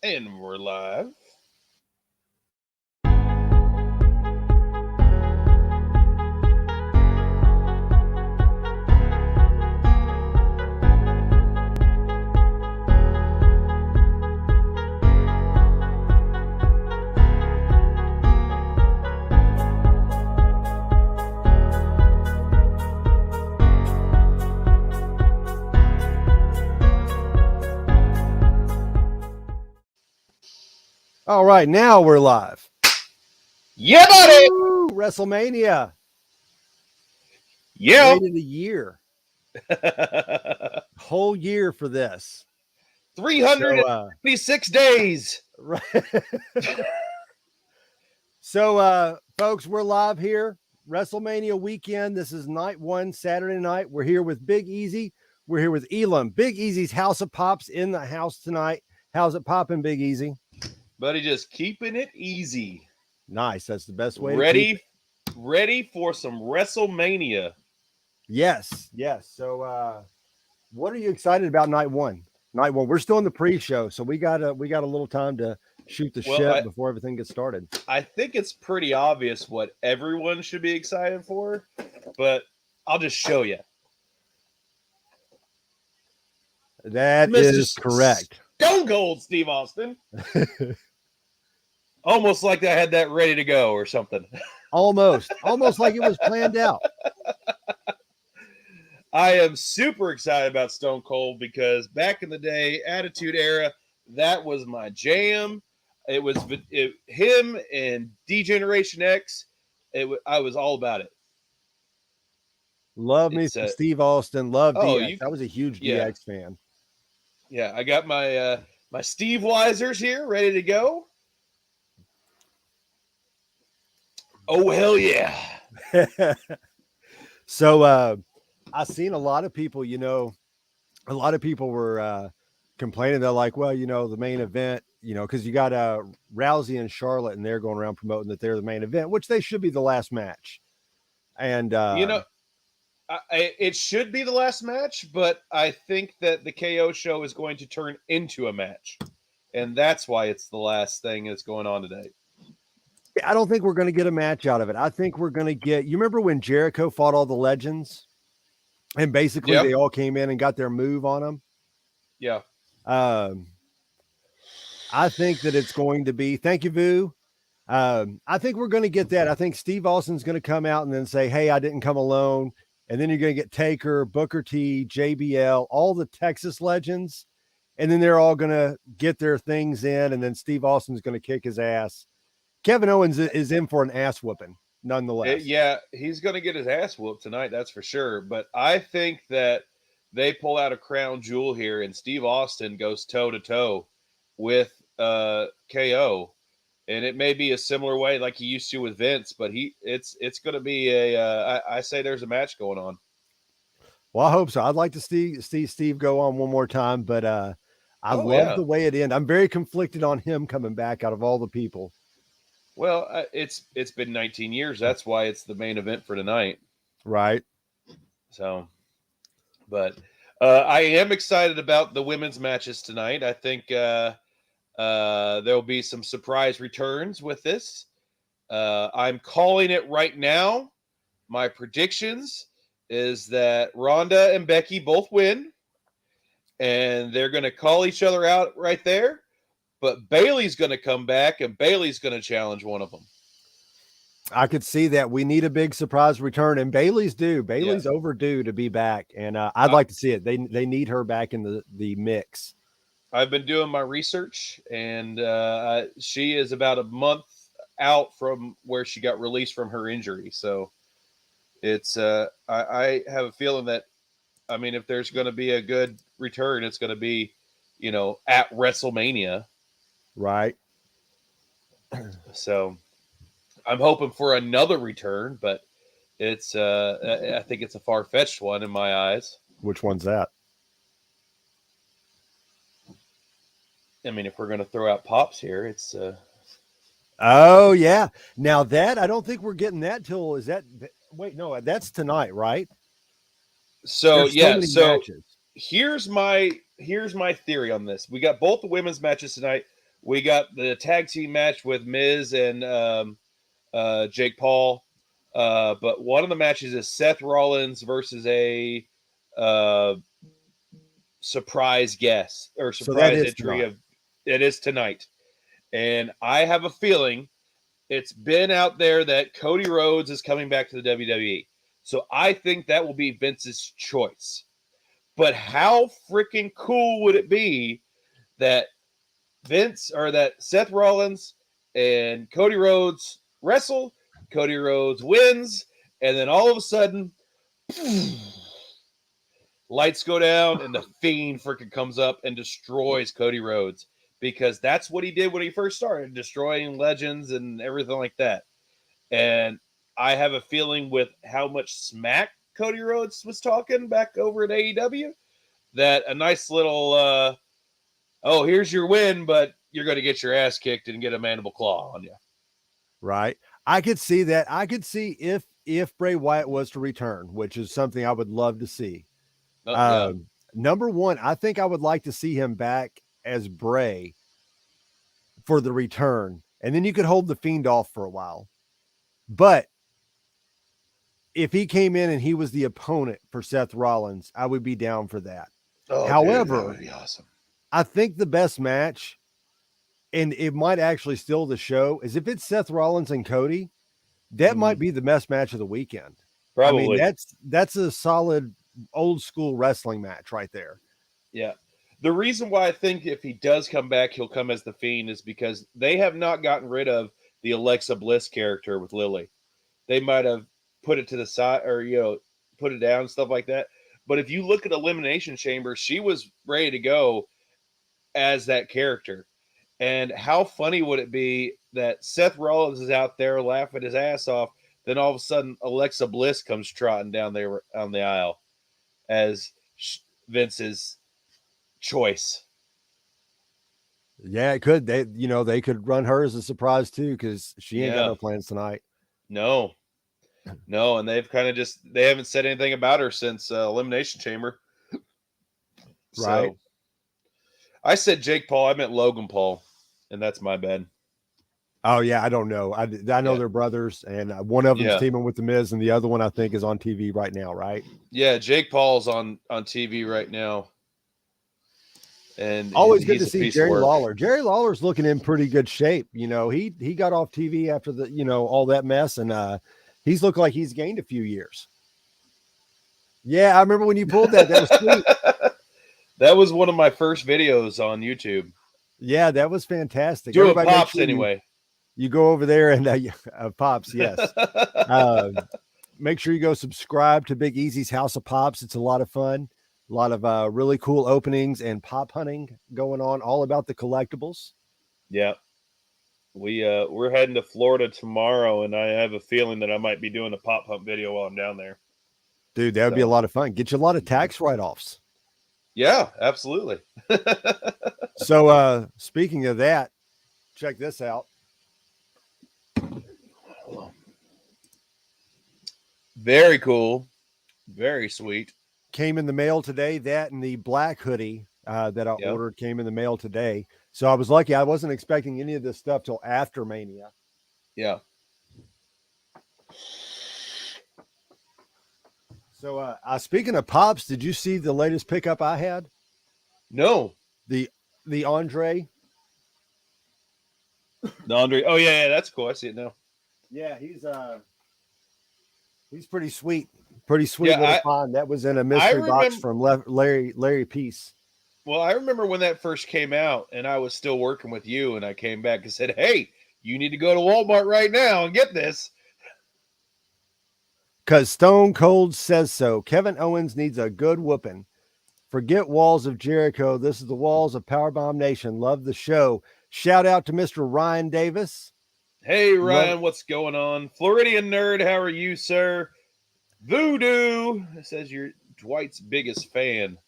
And we're live. All right, now we're live. Yeah, buddy. Woo, WrestleMania. Yeah. Waited a year, whole year for this. 356 days. Right. So, folks, we're live here. WrestleMania weekend. This is night one, Saturday night. We're here with Big Easy. We're here with Elam. Big Easy's House of Pops in the house tonight. How's it popping, Big Easy? Buddy, just keeping it easy. Nice. That's the best way Ready for some WrestleMania. Yes. So, what are you excited about night one? Night one. We're still in the pre-show, so we got a little time to shoot the shit before everything gets started. I think it's pretty obvious what everyone should be excited for, but I'll just show you. That is correct. Stone Cold Steve Austin. Almost like I had that ready to go or something. Almost like it was planned out. I am super excited about Stone Cold because back in the day, Attitude Era, that was my jam. It was him and D-Generation X. I was all about it. Love me some Steve Austin. Love DX. I was a huge DX fan. Yeah, I got my my Steve Weisers here ready to go. Oh, hell yeah. So I've seen a lot of people, a lot of people were complaining. They're like, well, the main event, because you got Rousey and Charlotte and they're going around promoting that they're the main event, which they should be the last match. And, it should be the last match, but I think that the KO show is going to turn into a match. And that's why it's the last thing that's going on today. I don't think we're going to get a match out of it. I think we're going to get, you remember when Jericho fought all the legends and basically they all came in and got their move on them? Yeah. I think that it's going to be, thank you, Vu. I think we're going to get that. I think Steve Austin's going to come out and then say, hey, I didn't come alone. And then you're going to get Taker, Booker T, JBL, all the Texas legends. And then they're all going to get their things in. And then Steve Austin's going to kick his ass. Kevin Owens is in for an ass whooping, nonetheless. Yeah, he's going to get his ass whooped tonight, that's for sure. But I think that they pull out a crown jewel here, and Steve Austin goes toe-to-toe with KO. And it may be a similar way like he used to with Vince, but it's going to be I say there's a match going on. Well, I hope so. I'd like to see Steve go on one more time, but I love the way it ended. I'm very conflicted on him coming back out of all the people. Well, it's been 19 years. That's why it's the main event for tonight. Right. So, but I am excited about the women's matches tonight. I think there'll be some surprise returns with this. I'm calling it right now. My predictions is that Ronda and Becky both win, and they're going to call each other out right there. But Bayley's going to come back, and Bayley's going to challenge one of them. I could see that. We need a big surprise return, and Bayley's due. Bayley's overdue to be back, and I'd like to see it. They need her back in the mix. I've been doing my research, and she is about a month out from where she got released from her injury. So it's I have a feeling that, I mean, if there's going to be a good return, it's going to be, at WrestleMania. Right. So I'm hoping for another return, but it's I think it's a far-fetched one in my eyes. Which one's that? I mean, if we're going to throw out pops here, it's oh yeah. Now that I don't think we're getting that till that's tonight, right? So matches. Here's my here's my theory on this. We got both the women's matches tonight. We got the tag team match with Miz and Jake Paul. But one of the matches is Seth Rollins versus a surprise guest or surprise entry of it is tonight. And I have a feeling it's been out there that Cody Rhodes is coming back to the WWE. So I think that will be Vince's choice. But how freaking cool would it be that that Seth Rollins and Cody Rhodes wrestle, Cody Rhodes wins, and then all of a sudden, lights go down and the Fiend freaking comes up and destroys Cody Rhodes, because that's what he did when he first started, destroying legends and everything like that. And I have a feeling with how much smack Cody Rhodes was talking back over at AEW, that a nice little, oh, here's your win, but you're going to get your ass kicked and get a mandible claw on you. Right. I could see that. I could see if Bray Wyatt was to return, which is something I would love to see. Yeah. Number one, I think I would like to see him back as Bray for the return, and then you could hold the Fiend off for a while. But if he came in and he was the opponent for Seth Rollins, I would be down for that. Oh, however, dude, that would be awesome. I think the best match, and it might actually steal the show, is if it's Seth Rollins and Cody. That might be the best match of the weekend. Probably. I mean, that's a solid old school wrestling match right there. Yeah. The reason why I think if he does come back, he'll come as the Fiend is because they have not gotten rid of the Alexa Bliss character with Lily. They might have put it to the side or, put it down, stuff like that. But if you look at Elimination Chamber, she was ready to go as that character. And how funny would it be that Seth Rollins is out there laughing his ass off, then all of a sudden Alexa Bliss comes trotting down there on the aisle as Vince's choice. Yeah, it could. They could run her as a surprise too, because she ain't got no plans tonight. No, and they've kind of they haven't said anything about her since Elimination Chamber. Right. So, I said Jake Paul. I meant Logan Paul, and that's my bad. Oh yeah, I don't know. I know they're brothers, and one of them's teaming with the Miz, and the other one I think is on TV right now, right? Yeah, Jake Paul's on TV right now, and always good to see Jerry Lawler. Jerry Lawler's looking in pretty good shape. He got off TV after the all that mess, and he's looked like he's gained a few years. Yeah, I remember when you pulled that. That was sweet. That was one of my first videos on YouTube. Yeah, that was fantastic. Do it Pops anyway. You go over there and Pops, yes. Make sure you go subscribe to Big Easy's House of Pops. It's a lot of fun. A lot of really cool openings and pop hunting going on, all about the collectibles. Yeah. We're heading to Florida tomorrow, and I have a feeling that I might be doing a pop hunt video while I'm down there. Dude, that would be a lot of fun. Get you a lot of tax write-offs. Yeah, absolutely. So speaking of that, check this out. Very cool. Very sweet. Came in the mail today. That and the black hoodie that I ordered came in the mail today. So I was lucky. I wasn't expecting any of this stuff till after Mania. Yeah. So speaking of Pops, did you see the latest pickup I had? No. The Andre. The Andre. Oh yeah, that's cool. I see it now. Yeah, he's pretty sweet. Pretty sweet little find. That was in a mystery box from Larry Peace. Well, I remember when that first came out, and I was still working with you, and I came back and said, "Hey, you need to go to Walmart right now and get this." Because Stone Cold says so. Kevin Owens needs a good whooping. Forget Walls of Jericho. This is the Walls of Powerbomb Nation. Love the show. Shout out to Mr. Ryan Davis. Hey, Ryan, what's going on? Floridian Nerd, how are you, sir? Voodoo says you're Dwight's biggest fan.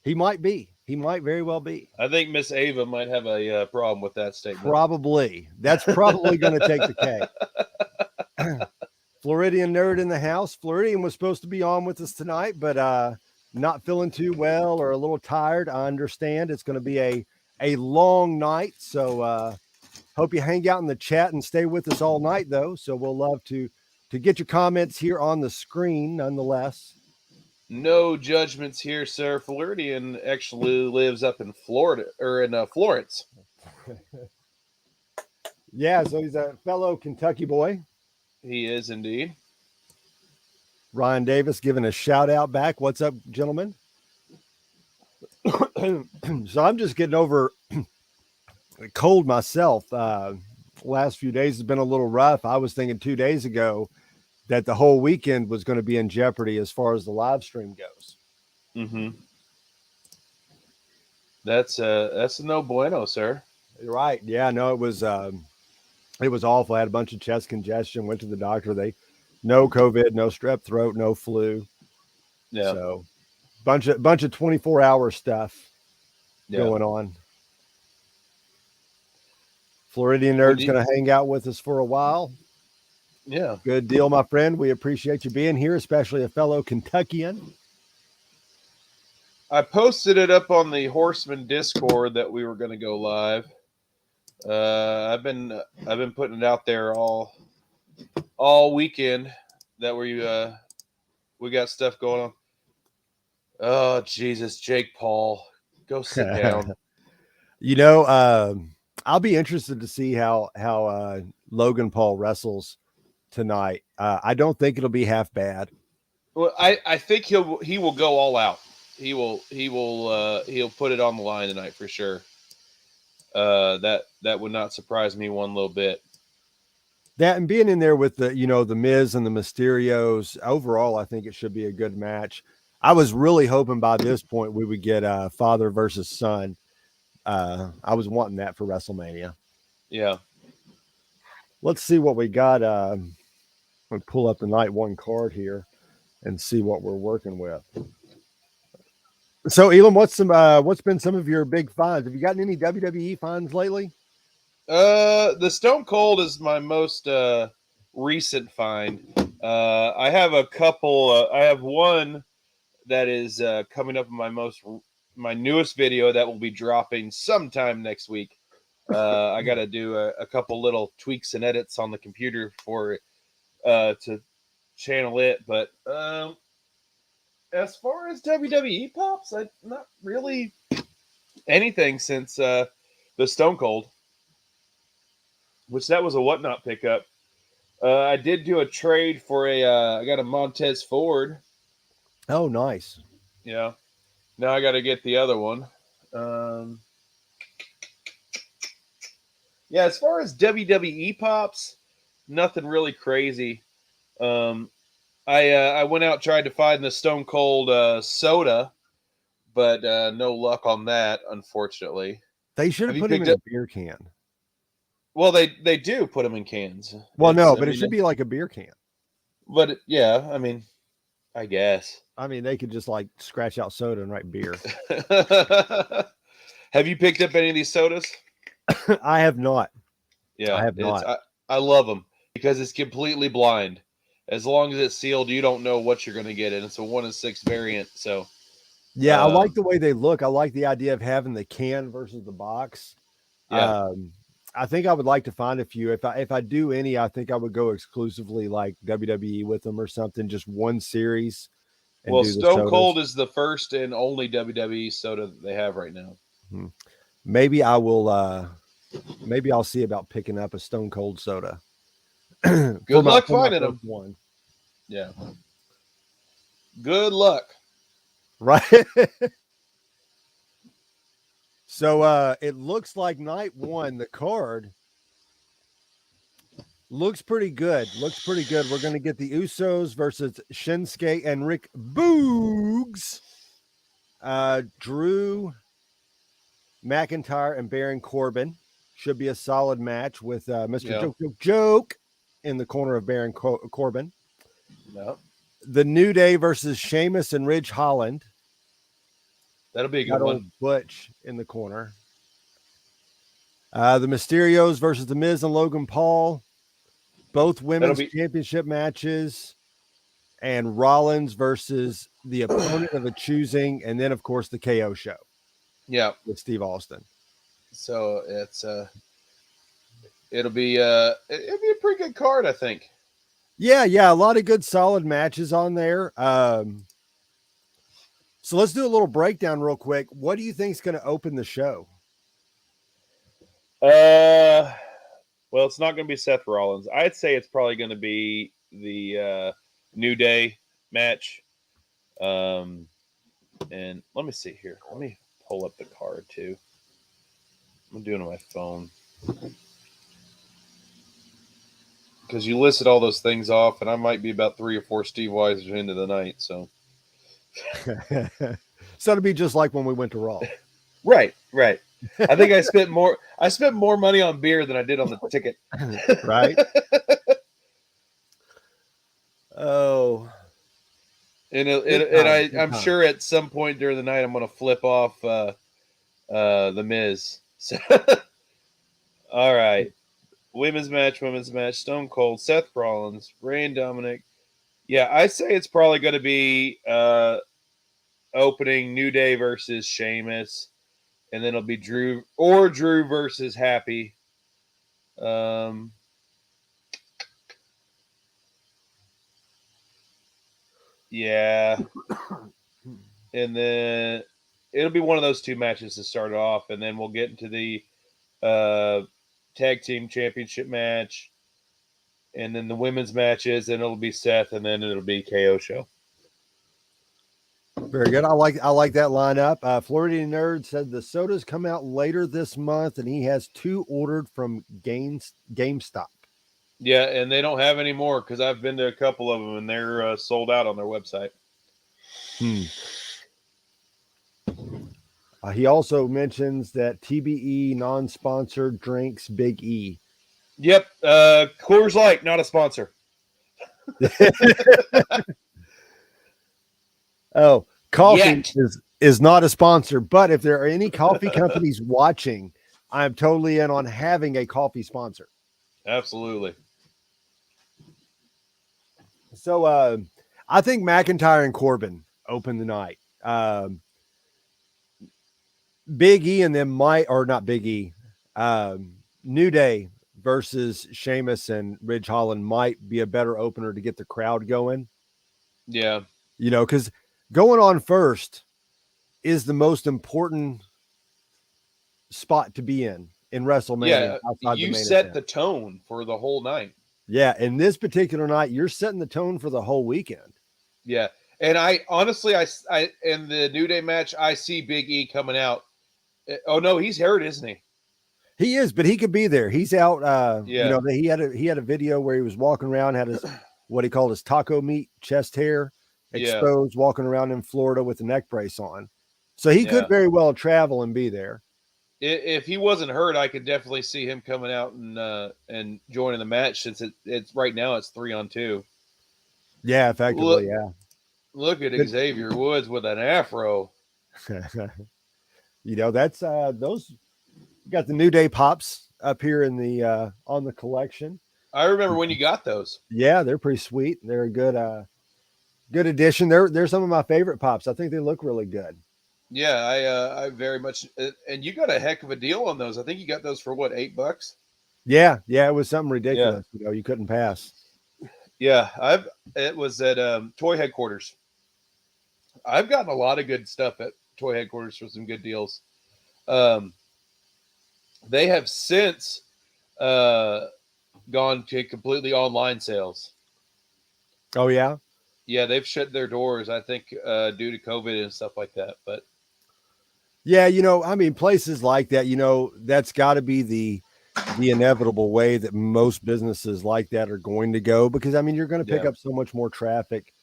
He might be. He might very well be. I think Miss Ava might have a problem with that statement. Probably. That's probably going to take the cake. Floridian Nerd in the house. Floridian was supposed to be on with us tonight, but not feeling too well or a little tired. I understand it's going to be a long night. So hope you hang out in the chat and stay with us all night, though. So we'll love to get your comments here on the screen, nonetheless. No judgments here, sir. Floridian actually lives up in Florida or in Florence. Yeah, so he's a fellow Kentucky boy. He is indeed. Ryan Davis giving a shout out back. What's up, gentlemen? So I'm just getting over a cold myself. Last few days has been a little rough. I was thinking 2 days ago that the whole weekend was going to be in jeopardy as far as the live stream goes. Mm-hmm. That's a no bueno, sir. You're right. Yeah, no, it was awful. I had a bunch of chest congestion, went to the doctor. No COVID, no strep throat, no flu. Yeah. So bunch of 24-hour stuff going on. Floridian Nerd's going to hang out with us for a while. Yeah. Good deal, my friend. We appreciate you being here, especially a fellow Kentuckian. I posted it up on the Horseman Discord that we were going to go live. I've been putting it out there all weekend that we got stuff going on. Oh Jesus, Jake Paul, go sit down. I'll be interested to see how Logan Paul wrestles tonight. I don't think it'll be half bad. Well, I think he will go all out. He'll put it on the line tonight for sure. That would not surprise me one little bit. That and being in there with the Miz and the Mysterios, overall, I think it should be a good match. I was really hoping by this point we would get father versus son. I was wanting that for WrestleMania. Yeah. Let's see what we got. I'm gonna pull up the night one card here and see what we're working with. So, Elam, what's been some of your big finds? Have you gotten any WWE finds lately? The Stone Cold is my most recent find. I have a couple. I have one that is coming up in my newest video that will be dropping sometime next week. I got to do a couple little tweaks and edits on the computer for to channel it, but as far as WWE pops, I not really anything since the Stone Cold, which that was a Whatnot pickup. I did do a trade for I got a Montez Ford. Oh, nice. Yeah. Now I got to get the other one. Yeah, as far as WWE pops, nothing really crazy. I went out, tried to find the Stone Cold soda, but no luck on that, unfortunately. They should have put him in a beer can. Well, they do put them in cans. Well, no, but it should be like a beer can. But yeah, I mean, I guess. I mean, they could just like scratch out soda and write beer. Have you picked up any of these sodas? I have not. Yeah, I have not. I love them because it's completely blind. As long as it's sealed, you don't know what you're going to get, and it's a 1 in 6 variant. So, yeah, I like the way they look. I like the idea of having the can versus the box. Yeah. I think I would like to find a few. If I do any, I think I would go exclusively like WWE with them or something, just one series. Well, Stone Cold is the first and only WWE soda that they have right now. Maybe I will. Maybe I'll see about picking up a Stone Cold soda. Good luck finding them. One. Yeah. Good luck. Right. So it looks like night one, the card looks pretty good. We're going to get the Usos versus Shinsuke and Rick Boogs. Drew McIntyre and Baron Corbin should be a solid match with Mr. Joke in the corner of Baron Corbin. Yep. The New Day versus Sheamus and Ridge Holland. That'll be a good one. Butch in the corner. The Mysterios versus the Miz and Logan Paul. Both women's championship matches. and Rollins versus the opponent of a choosing, and then of course the KO show. Yeah, with Steve Austin. So it'll be a pretty good card, I think. Yeah, a lot of good solid matches on there. So let's do a little breakdown real quick. What do you think is going to open the show? Well, it's not going to be Seth Rollins. I'd say it's probably going to be the New Day match. And let me see here. Let me pull up the card too. I'm doing it on my phone because you listed all those things off, and I might be about 3 or 4 Steve Weisers into the night. So, so it'll be just like when we went to Raw. Right. I think I spent more money on beer than I did on the ticket. Right. Oh. And I'm sure at some point during the night I'm going to flip off the Miz. So, all right, women's match. Stone Cold, Seth Rollins, Rey and Dominic. Yeah, I say it's probably going to be opening New Day versus Sheamus, and then it'll be Drew versus Happy. Yeah. And then it'll be one of those 2 matches to start off, and then we'll get into the tag team championship match, and then the women's matches, and it'll be Seth, and then it'll be KO show. Very good. I like that lineup. Floridian Nerd said the sodas come out later this month, and he has 2 ordered from GameStop. Yeah, and they don't have any more because I've been to a couple of them, and they're sold out on their website. He also mentions that TBE non-sponsored drinks Big E. Yep, Coors Light, not a sponsor. Oh, coffee is not a sponsor, but if there are any coffee companies watching, I'm totally in on having a coffee sponsor. Absolutely. So I think McIntyre and Corbin open the night. Big E and them might, or not Big E, New Day versus Sheamus and Ridge Holland might be a better opener to get the crowd going. Yeah. Because going on first is the most important spot to be in WrestleMania. Yeah, you set the tone for the whole night. Yeah, and this particular night, you're setting the tone for the whole weekend. Yeah, and I honestly, I in the New Day match, I see Big E coming out. Oh no, he's hurt, isn't he? He is, but he could be there. He's out. He had a video where he was walking around, had his what he called his taco meat chest hair exposed, walking around in Florida with a neck brace on. So he could very well travel and be there. If he wasn't hurt, I could definitely see him coming out and joining the match since it's right now it's 3-on-2. Yeah, effectively, Look at Xavier Woods with an afro. That's those got the New Day pops up here in the on the collection. I remember when you got those. Yeah, they're pretty sweet. They're a good addition. They're some of my favorite pops. I think they look really good. Yeah, I very much, and you got a heck of a deal on those. I think you got those for what, $8? Yeah, it was something ridiculous. Yeah. You couldn't pass. Yeah, it was at Toy Headquarters. I've gotten a lot of good stuff at Toy Headquarters for some good deals. They have since gone to completely online sales. Oh yeah, yeah, they've shut their doors. I think due to COVID and stuff like that. But yeah, places like that, that's got to be the inevitable way that most businesses like that are going to go, because you're going to pick up so much more traffic,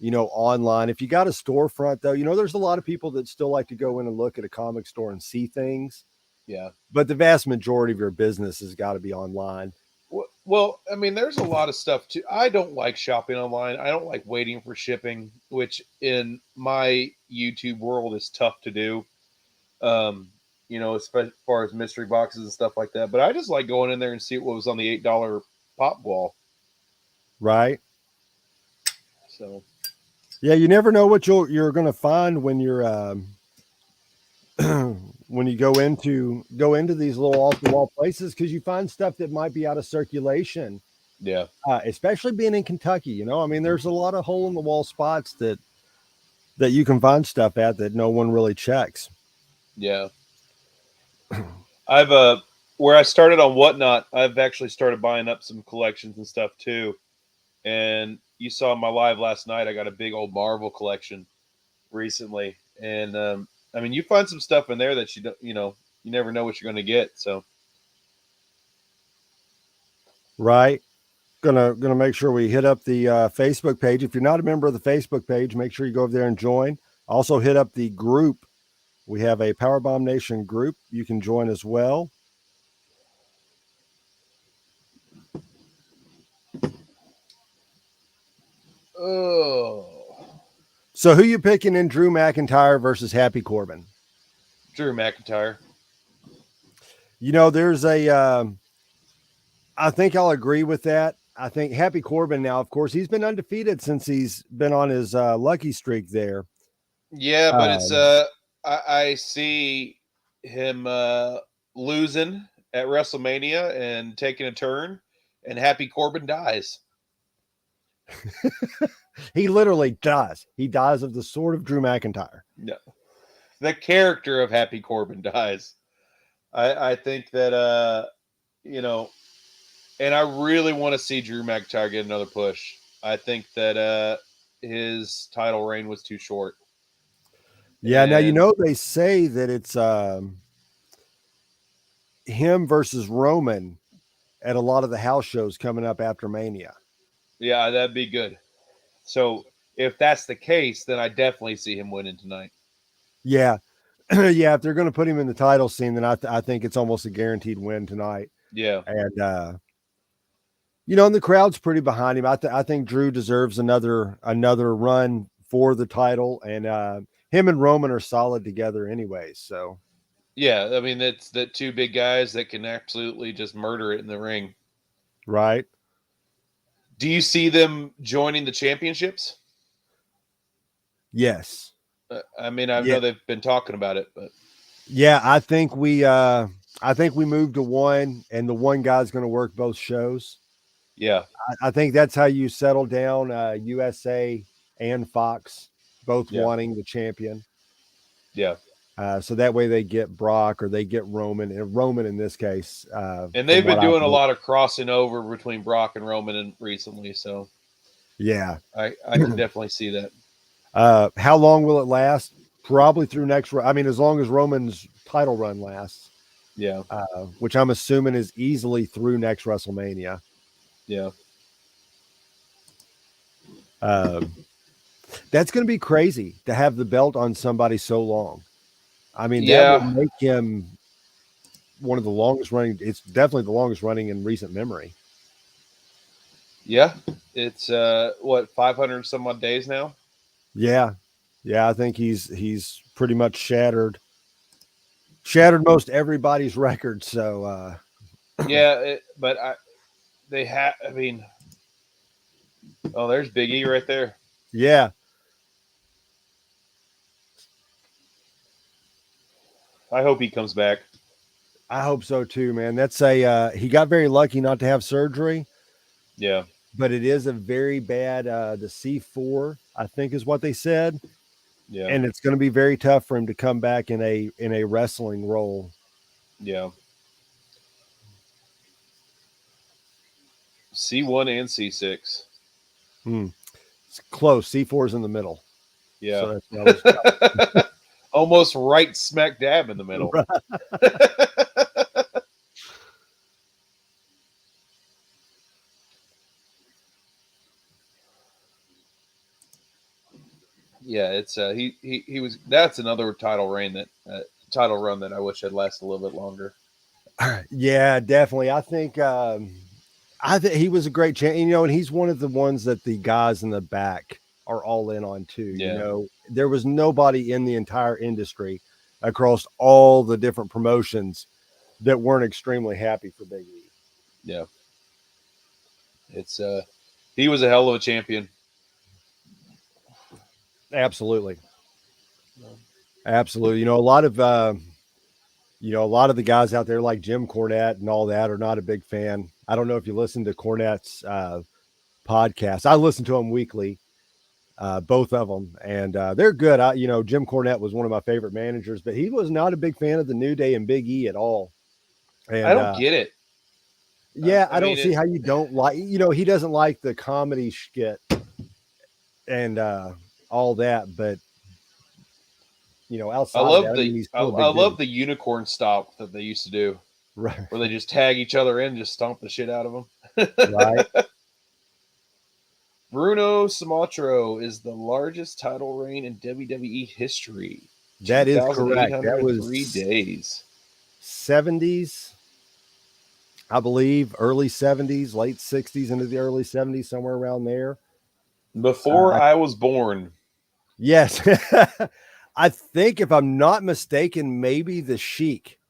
online. If you got a storefront though, there's a lot of people that still like to go in and look at a comic store and see things. Yeah. But the vast majority of your business has got to be online. Well, there's a lot of stuff too. I don't like shopping online. I don't like waiting for shipping, which in my YouTube world is tough to do. As far as mystery boxes and stuff like that. But I just like going in there and see what was on the $8 pop wall. Right. So Yeah, you never know what you're going to find when you're when you go into these little off the wall places, because you find stuff that might be out of circulation. yeah, Especially being in Kentucky, I mean, there's a lot of hole in the wall spots that you can find stuff at that no one really checks. yeah. I've where I started on Whatnot, I've actually started buying up some collections and stuff too. And you saw my live last night. I got a big old Marvel collection recently, and I mean, you find some stuff in there that you don't, you never know what you're going to get. So Right. Gonna make sure we hit up the Facebook page. If you're not a member of the Facebook page, make sure you go over there and join. Also hit up the group. We have a Powerbomb Nation group. You can join as well. oh, So who you picking in Drew McIntyre versus Happy Corbin? Drew McIntyre. There's I think I'll agree with that. I think Happy Corbin now, of course, he's been undefeated since he's been on his lucky streak there. Yeah, but it's Um, I see him losing at WrestleMania and taking a turn, and Happy Corbin dies. he literally dies. He dies of the sword of Drew McIntyre. No, the character of Happy Corbin dies. I think that you know, and I really want to see Drew McIntyre get another push. I think that his title reign was too short. Yeah, now And they say that it's him versus Roman at a lot of the house shows coming up after Mania. yeah, that'd be good. So if that's the case, then I definitely see him winning tonight. Yeah. Yeah, if they're going to put him in the title scene, then I think it's almost a guaranteed win tonight. Yeah. And and the crowd's pretty behind him. I think Drew deserves another run for the title, and him and Roman are solid together anyways. So Yeah, I mean it's the two big guys that can absolutely just murder it in the ring. right. Do you see them joining the championships? Yes. I mean, I Yeah. know they've been talking about it, but Yeah, I think we moved to one, and the one guy's going to work both shows. yeah, I think that's how you settle down USA and Fox both yeah, wanting the champion. yeah. So that way they get Brock or they get Roman, and Roman in this case. And From they've been what I've doing a heard. lot of crossing over between Brock and Roman recently, so Yeah. I can definitely see that. How long will it last? Probably through next. I mean, as long as Roman's title run lasts, Yeah, which I'm assuming is easily through next WrestleMania. yeah, Um, that's going to be crazy to have the belt on somebody so long. I mean, that will yeah, make him one of the longest running. It's definitely the longest running in recent memory. yeah. It's what 500 some odd days now. Yeah, yeah. I think he's pretty much shattered most everybody's record. So Yeah, but they have. I mean, oh, there's Big E right there. yeah, I hope he comes back. I hope so too, man. That's he got very lucky not to have surgery, Yeah, but it is a very bad the C4, I think is what they said. yeah, And it's going to be very tough for him to come back in a wrestling role. yeah. C1 and C6. It's close. C4 is in the middle. Yeah. So that's what Almost right smack dab in the middle. Yeah, it's he was that's another title reign that title run that I wish had lasted a little bit longer. Yeah, definitely. I think he was a great champion, and he's one of the ones that the guys in the back are all in on too. Yeah. There was nobody in the entire industry across all the different promotions that weren't extremely happy for Big E. Yeah. It's he was a hell of a champion. Absolutely. Absolutely. A lot of a lot of the guys out there like Jim Cornette and all that are not a big fan. I don't know if you listen to Cornette's podcast. I listen to them weekly, both of them, and they're good. Jim Cornette was one of my favorite managers, but he was not a big fan of the New Day and Big E at all. And I don't get it. Yeah, I don't see how you don't like. He doesn't like the comedy skit and all that, but outside I love of that, the I love the unicorn stomp that they used to do, right, where they just tag each other in and just stomp the shit out of them. right. Bruno Sammartino is the largest title reign in WWE history. That is correct. That was 3 days. 70s, I believe, early 70s, late 60s into the early 70s, somewhere around there. Before I was born. Yes. I think, if I'm not mistaken, maybe the Sheik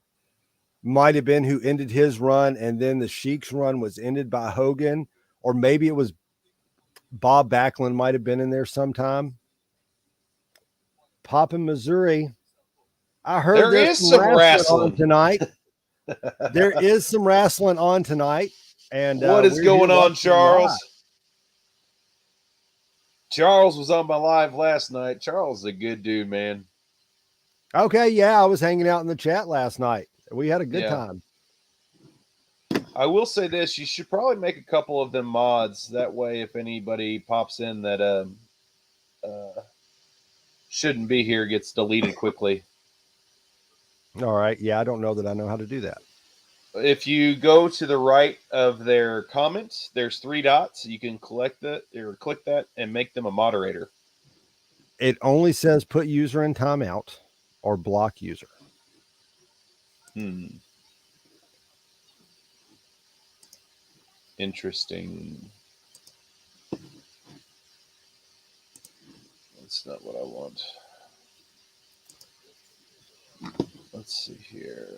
might have been who ended his run, and then the Sheik's run was ended by Hogan, or maybe it was Bob Backlund might have been in there sometime. Papa Missouri. I heard there's some wrestling on tonight. There is some wrestling on tonight. And what is going on, Charles? Charles was on my live last night. Charles is a good dude, man. Okay, yeah, I was hanging out in the chat last night. We had a good time. I will say this: you should probably make a couple of them mods. That way, if anybody pops in that shouldn't be here, gets deleted quickly. All right. Yeah, I don't know that I know how to do that. If you go to the right of their comments, there's 3 dots. You can click that and make them a moderator. It only says put user in timeout or block user. Interesting. That's not what I want. Let's see here.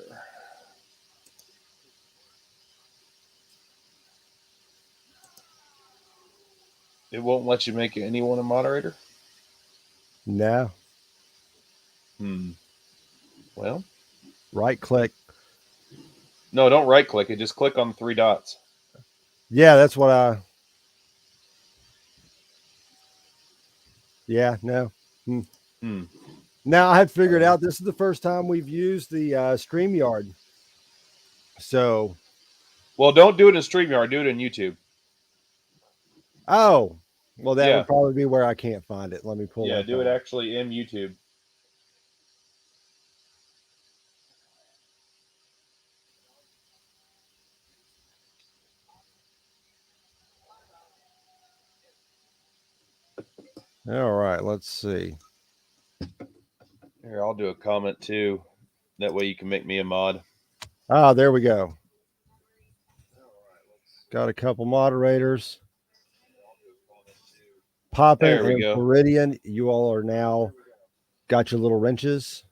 It won't let you make anyone a moderator? No. Well, right click. No, don't right click it. Just click on the 3 dots. Yeah, that's what yeah, no. Now I had figured out this is the first time we've used the StreamYard. So. Well, don't do it in StreamYard. Do it in YouTube. Oh, well, that would probably be where I can't find it. Let me pull that. Yeah, do it actually in YouTube. All right, let's see. Here, I'll do a comment too. That way you can make me a mod. Ah, there we go. Got a couple moderators. Poppin and Floridian, you all are now got your little wrenches.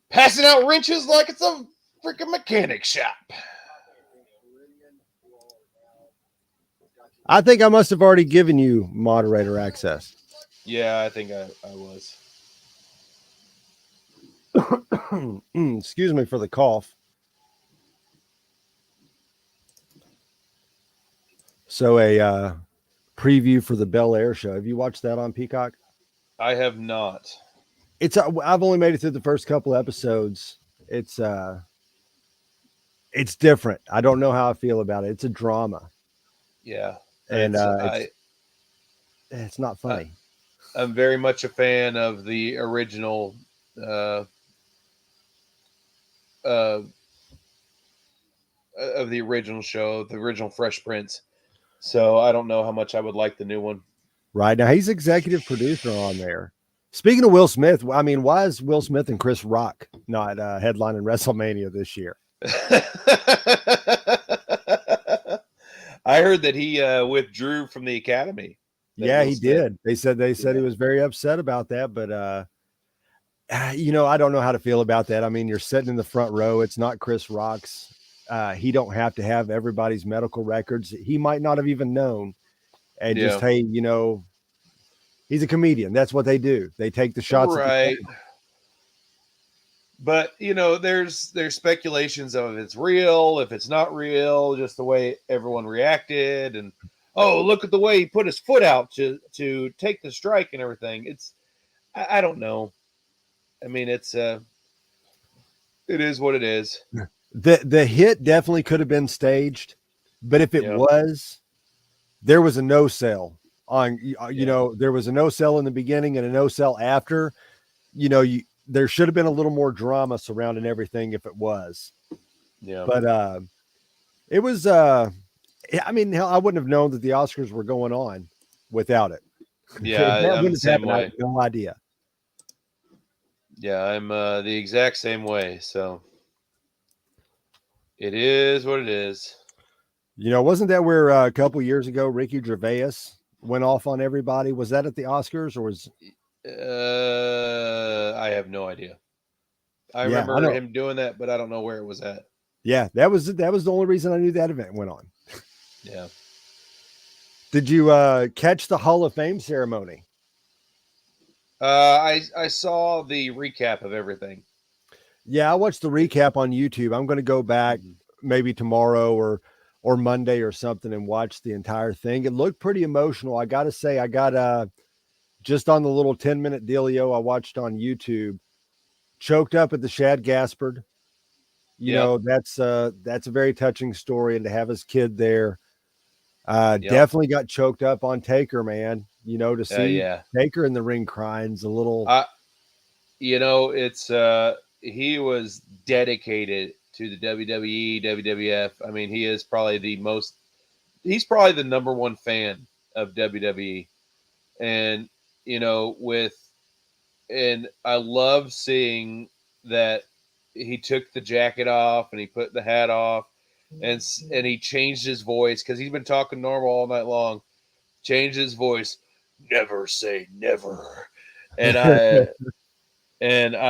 Passing out wrenches like it's a freaking mechanic shop. I think I must have already given you moderator access. Yeah, I think I was. Excuse me for the cough. So a preview for the Bel Air show. Have you watched that on Peacock? I have not. I've only made it through the first couple episodes. It's different. I don't know how I feel about it. It's a drama. Yeah. And it's not funny. I'm very much a fan of the original of the original show, the original Fresh Prince. So I don't know how much I would like the new one. Right now, he's executive producer on there. Speaking of Will Smith, I mean, why is Will Smith and Chris Rock not headlining WrestleMania this year? I heard that he withdrew from the Academy. Yeah, he did. They said he was very upset about that, but I don't know how to feel about that. I mean, you're sitting in the front row. It's not Chris Rock's. He don't have to have everybody's medical records. He might not have even known. And just, hey, He's a comedian. That's what they do. They take the shots at the Right. camera. But there's speculations of if it's real, if it's not real, just the way everyone reacted, and oh, look at the way he put his foot out to take the strike and everything. I don't know. I mean, it is what it is. The hit definitely could have been staged, but if it Yeah. was, there was a no sell on. Yeah. There was a no sell in the beginning and a no sell after. There should have been a little more drama surrounding everything if it was. Yeah. But it was. I mean, hell, I wouldn't have known that the Oscars were going on without it. Yeah, That I'm the wouldn't have same happened. I way. had no idea. Yeah, I'm the exact same way. So it is what it is. Wasn't that where a couple years ago Ricky Gervais went off on everybody? Was that at the Oscars or was? I have no idea. I Yeah, I remember know. him doing that, but I don't know where it was at. Yeah, that was the only reason I knew that event went on. Yeah. Did you catch the Hall of Fame ceremony? I saw the recap of everything. Yeah, I watched the recap on YouTube. I'm going to go back maybe tomorrow or Monday or something and watch the entire thing. It looked pretty emotional. I got to say, I got just on the little 10-minute dealio I watched on YouTube, choked up at the Shad Gaspard. That's a very touching story, and to have his kid there. Definitely got choked up on Taker, man. To see Taker in the ring crying's a little. It's he was dedicated to the WWE, WWF. I mean, he's probably the number one fan of WWE, and and I love seeing that he took the jacket off and he put the hat off, and he changed his voice because he's been talking normal all night long. Changed his voice. Never say never, and I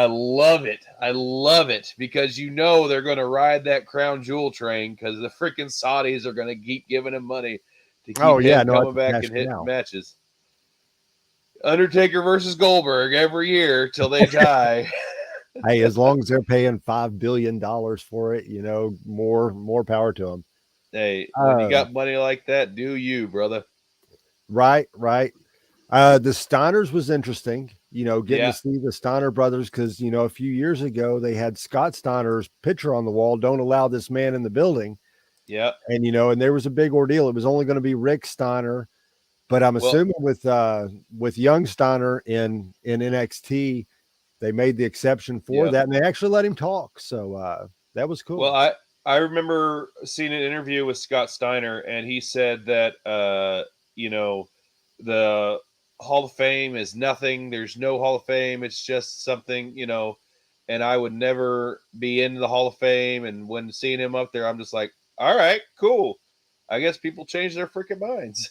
love it. I love it because they're going to ride that crown jewel train because the freaking Saudis are going to keep giving him money to keep coming back and hit matches. Undertaker versus Goldberg every year till they die. Hey, as long as they're paying $5 billion for it, more power to them. Hey, when you got money like that, do you, brother? Right. The Steiners was interesting, getting to see the Steiner brothers because, a few years ago they had Scott Steiner's picture on the wall, "Don't allow this man in the building." Yeah. And, and there was a big ordeal. It was only going to be Rick Steiner, but I'm assuming with young Steiner in NXT, they made the exception for that, and they actually let him talk. So that was cool. Well, I remember seeing an interview with Scott Steiner, and he said that, the Hall of Fame is nothing. There's no Hall of Fame. It's just something, and I would never be in the Hall of Fame. And when seeing him up there, I'm just like, all right, cool. I guess people change their freaking minds.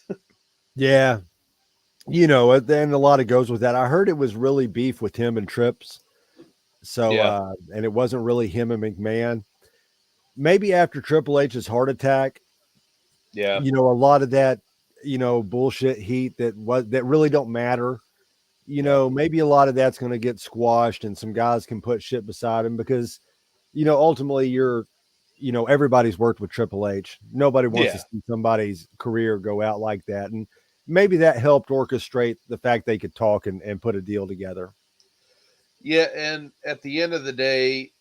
Yeah. Then a lot of goes with that. I heard it was really beef with him and Trips. So, and it wasn't really him and McMahon. Maybe after Triple H's heart attack, a lot of that, bullshit heat that really don't matter. Maybe a lot of that's going to get squashed and some guys can put shit beside him because, ultimately everybody's worked with Triple H. Nobody wants to see somebody's career go out like that. And maybe that helped orchestrate the fact they could talk and put a deal together. Yeah. And at the end of the day,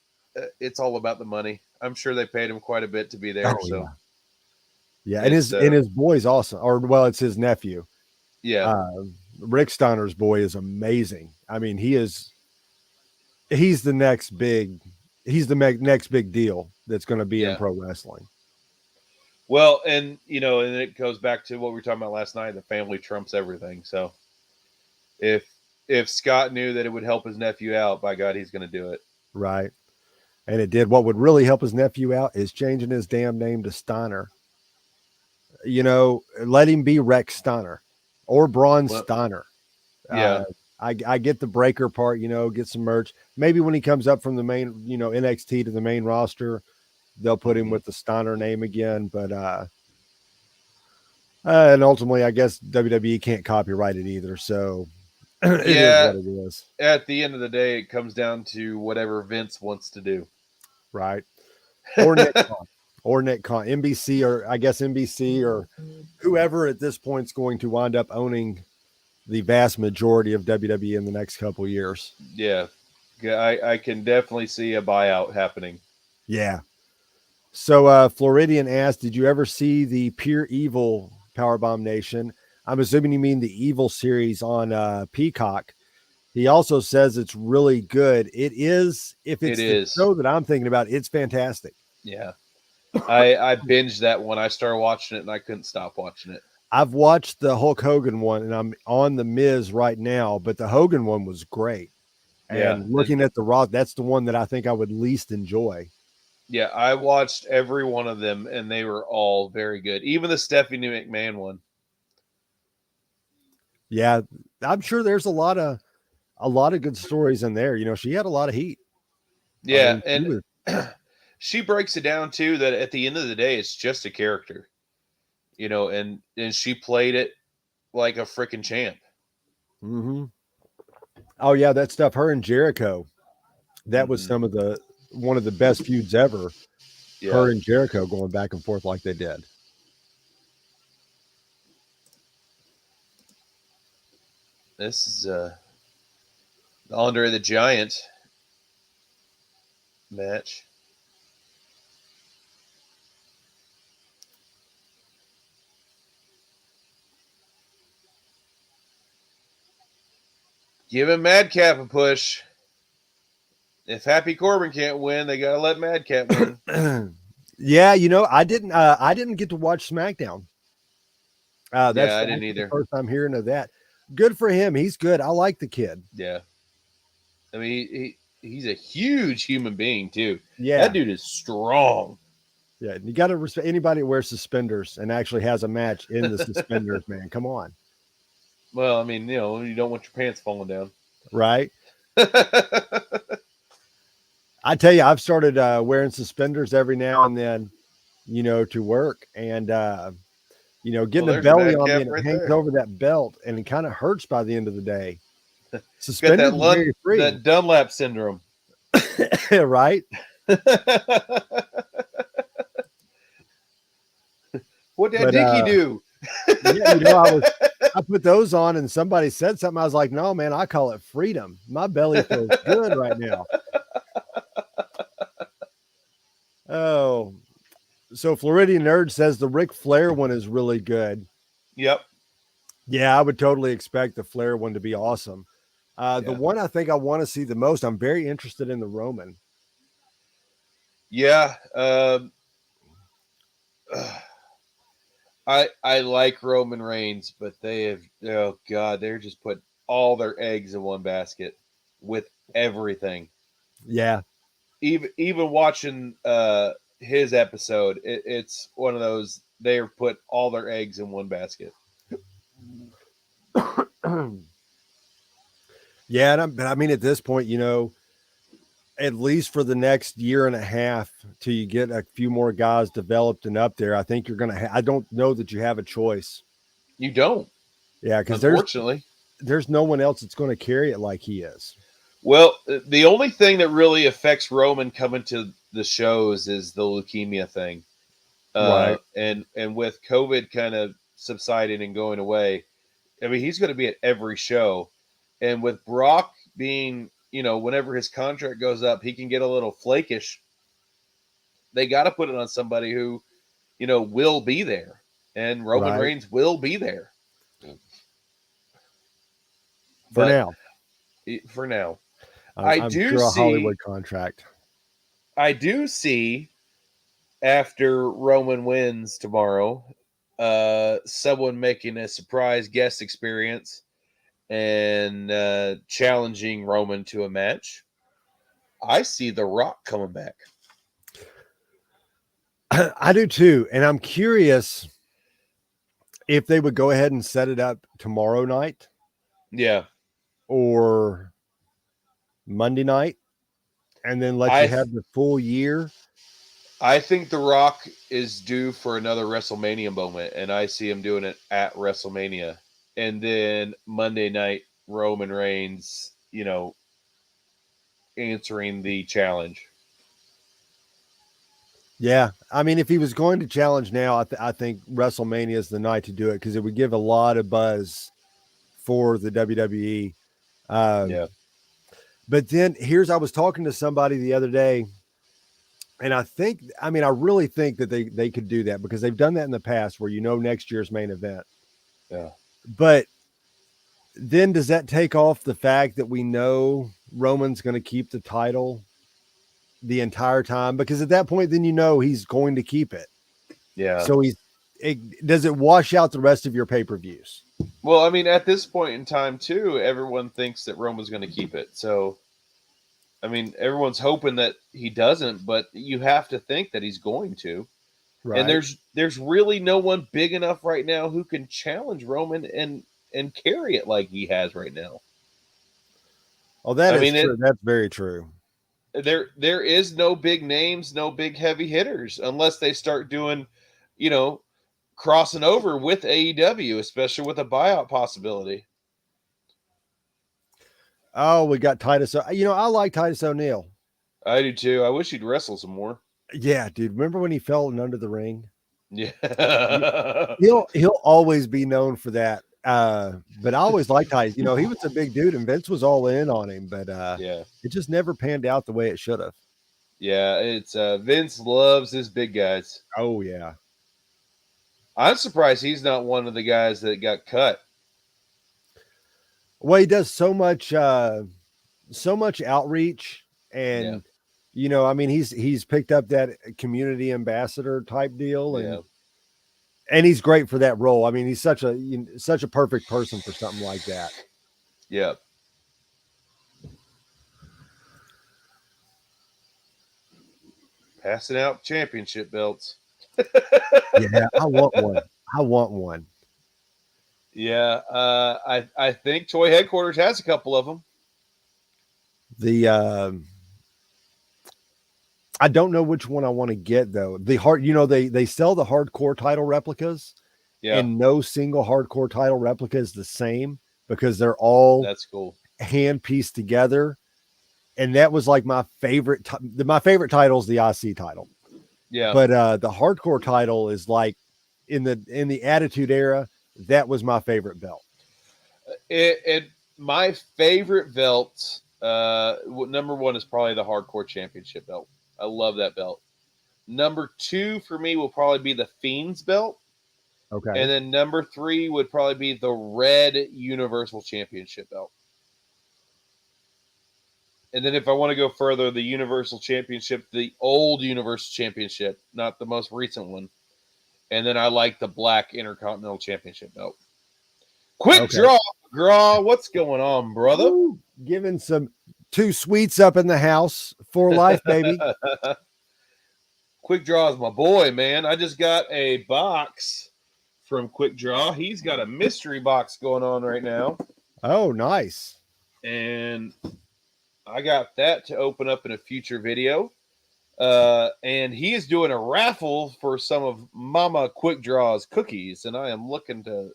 it's all about the money. I'm sure they paid him quite a bit to be there. Yeah. And his boy's awesome. It's his nephew. Yeah. Rick Steiner's boy is amazing. I mean, he's the next big deal that's going to be in pro wrestling. Well, and it goes back to what we were talking about last night. The family trumps everything. So if Scott knew that it would help his nephew out, by God, he's going to do it. Right. And it did. What would really help his nephew out is changing his damn name to Steiner. Let him be Rex Steiner or Braun Steiner. Yeah. I get the breaker part, get some merch. Maybe when he comes up from the main, NXT to the main roster, they'll put him with the Steiner name again. But and ultimately, I guess WWE can't copyright it either. So It is Yeah, what it is, at the end of the day, it comes down to whatever Vince wants to do. right? Or Nick Khan, or Nick Khan, NBC, or I guess NBC, or whoever at this point is going to wind up owning the vast majority of WWE in the next couple of years. Yeah, I can definitely see a buyout happening. Yeah. So Floridian asked, did you ever see the Pure Evil Powerbomb Nation? I'm assuming you mean the Evil series on Peacock. He also says it's really good. It is. If It it's the is. show that I'm thinking about, it's fantastic. Yeah. I binged that when I started watching it and I couldn't stop watching it. I've watched the Hulk Hogan one and I'm on the Miz right now, but the Hogan one was great. Yeah. And looking at the Raw, that's the one that I think I would least enjoy. Yeah, I watched every one of them and they were all very good. Even the Stephanie McMahon one. Yeah, I'm sure there's a lot of good stories in there. You know, she had a lot of heat. I Yeah, mean, she and was, she breaks it down too that at the end of the day it's just a character. And she played it like a freaking champ. mm-hmm. Oh yeah, that stuff. Her and Jericho, that was Mm-hmm. some of the one of the best feuds ever. Yeah. Her and Jericho going back and forth like they did. This is Andre the Giant match. Give him Madcap a push. If Happy Corbin can't win, they gotta let Madcap win. Yeah, you know, I didn't get to watch SmackDown. Yeah, That's I didn't actually the either. first time hearing of that. Good for him. He's good. I like the kid. Yeah, I mean he's a huge human being too. Yeah, That dude is strong. yeah. You got to respect anybody that wears suspenders and actually has a match in the suspenders. Man, come on, Well, I mean, you don't want your pants falling down. right? I tell you, I've started wearing suspenders every now and then, you know, to work, and you know, Well, getting a there's belly on me Madcap and it right hangs there. over that belt, and it kind of hurts by the end of the day. Got Suspenders are very free, that Dunlap syndrome. right? What that But Dicky do? yeah, you know, I put those on and somebody said something. I was like, no, man, I call it freedom. My belly feels good right now. Oh, so Floridian Nerd says the Ric Flair one is really good. Yep. Yeah, I would totally expect the Flair one to be awesome. The Yeah. one I think I want to see the most, I'm very interested in the Roman. Yeah. I like Roman Reigns, but they have they're just put all their eggs in one basket with everything. Yeah. Even watching his episode, it's one of those they're put all their eggs in one basket. Yeah, but I mean, at this point, you know, at least for the next year and a half till you get a few more guys developed and up there, I think you're going to, I don't know that you have a choice. You don't, Yeah. Cause unfortunately. there's no one else that's going to carry it like he is. Well, the only thing that really affects Roman coming to the shows is the leukemia thing. Right. And with COVID kind of subsiding and going away, I mean, he's going to be at every show. And with Brock being, whenever his contract goes up, he can get a little flakish. They got to put it on somebody who, will be there. And Roman Right. Reigns will be there. For But now. for now, I'm sure a Hollywood contract. I do see after Roman wins tomorrow, someone making a surprise guest experience and challenging Roman to a match. I see The Rock coming back. I do too. And I'm curious if they would go ahead and set it up tomorrow night. Yeah. Or Monday night and then let you have the full year. I think The Rock is due for another WrestleMania moment, and I see him doing it at WrestleMania. And then Monday night Roman Reigns, answering the challenge. Yeah, I mean, if he was going to challenge now, I think WrestleMania is the night to do it because it would give a lot of buzz for the WWE. Yeah. But then I was talking to somebody the other day, and I really think that they could do that because they've done that in the past where next year's main event. Yeah. But then does that take off the fact that we know Roman's going to keep the title the entire time? Because at that point, then he's going to keep it. Yeah. So does it wash out the rest of your pay-per-views? Well, I mean, at this point in time, too, everyone thinks that Roman's going to keep it. So, I mean, everyone's hoping that he doesn't, but you have to think that he's going to. Right. And there's really no one big enough right now who can challenge Roman and carry it like he has right now. Oh, that's true. That's very true. There is no big names, no big heavy hitters, unless they start doing, crossing over with AEW, especially with a buyout possibility. Oh, we got Titus. I like Titus O'Neil. I do too. I wish he'd wrestle some more. Yeah, dude. Remember when he fell under the ring? Yeah. He'll always be known for that. But I always liked Titus. He was a big dude and Vince was all in on him, but yeah, it just never panned out the way it should have. Yeah, it's Vince loves his big guys. Oh yeah. I'm surprised he's not one of the guys that got cut. Well, he does so much outreach, and he's picked up that community ambassador type deal, and he's great for that role. I mean, he's such a perfect person for something like that. Yeah. Passing out championship belts. Yeah, I want one. Yeah, I think Toy Headquarters has a couple of them. I don't know which one I want to get though. They sell the hardcore title replicas, and no single hardcore title replica is the same because they're all that's cool hand pieced together. And that was like my favorite. My favorite title is the IC title. Yeah, but the hardcore title is like in the Attitude Era. That was my favorite belt. My favorite belt, number one is probably the Hardcore Championship belt. I love that belt. Number two for me will probably be the Fiend's belt. Okay. And then number three would probably be the Red Universal Championship belt. And then if I want to go further, the Universal Championship, the old Universal Championship, not the most recent one. And then I like the Black Intercontinental Championship belt. Quick draw. What's going on, brother? Ooh, giving some 2 sweets up in the house for life, baby. Quick Draw is my boy, man. I just got a box from Quick Draw. He's got a mystery box going on right now. Oh, nice. And I got that to open up in a future video. And he is doing a raffle for some of Mama Quick Draw's cookies, and I am hoping to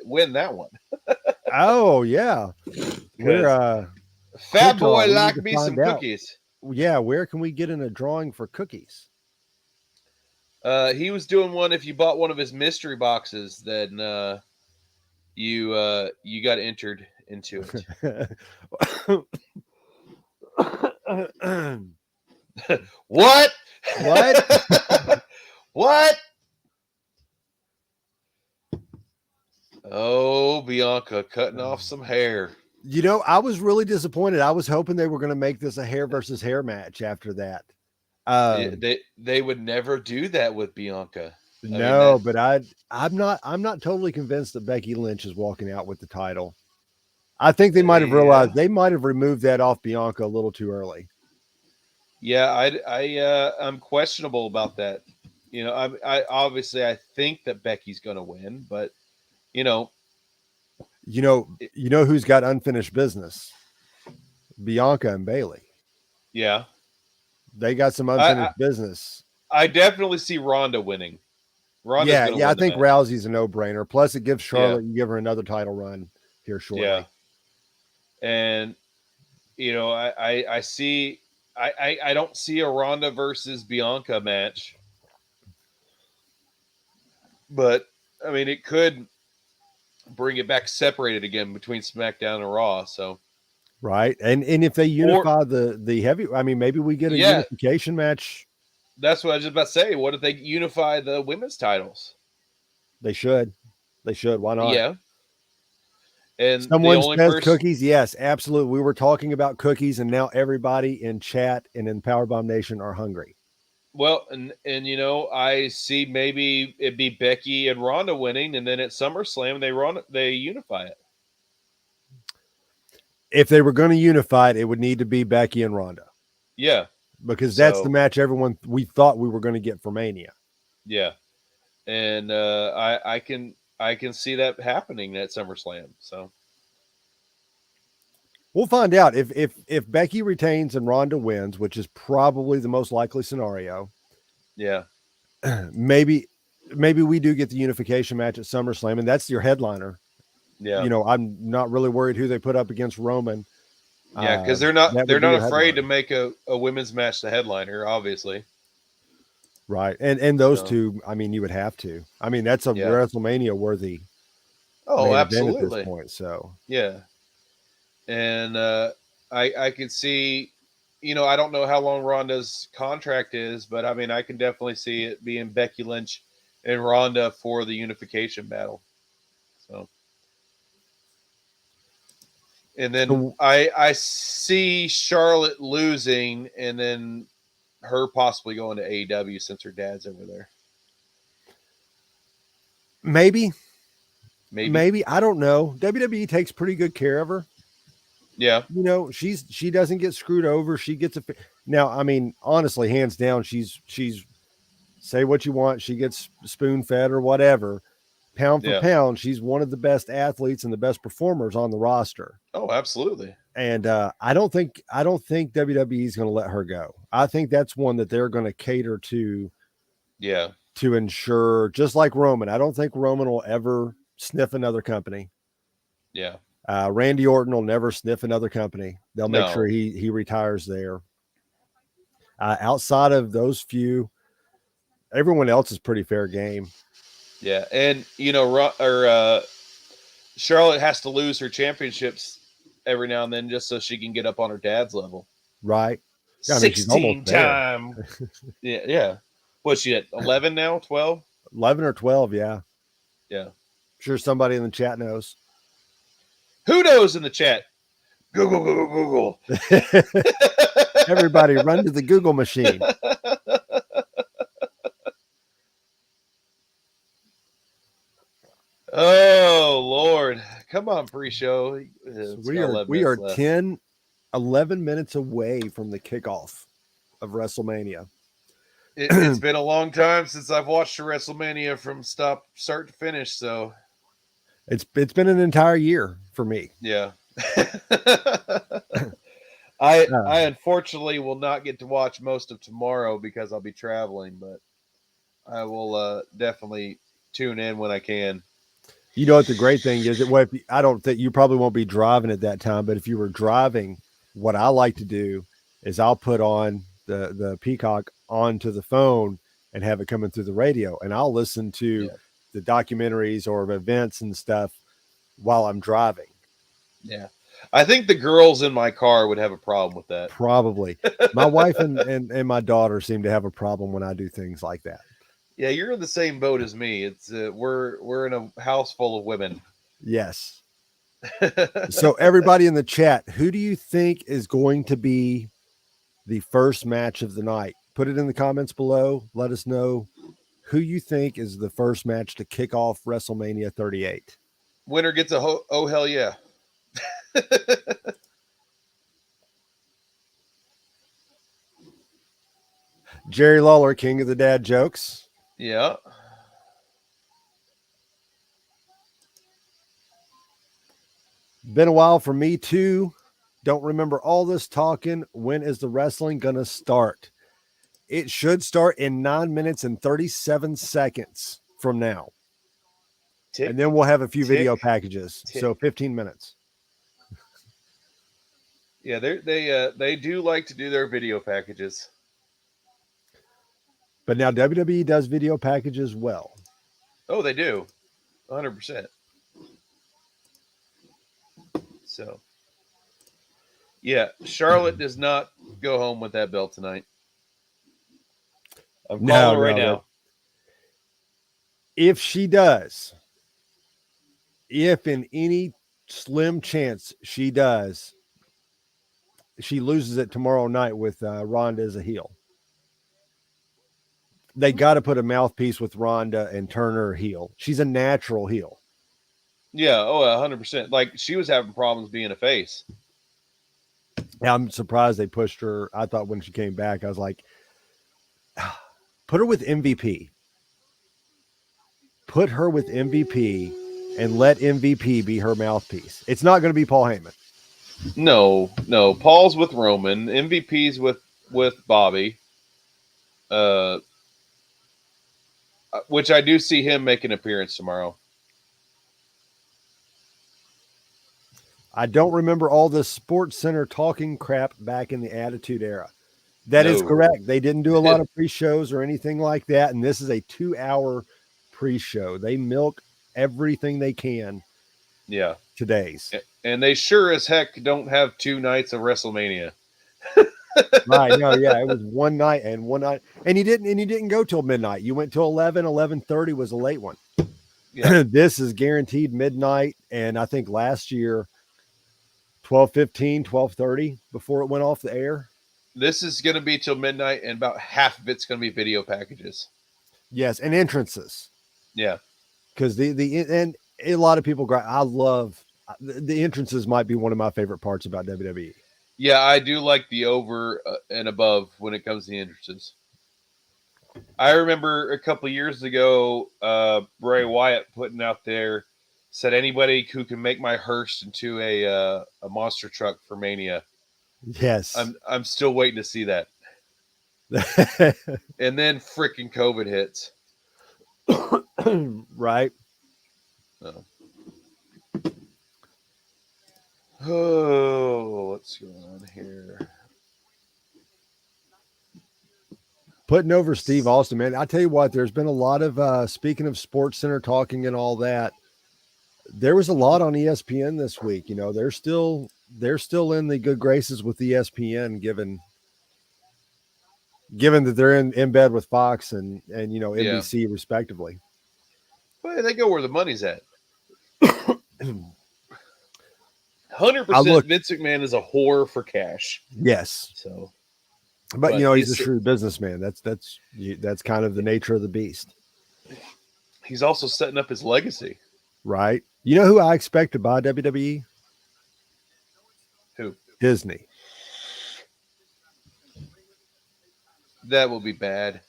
win that one. Oh yeah, we're fat boy like me some cookies. Yeah, where can we get in a drawing for cookies? He was doing one if you bought one of his mystery boxes, then you got entered into it. What? What? Oh, Bianca Cutting off some hair. I was really disappointed. I was hoping they were going to make this a hair versus hair match after that. They would never do that with Bianca. But I'm not totally convinced that Becky Lynch is walking out with the title. I think they might have realized they might have removed that off Bianca a little too early. Yeah, I'm questionable about that. I obviously I think that Becky's going to win, but who's got unfinished business? Bianca and Bayley. Yeah, they got some unfinished business. I definitely see Ronda winning. I think Rousey's a no-brainer. Plus, it gives Charlotte, you give her another title run here shortly. Yeah, And I see. I don't see a Ronda versus Bianca match, but I mean it could bring it back separated again between SmackDown and Raw. So right, and if they or unify the heavy, I mean, maybe we get a yeah, unification match. that's what I was just about to say. What if they unify the women's titles? They should. Why not? Yeah, and the Someone only says person. cookies. Yes, absolutely. We were talking about cookies, and now everybody in chat and in Powerbomb Nation are hungry. Well, and I see maybe it'd be Becky and Ronda winning, and then at SummerSlam they unify it. If they were going to unify it, it would need to be Becky and Ronda. Yeah, because that's the so match we thought we were going to get for Mania. yeah, and I can see that happening at SummerSlam. So we'll find out if Becky retains and Ronda wins, which is probably the most likely scenario. Yeah, maybe we do get the unification match at SummerSlam, and that's your headliner. Yeah, I'm not really worried who they put up against Roman. Yeah, because they're not afraid to make a women's match the headliner, obviously. Right, and those two, I mean, you would have to. I mean, that's a WrestleMania worthy. Oh, absolutely. At this point, so yeah, and I could see, I don't know how long Ronda's contract is, but I mean, I can definitely see it being Becky Lynch and Ronda for the unification battle. So, and then I see Charlotte losing, and then her possibly going to AEW since her dad's over there. Maybe I don't know. WWE takes pretty good care of her. Yeah, she doesn't get screwed over. She gets now. I mean, honestly, hands down, she's say what you want. She gets spoon fed or whatever. Pound for pound, she's one of the best athletes and the best performers on the roster. Oh, absolutely. And I don't think WWE is going to let her go. I think that's one that they're going to cater to. Yeah. To ensure, just like Roman, I don't think Roman will ever sniff another company. Yeah. Randy Orton will never sniff another company. They'll make sure he retires there. Outside of those few, everyone else is pretty fair game. Yeah, and Charlotte has to lose her championships every now and then just so she can get up on her dad's level. Right. Yeah, 16-time. yeah. What's she at? 11 now? 12? 11 or 12, yeah. Yeah. I'm sure somebody in the chat knows. Who knows in the chat? Google. Everybody run to the Google machine. Oh, Lord. Come on, pre-show. So we are 10, 11 minutes away from the kickoff of WrestleMania. It's been a long time since I've watched a WrestleMania from start to finish, so it's been an entire year for me. Yeah. I unfortunately will not get to watch most of tomorrow because I'll be traveling, but I will definitely tune in when I can. You know what the great thing is? I don't think you probably won't be driving at that time, but if you were driving, what I like to do is I'll put on the Peacock onto the phone and have it coming through the radio, and I'll listen to the documentaries or events and stuff while I'm driving. Yeah. I think the girls in my car would have a problem with that. Probably. My wife and my daughter seem to have a problem when I do things like that. Yeah, you're in the same boat as me. It's we're in a house full of women. Yes. So everybody in the chat, who do you think is going to be the first match of the night? Put it in the comments below. Let us know who you think is the first match to kick off WrestleMania 38. Winner gets a oh hell yeah. Jerry Lawler, king of the dad jokes. Yeah. Been a while for me too. Don't remember all this talking. When is the wrestling going to start? It should start in 9 minutes and 37 seconds from now. And then we'll have a few video packages. So 15 minutes. Yeah, they do like to do their video packages. But now WWE does video packages well. Oh, they do, 100%. So, yeah, Charlotte does not go home with that belt tonight. I'm calling it right now. If she does, if in any slim chance she does, she loses it tomorrow night with Ronda as a heel. They got to put a mouthpiece with Ronda and turn her heel. She's a natural heel. Yeah, 100%. Like, she was having problems being a face. I'm surprised they pushed her. I thought when she came back, I was like, put her with MVP. Put her with MVP and let MVP be her mouthpiece. It's not going to be Paul Heyman. No. Paul's with Roman. MVP's with Bobby. Which I do see him make an appearance tomorrow. I don't remember all the Sports Center talking crap back in the Attitude Era. That is correct. They didn't do a lot of pre-shows or anything like that, and this is a 2-hour pre-show. They milk everything they can. Yeah. Today's. And they sure as heck don't have 2 nights of WrestleMania. Right. No, yeah. It was one night. And you didn't go till midnight. You went till 11:30 was a late one. Yeah. This is guaranteed midnight. And I think last year 12:15, 12:30 before it went off the air. This is going to be till midnight, and about half of it's going to be video packages. Yes, and entrances. Yeah, because and a lot of people. I love the entrances. Might be one of my favorite parts about WWE. Yeah, I do like the over and above when it comes to the entrances. I remember a couple years ago, Bray Wyatt putting out there, said anybody who can make my hearse into a monster truck for Mania. Yes. I'm still waiting to see that. And then freaking COVID hits. Right. Oh, what's going on here? Putting over Steve Austin, man. I tell you what, there's been a lot of speaking of Sports Center talking and all that. There was a lot on ESPN this week. You know, they're still in the good graces with ESPN, given that they're in bed with Fox and NBC respectively. Well, they go where the money's at. 100% Vince McMahon is a whore for cash. Yes. So, but he's a shrewd businessman. That's kind of the nature of the beast. He's also setting up his legacy. Right. You know who I expect to buy WWE? Who? Disney. That will be bad.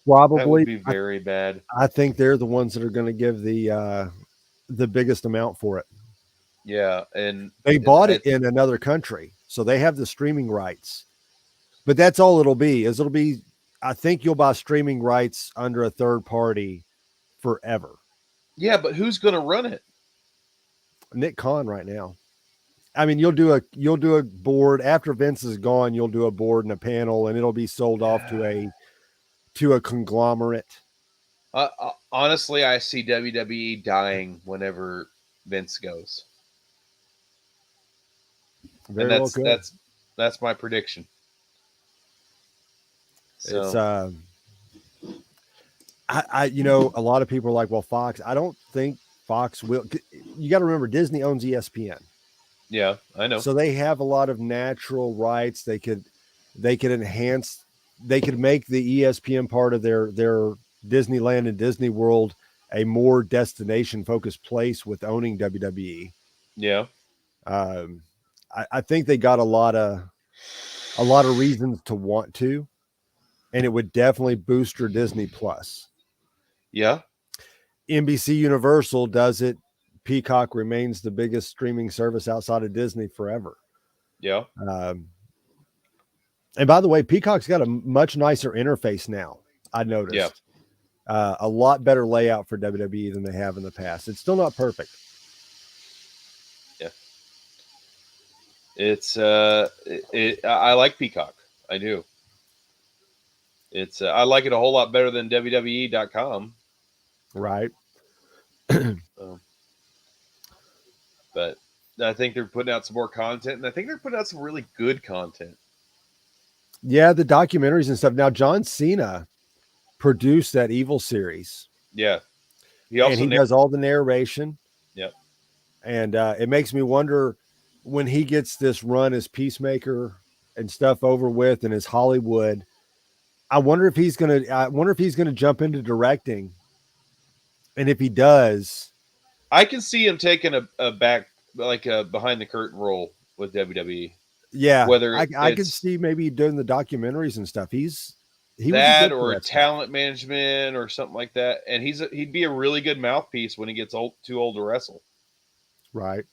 Probably. That would be very bad. I think they're the ones that are going to give the biggest amount for it. Yeah, and they bought it in another country, so they have the streaming rights. But that's all it'll be. I think you'll buy streaming rights under a third party forever. Yeah, but who's going to run it? Nick Khan right now. I mean, you'll do a board after Vince is gone. You'll do a board and a panel, and it'll be sold off to a conglomerate. Honestly, I see WWE dying whenever Vince goes. Very and well could. That's my prediction. So. It's a lot of people are like, well, Fox. I don't think Fox will. You got to remember, Disney owns ESPN. Yeah, I know. So they have a lot of natural rights. They could enhance. They could make the ESPN part of their Disneyland and Disney World a more destination focused place with owning WWE. Yeah. I think they got a lot of reasons to want to, and it would definitely boost your Disney Plus. Yeah. NBC Universal does it. Peacock remains the biggest streaming service outside of Disney forever. Yeah. And by the way, Peacock's got a much nicer interface now. I noticed. Yeah. A lot better layout for WWE than they have in the past. It's still not perfect. It's I like Peacock. I do. It's I like it a whole lot better than WWE.com. Right. But I think they're putting out some more content, and I think they're putting out some really good content. Yeah, the documentaries and stuff. Now, John Cena produced that Evil series. Yeah. He does all the narration. Yep. And it makes me wonder when he gets this run as Peacemaker and stuff over with and his Hollywood. I wonder if he's gonna jump into directing. And if he does, I can see him taking a back, like a behind the curtain role with WWE. Yeah, whether I could see maybe doing the documentaries and stuff. He would that be good or for talent management or something like that, and he'd be a really good mouthpiece when he gets too old to wrestle. Right.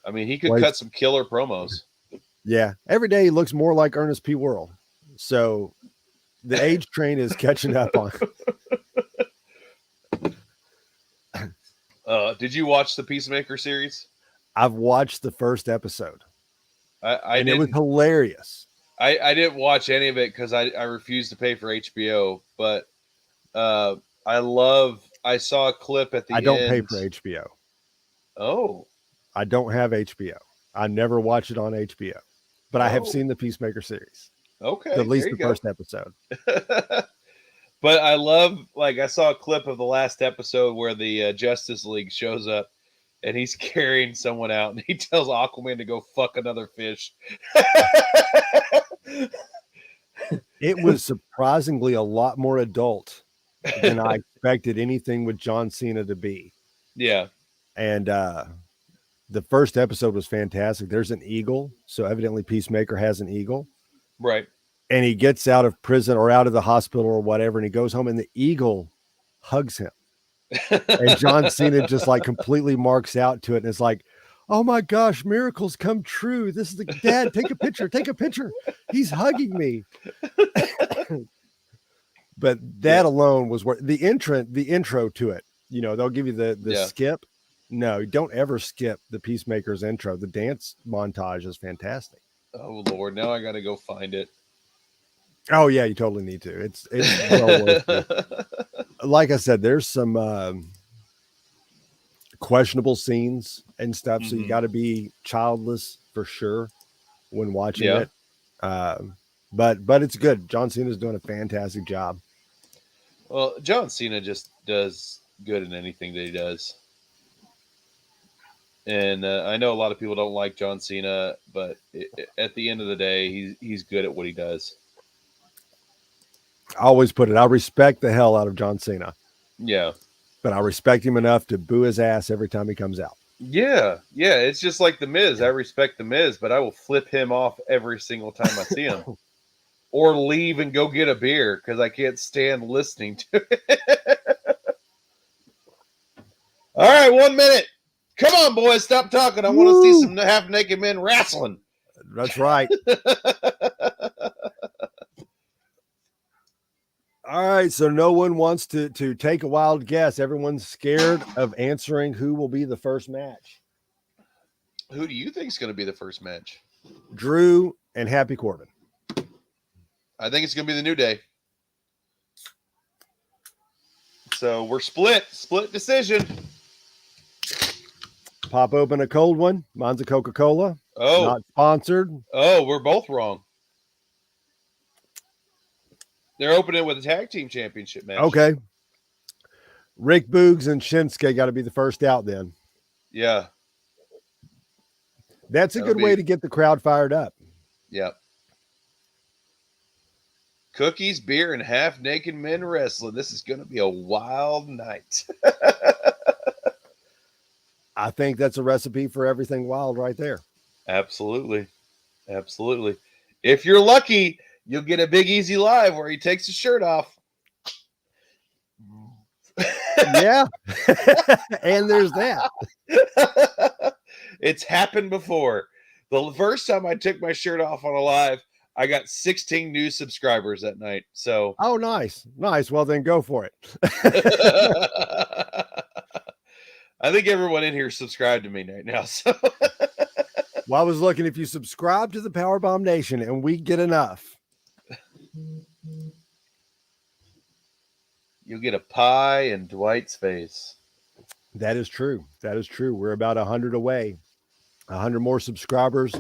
I mean, he could cut some killer promos. Yeah, every day he looks more like Ernest P. Worrell. So the age train is catching up on. Did you watch the Peacemaker series? I've watched the first episode. And it was hilarious. I didn't watch any of it because I refused to pay for HBO. But I saw a clip at the end. I don't pay for HBO. Oh. I don't have HBO. I never watch it on HBO. But I have seen the Peacemaker series. Okay. At least the first episode. But I saw a clip of the last episode where the Justice League shows up and he's carrying someone out and he tells Aquaman to go fuck another fish. It was surprisingly a lot more adult than I expected anything with John Cena to be. Yeah. And the first episode was fantastic. There's an eagle. So evidently Peacemaker has an eagle. Right. And he gets out of prison or out of the hospital or whatever, and he goes home and the eagle hugs him. And John Cena just like completely marks out to it and is like, oh my gosh, miracles come true. This is the dad. Take a picture. Take a picture. He's hugging me. But that alone was worth the intro to it. You know, they'll give you the skip. No, don't ever skip the Peacemaker's intro. The dance montage is fantastic. Oh Lord, now I got to go find it. Oh yeah, you totally need to. It's well worth it. Like I said, there's some questionable scenes and stuff, so you got to be childless for sure when watching it. But it's good. John Cena's doing a fantastic job. Well, John Cena just does good in anything that he does. And I know a lot of people don't like John Cena, but at the end of the day, he's good at what he does. I always put it, I respect the hell out of John Cena. Yeah. But I respect him enough to boo his ass every time he comes out. Yeah. Yeah. It's just like The Miz. I respect The Miz, but I will flip him off every single time I see him. Or leave and go get a beer because I can't stand listening to it. All right, 1 minute. Come on, boys. Stop talking. I want to see some half-naked men wrestling. That's right. All right, so no one wants to take a wild guess. Everyone's scared of answering who will be the first match. Who do you think is going to be the first match? Drew and Happy Corbin. I think it's going to be the New Day. So we're split decision. Pop open a cold one. Mine's a Coca-Cola. Oh. Not sponsored. Oh, we're both wrong. They're opening with a tag team championship match. Okay. Rick Boogs and Shinsuke got to be the first out then. Yeah. That's a good way to get the crowd fired up. Yeah. Cookies, beer, and half-naked men wrestling. This is going to be a wild night. I think that's a recipe for everything wild right there. Absolutely. Absolutely. If you're lucky, you'll get a Big Easy Live where he takes his shirt off. Yeah. And there's that. It's happened before. The first time I took my shirt off on a live, I got 16 new subscribers that night. So, oh, nice. Nice. Well, then go for it. I think everyone in here subscribed to me right now. So Well, I was looking, if you subscribe to the Powerbomb Nation and we get enough, you'll get a pie in Dwight's face. that is true. That is true. We're about 100 away. 100 more subscribers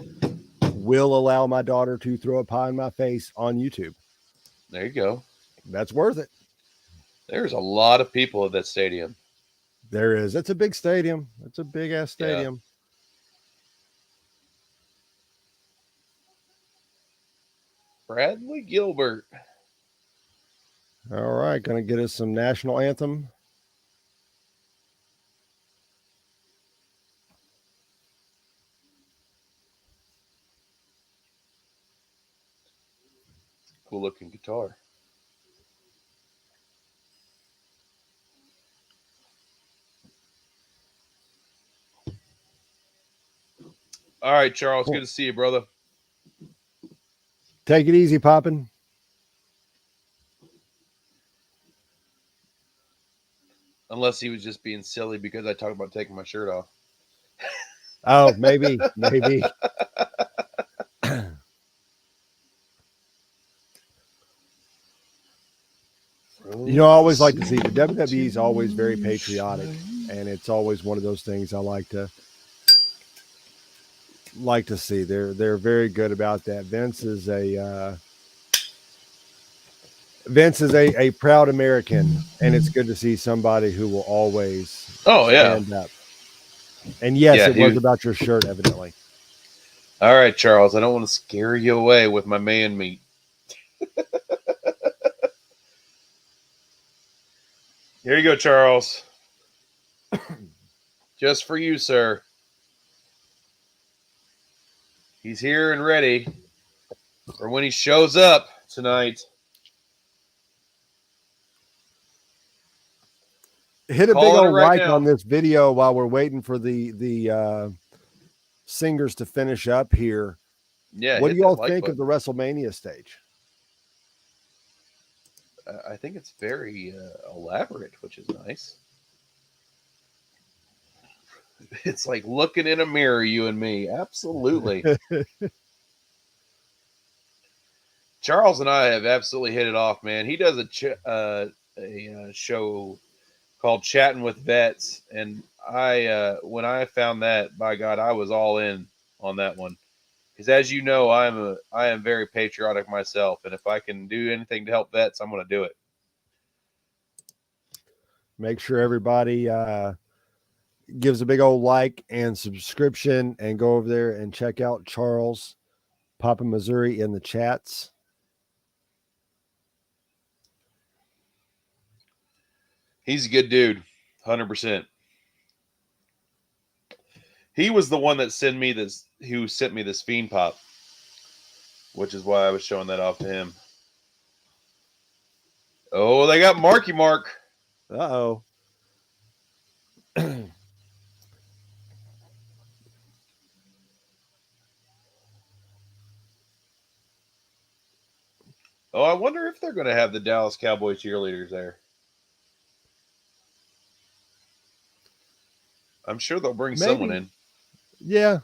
will allow my daughter to throw a pie in my face on YouTube. There you go. That's worth it. There's a lot of people at that stadium. There is. It's a big stadium. It's a big ass stadium. Yeah. Bradley Gilbert. All right. Going to get us some national anthem. Cool looking guitar. All right, Charles. Good to see you, brother. Take it easy, Poppin'. Unless he was just being silly because I talked about taking my shirt off. Oh, maybe. You know, I always like to see the WWE is always very patriotic, and it's always one of those things I like to see. They're very good about that. Vince is a proud American, and it's good to see somebody who will always stand up. And yes, it was about your shirt, evidently. All right, Charles. I don't want to scare you away with my man meat. Here you go, Charles. Just for you, sir. He's here and ready for when he shows up tonight. Hit a big old like on this video while we're waiting for the singers to finish up here. Yeah. What do y'all think of the WrestleMania stage? I think it's very elaborate, which is nice. It's like looking in a mirror, you and me. Absolutely. Charles and I have absolutely hit it off, man. He does a show called Chatting with Vets, and when I found that, by God, I was all in on that one. Because as you know, I am very patriotic myself, and if I can do anything to help vets, I'm going to do it. Make sure everybody gives a big old like and subscription, and go over there and check out Charles, Papa Missouri in the chats. He's a good dude, 100%. He was the one that sent me this Fiend Pop, which is why I was showing that off to him. Oh, they got Marky Mark. Uh-oh. Oh, I wonder if they're going to have the Dallas Cowboys cheerleaders there. I'm sure they'll bring someone in. Yeah.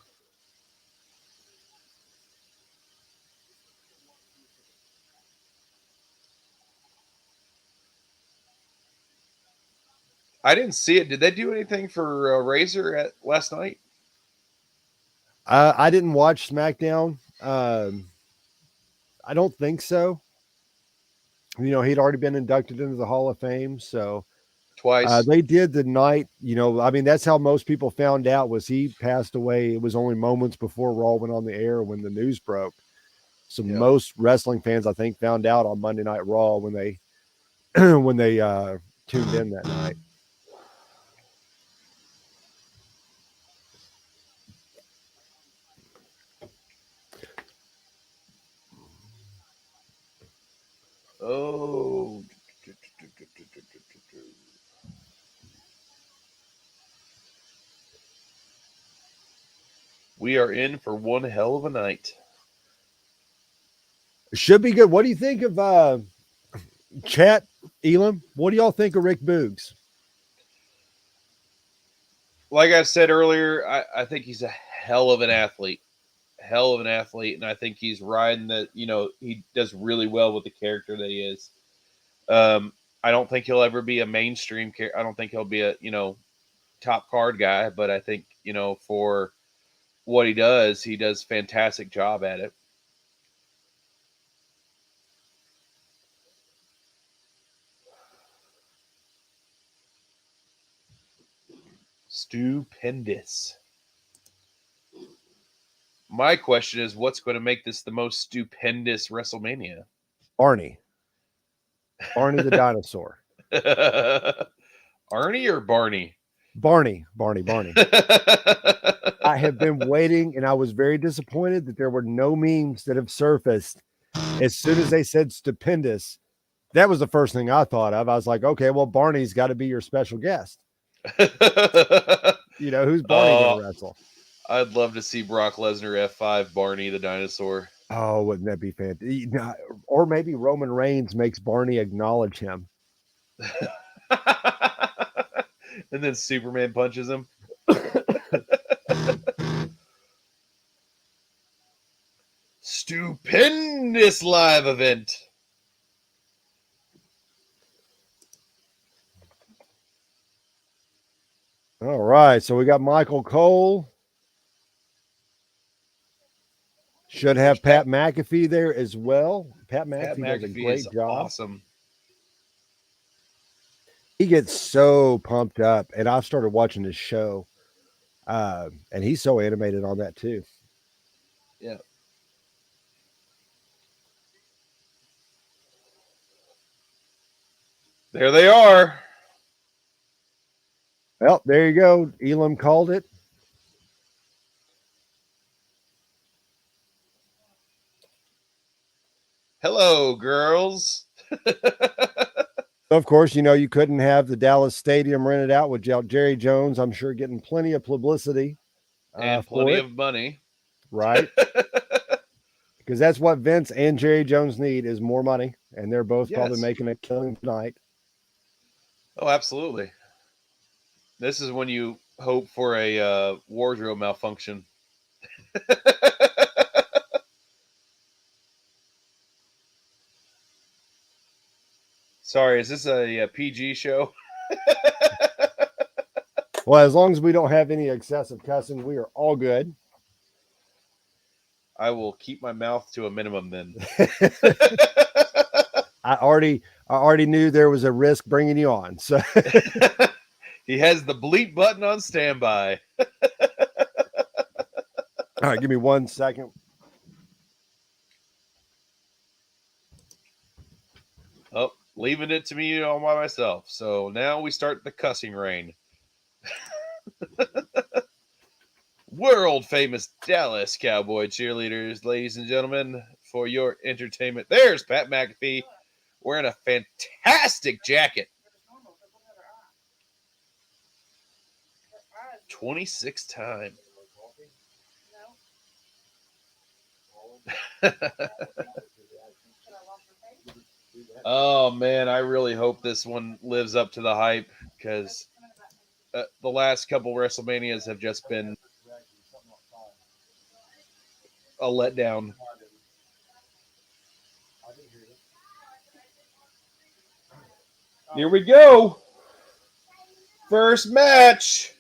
I didn't see it. Did they do anything for Razor last night? I didn't watch SmackDown. I don't think so. You know, he'd already been inducted into the Hall of Fame, so twice. They did the night, you know, I mean, that's how most people found out, was he passed away. It was only moments before Raw went on the air when the news broke. So most wrestling fans, I think, found out on Monday Night Raw when they tuned in that night. Oh. We are in for one hell of a night. Should be good. What do you think of Chat, Elam? What do y'all think of Rick Boogs? Like I said earlier, I think he's a hell of an athlete. hell of an athlete, and I think he's riding that. He does really well with the character that he is. I don't think he'll ever be a mainstream character. I don't think he'll be a top card guy, but I think for what he does fantastic job at it. Stupendous. My question is, what's going to make this the most stupendous WrestleMania? Barney the dinosaur. Arnie or Barney? Barney. I have been waiting, and I was very disappointed that there were no memes that have surfaced. As soon as they said stupendous, that was the first thing I thought of. I was like, okay, well, Barney's got to be your special guest. Who's Barney going to wrestle? I'd love to see Brock Lesnar F5 Barney the dinosaur. Oh, wouldn't that be fantastic? Or maybe Roman Reigns makes Barney acknowledge him. And then Superman punches him. Stupendous live event. All right, so we got Michael Cole. Should have Pat McAfee there as well. Pat McAfee does a great job. Awesome. He gets so pumped up, and I've started watching his show, and he's so animated on that too. Yeah. There they are. Well, there you go. Elam called it. Hello, girls. Of course, you couldn't have the Dallas Stadium rented out with Jerry Jones. I'm sure getting plenty of publicity and plenty of money. Right. Because that's what Vince and Jerry Jones need is more money. And they're both probably making a killing tonight. Oh, absolutely. This is when you hope for a wardrobe malfunction. Sorry, is this a PG show? Well, as long as we don't have any excessive cussing, we are all good. I will keep my mouth to a minimum then. I already knew there was a risk bringing you on. So he has the bleep button on standby. All right, give me 1 second. Oh, leaving it to me all by myself. So now we start the cussing rain. World famous Dallas Cowboy cheerleaders, ladies and gentlemen, for your entertainment. There's Pat McAfee wearing a fantastic jacket. 26 time. Oh man, I really hope this one lives up to the hype because the last couple WrestleManias have just been a letdown. Here we go. First match.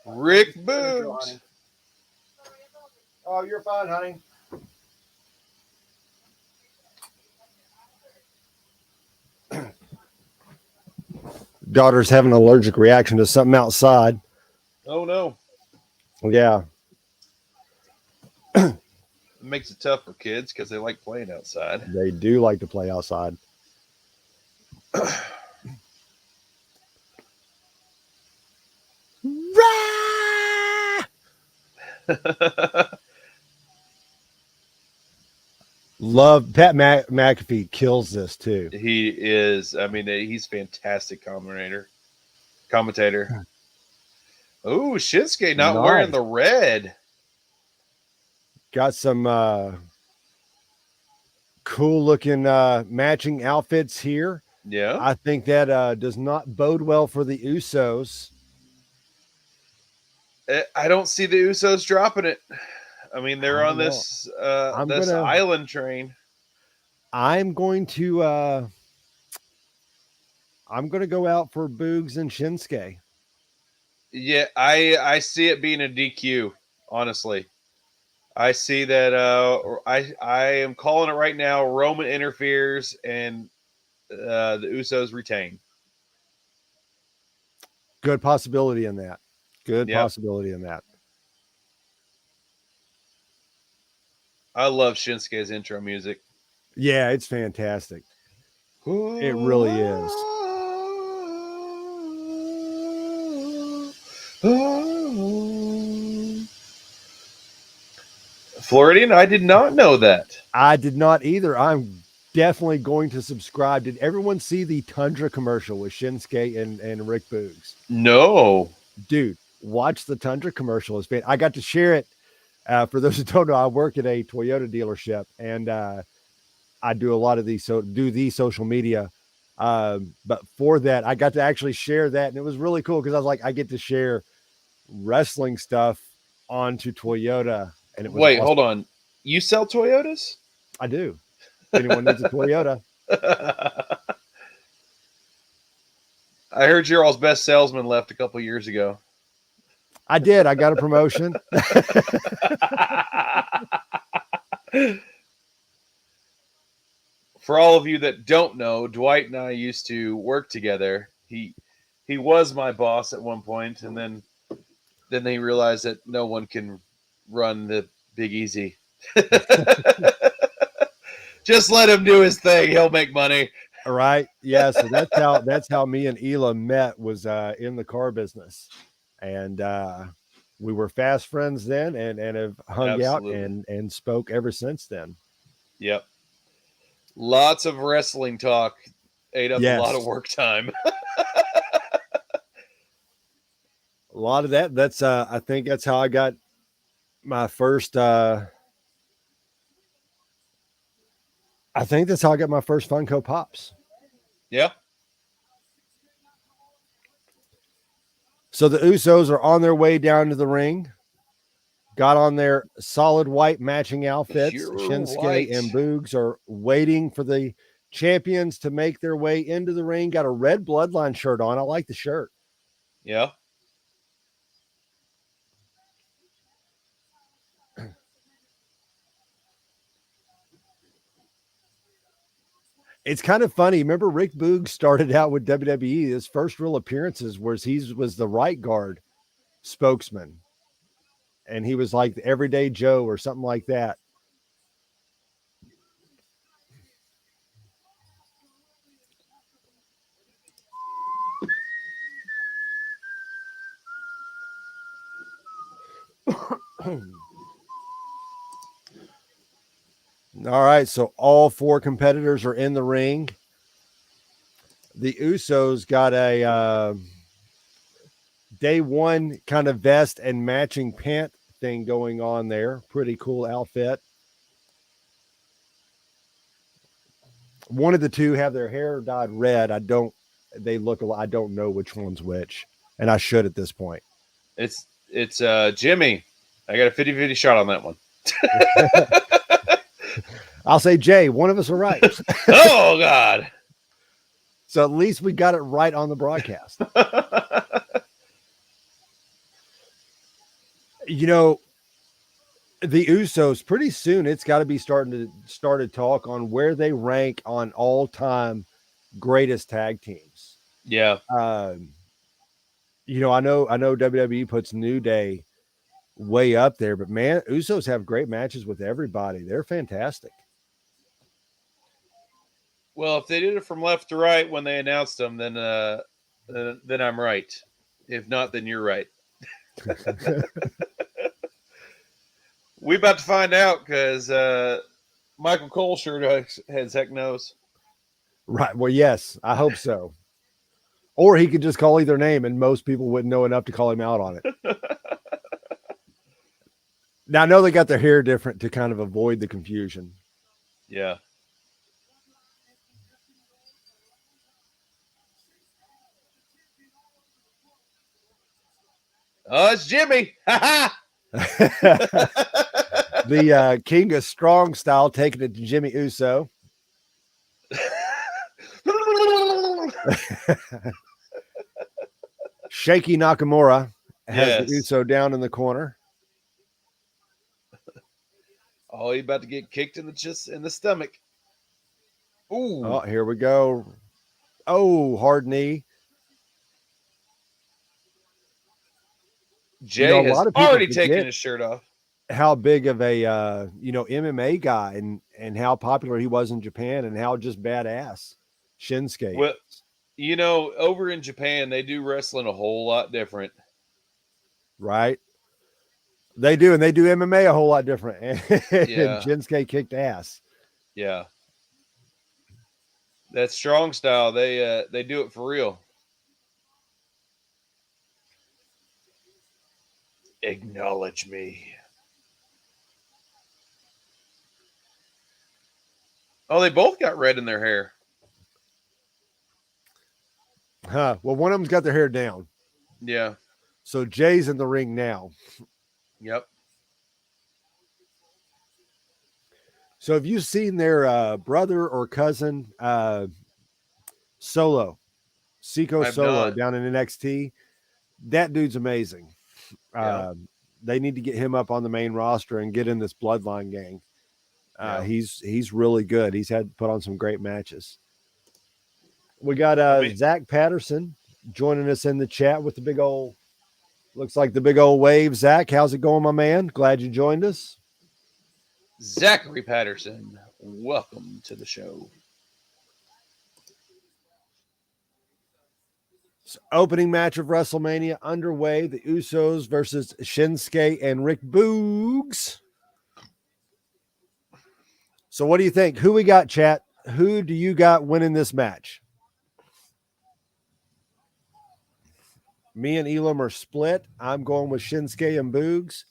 Rick Boogs. Oh, you're fine, honey. Daughter's having an allergic reaction to something outside. Oh, no. Yeah. It makes it tough for kids because they like playing outside. They do like to play outside. Love Pat McAfee kills this too. He is. I mean, he's fantastic commentator. Oh, Shinsuke not wearing the red. Got some cool looking matching outfits here. Yeah. I think that does not bode well for the Usos. I don't see the Usos dropping it. I mean, they're I on don't know. this island train. I'm going to I'm going to go out for Boogs and Shinsuke. Yeah, I see it being a DQ. Honestly, I see that. I am calling it right now. Roman interferes and the Usos retain. Good possibility in that. Good Yep, possibility in that. I love Shinsuke's intro music. Yeah, it's fantastic. It really is. Floridian, I did not know that. I did not either. I'm definitely going to subscribe. Did everyone see the Tundra commercial with Shinsuke and Rick Boogs? No. Dude, watch the Tundra commercial. It's I got to share it. For those who don't know, I work at a Toyota dealership, and I do a lot of these, social media. But for that, I got to actually share that, and it was really cool because I was like, I get to share wrestling stuff onto Toyota, and it was Wait, hold awesome. on. You sell Toyotas? I do. If anyone needs a Toyota, I heard your all's best salesman left a couple years ago. I did. I got a promotion. For all of you that don't know, Dwight and I used to work together. He was my boss at one point, and then they realized that no one can run the Big Easy. Just let him do his thing; he'll make money. All right. Yeah. So that's how me and Ela met, was in the car business. And we were fast friends then, and have hung out Absolutely. and spoke ever since then. Yep. Lots of wrestling talk ate up a lot of Yes. work time. A lot of that. That's I think that's how I got my first I think that's how I got my first Funko Pops. Yeah. So the Usos are on their way down to the ring. Got on their solid white matching outfits. Pure Shinsuke white. and Boogs are waiting for the champions to make their way into the ring. Got a red bloodline shirt on. I like the shirt. Yeah. It's kind of funny. Remember, Rick Boogs started out with WWE. His first real appearances was the right guard spokesman, and he was like the Everyday Joe or something like that. All right, so all four competitors are in the ring. The Usos got a day one kind of vest and matching pant thing going on there. Pretty cool outfit. One of the two have their hair dyed red. They look I don't know which one's which, and I should at this point. It's Jimmy. I got a 50-50 shot on that one. I'll say Jay, one of us are right. Oh God. So at least we got it right on the broadcast. You know, the Usos, pretty soon it's got to be starting to start a talk on where they rank on all-time greatest tag teams. Yeah. I know WWE puts New Day way up there, but man, Usos have great matches with everybody. They're fantastic. Well, if they did it from left to right when they announced them, then I'm right. If not, then you're right. We about to find out because Michael Cole sure has heck knows. Right. Well, yes, I hope so. Or he could just call either name and most people wouldn't know enough to call him out on it. Now, I know they got their hair different to kind of avoid the confusion. Yeah. Oh, it's Jimmy. Ha The king of strong style taking it to Jimmy Uso. Shaky Nakamura has the Yes. Uso down in the corner. Oh, he's about to get kicked in the stomach. Ooh. Oh, here we go. Oh, hard knee. Jay A has lot of people already taken forget his shirt off. how big of a MMA guy and how popular he was in Japan and how just badass Shinsuke Well, is. over in Japan, they do wrestling a whole lot different. Right? They do, and they do MMA a whole lot different. And Yeah. Shinsuke kicked ass. Yeah. That strong style, they do it for real. Acknowledge me. Oh, they both got red in their hair. Huh. Well, one of them's got their hair down. Yeah. So Jay's in the ring now. Yep. So have you seen their brother or cousin Solo, Seiko I've Solo not. down in NXT? That dude's amazing. Yeah. They need to get him up on the main roster and get in this bloodline gang. Yeah. He's really good. He's had put on some great matches. We got I mean, Zach Patterson joining us in the chat with the big old, looks like the big old wave. Zach, how's it going, my man? Glad you joined us. Zachary Patterson, welcome to the show. Opening match of WrestleMania underway. The Usos versus Shinsuke and Rick Boogs. So what do you think? Who we got, chat? Who do you got winning this match? Me and Elam are split. I'm going with Shinsuke and Boogs.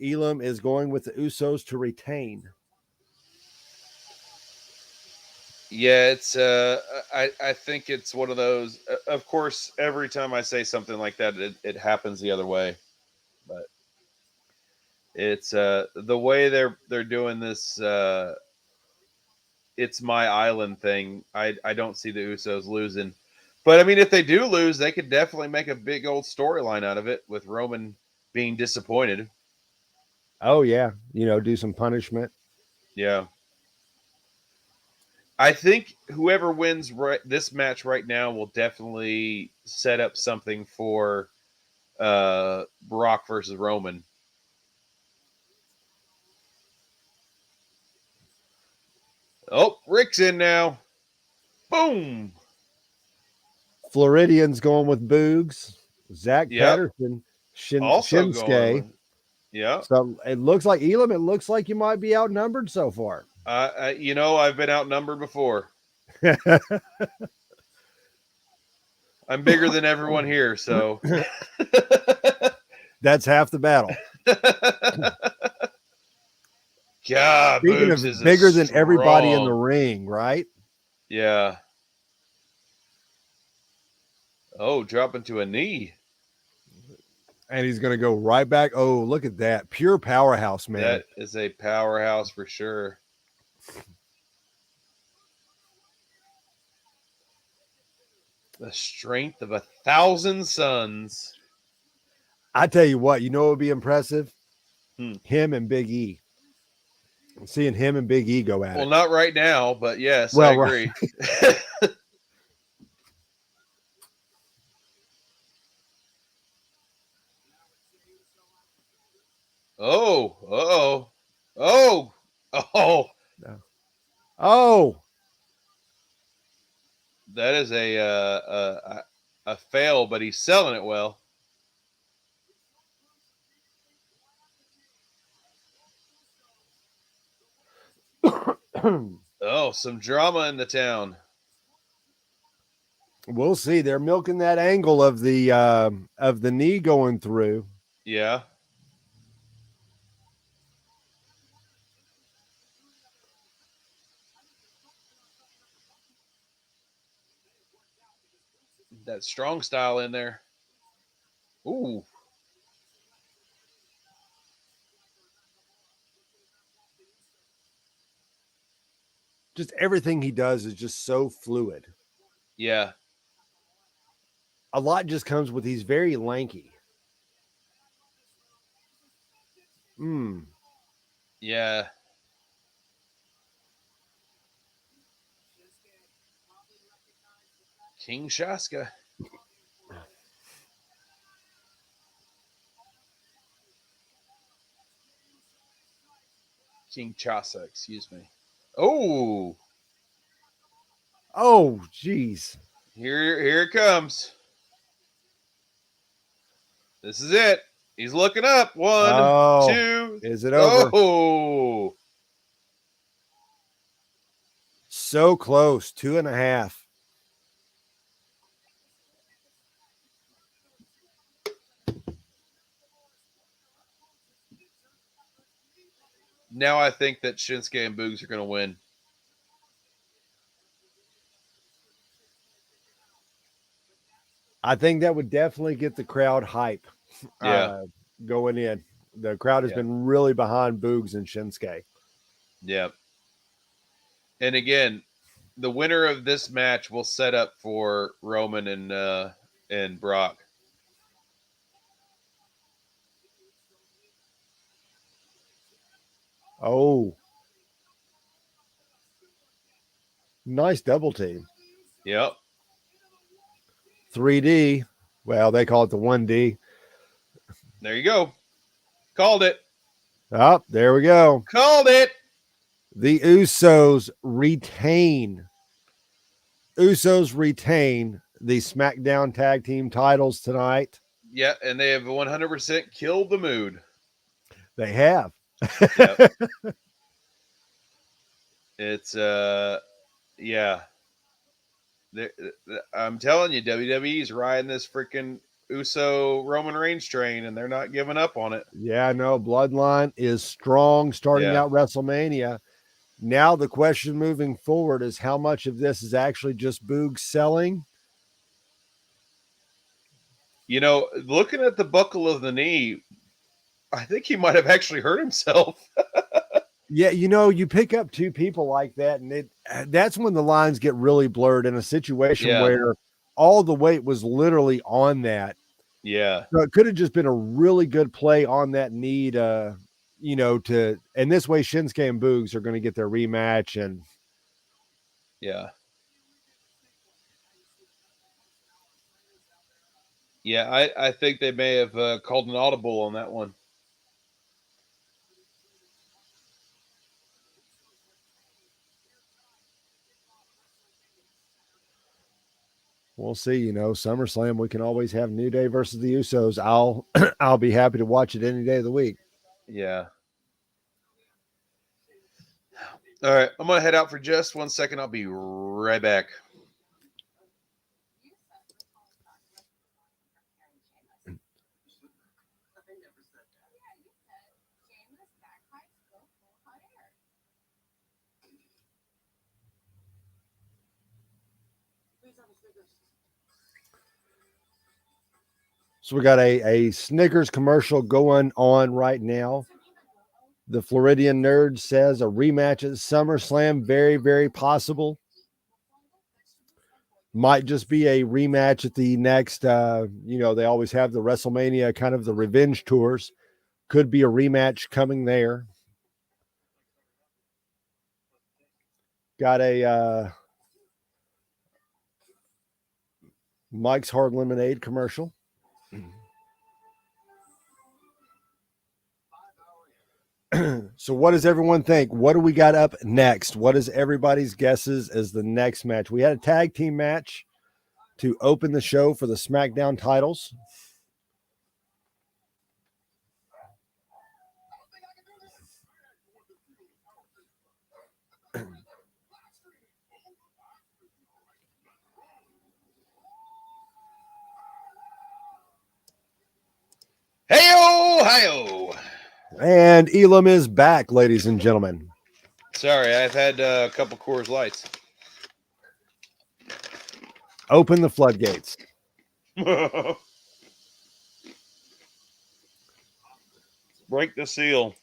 Elam is going with the Usos to retain. Yeah, it's I think it's one of those. Of course, every time I say something like that, it happens the other way. But it's the way they're doing this. It's my island thing. I don't see the Usos losing. But I mean, if they do lose, they could definitely make a big old storyline out of it with Roman being disappointed. Oh yeah, do some punishment. Yeah. I think whoever wins this match right now will definitely set up something for Brock versus Roman. Oh, Rick's in now. Boom. Floridian's going with Boogs. Zach Yep. Patterson, Also going Shinsuke. with. Yep. So it looks like Elam. It looks like you might be outnumbered so far. I've been outnumbered before. I'm bigger than everyone here, so That's half the battle. God, Speaking Boogs of is bigger than everybody in the strong. ring, right? Yeah. Oh, dropping to a knee. And he's going to go right back. Oh, look at that. Pure powerhouse, man. That is a powerhouse for sure. The strength of 1,000 suns. I tell you what would be impressive? Hmm. Him and Big E. Seeing him and Big E go at it. Well, not right now, but yes, well, I agree. Right. Oh. Oh. That is a fail, but he's selling it well. Oh, some drama in the town. We'll see. They're milking that angle of the knee going through. Yeah. That strong style in there. Ooh. just everything he does is just so fluid. Yeah. A lot just comes with he's very lanky. Yeah. King Shaska. King Chasa, excuse me. Oh, Oh, geez. here it comes. This is it. He's looking up. 1, Oh, 2. is it over? Oh, So close. 2.5. now I think that Shinsuke and Boogs are going to win. I think that would definitely get the crowd hype Yeah. going in. The crowd has been really behind Boogs and Shinsuke. Yeah. And again, the winner of this match will set up for Roman and Brock. Oh, nice double team. Yep. 3D. Well, they call it the 1D. There you go. Called it. Oh, there we go. Called it. The Usos retain. The SmackDown Tag Team titles tonight. Yeah, and they have 100% killed the mood. They have. Yep. It's yeah. I'm telling you, WWE's riding this freaking Uso Roman Reigns train, and they're not giving up on it. Yeah, no, Bloodline is strong starting out WrestleMania. Now the question moving forward is how much of this is actually just Boog selling? You know, looking at the buckle of the knee, I think he might have actually hurt himself. Yeah, you know, you pick up two people like that, and that's when the lines get really blurred in a situation where all the weight was literally on that. Yeah. So it could have just been a really good play on that knee to, and this way Shinsuke and Boogs are going to get their rematch. And yeah. Yeah, I think they may have called an audible on that one. we'll see. SummerSlam, we can always have New Day versus the Usos. I'll be happy to watch it any day of the week. Yeah. All right, I'm going to head out for just 1 second. I'll be right back. So we got a Snickers commercial going on right now. The Floridian Nerd says a rematch at SummerSlam, very, very possible. Might just be a rematch at the next, they always have the WrestleMania, kind of the revenge tours. Could be a rematch coming there. Got a Mike's Hard Lemonade commercial. So what does everyone think? What do we got up next? What is everybody's guesses as the next match? We had a tag team match to open the show for the SmackDown titles. Hey-o, hi-o. And Elam is back, ladies and gentlemen. Sorry, I've had a couple Coors Lights. Open the floodgates. Break the seal.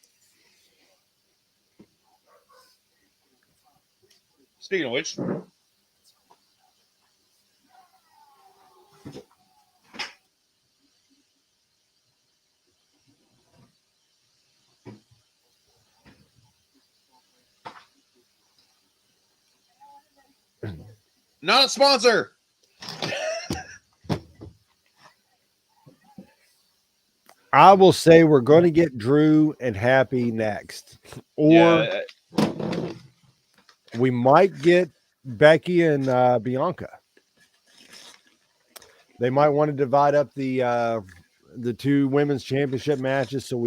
Speaking of which, not a sponsor. I will say we're going to get Drew and Happy next, or we might get Becky and Bianca. They might want to divide up the two women's championship matches. So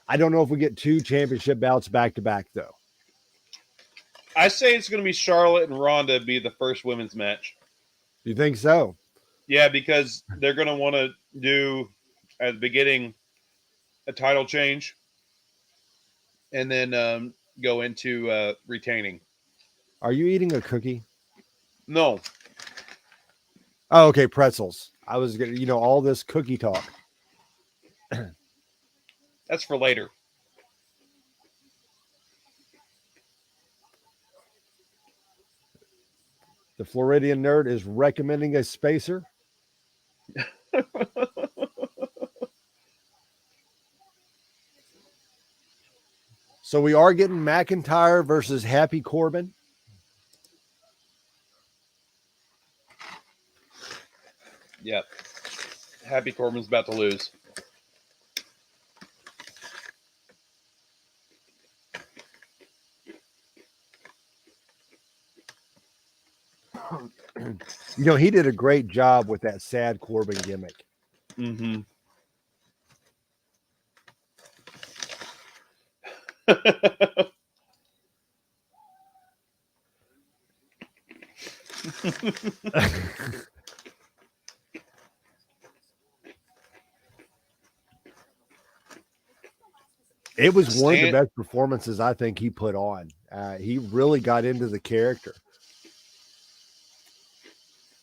I don't know if we get two championship bouts back to back though. I say it's going to be Charlotte and Ronda be the first women's match. You think so? Yeah, because they're going to want to do at the beginning a title change, and then go into retaining. Are you eating a cookie? No. Oh, okay, pretzels. I was gonna, all this cookie talk. That's for later. The Floridian Nerd is recommending a spacer. So we are getting McIntyre versus Happy Corbin. Yep. Happy Corbin's about to lose. He did a great job with that sad Corbin gimmick. Mm-hmm. It was one of the best performances I think he put on. He really got into the character.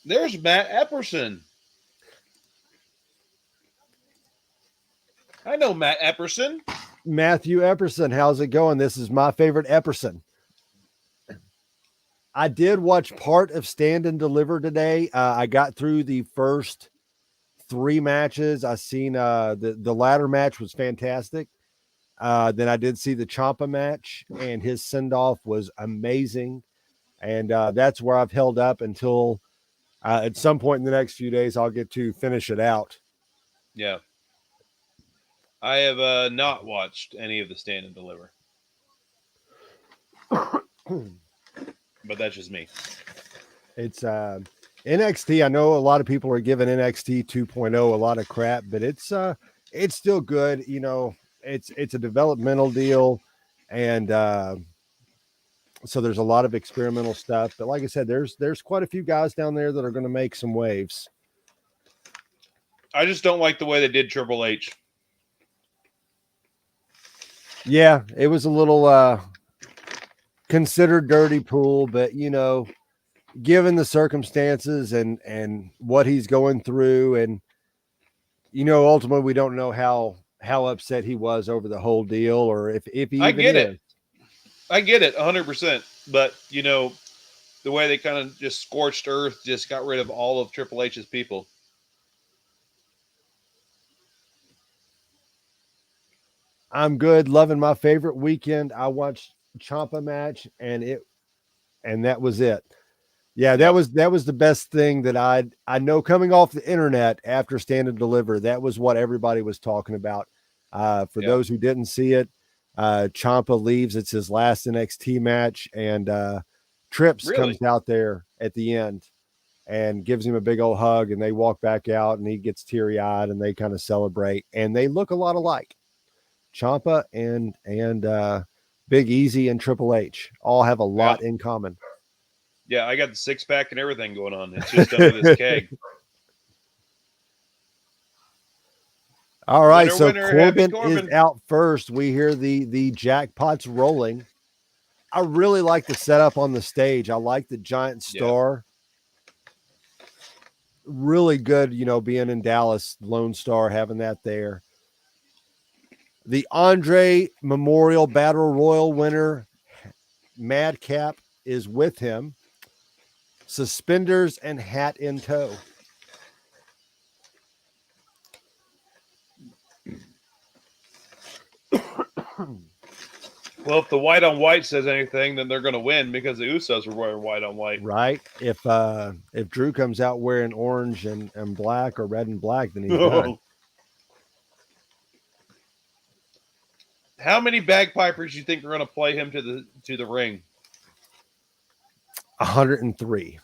There's Matt Epperson. I know Matt Epperson. Matthew Epperson, how's it going? This is my favorite Epperson. I did watch part of Stand and Deliver today. I got through the first 3 matches. I seen the ladder match was fantastic. Then I did see the Ciampa match, and his send-off was amazing. And that's where I've held up until at some point in the next few days, I'll get to finish it out. Yeah. I have not watched any of the Stand and Deliver. But that's just me. It's NXT. I know a lot of people are giving NXT 2.0 a lot of crap, but it's still good. It's a developmental deal, and so there's a lot of experimental stuff. But like I said, there's quite a few guys down there that are going to make some waves. I just don't like the way they did Triple H. Yeah, it was a little considered dirty pool, but given the circumstances and what he's going through, and ultimately we don't know how upset he was over the whole deal, or if he even I get is. it. I get it 100%. But, the way they kind of just scorched earth, just got rid of all of Triple H's people. I'm good. Loving my favorite weekend. I watched Ciampa match, and that was it. Yeah, that was the best thing that I know coming off the internet after Stand and Deliver. That was what everybody was talking about. For those who didn't see it, Ciampa leaves. It's his last NXT match, and Trips comes out there at the end and gives him a big old hug, and they walk back out, and he gets teary-eyed, and they kind of celebrate, and they look a lot alike. Ciampa and Big Easy and Triple H all have a lot in common. Yeah, I got the 6-pack and everything going on. It's just under this keg. All right, winner, Corbin Corbin is out first. We hear the jackpots rolling. I really like the setup on the stage. I like the giant star. Yeah. Really good, being in Dallas, Lone Star, having that there. The Andre Memorial Battle Royal winner, Madcap is with him, suspenders and hat in tow. Well, if the white on white says anything, then they're going to win because the Usos are wearing white on white. Right. If Drew comes out wearing orange and black or red and black, then he's done. How many bagpipers do you think are going to play him to the ring? 103.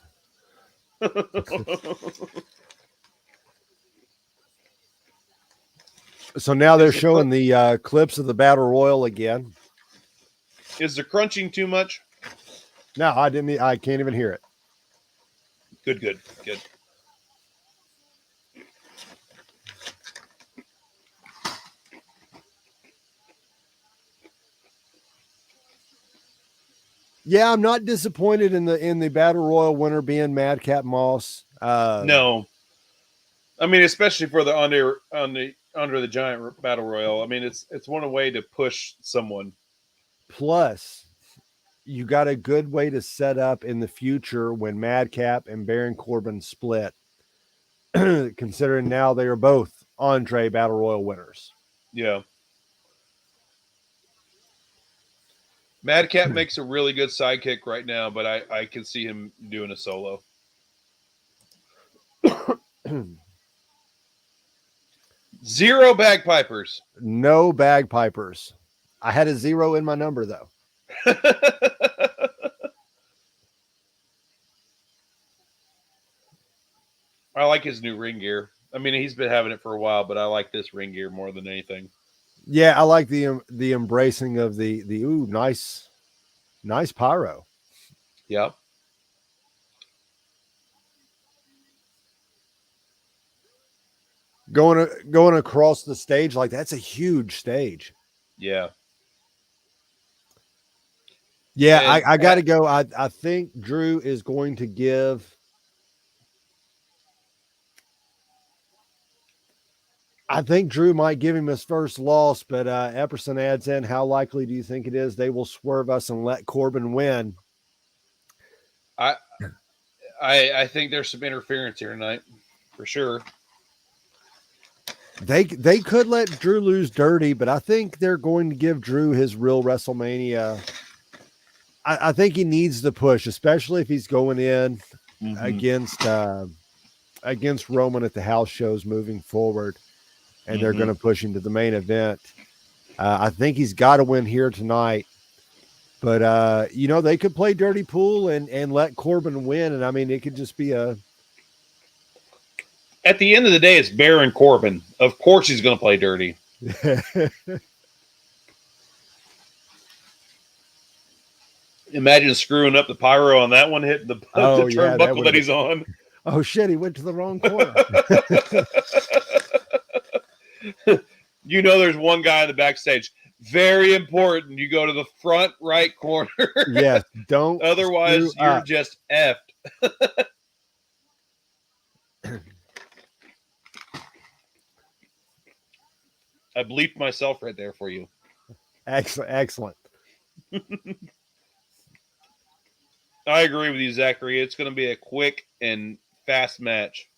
So now they're showing the clips of the Battle Royal again. Is the crunching too much? No, I can't even hear it. Good. Yeah, I'm not disappointed in the Battle Royal winner being Madcap Moss. No, I mean, especially for the under the Giant Battle Royal. I mean, it's one way to push someone. Plus, you got a good way to set up in the future when Madcap and Baron Corbin split, considering now they are both Andre Battle Royal winners. Yeah. Madcap makes a really good sidekick right now, but I can see him doing a solo. 0 bagpipers. No bagpipers. I had a 0 in my number, though. I like his new ring gear. I mean, he's been having it for a while, but I like this ring gear more than anything. Yeah, I like the embracing of the nice pyro. Yep. Going across the stage like that's a huge stage. Yeah. Yeah, I got to go. I think Drew is going to give. I think Drew might give him his first loss, but Epperson adds in, how likely do you think it is they will swerve us and let Corbin win? I think there's some interference here tonight, for sure. They could let Drew lose dirty, but I think they're going to give Drew his real WrestleMania. I think he needs the push, especially if he's going in against Roman at the house shows moving forward. And they're going to push him to the main event. I think he's got to win here tonight. But, they could play dirty pool and let Corbin win. And, I mean, it could just be a... At the end of the day, it's Baron Corbin. Of course he's going to play dirty. Imagine screwing up the pyro on that one, hitting the turnbuckle that he's on. Oh, shit, he went to the wrong corner. There's one guy in the backstage. Very important. You go to the front right corner. Yes, don't. Otherwise, you're just effed. I bleeped myself right there for you. Excellent. I agree with you, Zachary. It's going to be a quick and fast match.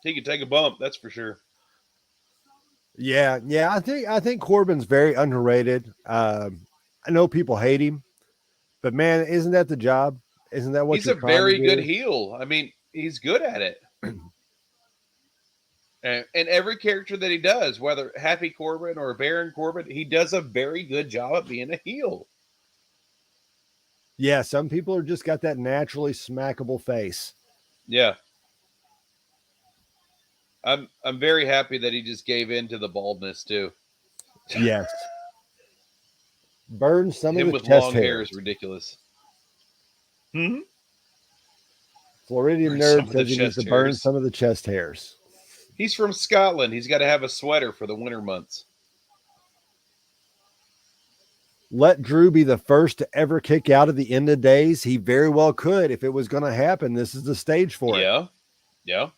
He could take a bump, that's for sure. Yeah. I think Corbin's very underrated. I know people hate him, but man, isn't that the job? Isn't that what he's a very good heel? I mean, he's good at it. and every character that he does, whether Happy Corbin or Baron Corbin, he does a very good job at being a heel. Yeah, some people are just got that naturally smackable face. Yeah. I'm very happy that he just gave in to the baldness too. Yes. Burn some him of the with chest long hairs. hair is ridiculous. Floridian Nerd says he needs to burn some of the chest hairs. He's from Scotland. He's got to have a sweater for the winter months. let Drew be the first to ever kick out of the end of days? He very well could. If it was going to happen, this is the stage for it. Yeah. Yeah.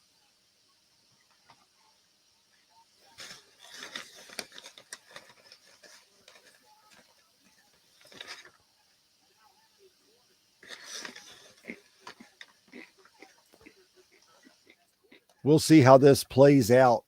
We'll see how this plays out.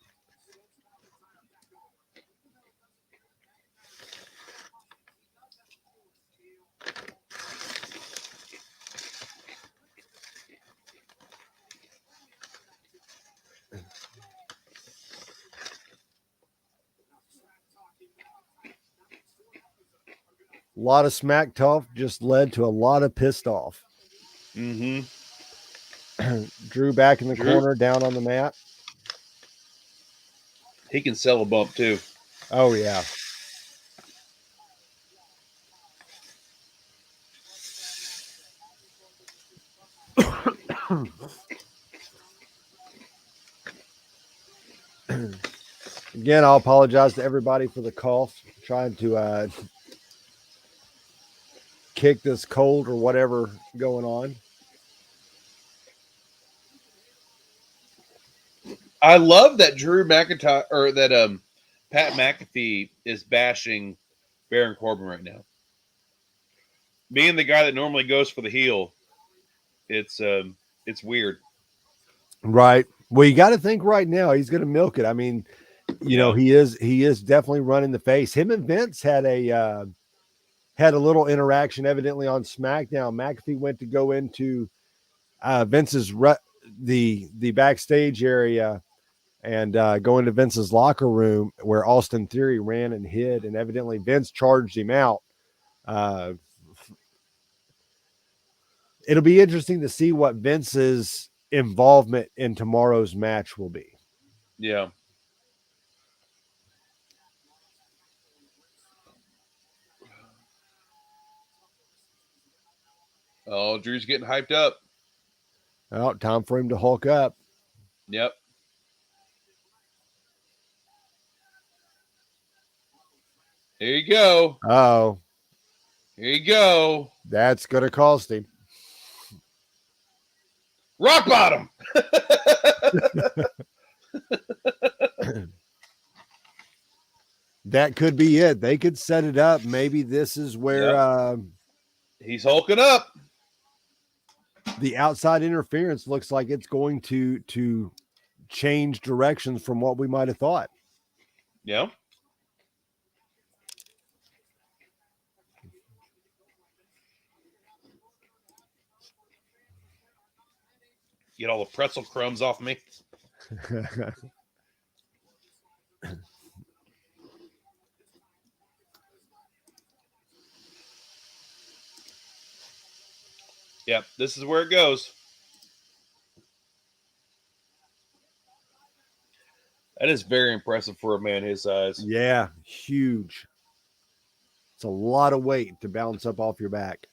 A lot of smack talk just led to a lot of pissed off. Mm-hmm. Drew back in the corner, down on the mat. He can sell a bump too. Oh, yeah. Again, I'll apologize to everybody for the cough. Trying to kick this cold or whatever going on. I love that Drew McIntyre or that Pat McAfee is bashing Baron Corbin right now. Being the guy that normally goes for the heel, it's weird. Right. Well, you got to think right now he's going to milk it. I mean, you know, he is definitely running the face. Him and Vince had a little interaction evidently on SmackDown. McAfee went to go into Vince's the backstage area and go into Vince's locker room where Austin Theory ran and hid, and evidently Vince charged him out. It'll be interesting to see what Vince's involvement in tomorrow's match will be. Yeah. Oh, Drew's getting hyped up. Well, time for him to hulk up. Yep. Here you go. Oh. Here you go. That's going to cost him. Rock bottom. That could be it. They could set it up. Maybe this is where he's hulking up. The outside interference looks like it's going to change directions from what we might have thought. Yeah. Get all the pretzel crumbs off me. Yep, this is where it goes. That is very impressive for a man his size. Yeah, huge. It's a lot of weight to bounce up off your back.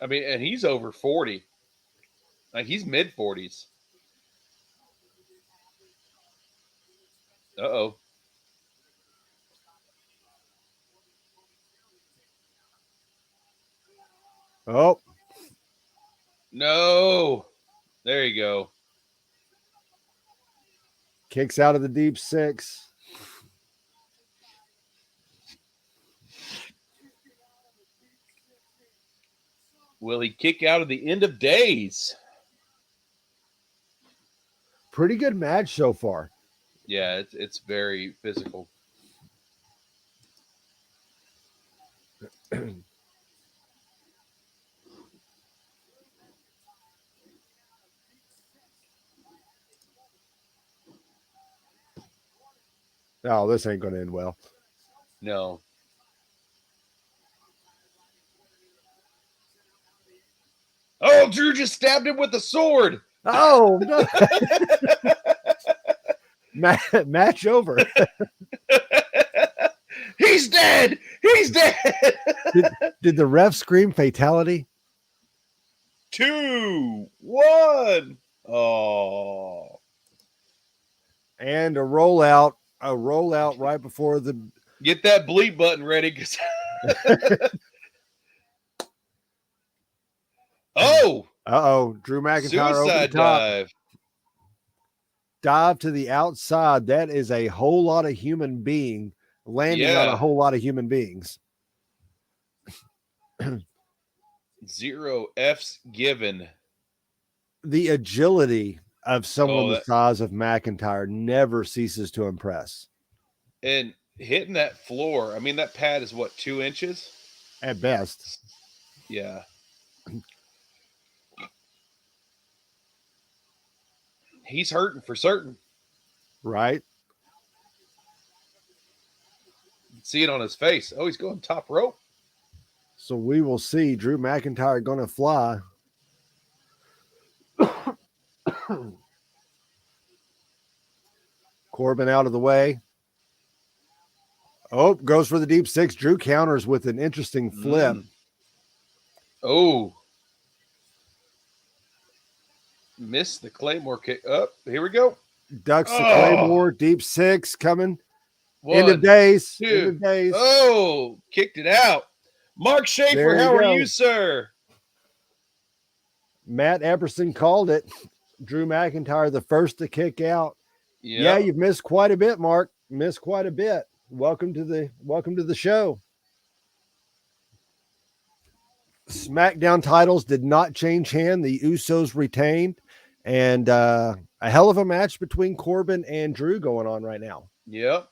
I mean, and he's over 40. Like, he's mid-40s. Uh-oh. Oh. No. There you go. Kicks out of the deep six. Will he kick out of the end of days? Pretty good match so far. Yeah, it's very physical. Oh, this ain't going to end well. No. Oh, Drew just stabbed him with a sword. Oh, no. Match over. He's dead. He's dead. Did the ref scream fatality? 2, 1. Oh. And a rollout right before Get that bleep button ready. Oh! Uh-oh. Drew McIntyre over the Suicide top. dive. Dive to the outside. That is a whole lot of human being landing on a whole lot of human beings. 0 F's given. The agility of someone the size of McIntyre never ceases to impress. And hitting that floor, I mean, that pad is what, 2 inches? At best. Yeah. He's hurting for certain. Right? See it on his face. Oh, he's going top rope. So we will see Drew McIntyre going to fly. Corbin out of the way. Oh, goes for the deep 6. Drew counters with an interesting flip. Oh. Missed the Claymore kick. Up. Here we go. Ducks the Claymore. Deep 6 coming. 1, end of days. 2. End of days. Oh, kicked it out. Mark Schaefer, how are you, sir? Matt Epperson called it. Drew McIntyre the first to kick out. Yep. Yeah, you've missed quite a bit, Mark. Missed quite a bit. Welcome to the show. SmackDown titles did not change hand. The Usos retained, and a hell of a match between Corbin and Drew going on right now. Yep.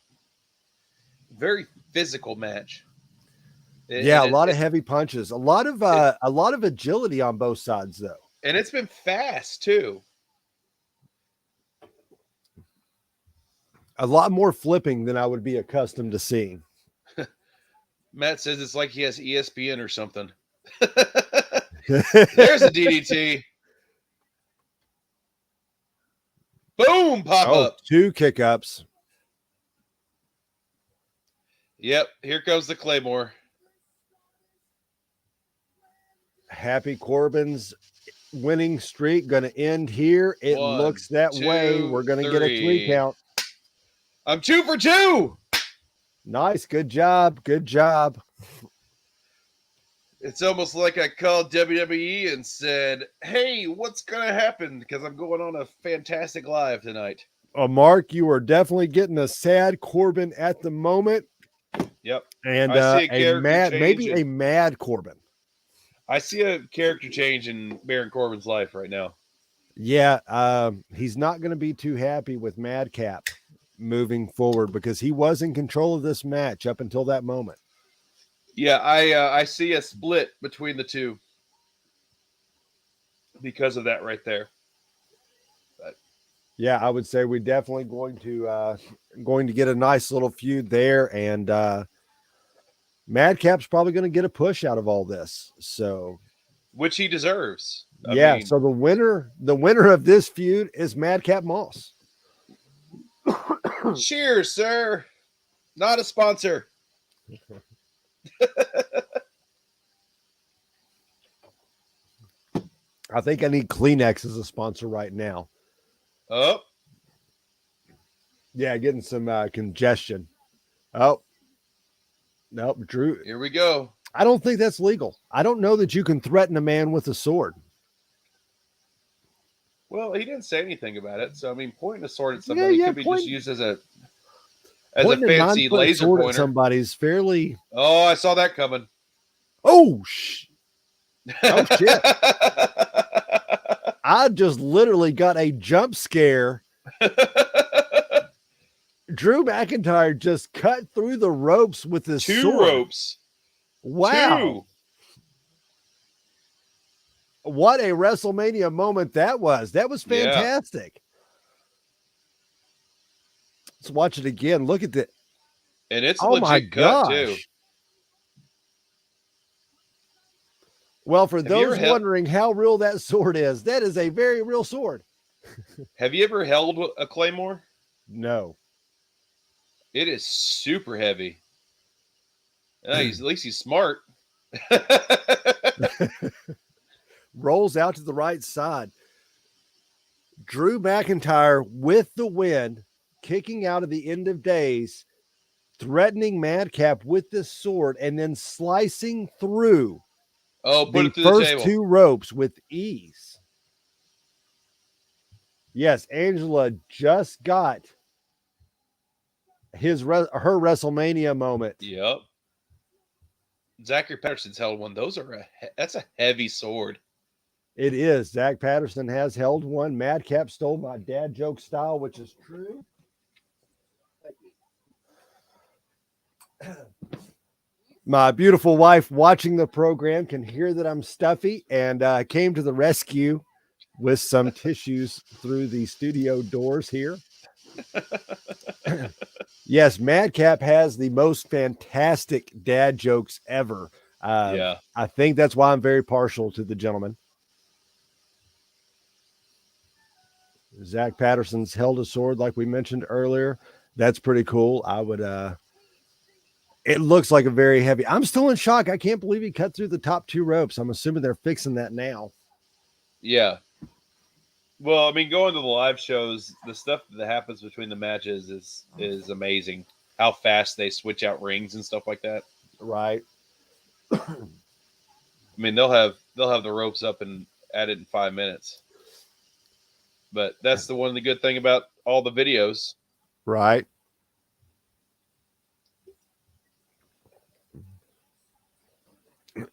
Very physical match. Yeah, a lot of heavy punches, a lot of agility on both sides, though. And it's been fast too. A lot more flipping than I would be accustomed to seeing. Matt says it's like he has ESPN or something. There's a DDT. Boom, pop up. 2 kick-ups. Yep, here comes the Claymore. Happy Corbin's winning streak going to end here. It 1, looks that 2, way. We're going to get a 3 count. I'm 2 for 2. Nice. Good job. Good job. It's almost like I called WWE and said, hey, what's going to happen? Because I'm going on a fantastic live tonight. Mark, you are definitely getting a sad Corbin at the moment. Yep. And maybe a mad Corbin. I see a character change in Baron Corbin's life right now. Yeah, he's not going to be too happy with Madcap moving forward because he was in control of this match up until that moment. Yeah, I see a split between the two because of that right there. But yeah, I would say we're definitely going to get a nice little feud there, and Madcap's probably going to get a push out of all this. So, which he deserves. I mean, so the winner of this feud is Madcap Moss. Cheers, sir. Not a sponsor. I think I need Kleenex as a sponsor right now. Oh. Yeah, getting some congestion. Oh. Nope, Drew. Here we go. I don't think that's legal. I don't know that you can threaten a man with a sword. Well, he didn't say anything about it. So, I mean, pointing a sword at somebody could be just used as a fancy laser sword pointer. At somebody's fairly. Oh, I saw that coming. Oh, shit. I just literally got a jump scare. Drew McIntyre just cut through the ropes with his sword. 2 ropes. Wow. 2. What a WrestleMania moment that was. That was fantastic. Yeah. Let's watch it again. Look at that. And it's a legit cut, too. Well, for those wondering how real that sword is, that is a very real sword. Have you ever held a Claymore? No. It is super heavy. At least he's smart. Rolls out to the right side. Drew McIntyre with the win, kicking out of the end of days. threatening Madcap with this sword and then slicing through put the it through the first table. 2 ropes with ease. Yes, Angela just got her WrestleMania moment. Yep. Zachary Patterson's held one. That's a heavy sword. It is. Zach Patterson has held one. Madcap stole my dad joke style, which is true. My beautiful wife watching the program can hear that I'm stuffy and came to the rescue with some tissues through the studio doors here. Yes, Madcap has the most fantastic dad jokes ever. Yeah. I think that's why I'm very partial to the gentleman. Zach Patterson's held a sword like we mentioned earlier. That's pretty cool. I would it looks like a very heavy. I'm still in shock. I can't believe he cut through the top 2 ropes. I'm assuming they're fixing that now. Yeah. Well, I mean, going to the live shows, the stuff that happens between the matches is amazing. How fast they switch out rings and stuff like that. Right. I mean, they'll have the ropes up and at it in 5 minutes. But that's the one the good thing about all the videos. Right.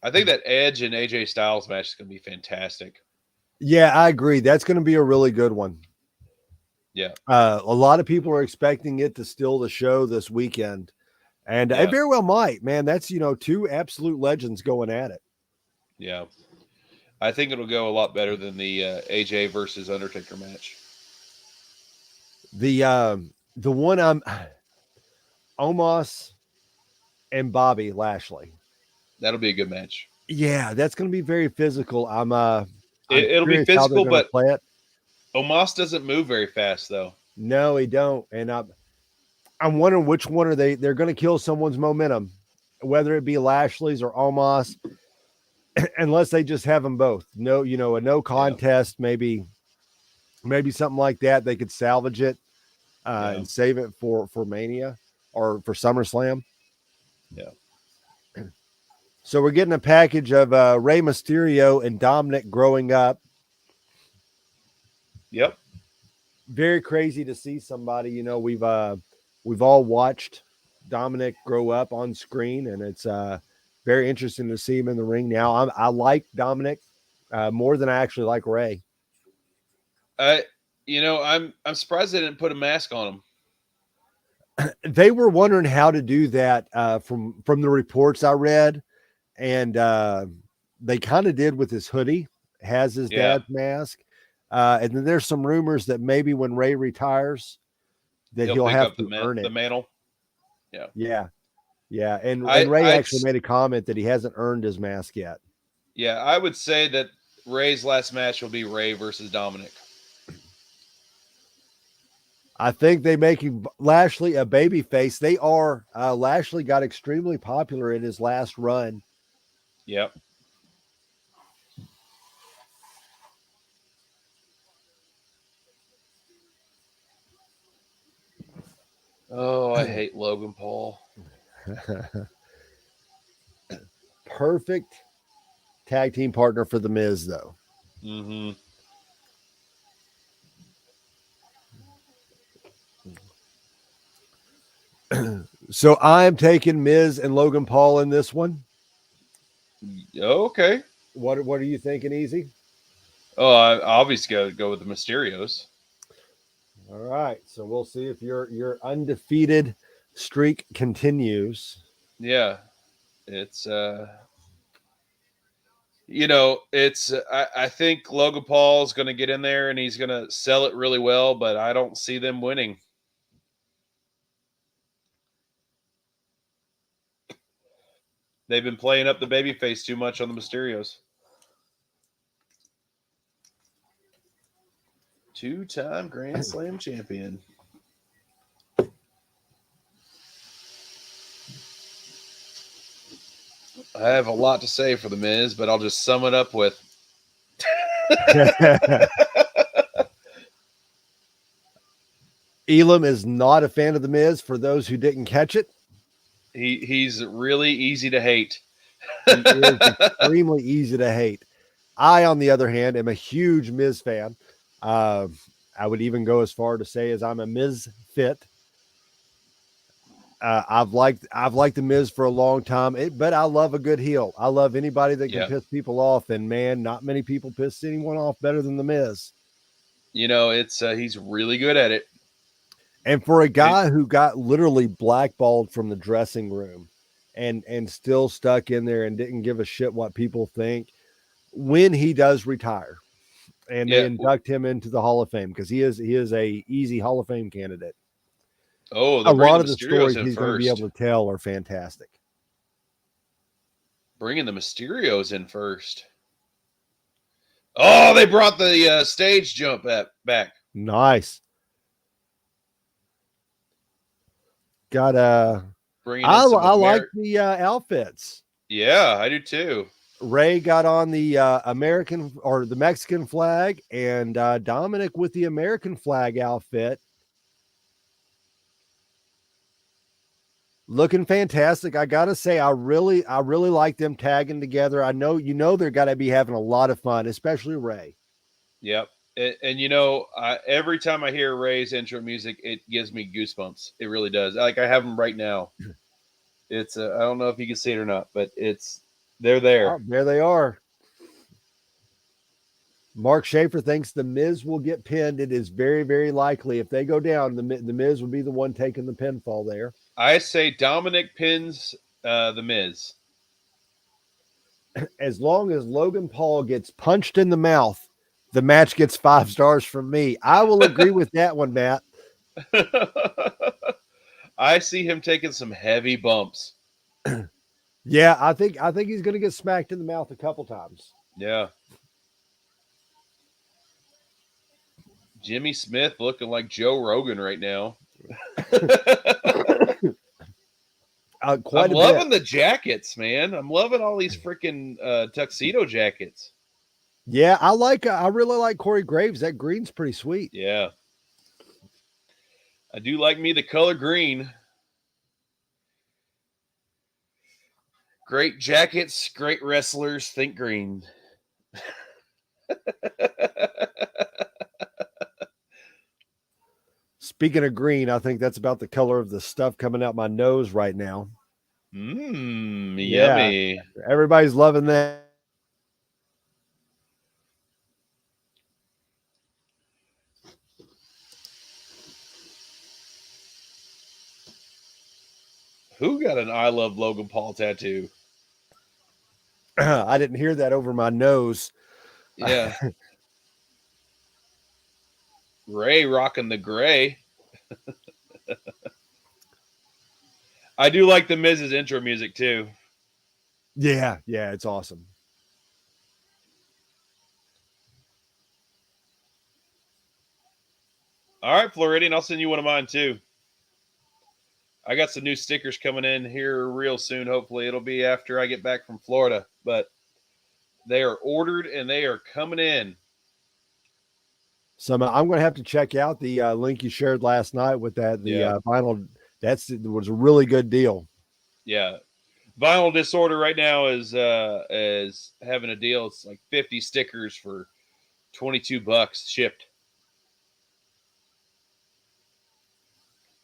I think that Edge and AJ Styles match is going to be fantastic. Yeah, I agree. That's going to be a really good one. Yeah. A lot of people are expecting it to steal the show this weekend. And it very well might, man. That's, 2 absolute legends going at it. Yeah. I think it'll go a lot better than the AJ versus Undertaker match. The one Omos and Bobby Lashley. That'll be a good match. Yeah, that's going to be very physical. It'll be physical, but play it. Omos doesn't move very fast, though. No, he don't. And I'm wondering which one they're going to kill someone's momentum, whether it be Lashley's or Omos, unless they just have them both. No, a no contest, maybe something like that. They could salvage it and save it for Mania or for SummerSlam. Yeah. So we're getting a package of Rey Mysterio and Dominic growing up. Yep. Very crazy to see somebody. We've all watched Dominic grow up on screen, and it's very interesting to see him in the ring now. I like Dominic more than I actually like Rey. I'm surprised they didn't put a mask on him. They were wondering how to do that from the reports I read, and they kind of did with his hoodie, has his dad's mask. And then there's some rumors that maybe when Rey retires, that he'll have to earn it. The mantle. Yeah. And Rey actually made a comment that he hasn't earned his mask yet. Yeah, I would say that Rey's last match will be Rey versus Dominic. I think they making Lashley a baby face. They are. Lashley got extremely popular in his last run. Yep. Oh, I hate Logan Paul. Perfect tag team partner for The Miz, though. Mm-hmm. So I'm taking Miz and Logan Paul in this one. Okay. What are you thinking, Easy? Oh, I obviously got to go with the Mysterios. All right. So we'll see if your undefeated streak continues. Yeah. It's I think Logan Paul is going to get in there and he's going to sell it really well, but I don't see them winning. They've been playing up the babyface too much on the Mysterios. 2-time Grand Slam champion. I have a lot to say for The Miz, but I'll just sum it up with Elam is not a fan of The Miz, for those who didn't catch it. He's really easy to hate. He is extremely easy to hate. I, on the other hand, am a huge Miz fan. I would even go as far to say as I'm a Miz fit. I've liked the Miz for a long time, but I love a good heel. I love anybody that can Yeah. piss people off, and man, not many people piss anyone off better than the Miz. You know, it's he's really good at it. And for a guy who got literally blackballed from the dressing room and still stuck in there and didn't give a shit what people think, when he does retire and they Yeah. induct him into the Hall of Fame, because he is a easy Hall of Fame candidate. Oh, A they're bringing lot the of the Mysterios stories in he's going to be first. able to tell are fantastic. Bringing the Mysterios in first. Oh, they brought the stage jump back. Nice. Got Bringing in some like the outfits. Yeah, I do too. Ray got on the American or the Mexican flag, and Dominic with the American flag outfit. Looking fantastic. I gotta say, I really like them tagging together. I know they're gotta be having a lot of fun, especially Ray. Yep. And you know, every time I hear Ray's intro music, it gives me goosebumps. It really does. Like I have them right now. It's I don't know if you can see it or not, but they're there. Oh, there they are. Mark Schaefer thinks the Miz will get pinned. It is very, very likely if they go down, the Miz will be the one taking the pinfall there. I say Dominic pins the Miz. As long as Logan Paul gets punched in the mouth, the match gets 5 stars from me. I will agree with that one, Matt. I see him taking some heavy bumps. Yeah, I think he's going to get smacked in the mouth a couple times. Yeah. Jimmy Smith looking like Joe Rogan right now. I'm loving the jackets, man. I'm loving all these freaking tuxedo jackets. Yeah, I really like Corey Graves. That green's pretty sweet. Yeah. I do like me the color green. Great jackets, great wrestlers, think green. Speaking of green, I think that's about the color of the stuff coming out my nose right now. Yummy. Everybody's loving that. Who got an I Love Logan Paul tattoo? I didn't hear that over my nose. Yeah. Ray rocking the gray. I do like the Miz's intro music too. Yeah, it's awesome. All right, Floridian, I'll send you one of mine too. I got some new stickers coming in here real soon. Hopefully, it'll be after I get back from Florida, but they are ordered and they are coming in. So I'm going to have to check out the link you shared last night with that vinyl. It was a really good deal. Yeah, Vinyl Disorder right now is having a deal. It's like 50 stickers for $22 shipped.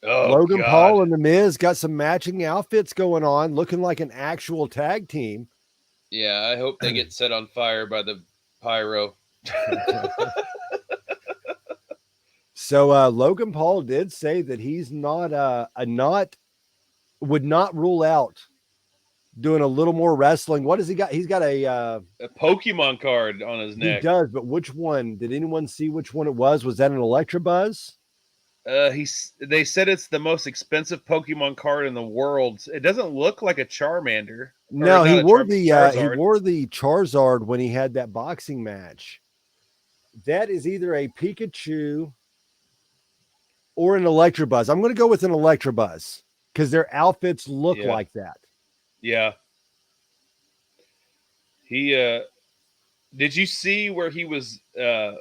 Oh, Logan God. Paul and The Miz got some matching outfits going on, looking like an actual tag team. Yeah, I hope they get set on fire by the pyro. So Logan Paul did say that he's would not rule out doing a little more wrestling. What has he got? He's got a Pokemon card on his neck. He does, but which one? Did anyone see which one it was? Was that an Electabuzz? They said it's the most expensive Pokemon card in the world. It doesn't look like a Charmander. No, he wore the Charizard when he had that boxing match. That is either a Pikachu or an Electabuzz. I'm going to go with an Electabuzz because their outfits look like that. Yeah. He did you see where he was going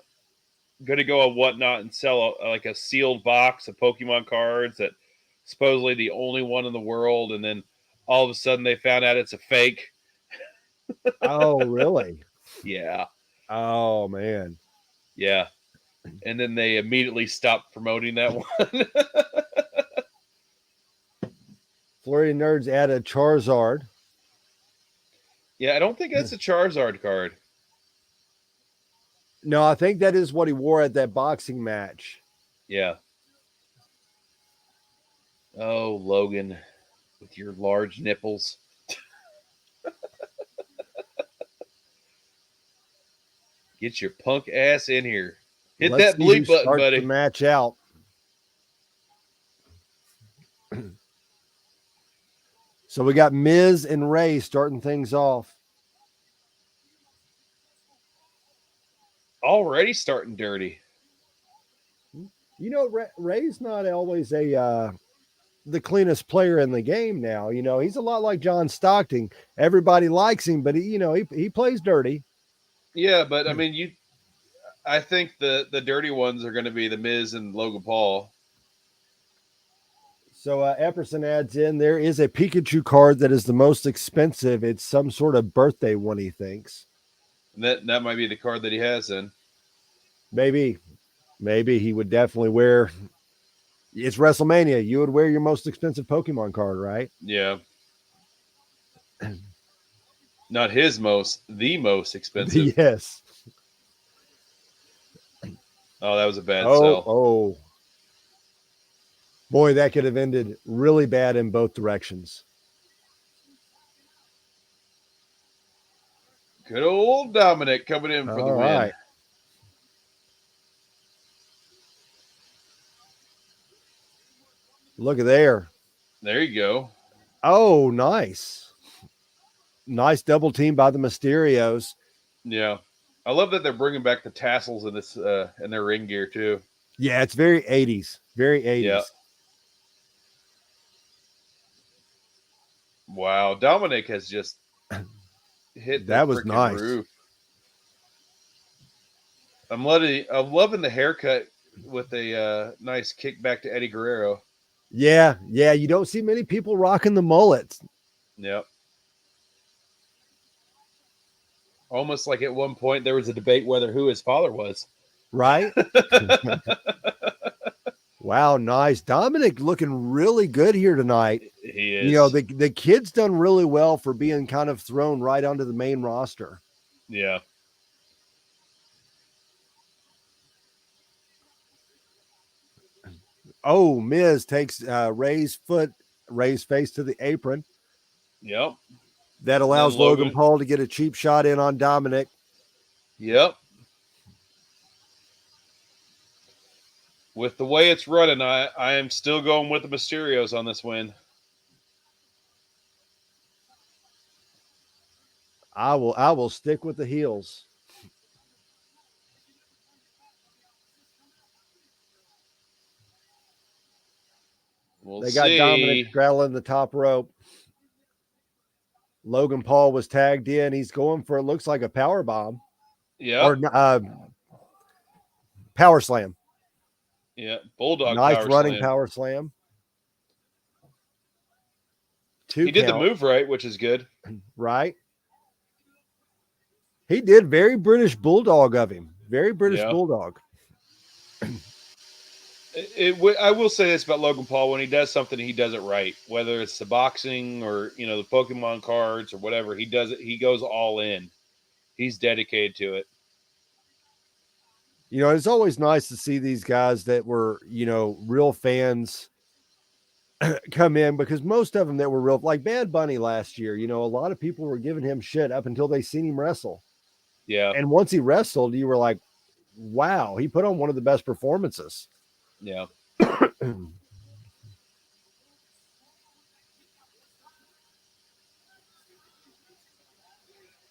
to go on Whatnot and sell like a sealed box of Pokemon cards that supposedly the only one in the world, and then all of a sudden they found out it's a fake. Oh, really? Yeah. Oh, man. Yeah. And then they immediately stopped promoting that one. Flurry of Nerds added Charizard. Yeah, I don't think that's a Charizard card. No, I think that is what he wore at that boxing match. Yeah. Oh, Logan, with your large nipples. Get your punk ass in here. Hit Let's that see who bleep button, starts the buddy. match out. So we got Miz and Ray starting things off. Already starting dirty. You know, Ray's not always the cleanest player in the game now. You know, he's a lot like John Stockton. Everybody likes him, but he plays dirty. Yeah, but I mean, I think the dirty ones are going to be the Miz and Logan Paul. So Epperson adds in, there is a Pikachu card that is the most expensive. It's some sort of birthday one, he thinks. And that might be the card that he has then. Maybe he would definitely wear. It's WrestleMania. You would wear your most expensive Pokemon card, right? Yeah. Not the most expensive. Yes. Oh, that was a bad sell. Oh. Boy, that could have ended really bad in both directions. Good old Dominic coming in for the win. Right. Look at there. There you go. Oh, nice. Nice double team by the Mysterios. Yeah. I love that they're bringing back the tassels in this in their ring gear too. Yeah, it's very 80s. Very 80s. Yeah. Wow, Dominic has just hit that was nice. Roof. I'm loving the haircut with a nice kick back to Eddie Guerrero. Yeah, you don't see many people rocking the mullets. Yep. Almost like at one point there was a debate whether who his father was. Right? Wow, nice. Dominic looking really good here tonight. He is. You know, the kid's done really well for being kind of thrown right onto the main roster. Yeah. Oh, Miz takes Ray's face to the apron. Yep. That allows Logan Paul to get a cheap shot in on Dominic. Yep. With the way it's running, I am still going with the Mysterios on this win. I will stick with the heels. They got Dominic straddling the top rope. Logan Paul was tagged in. He's going for, it looks like a power bomb. Yeah. Or power slam. Yeah. Bulldog nice power running slam. Power slam. He did the move right, which is good. Right. He did. Very British Bulldog of him. Very British Bulldog. I will say this about Logan Paul: when he does something, he does it right. Whether it's the boxing or the Pokemon cards or whatever, he does it. He goes all in. He's dedicated to it. You know, it's always nice to see these guys that were real fans come in, because most of them that were real, like Bad Bunny last year. A lot of people were giving him shit up until they seen him wrestle. Yeah, and once he wrestled, you were like, "Wow, he put on one of the best performances." Yeah.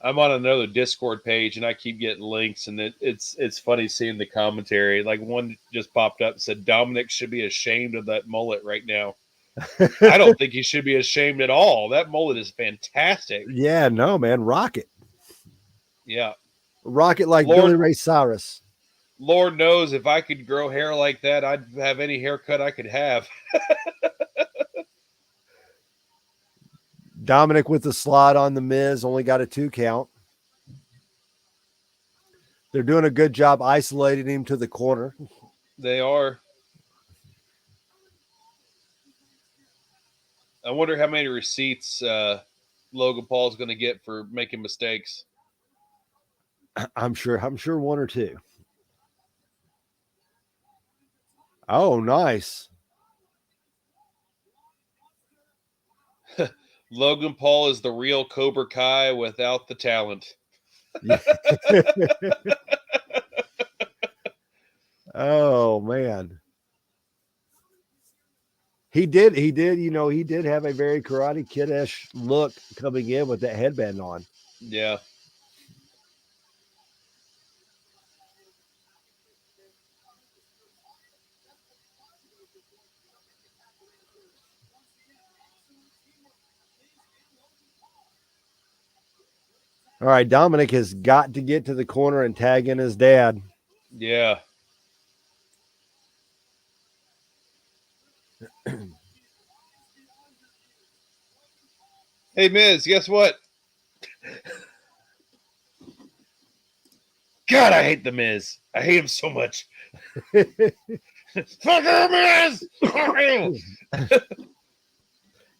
I'm on another Discord page and I keep getting links, and it's funny seeing the commentary. Like one just popped up and said Dominic should be ashamed of that mullet right now. I don't think he should be ashamed at all. That mullet is fantastic. Yeah, no, man, rock it. Yeah. Rock it like Billy Ray Cyrus. Lord knows if I could grow hair like that, I'd have any haircut I could have. Dominic with the slide on the Miz, only got a 2 count. They're doing a good job isolating him to the corner. They are. I wonder how many receipts Logan Paul's going to get for making mistakes. I'm sure 1 or 2. Oh, nice. Logan Paul is the real Cobra Kai without the talent. Oh man. He did, he did have a very Karate Kid-ish look coming in with that headband on. Yeah. All right, Dominic has got to get to the corner and tag in his dad. Yeah. Hey, Miz, guess what? God, I hate the Miz. I hate him so much. Fuck her, Miz! Fuck you!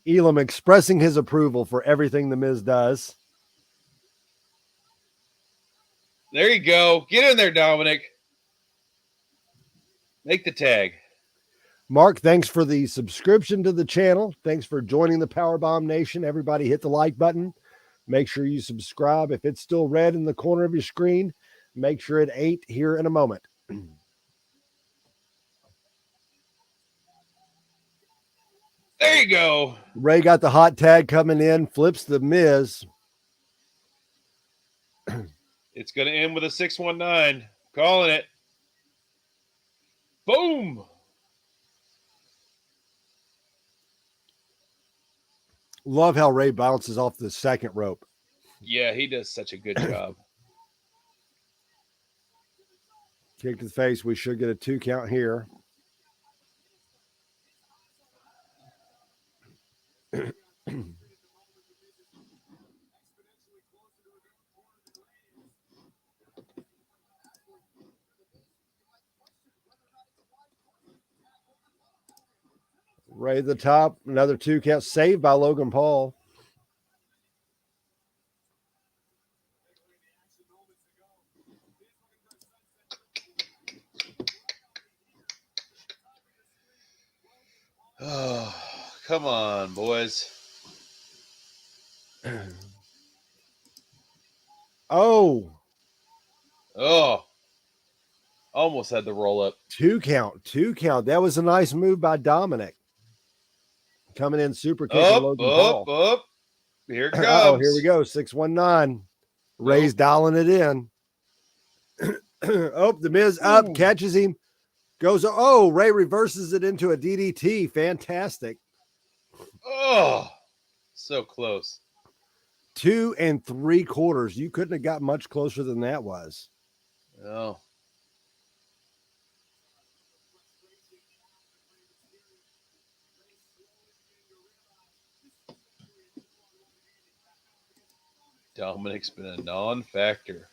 Elam expressing his approval for everything the Miz does. There you go. Get in there, Dominic. Make the tag. Mark, thanks for the subscription to the channel. Thanks for joining the Powerbomb Nation. Everybody hit the like button. Make sure you subscribe. If it's still red in the corner of your screen, make sure it ain't here in a moment. There you go. Ray got the hot tag coming in, flips the Miz. It's going to end with a 619. Calling it. Boom. Love how Ray bounces off the second rope. Yeah, he does such a good job. Kick to the face. We should get a 2 count here. Ray at the top. Another 2 count saved by Logan Paul. Oh, come on, boys. Oh. Oh. Almost had the roll up. 2 count. That was a nice move by Dominic. Coming in super kicking Logan Paul. Up. Here it comes. Oh, here we go. 619. Ray's dialing it in. Oh, the Miz up, catches him. Goes, oh, Ray reverses it into a DDT. Fantastic. Oh, so close. 2 3/4. You couldn't have got much closer than that was. Oh. Dominic's been a non-factor.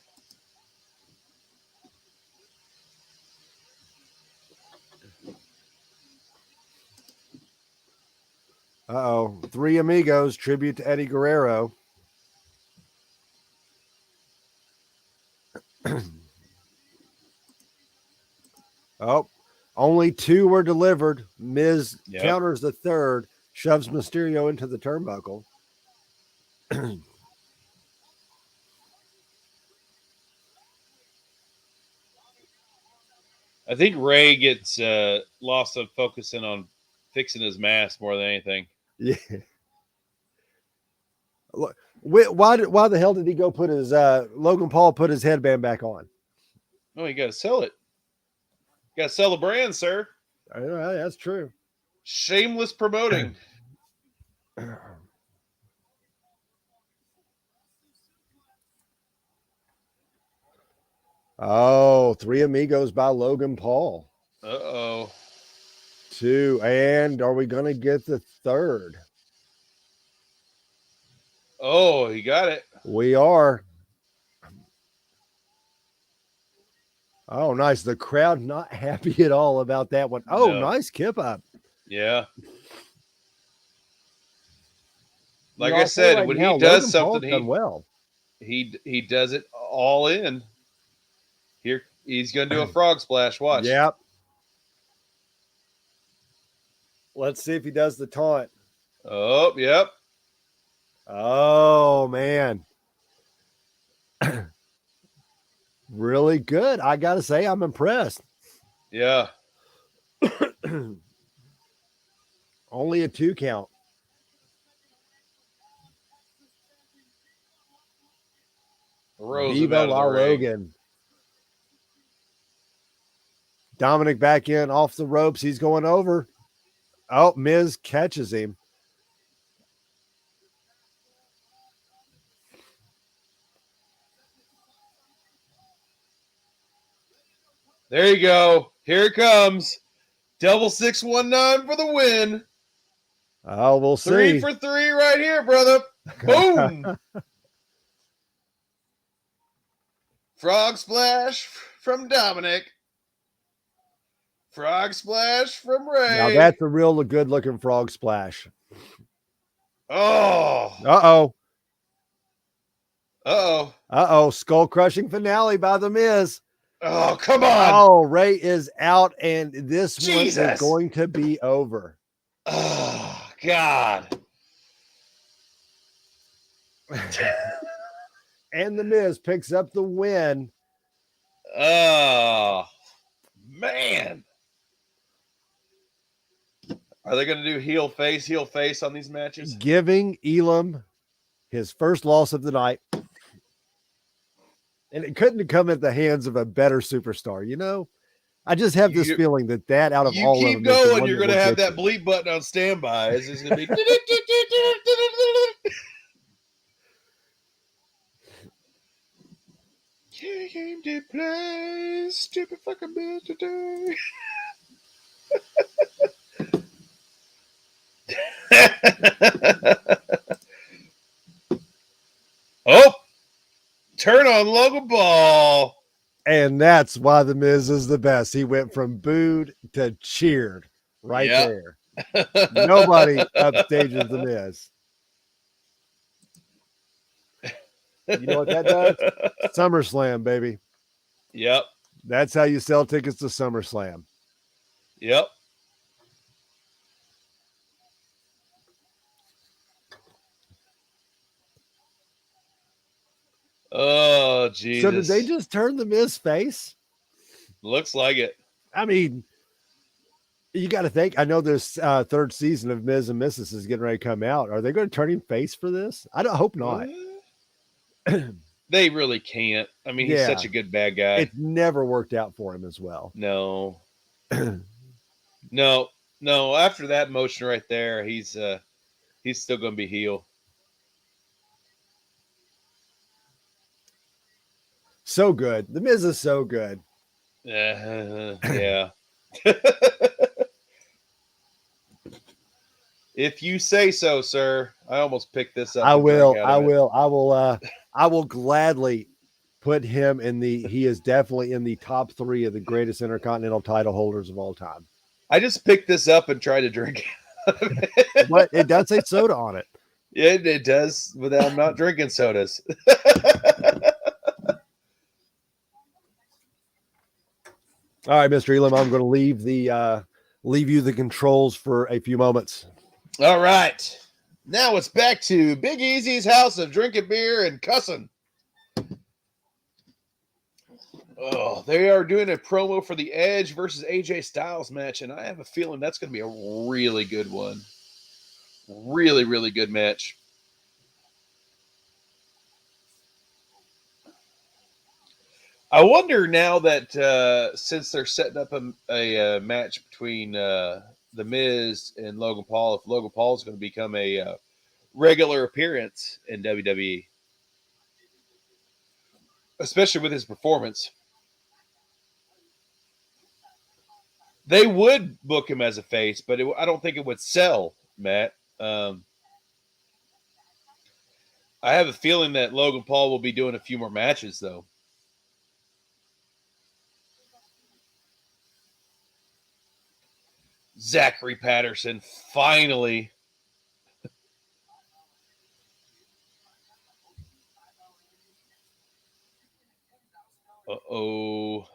Uh-oh. 3 Amigos, tribute to Eddie Guerrero. Oh, only 2 were delivered. Miz counters the third, shoves Mysterio into the turnbuckle. I think Ray gets lost of focusing on fixing his mask more than anything. Yeah. Why the hell did he go put his Logan Paul put his headband back on? Oh, you got to sell it. You got to sell the brand, sir. That's true. Shameless promoting. Oh, 3 Amigos by Logan Paul. Uh-oh. 2. And are we going to get the third? Oh, he got it. We are. Oh, nice. The crowd not happy at all about that one. Oh, No. nice kip up. Yeah. Like You know, I I'll say said, right when now, he does Logan something, Paul's done well. he does it all in. Here he's gonna do a frog splash. Watch. Yep. Let's see if he does the taunt. Oh, yep. Oh, man. Really good. I got to say, I'm impressed. Yeah. Only a 2 count. Rose him Viva out of la the ring. Logan. Dominic back in off the ropes. He's going over. Oh, Miz catches him. There you go. Here it comes. Double 619 for the win. Oh, we'll 3 see. for 3 right here, brother. Boom. Frog splash from Dominic. Frog splash from Ray. Now that's a real good looking frog splash. Oh. Uh-oh. Uh-oh. Uh-oh. Skull crushing finale by the Miz. Oh, come on. Oh, Ray is out, and this Jesus. one is going to be over. Oh, God. And the Miz picks up the win. Oh, man. Are they going to do heel face on these matches? Giving Elam his first loss of the night. And it couldn't have come at the hands of a better superstar, you know? I just have this feeling that out of all of them, you keep going, you're going to have that bleep button on standby. It's just going to be. You came to play stupid fucking bitch today. Oh, turn on Logan Paul. And that's why the Miz is the best. He went from booed to cheered right there. Nobody upstages the Miz. You know what that does? SummerSlam, baby. Yep. That's how you sell tickets to SummerSlam. Yep. Oh, Jesus. So did they just turn the Miz face? Looks like it. I mean, you got to think. I know this third season of Miz and Mrs. is getting ready to come out. Are they going to turn him face for this? I hope not. They really can't. I mean, he's such a good bad guy. It never worked out for him as well. No. No. After that motion right there, he's still going to be heel. So good. The Miz is so good. Yeah. If you say so, sir. I almost picked this up. I will gladly put him in he is definitely in the top 3 of the greatest Intercontinental title holders of all time. I just picked this up and tried to drink it. But it does say soda on it. Yeah, it does, but I'm not drinking sodas. All right, Mr. Elam, I'm going to leave you the controls for a few moments. All right. Now it's back to Big Easy's house of drinking beer and cussing. Oh, they are doing a promo for the Edge versus AJ Styles match, and I have a feeling that's going to be a really good one. Really, really good match. I wonder now that since they're setting up a match between The Miz and Logan Paul, if Logan Paul is going to become a regular appearance in WWE, especially with his performance. They would book him as a face, but I don't think it would sell, Matt. I have a feeling that Logan Paul will be doing a few more matches, though. Zachary Patterson, finally. Uh-oh.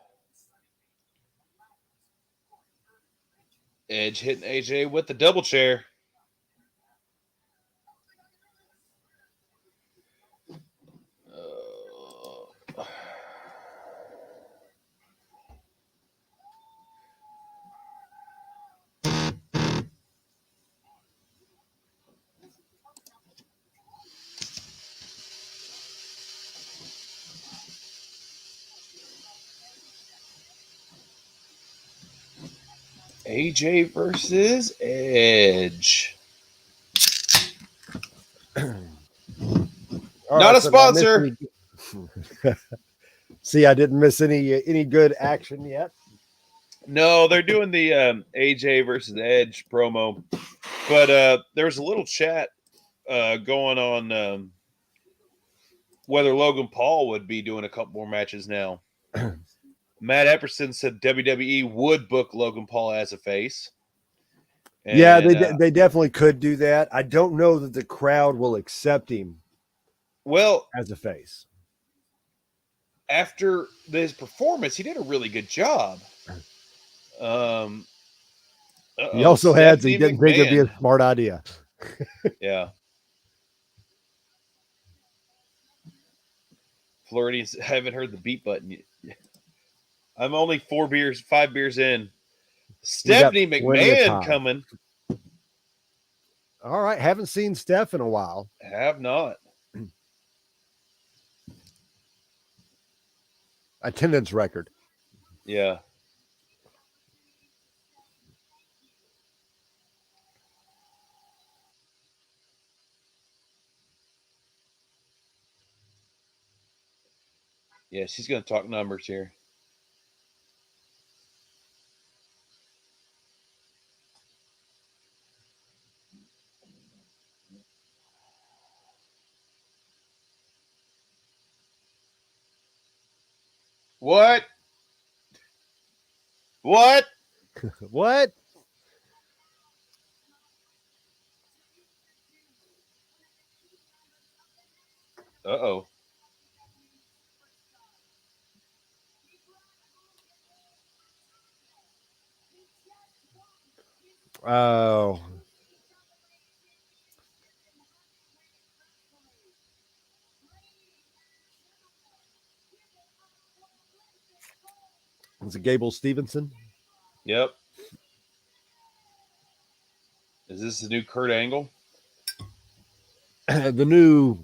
Edge hitting AJ with the double chair. AJ versus Edge. Not a sponsor. See, I didn't miss any good action yet. No, they're doing the AJ versus Edge promo, but there was a little chat going on whether Logan Paul would be doing a couple more matches now. Matt Epperson said WWE would book Logan Paul as a face. And, yeah, they definitely could do that. I don't know that the crowd will accept him. Well, as a face. After his performance, he did a really good job. He also had, he didn't think it'd be a smart idea. Yeah. Floridians haven't heard the beat button yet. I'm only 5 beers in. Stephanie McMahon coming. All right. Haven't seen Steph in a while. Have not. Attendance record. Yeah. Yeah, she's going to talk numbers here. What? What? What? Uh-oh. Oh. Was it Gable Stevenson? Yep. Is this the new Kurt Angle? The new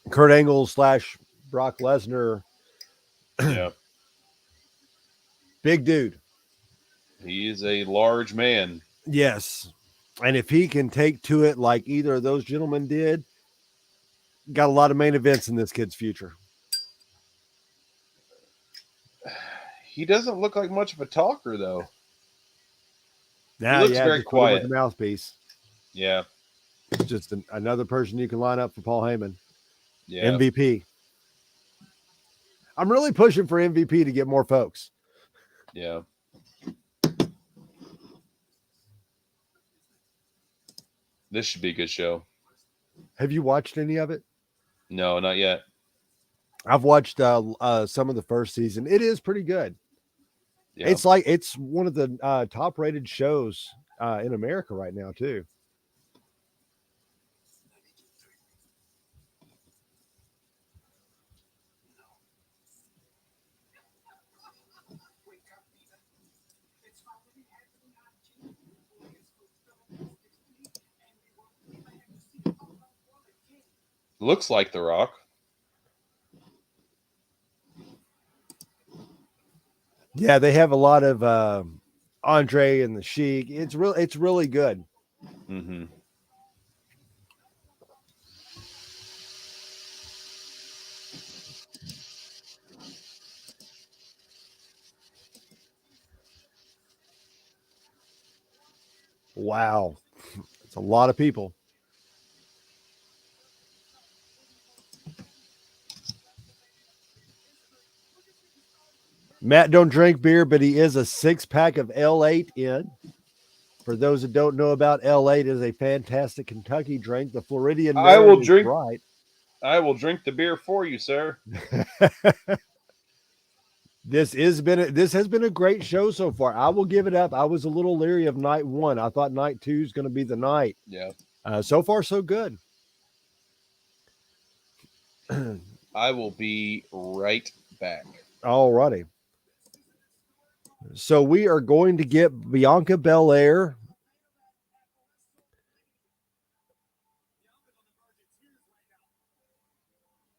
Kurt Angle / Brock Lesnar. Yeah. Big dude. He is a large man. Yes. And if he can take to it like either of those gentlemen did, got a lot of main events in this kid's future. He doesn't look like much of a talker, though. Nah, he looks very quiet. With the mouthpiece. Yeah. Just another person you can line up for Paul Heyman. Yeah. MVP. I'm really pushing for MVP to get more folks. Yeah. This should be a good show. Have you watched any of it? No, not yet. I've watched some of the first season. It is pretty good. Yeah. It's one of the top rated shows in America right now too. Looks like The Rock. Yeah, they have a lot of Andre and the Sheik. It's really good. Mm-hmm. Wow. It's a lot of people. Matt don't drink beer, but he is a 6-pack of L8 in. For those that don't know about L8, it is a fantastic Kentucky drink. The Floridian I nerd will is drink. right. I will drink the beer for you, sir. This has been a great show so far. I will give it up. I was a little leery of night one. I thought night two is going to be the night. Yeah. So far, so good. I will be right back. All righty. So we are going to get Bianca Belair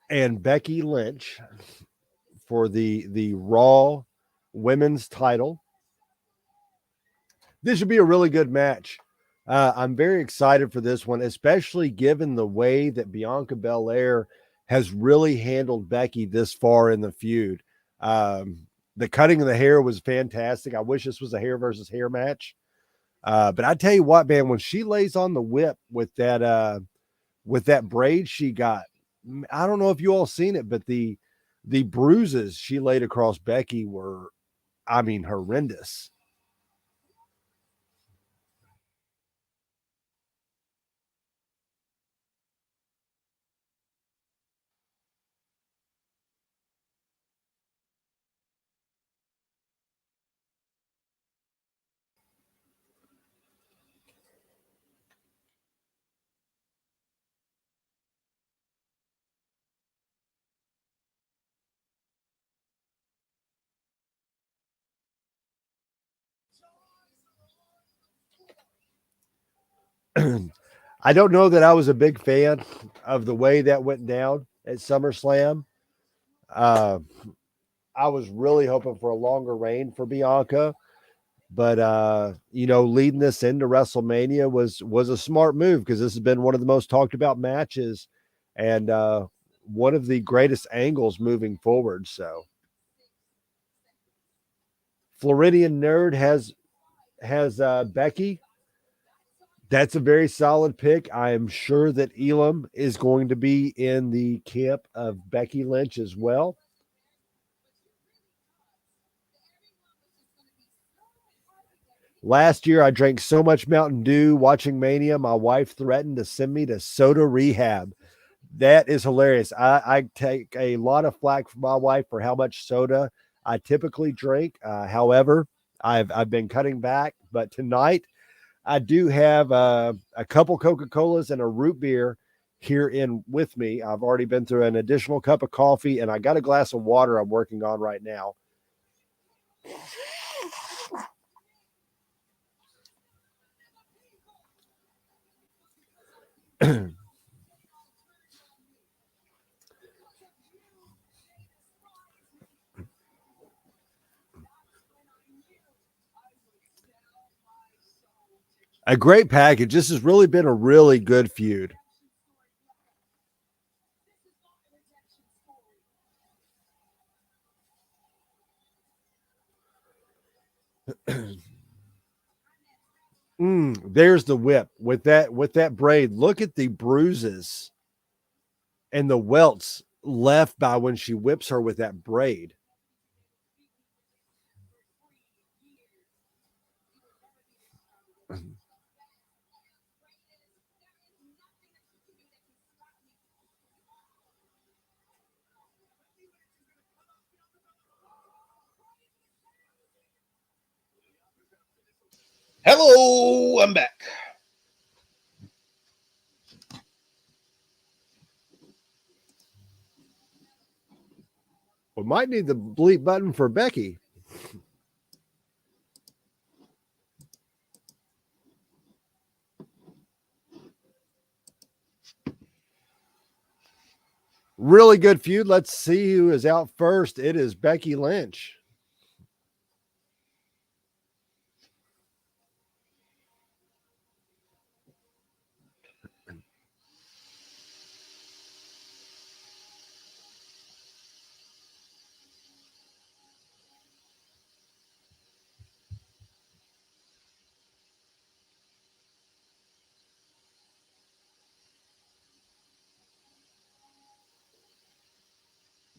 and Becky Lynch for the Raw Women's title. This should be a really good match. I'm very excited for this one, especially given the way that Bianca Belair has really handled Becky this far in the feud. The cutting of the hair was fantastic. I wish this was a hair versus hair match. But I tell you what, man, when she lays on the whip with that braid she got, I don't know if you all seen it, but the bruises she laid across Becky were, I mean, horrendous. I don't know that I was a big fan of the way that went down at SummerSlam. Uh, I was really hoping for a longer reign for Bianca, but leading this into WrestleMania was a smart move because this has been one of the most talked about matches and one of the greatest angles moving forward. So, Floridian Nerd has Becky. That's a very solid pick. I am sure that Elam is going to be in the camp of Becky Lynch as well. Last year, I drank so much Mountain Dew watching Mania, my wife threatened to send me to soda rehab. That is hilarious. I take a lot of flack from my wife for how much soda I typically drink. However, I've been cutting back, but tonight I do have a couple Coca Colas and a root beer here in with me. I've already been through an additional cup of coffee, and I got a glass of water I'm working on right now. A great package. This has really been a really good feud. There's the whip with that braid. Look at the bruises and the welts left by when she whips her with that braid. Hello, I'm back. We might need the bleep button for Becky. Really good feud. Let's see who is out first. It is Becky Lynch.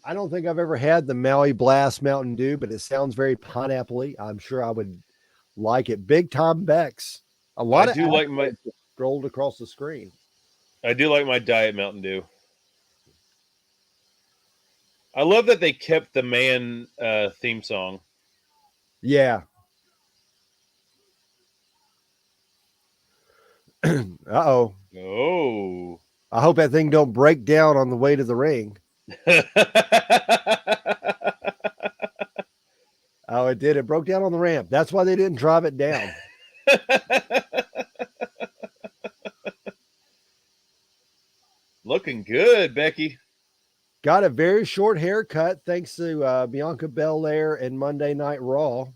I don't think I've ever had the Maui Blast Mountain Dew, but it sounds very pineapple-y. I'm sure I would like it. Big Tom Beck's. A lot I of do like my accolades scrolled across the screen. Diet Mountain Dew. I love that they kept the man theme song. Yeah. Uh-oh. Oh. I hope that thing don't break down on the way to the ring. Oh, it did. It broke down on the ramp. That's why they didn't drive it down. Looking good, Becky. Got a very short haircut thanks to Bianca Belair and Monday Night Raw.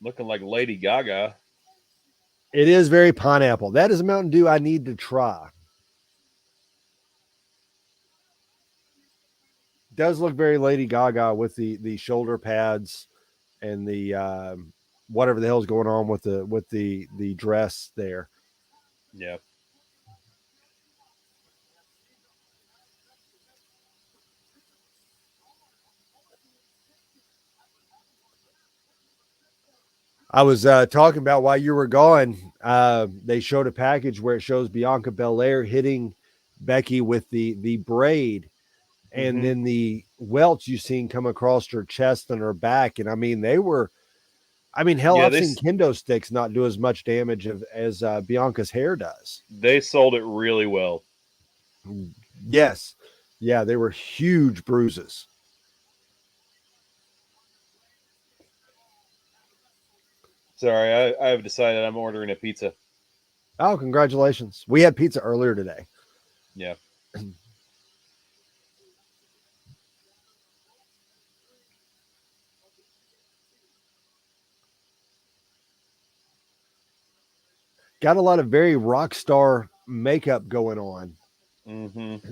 Looking like Lady Gaga. It is very pineapple. That is a Mountain Dew I need to try. Does look very Lady Gaga with the shoulder pads and the whatever the hell's going on with the dress there. Yeah. I was talking about while you were gone. They showed a package where it shows Bianca Belair hitting Becky with the braid, and then the welts you seen come across her chest and her back. And I mean, they were. I mean, hell, Yeah, I've seen kendo sticks not do as much damage as Bianca's hair does. They sold it really well. Yes, yeah, they were huge bruises. Sorry, I've decided I'm ordering a pizza. Oh, congratulations! We had pizza earlier today. Yeah. Got a lot of very rock star makeup going on. Mm-hmm.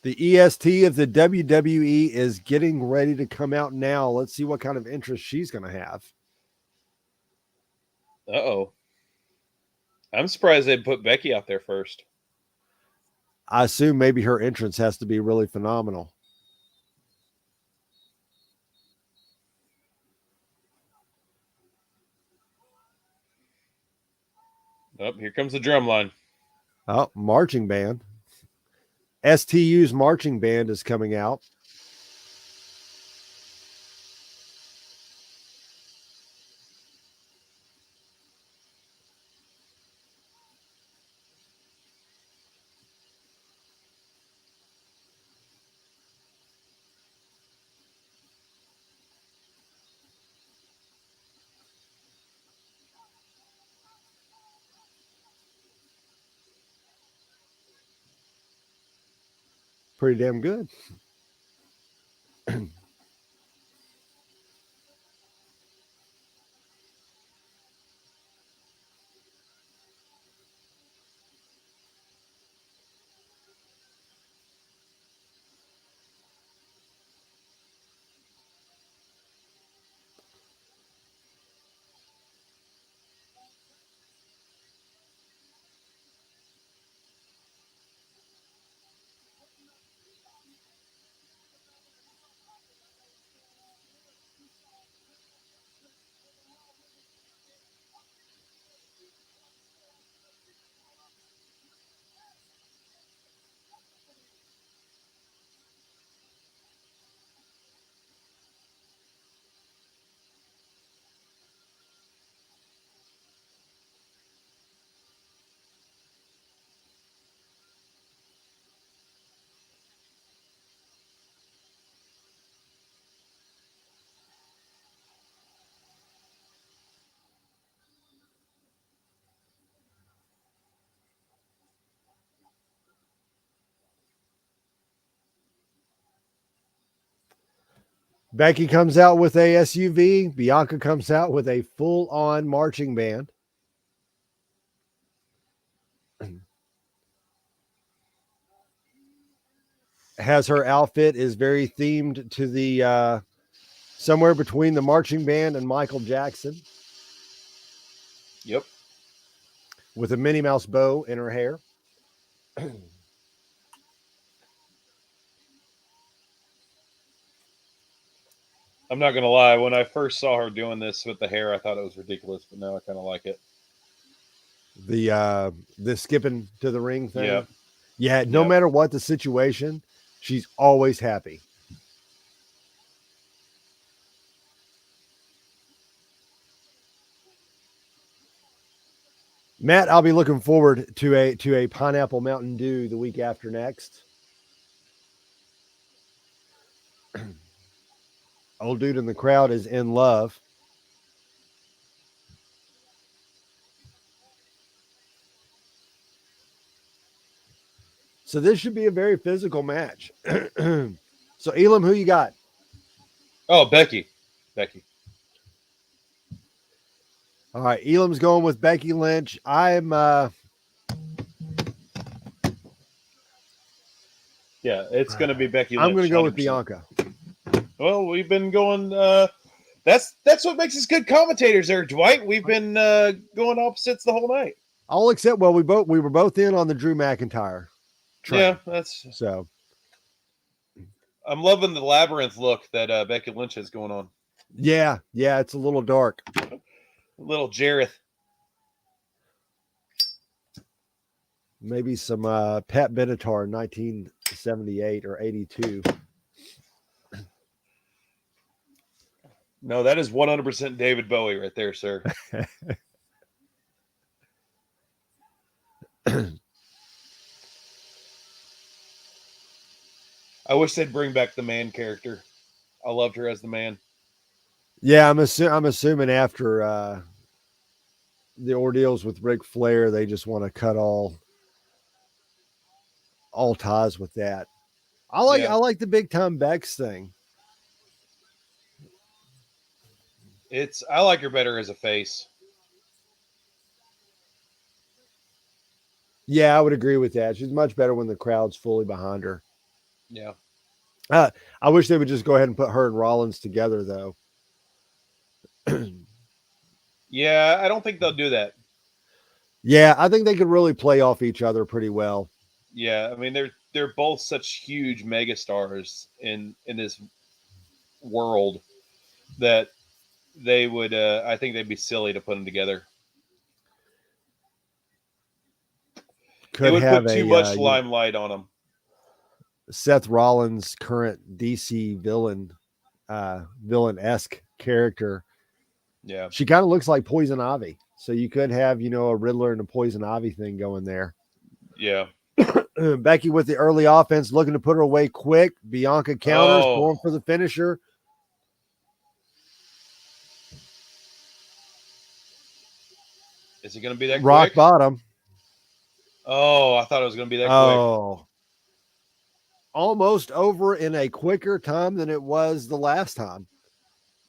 The EST of the WWE is getting ready to come out now. Let's see what kind of interest she's going to have. Uh-oh. I'm surprised they put Becky out there first. I assume maybe her entrance has to be really phenomenal. Oh, here comes the drum line. Oh, marching band. STU's marching band is coming out. Pretty damn good. Becky comes out with a SUV. Bianca comes out with a full-on marching band. has her outfit is very themed to the somewhere between the marching band and Michael Jackson. Yep. With a Minnie Mouse bow in her hair. I'm not gonna lie. When I first saw her doing this with the hair, I thought it was ridiculous, but now I kind of like it. The skipping to the ring thing. Yeah. Yeah, no matter what the situation, she's always happy. Matt, I'll be looking forward to a Pineapple Mountain Dew the week after next. Old dude in the crowd is in love. So this should be a very physical match. So Elam, who you got? Oh, Becky. All right, Elam's going with Becky Lynch. Yeah, it's going to be Becky Lynch. I'm going to go with 100%. Bianca. Well, we've been going. That's what makes us good commentators, there, Dwight. We've been going opposites the whole night. All except, well, we were both in on the Drew McIntyre train. Yeah, that's so. I'm loving the labyrinth look that Becky Lynch has going on. Yeah, it's a little dark. A little Jareth. Maybe some Pat Benatar 1978 or 82. No, that is 100% David Bowie right there, sir. I wish they'd bring back the man character. I loved her as the man. Yeah, I'm assuming after the ordeals with Ric Flair, they just want to cut all ties with that. I like the big time Bex thing. I like her better as a face. Yeah, I would agree with that. She's much better when the crowd's fully behind her. Yeah. I wish they would just go ahead and put her and Rollins together, though. Yeah, I don't think they'll do that. Yeah, I think they could really play off each other pretty well. Yeah, I mean they're both such huge megastars in this world that they would. I think they'd be silly to put them together. It would put too much limelight on them. Seth Rollins' current DC villain-esque character. Yeah, she kind of looks like Poison Ivy. So you could have, a Riddler and a Poison Ivy thing going there. Yeah. Becky with the early offense, looking to put her away quick. Bianca counters, going for the finisher. Is it going to be that rock quick? Bottom? Oh, I thought it was going to be that quick. Oh, almost over in a quicker time than it was the last time.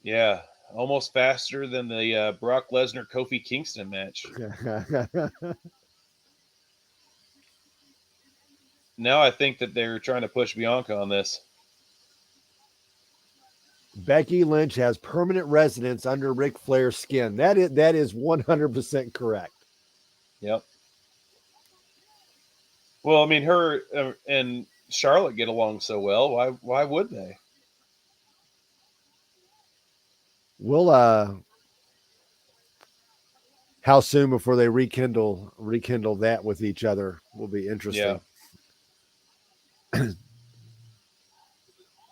Yeah, almost faster than the Brock Lesnar Kofi Kingston match. Now I think that they're trying to push Bianca on this. Becky Lynch has permanent residence under Ric Flair's skin. That is 100% correct. Yep. Well, I mean, her and Charlotte get along so well. Why would they? We'll how soon before they rekindle that with each other will be interesting. Yeah.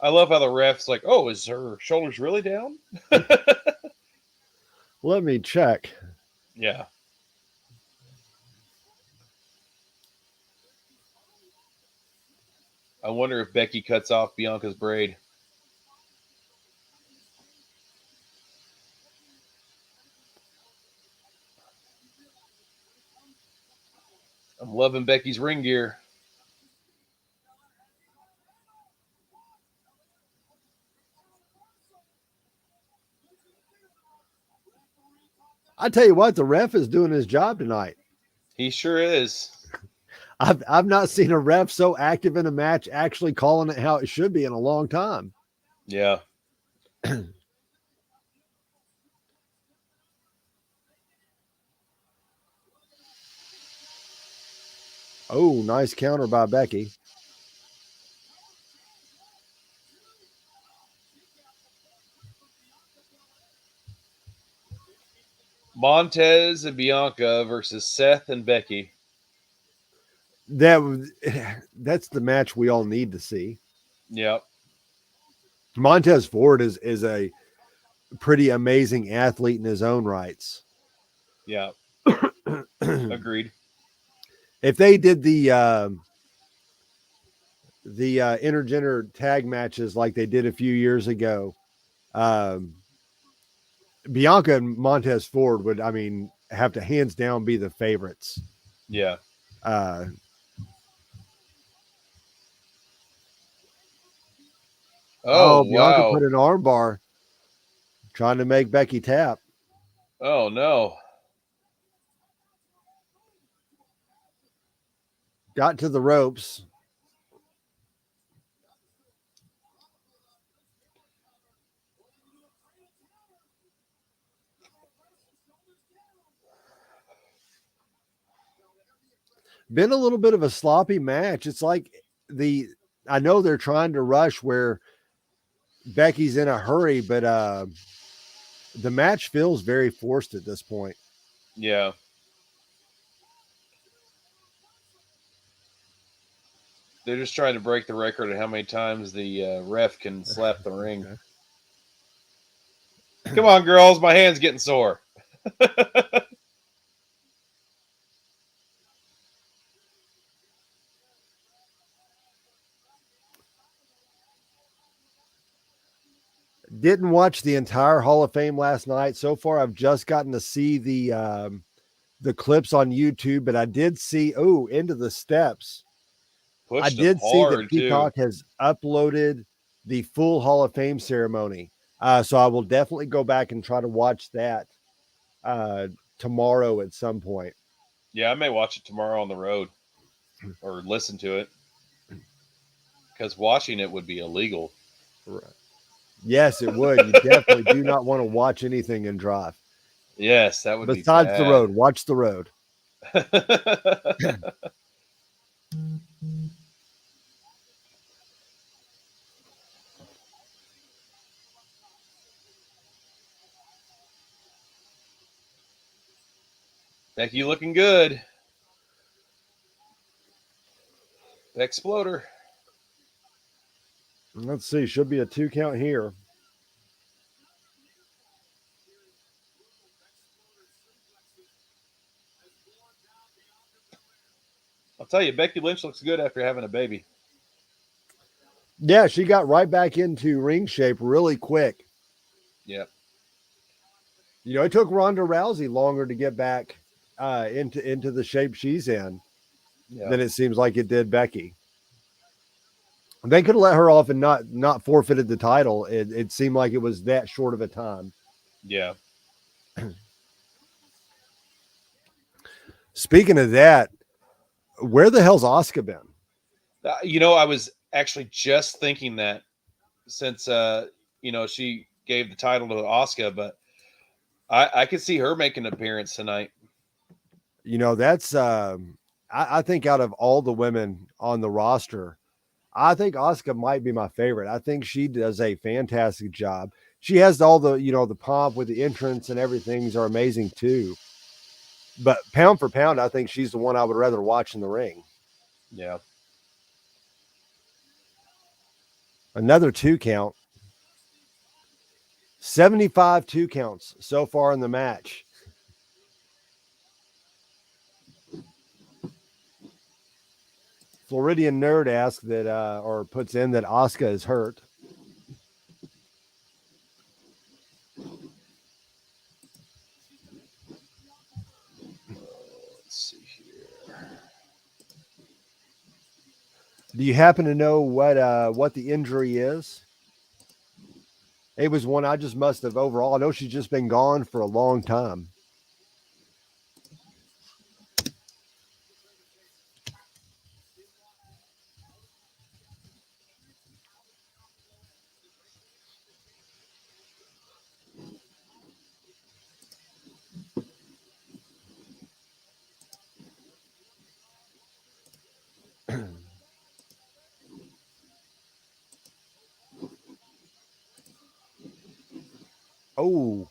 I love how the ref's like, oh, is her shoulders really down? Let me check. Yeah. I wonder if Becky cuts off Bianca's braid. I'm loving Becky's ring gear. I tell you what, the ref is doing his job tonight. He sure is. I've not seen a ref so active in a match, actually calling it how it should be in a long time. Yeah. Oh, nice counter by Becky. Montez and Bianca versus Seth and Becky. That's the match we all need to see. Yep. Montez Ford is a pretty amazing athlete in his own rights. Yeah. Agreed. If they did the intergender tag matches like they did a few years ago, Bianca and Montez Ford would, I mean, have to hands down be the favorites. Yeah. Bianca wow. put an arm bar trying to make Becky tap. Oh no. Got to the ropes. Been a little bit of a sloppy match. It's like I know they're trying to rush where Becky's in a hurry, but the match feels very forced at this point. Yeah. They're just trying to break the record of how many times the ref can slap the ring. Okay. Come on, girls. My hand's getting sore. Didn't watch the entire Hall of Fame last night. So far, I've just gotten to see the clips on YouTube, but I did see into the steps. I Pushed them did see that hard, Peacock too. has uploaded the full Hall of Fame ceremony. So I will definitely go back and try to watch that tomorrow at some point. Yeah, I may watch it tomorrow on the road or listen to it because watching it would be illegal. Right. Yes, it would. You definitely do not want to watch anything and drive. Yes, that would Besides be the road, watch the road. Becky looking good. Exploder. Let's see. Should be a 2 count here. I'll tell you, Becky Lynch looks good after having a baby. Yeah, she got right back into ring shape really quick. Yep. You know, it took Ronda Rousey longer to get back into the shape she's in than it seems like it did Becky. They could have let her off and not forfeited the title. It seemed like it was that short of a time. Yeah. Speaking of that, where the hell's Asuka been? I was actually just thinking that since she gave the title to Asuka, but I could see her making an appearance tonight. That's I think out of all the women on the roster, I think Asuka might be my favorite. I think she does a fantastic job. She has all the the pomp with the entrance and everything's are amazing too. But pound for pound, I think she's the one I would rather watch in the ring. Yeah. Another 2 count. 75 2 counts so far in the match. Floridian Nerd asks that, or puts in that Asuka is hurt. Let's see here. Do you happen to know what the injury is? It was one I just must have overall. I know she's just been gone for a long time. Oh,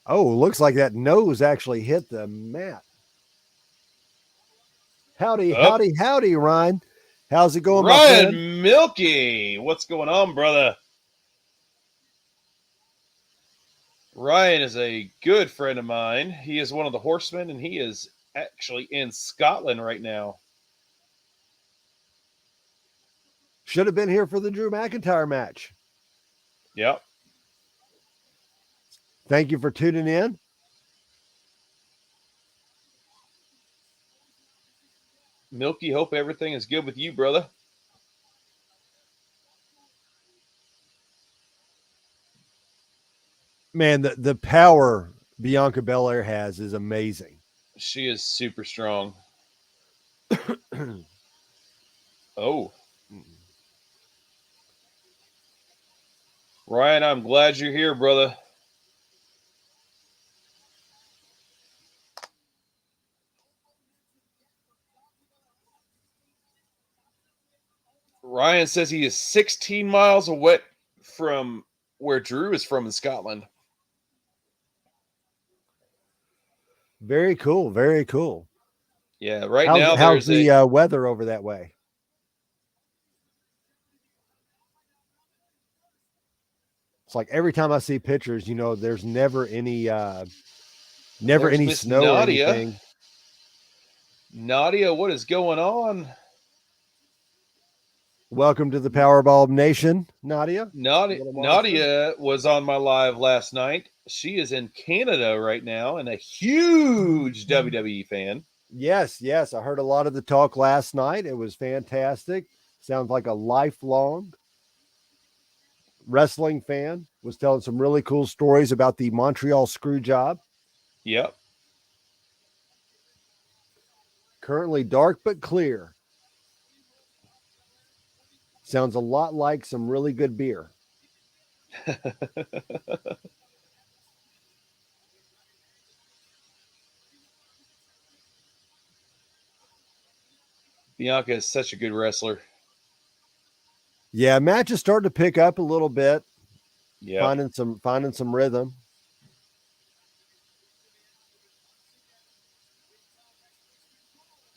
looks like that nose actually hit the mat. Howdy, Ryan. How's it going, my friend? Ryan Milky, what's going on, brother? Ryan is a good friend of mine. He is one of the horsemen, and he is actually in Scotland right now. Should have been here for the Drew McIntyre match. Yep. Thank you for tuning in. Milky, hope everything is good with you, brother. Man, the power Bianca Belair has is amazing. She is super strong. Oh. Ryan, I'm glad you're here, brother. Ryan says he is 16 miles away from where Drew is from in Scotland. Very cool. Very cool. Yeah, now how's the weather over that way? It's like every time I see pictures, there's never any snow or anything. Nadia, what is going on? Welcome to the Powerball Nation, Nadia. Nadia was on my live last night. She is in Canada right now and a huge WWE fan. Yes. I heard a lot of the talk last night. It was fantastic. Sounds like a lifelong wrestling fan. Was telling some really cool stories about the Montreal screw job. Yep. Currently dark but clear. Sounds a lot like some really good beer. Bianca is such a good wrestler. Yeah, matches starting to pick up a little bit. Yeah, finding some rhythm.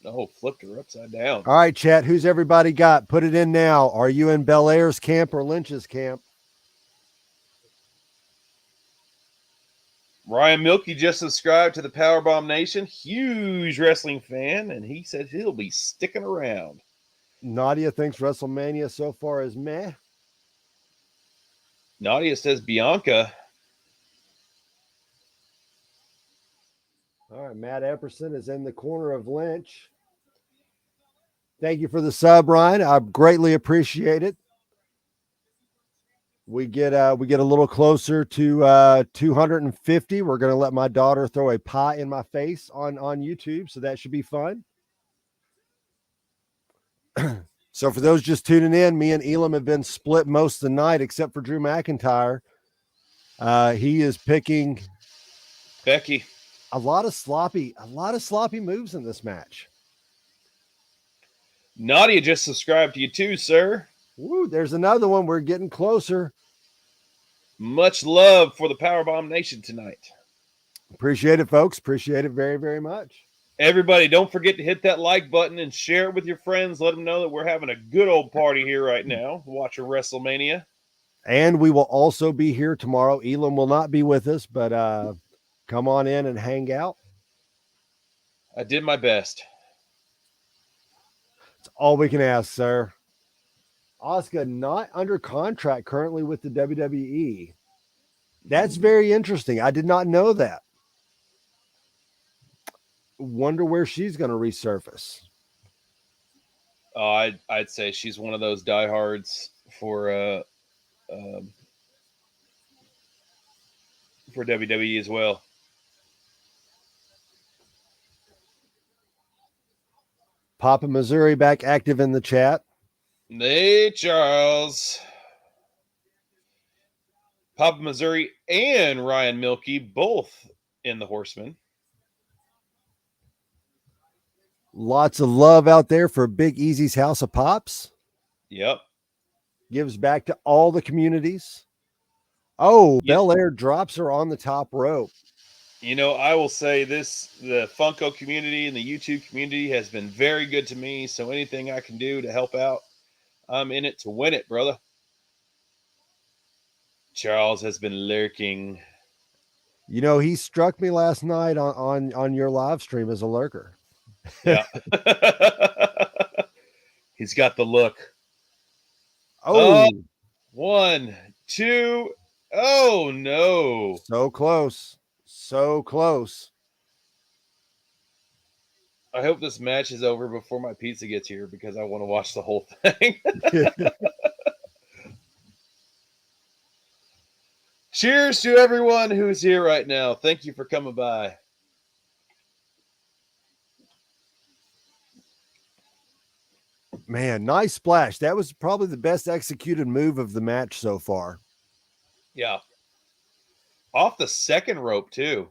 Oh, flipped her upside down. All right, chat. Who's everybody got? Put it in now. Are you in Belair's camp or Lynch's camp? Ryan Milky just subscribed to the Powerbomb Nation. Huge wrestling fan, and he said he'll be sticking around. Nadia thinks WrestleMania so far is meh. Nadia says Bianca. All right, Matt Epperson is in the corner of Lynch. Thank you for the sub, Ryan. I greatly appreciate it. We get a little closer to 250. We're going to let my daughter throw a pie in my face on YouTube, so that should be fun. So for those just tuning in, me and Elam have been split most of the night, except for Drew McIntyre. He is picking Becky. A lot of sloppy moves in this match. Nadia just subscribed to you too, sir. Woo, there's another one. We're getting closer. Much love for the Powerbomb Nation tonight. Appreciate it, folks. Appreciate it very, very much. Everybody, don't forget to hit that like button and share it with your friends. Let them know that we're having a good old party here right now, watching WrestleMania. And we will also be here tomorrow. Elam will not be with us, but come on in and hang out. I did my best. It's all we can ask, sir. Asuka not under contract currently with the WWE. That's very interesting. I did not know that. Wonder where she's going to resurface. I'd say she's one of those diehards for WWE as well. Papa Missouri back active in the chat. Hey, Charles. Papa Missouri and Ryan Milky both in the Horsemen. Lots of love out there for Big Easy's House of Pops. Yep. Gives back to all the communities. Oh, Yeah. Belair drops her on the top rope. You know, I will say this, the Funko community and the YouTube community has been very good to me. So anything I can do to help out, I'm in it to win it, brother. Charles has been lurking. You know, he struck me last night on your live stream as a lurker. Yeah. He's got the look. Oh, 1, 2. Oh, no. so close. So close. I hope this match is over before my pizza gets here because I want to watch the whole thing. Cheers to everyone who's here right now. Thank you for coming by. Man, nice splash. That was probably the best executed move of the match so far. Yeah. Off the second rope, too.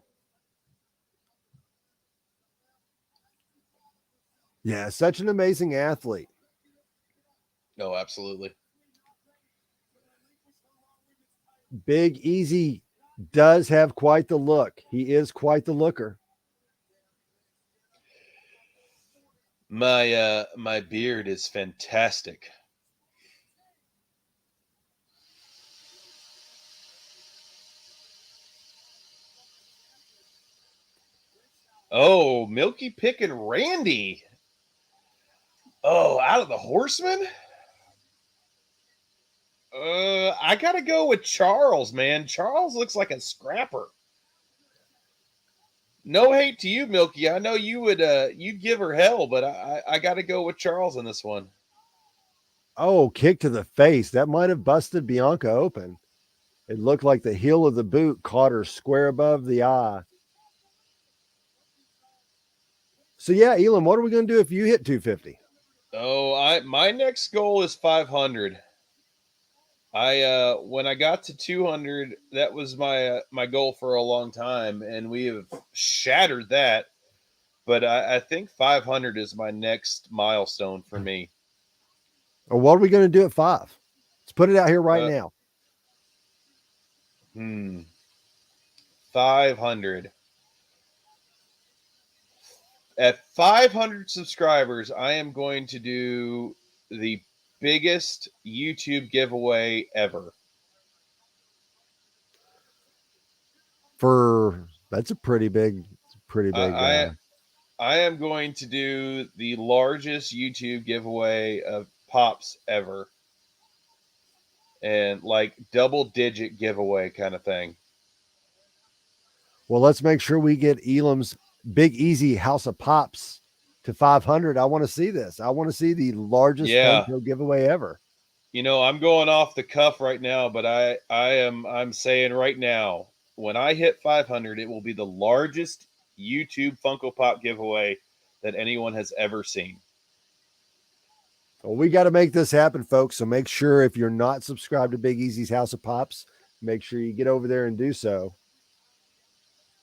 Yeah, such an amazing athlete. No, absolutely. Big Easy does have quite the look. He is quite the looker. My beard is fantastic. Oh, Milky picking Randy. Oh, out of the Horseman? I gotta go with Charles, man. Charles looks like a scrapper. No hate to you, Milky. I know you would you'd give her hell, but I gotta go with Charles in this one. Oh, kick to the face. That might have busted Bianca open. It looked like the heel of the boot caught her square above the eye. So yeah, Elam, what are we going to do if you hit 250? Oh, my next goal is 500. I when I got to 200, that was my goal for a long time, and we have shattered that. But I think 500 is my next milestone for me. Or what are we going to do at 5? Let's put it out here right now. 500. At 500 subscribers, I am going to do the biggest YouTube giveaway ever. That's a pretty big. I am going to do the largest YouTube giveaway of pops ever, and like double digit giveaway kind of thing. Well, let's make sure we get Elam's Big Easy House of Pops to 500. I want to see this. I want to see the largest Funko giveaway ever. You know, I'm going off the cuff right now, but I'm saying right now, when I hit 500, it will be the largest YouTube Funko Pop giveaway that anyone has ever seen. Well, we got to make this happen, folks. So make sure if you're not subscribed to Big Easy's House of Pops, make sure you get over there and do so.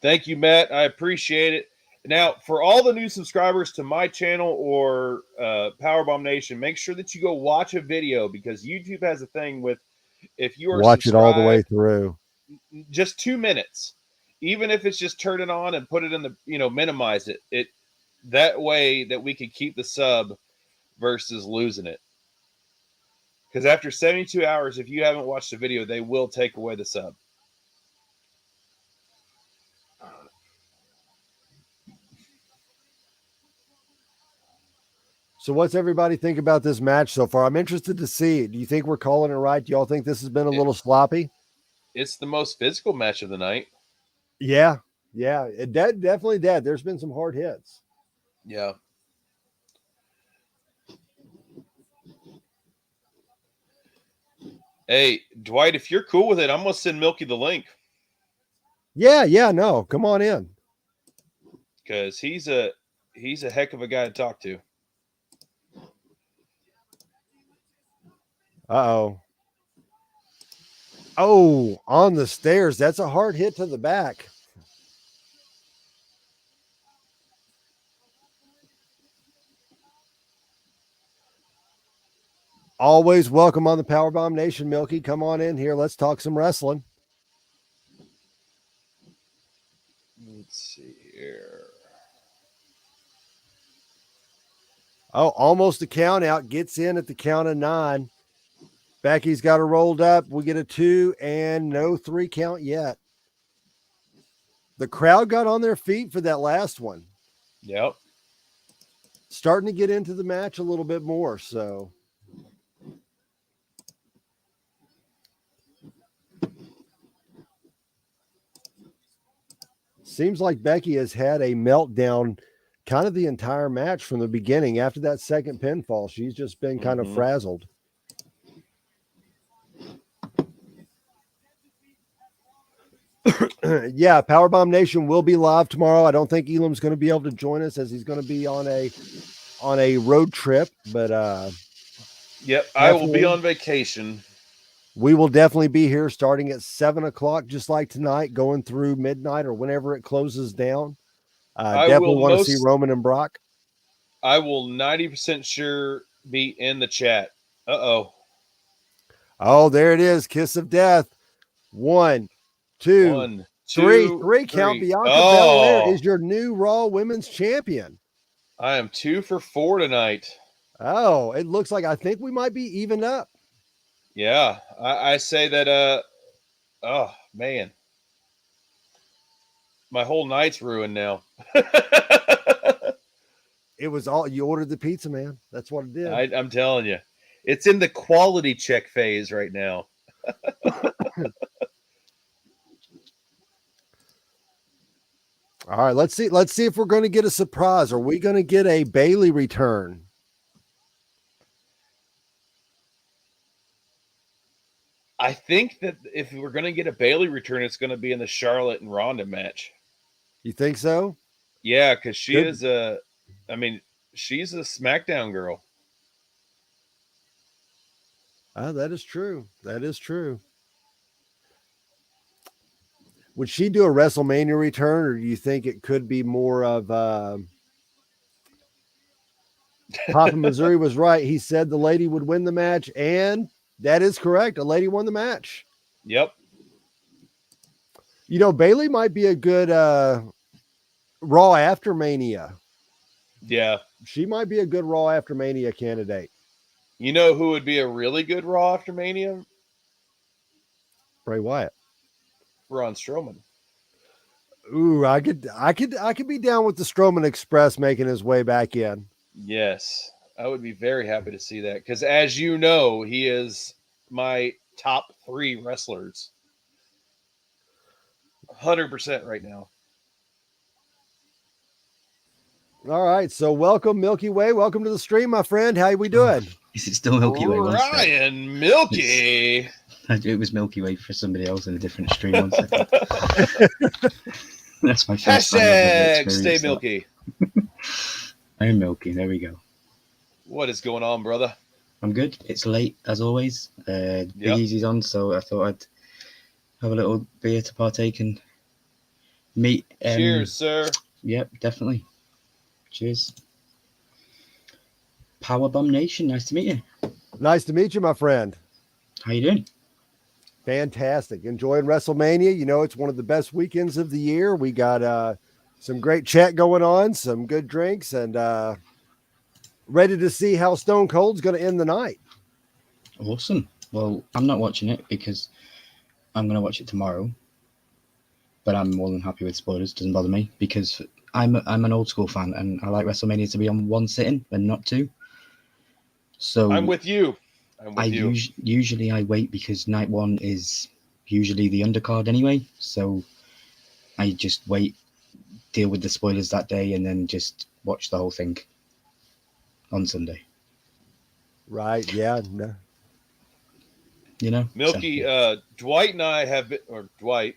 Thank you, Matt. I appreciate it. Now, for all the new subscribers to my channel or Powerbomb Nation, make sure that you go watch a video, because YouTube has a thing with, if you are watch it all the way through, just 2 minutes, even if it's just turn it on and put it in the, minimize it that way that we can keep the sub versus losing it. Because after 72 hours, if you haven't watched the video, they will take away the sub. So what's everybody think about this match so far? I'm interested to see. Do you think we're calling it right? Do y'all think this has been a little sloppy? It's the most physical match of the night. Yeah. It definitely did. There's been some hard hits. Yeah. Hey, Dwight, if you're cool with it, I'm going to send Milky the link. Yeah, no. Come on in. Because he's a heck of a guy to talk to. Uh-oh. Oh, on the stairs. That's a hard hit to the back. Always welcome on the Powerbomb Nation, Milky. Come on in here. Let's talk some wrestling. see here. Oh, almost a count out. Gets in at the count of 9. Becky's got her rolled up. We get a 2 and no 3 count yet. The crowd got on their feet for that last one. Yep. Starting to get into the match a little bit more. So seems like Becky has had a meltdown kind of the entire match from the beginning. After that second pinfall, she's just been kind of frazzled. Yeah, Powerbomb Nation will be live tomorrow. I don't think Elam's going to be able to join us as he's going to be on a road trip, but yep, I will be on vacation. We will definitely be here starting at 7:00, just like tonight, going through midnight or whenever it closes down. Definitely want to see Roman and Brock. I will 90% sure be in the chat. Uh-oh. Oh, there it is. Kiss of death. 1, 2, 3. 3 count. Bianca Belair is your new Raw Women's Champion. I am 2 for 4 tonight. Oh, it looks like I think we might be evened up. Yeah, I say that. Oh man, my whole night's ruined now. It was all you ordered the pizza, man. That's what it did. I'm telling you, it's in the quality check phase right now. All right, let's see if we're going to get a surprise. Are we going to get a Bayley return? I think that if we're going to get a Bayley return, it's going to be in the Charlotte and Ronda match. You think so? Yeah, because she's a SmackDown girl. That is true. That is true. Would she do a WrestleMania return, or do you think it could be more of Papa Missouri was right. He said the lady would win the match, and that is correct. A lady won the match. Yep. You know, Bayley might be a good Raw after Mania. Yeah. She might be a good Raw after Mania candidate. You know who would be a really good Raw after Mania? Bray Wyatt. Braun Strowman. Ooh, I could be down with the Strowman Express making his way back in. Yes, I would be very happy to see that because, as you know, he is my top 3 wrestlers. 100% right now. All right, so welcome Milky Way. Welcome to the stream, my friend. How are we doing? Is it still Milky Way? Ryan Milky. It was Milky Way for somebody else in a different stream. 1 second. That's my first hashtag stay Milky. I'm Milky. There we go. What is going on, brother? I'm good. It's late as always. Big Easy's on, so I thought I'd have a little beer to partake and meet. Cheers, sir. Yep, definitely. Cheers. Powerbomb Nation, nice to meet you. Nice to meet you, my friend. How you doing? Fantastic. Enjoying WrestleMania. You know, it's one of the best weekends of the year. We got some great chat going on, some good drinks, and ready to see how Stone Cold's going to end the night. Awesome. Well, I'm not watching it because I'm going to watch it tomorrow. But I'm more than happy with spoilers. Doesn't bother me because I'm an old school fan and I like WrestleMania to be on 1 sitting and not 2. So I'm with you. Usually I wait because night 1 is usually the undercard anyway. So I just wait, deal with the spoilers that day, and then just watch the whole thing on Sunday. Right. Yeah. No. You know, Milky, so. Dwight and I have been, or Dwight.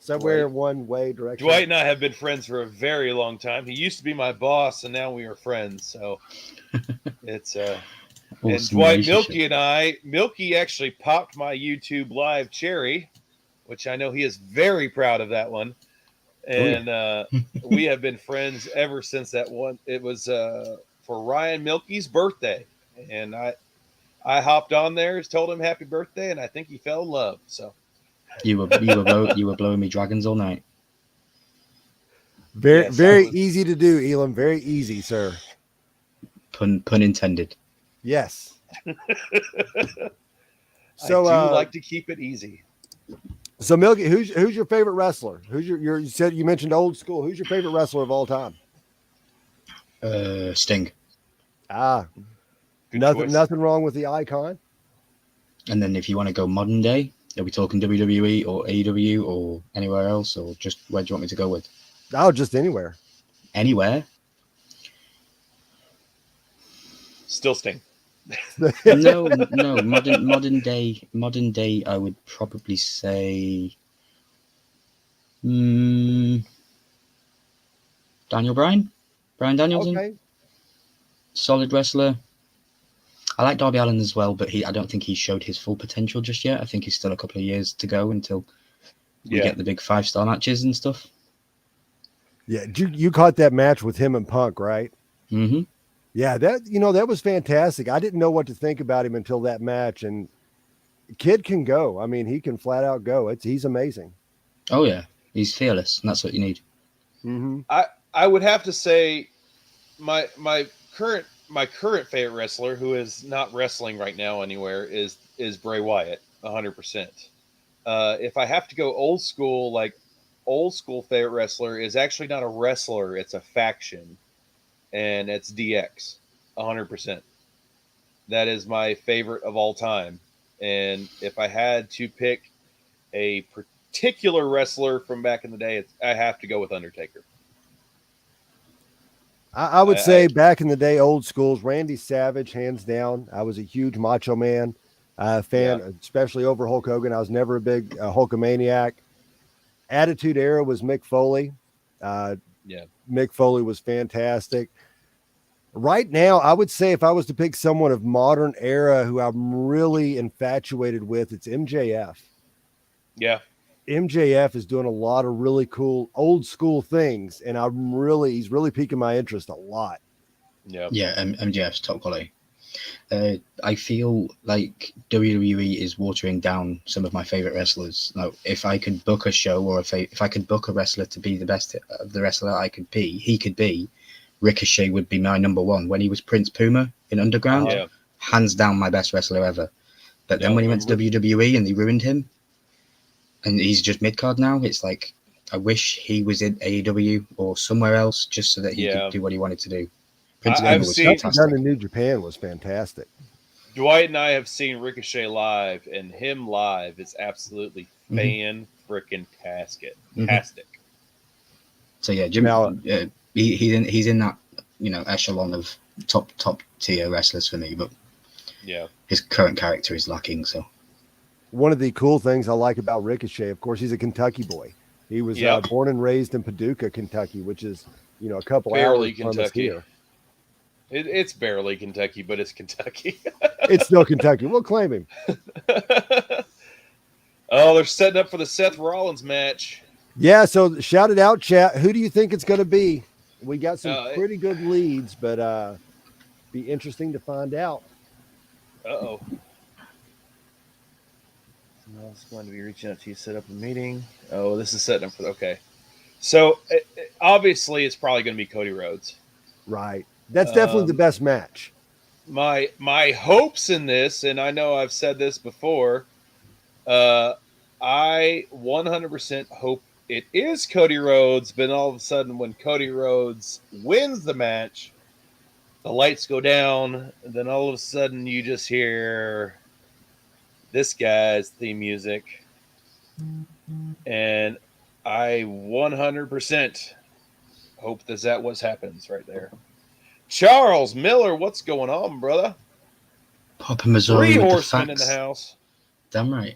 Somewhere one way direction. Dwight and I have been friends for a very long time. He used to be my boss, and now we are friends. So it's awesome. And Dwight, Milky actually popped my YouTube live cherry, which I know he is very proud of that one. And we have been friends ever since that one. It was for Ryan Milky's birthday, and I hopped on there, told him happy birthday, and I think he fell in love. So you were blowing me dragons all night. Very, Yes, very easy to do, Elam. Very easy, sir. Pun intended. Yes. So, I do like to keep it easy. So Milky, who's your favorite wrestler? Who's your you mentioned old school. Who's your favorite wrestler of all time? Sting. Good choice. Nothing wrong with the icon. And then if you want to go modern day, are we talking WWE or AEW or anywhere else, or just where do you want me to go with? Oh, just anywhere. Anywhere. Still Sting. No. Modern day. I would probably say Daniel Bryan Danielson. Okay. Solid wrestler. I like Darby Allin as well, but I don't think he showed his full potential just yet. I think he's still a couple of years to go until we get the big 5-star matches and stuff. Yeah, you caught that match with him and Punk, right? Mm-hmm. Yeah, that was fantastic. I didn't know what to think about him until that match, and kid can go. I mean, he can flat out go. He's amazing. Oh yeah, he's fearless, and that's what you need. Mm-hmm. I would have to say my current favorite wrestler, who is not wrestling right now anywhere, is Bray Wyatt, 100%. If I have to go old school favorite wrestler is actually not a wrestler, it's a faction, and it's DX, 100%. That is my favorite of all time. And if I had to pick a particular wrestler from back in the day, I have to go with Undertaker. I would say back in the day, old schools, Randy Savage, hands down. I was a huge Macho Man fan, especially over Hulk Hogan. I was never a big Hulkamaniac. Attitude Era was Mick Foley. Mick Foley was fantastic. Right now, I would say if I was to pick someone of modern era who I'm really infatuated with, it's MJF. Yeah. MJF is doing a lot of really cool old school things, and he's really piquing my interest a lot. Yeah, MJF's top quality. I feel like WWE is watering down some of my favorite wrestlers. Now, if I could book a show, or if I could book a wrestler to be the best of the wrestler he could be, Ricochet would be my number one. When he was Prince Puma in Underground, hands down my best wrestler ever. But then when he went to WWE and they ruined him, and he's just mid-card now, it's like, I wish he was in AEW or somewhere else just so that he could do what he wanted to do. Prince Puma was fantastic. Done in New Japan was fantastic. Dwight and I have seen Ricochet live, and him live is absolutely fan-frickin-tastic. So yeah, Jim, he's in that echelon of top tier wrestlers for me, but his current character is lacking. So one of the cool things I like about Ricochet, of course, he's a Kentucky boy. He was born and raised in Paducah, Kentucky, which is a couple hours from us here. It's barely Kentucky, but it's Kentucky. It's still Kentucky. We'll claim him. Oh, they're setting up for the Seth Rollins match. Yeah, so shout it out, chat. Who do you think it's going to be? We got some pretty good leads, but be interesting to find out. Uh-oh. Someone else going to be reaching out to you, set up a meeting. Oh, this is setting up for... Okay. So, obviously, it's probably going to be Cody Rhodes. Right. That's definitely the best match. My hopes in this, and I know I've said this before, I 100% hope it is Cody Rhodes, but all of a sudden when Cody Rhodes wins the match, the lights go down, and then all of a sudden you just hear this guy's theme music. And I 100% hope that what happens right there. Charles Miller, what's going on, brother? Papa Missouri 3 with horsemen the in the house. Damn right.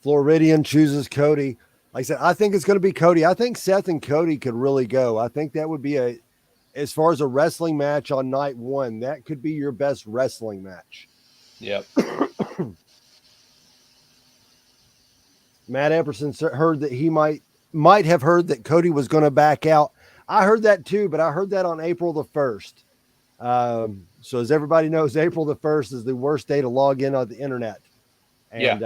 Floridian chooses Cody. Like I said, I think it's going to be Cody. I think Seth and Cody could really go. I think that would be as far as a wrestling match on night one, that could be your best wrestling match. Yep. Matt Epperson heard that he might have heard that Cody was going to back out. I heard that too, but I heard that on April the 1st. So as everybody knows, April the 1st is the worst day to log in on the internet. And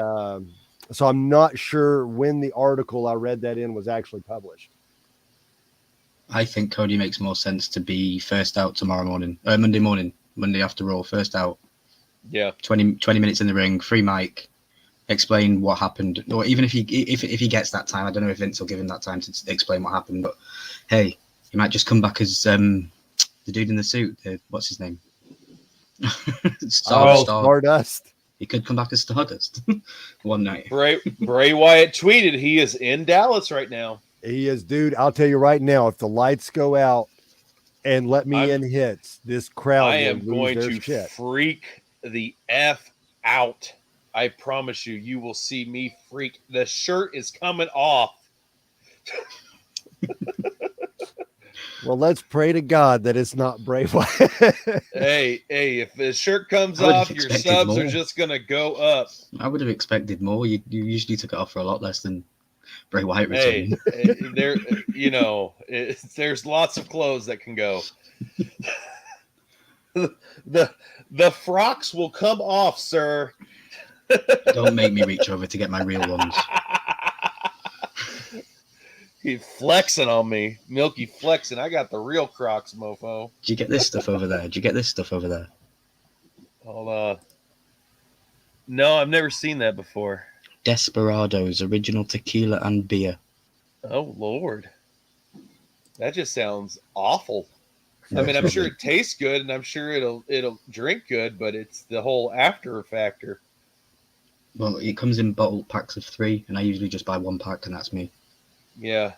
so I'm not sure when the article I read that in was actually published. I think Cody makes more sense to be first out tomorrow morning, Monday after Raw, first out. Yeah. 20 minutes in the ring, free mic, explain what happened. Or even if he gets that time, I don't know if Vince will give him that time to explain what happened. But hey, he might just come back as the dude in the suit. What's his name? Stardust. He could come back as Stardust one night. Bray Wyatt tweeted he is in Dallas right now. He is, dude. I'll tell you right now, if the lights go out and Let Me In hits, this crowd I will am lose going their to shit. freak the F out. I promise you, you will see me freak. The shirt is coming off. Well, let's pray to God that it's not Bray Wyatt. Hey, if the shirt comes off, your subs more. are just going to go up. I would have expected more. You usually took it off for a lot less than Bray Wyatt returning. Hey, there's lots of clothes that can go. The frocks will come off, sir. Don't make me reach over to get my real ones. He's flexing on me. Milky flexing. I got the real Crocs, mofo. Do you get this stuff over there? Hold on. No, I've never seen that before. Desperados, original tequila and beer. Oh, Lord. That just sounds awful. No, I mean, I'm it's sure lovely. it tastes good, and I'm sure it'll drink good, but it's the whole after factor. Well, it comes in bottle packs of 3, and I usually just buy 1 pack, and that's me. Yeah.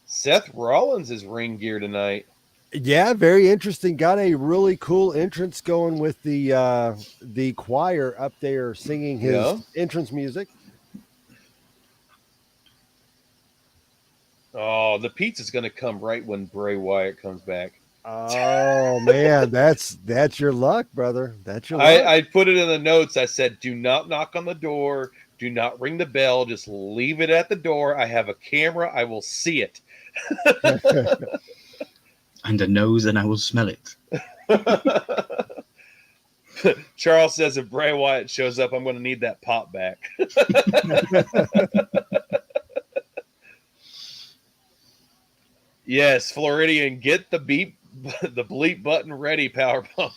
Seth Rollins is ring gear tonight. Yeah, very interesting. Got a really cool entrance going with the choir up there singing his entrance music. Oh, the pizza's going to come right when Bray Wyatt comes back. Oh man, that's your luck, brother. That's your luck. I put it in the notes. I said, do not knock on the door. Do not ring the bell. Just leave it at the door. I have a camera. I will see it. And a nose, and I will smell it. Charles says if Bray Wyatt shows up, I'm going to need that pop back. Yes, Floridian, get the bleep button ready, Powerbomb.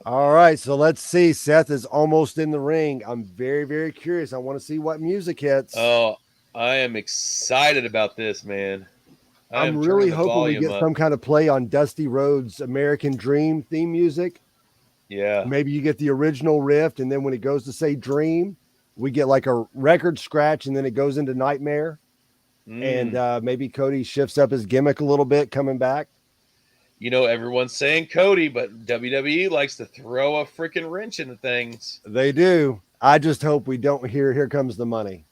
All right, so let's see. Seth is almost in the ring. I'm very, very curious. I want to see what music hits. Oh, I am excited about this, man. I'm really hoping we get some kind of play on Dusty Rhodes' American Dream theme music. Yeah. Maybe you get the original riff, and then when it goes to say Dream, we get like a record scratch, and then it goes into Nightmare. And maybe Cody shifts up his gimmick a little bit coming back. You know, everyone's saying Cody, but WWE likes to throw a freaking wrench into things. They do. I just hope we don't hear Here Comes the Money.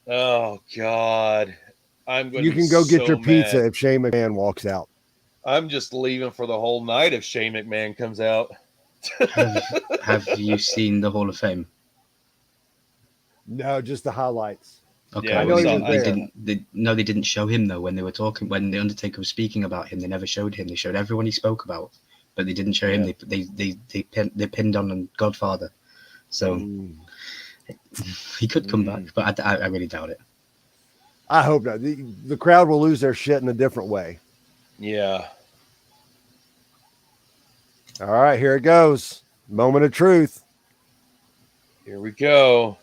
Oh, God. I'm going You can go get your pizza if Shane McMahon walks out. I'm just leaving for the whole night if Shane McMahon comes out. Have you seen the Hall of Fame? No, just the highlights. Okay, Yeah, I know he was they didn't show him though when they were talking. When the Undertaker was speaking about him, they never showed him. They showed everyone he spoke about, but they didn't show him. They pinned on Godfather, so he could come back, but I really doubt it. I hope not. The crowd will lose their shit in a different way. Yeah. All right, here it goes. Moment of truth. Here we go.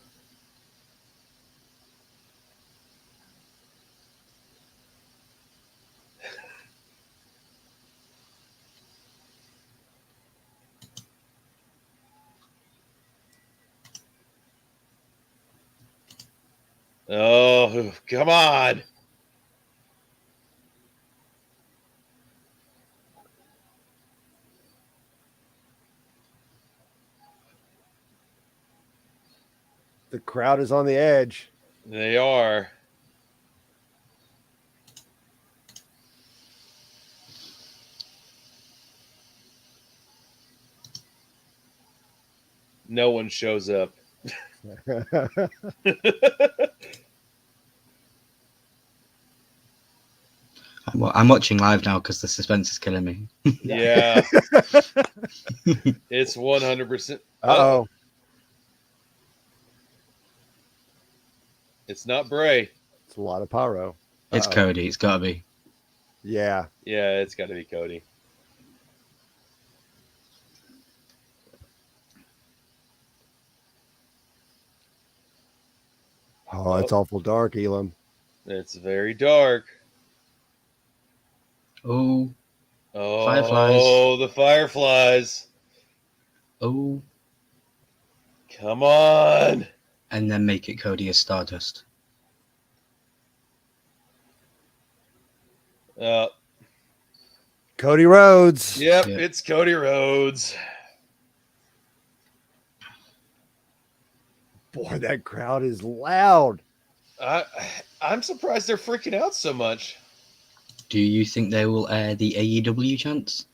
Oh, come on. The crowd is on the edge. They are. No one shows up. I'm watching live now because the suspense is killing me. Yeah. It's 100%. Uh-oh. It's not Bray. It's a lot of pyro. It's Cody. It's got to be. Yeah. Yeah, it's got to be Cody. Oh, it's awful dark, Elam. It's very dark. Oh, Oh, Fireflies. the fireflies. Oh. Come on. And then make it Cody as Stardust. Cody Rhodes. Yep, it's Cody Rhodes. Boy, that crowd is loud. I'm surprised they're freaking out so much. Do you think they will air the AEW chants?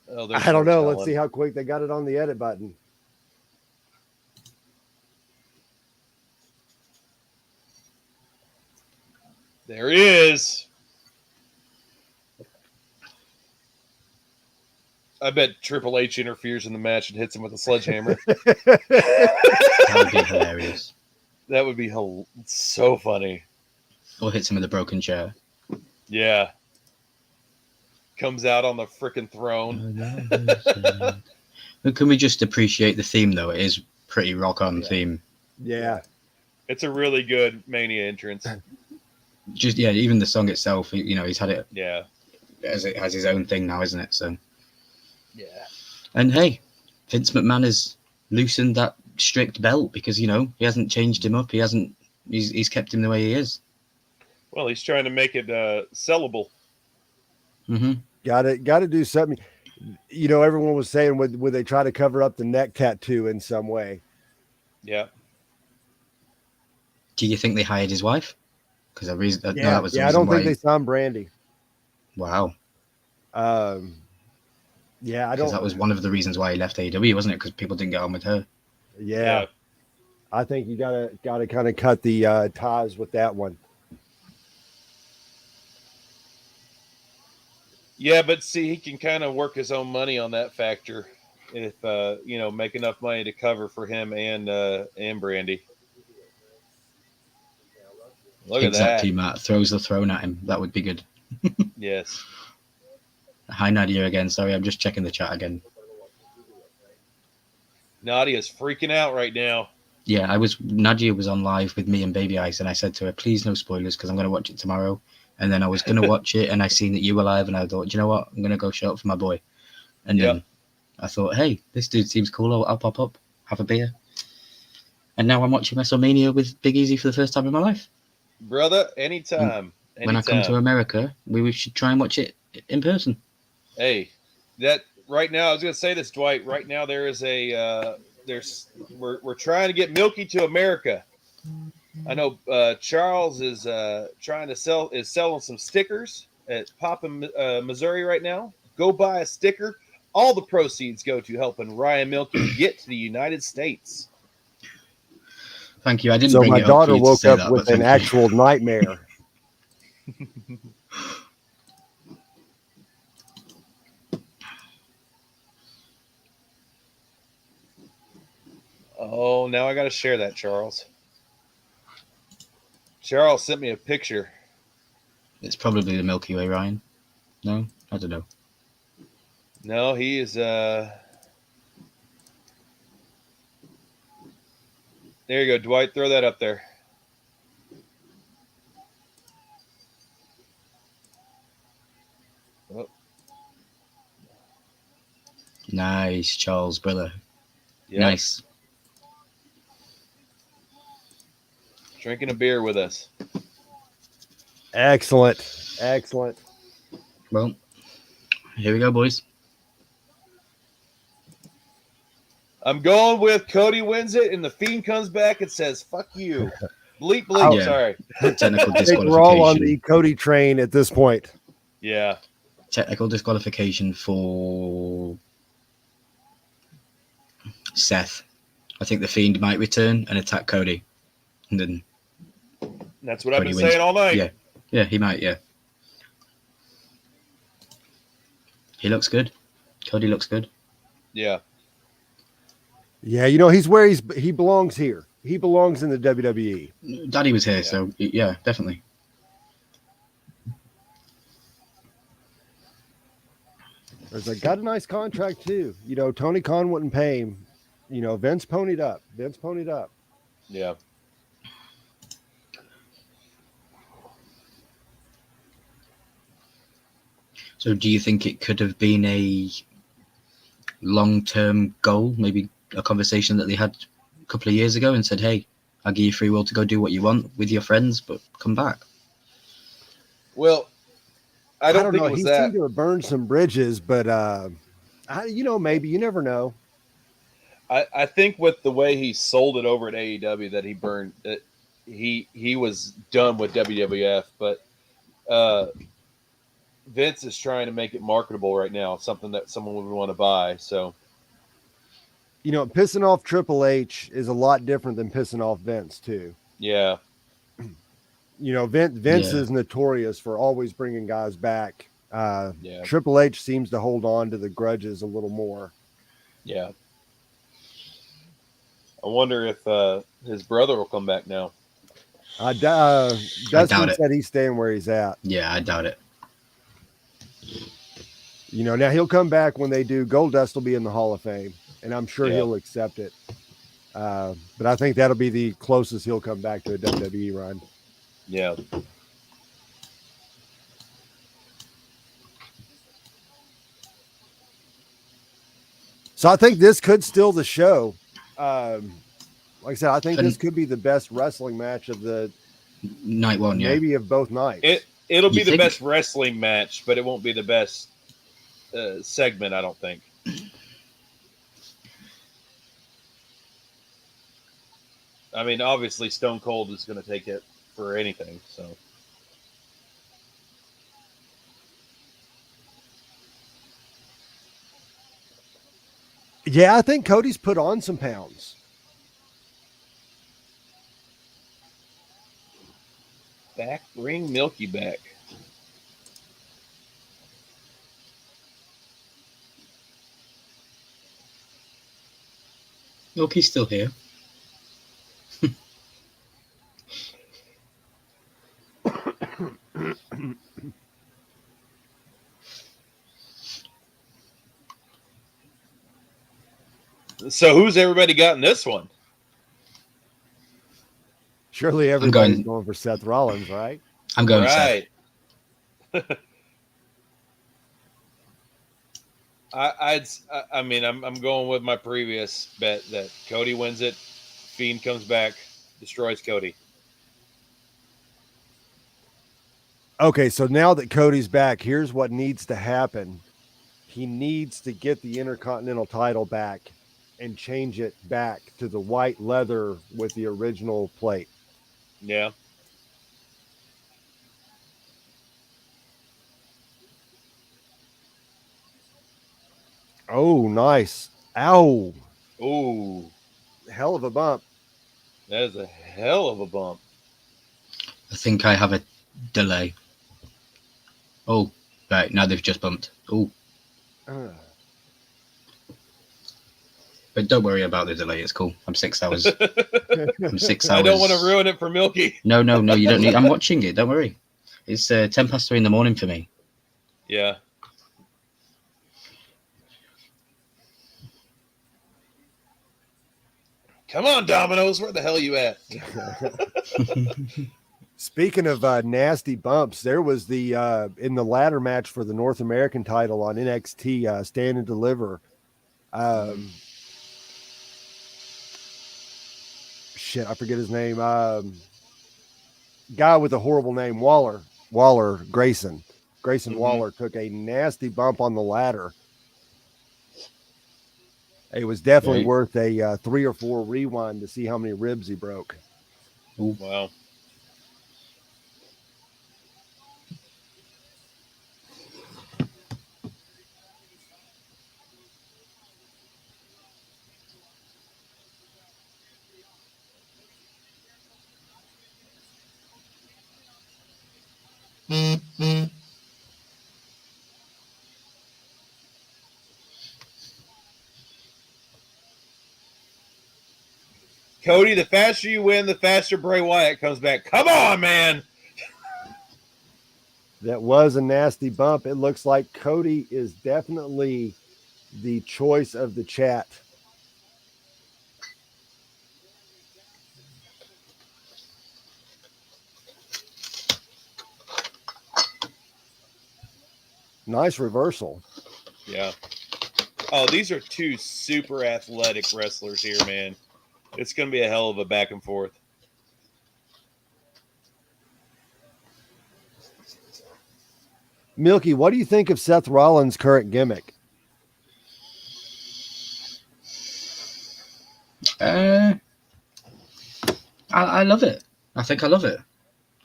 Oh, I don't know. Let's see how quick they got it on the edit button. There he is. I bet Triple H interferes in the match and hits him with a sledgehammer. That would be hilarious. That would be so funny. Or hits him with a broken chair. Yeah. Comes out on the freaking throne. Can we just appreciate the theme, though? It is pretty rock-on theme. Yeah. It's a really good Mania entrance. Just, even the song itself, he's had it. Yeah. As it has his own thing now, isn't it? So. Yeah. And hey, Vince McMahon has loosened that strict belt because, he hasn't changed him up. He's kept him the way he is. Well, he's trying to make it sellable. Mm-hmm. Got to do something. Everyone was saying, would they try to cover up the neck tattoo in some way? Yeah. Do you think they hired his wife? Because that was I the don't reason think they signed Brandy. Wow. I don't. That was one of the reasons why he left AEW, wasn't it? Because people didn't get on with her. Yeah. I think you gotta kind of cut the ties with that one. Yeah, but see, he can kind of work his own money on that factor if make enough money to cover for him and Brandy. Look exactly, at that. Matt throws the throne at him. That would be good. Yes. Hi, Nadia again. Sorry, I'm just checking the chat again. Nadia's freaking out right now. Yeah, Nadia was on live with me and Baby Ice, and I said to her, please no spoilers because I'm going to watch it tomorrow. And then I was going to watch it, and I seen that you were live, and I thought, you know what? I'm going to go show up for my boy. And then I thought, hey, this dude seems cool. I'll pop up, have a beer. And now I'm watching WrestleMania with Big Easy for the first time in my life. Brother, anytime. When I come to America, we should try and watch it in person. Hey, that right now, I was going to say this, Dwight. Right now, there is we're trying to get Milky to America. I know Charles is selling some stickers at Popham, Missouri right now. Go buy a sticker. All the proceeds go to helping Ryan Milky get to the United States. Thank you. I didn't. So bring my it daughter up woke up up with an actual nightmare. Oh, now I got to share that, Charles. Charles sent me a picture. It's probably the Milky Way, Ryan. No, I don't know. No, he is. There you go, Dwight. Throw that up there. Oh. Nice, Charles, brother. Yep. Nice. Drinking a beer with us. Excellent. Well, here we go, boys. I'm going with Cody wins it, and the Fiend comes back and says, "Fuck you." Bleep, bleep. Yeah. Sorry. Technical I think disqualification. we're all on the Cody train at this point. Yeah. Technical disqualification for Seth. I think the Fiend might return and attack Cody. And then That's what Cody I've been wins. saying all night. Yeah. Yeah, he might, yeah. He looks good. Cody looks good. Yeah. Yeah, he's where he belongs here. He belongs in the WWE. Daddy was here, Yeah. so yeah, definitely. There's like got a nice contract too. You know, Tony Khan wouldn't pay him. You know, Vince ponied up. Yeah. So do you think it could have been a long-term goal, maybe a conversation that they had a couple of years ago and said, hey, I'll give you free will to go do what you want with your friends, but come back? Well, I don't think know. it was He that. seemed to have burned some bridges, but maybe you never know. I think with the way he sold it over at AEW that he burned that he was done with WWF, but Vince is trying to make it marketable right now, something that someone would want to buy. So You know, pissing off Triple H is a lot different than pissing off Vince too. yeah, You know, Vince Yeah. is notorious for always bringing guys back. Yeah. Triple H seems to hold on to the grudges a little more. yeah. I wonder if his brother will come back now. I doubt Dustin it. said he's staying where he's at. Yeah, I doubt it. You know, now he'll come back when they do. Goldust will be in the Hall of Fame, and I'm sure Yeah. he'll accept it. But I think that'll be the closest he'll come back to a WWE run. Yeah. So I think this could steal the show. Like I said, I think this could be the best wrestling match of the night one, maybe of both nights. It'll be You the think? best wrestling match, but it won't be the best segment, I don't think. I mean, obviously, Stone Cold is going to take it for anything. So, Yeah, I think Cody's put on some pounds. back bring Milky back. Look, he's still here. So, who's everybody got in this one? Surely everybody's going for Seth Rollins, right? I'm going right. Seth. I mean, I'm going with my previous bet that Cody wins it, Fiend comes back, destroys Cody. Okay, so now that Cody's back, here's what needs to happen. He needs to get the Intercontinental title back and change it back to the white leather with the original plate. Yeah. Oh, nice. Ow. Ooh. Hell of a bump. That is a hell of a bump. I think I have a delay. Oh, right. Now they've just bumped. Oh. But don't worry about the delay. It's cool. I'm 6 hours. I'm 6 hours. I don't want to ruin it for Milky. No. You don't need. I'm watching it. Don't worry. It's 3:10 in the morning for me. Yeah. Come on, Domino's. Where the hell are you at? Speaking of nasty bumps, there was the in the ladder match for the North American title on NXT, Stand and Deliver. Shit, I forget his name. Guy with a horrible name, Grayson Waller took a nasty bump on the ladder. It was definitely worth a 3 or 4 rewind to see how many ribs he broke. Ooh. Wow. Cody, the faster you win, the faster Bray Wyatt comes back. Come on, man. That was a nasty bump. It looks like Cody is definitely the choice of the chat. Nice reversal. Yeah. Oh, these are two super athletic wrestlers here, man. It's going to be a hell of a back and forth. Milky, what do you think of Seth Rollins' current gimmick? I love it. I think I love it.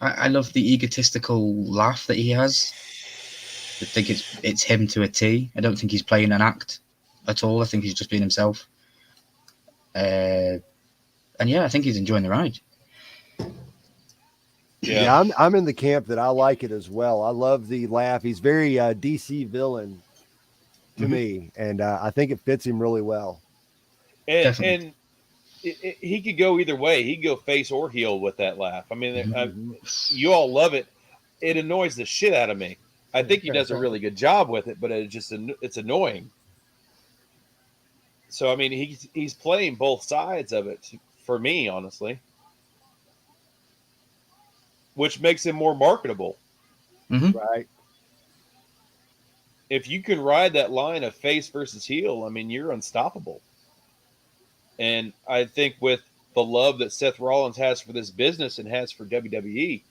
I love the egotistical laugh that he has. I think it's him to a T. I don't think he's playing an act at all. I think he's just being himself. And yeah, I think he's enjoying the ride. Yeah, I'm in the camp that I like it as well. I love the laugh. He's very DC villain to me, and I think it fits him really well. And he could go either way. He could go face or heel with that laugh. I mean, you all love it. It annoys the shit out of me. I think he does a really good job with it, but it's annoying. So I mean, he's playing both sides of it for me, honestly, which makes him more marketable. Right. If you can ride that line of face versus heel, I mean, you're unstoppable. And I think with the love that Seth Rollins has for this business and has for WWE,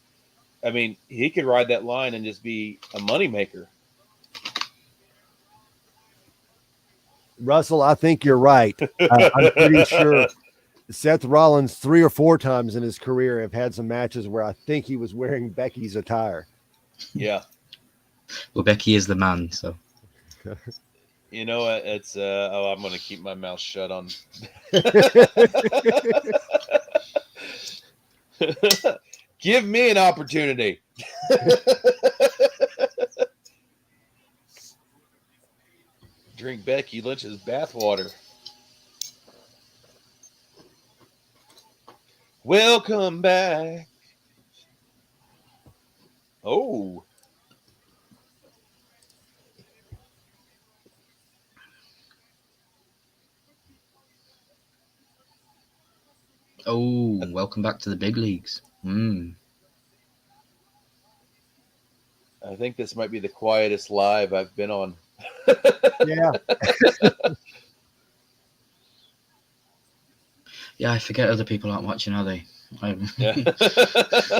I mean, he could ride that line and just be a moneymaker. Russell, I think you're right. I'm pretty sure Seth Rollins 3 or 4 times in his career have had some matches where I think he was wearing Becky's attire. Yeah. Well, Becky is the man, so. You know, it's I'm going to keep my mouth shut on. Give me an opportunity. Drink Becky Lynch's bathwater. Welcome back. Oh. Oh, welcome back to the big leagues. I think this might be the quietest live I've been on. Yeah. Yeah, I forget other people aren't watching, are they? Yeah.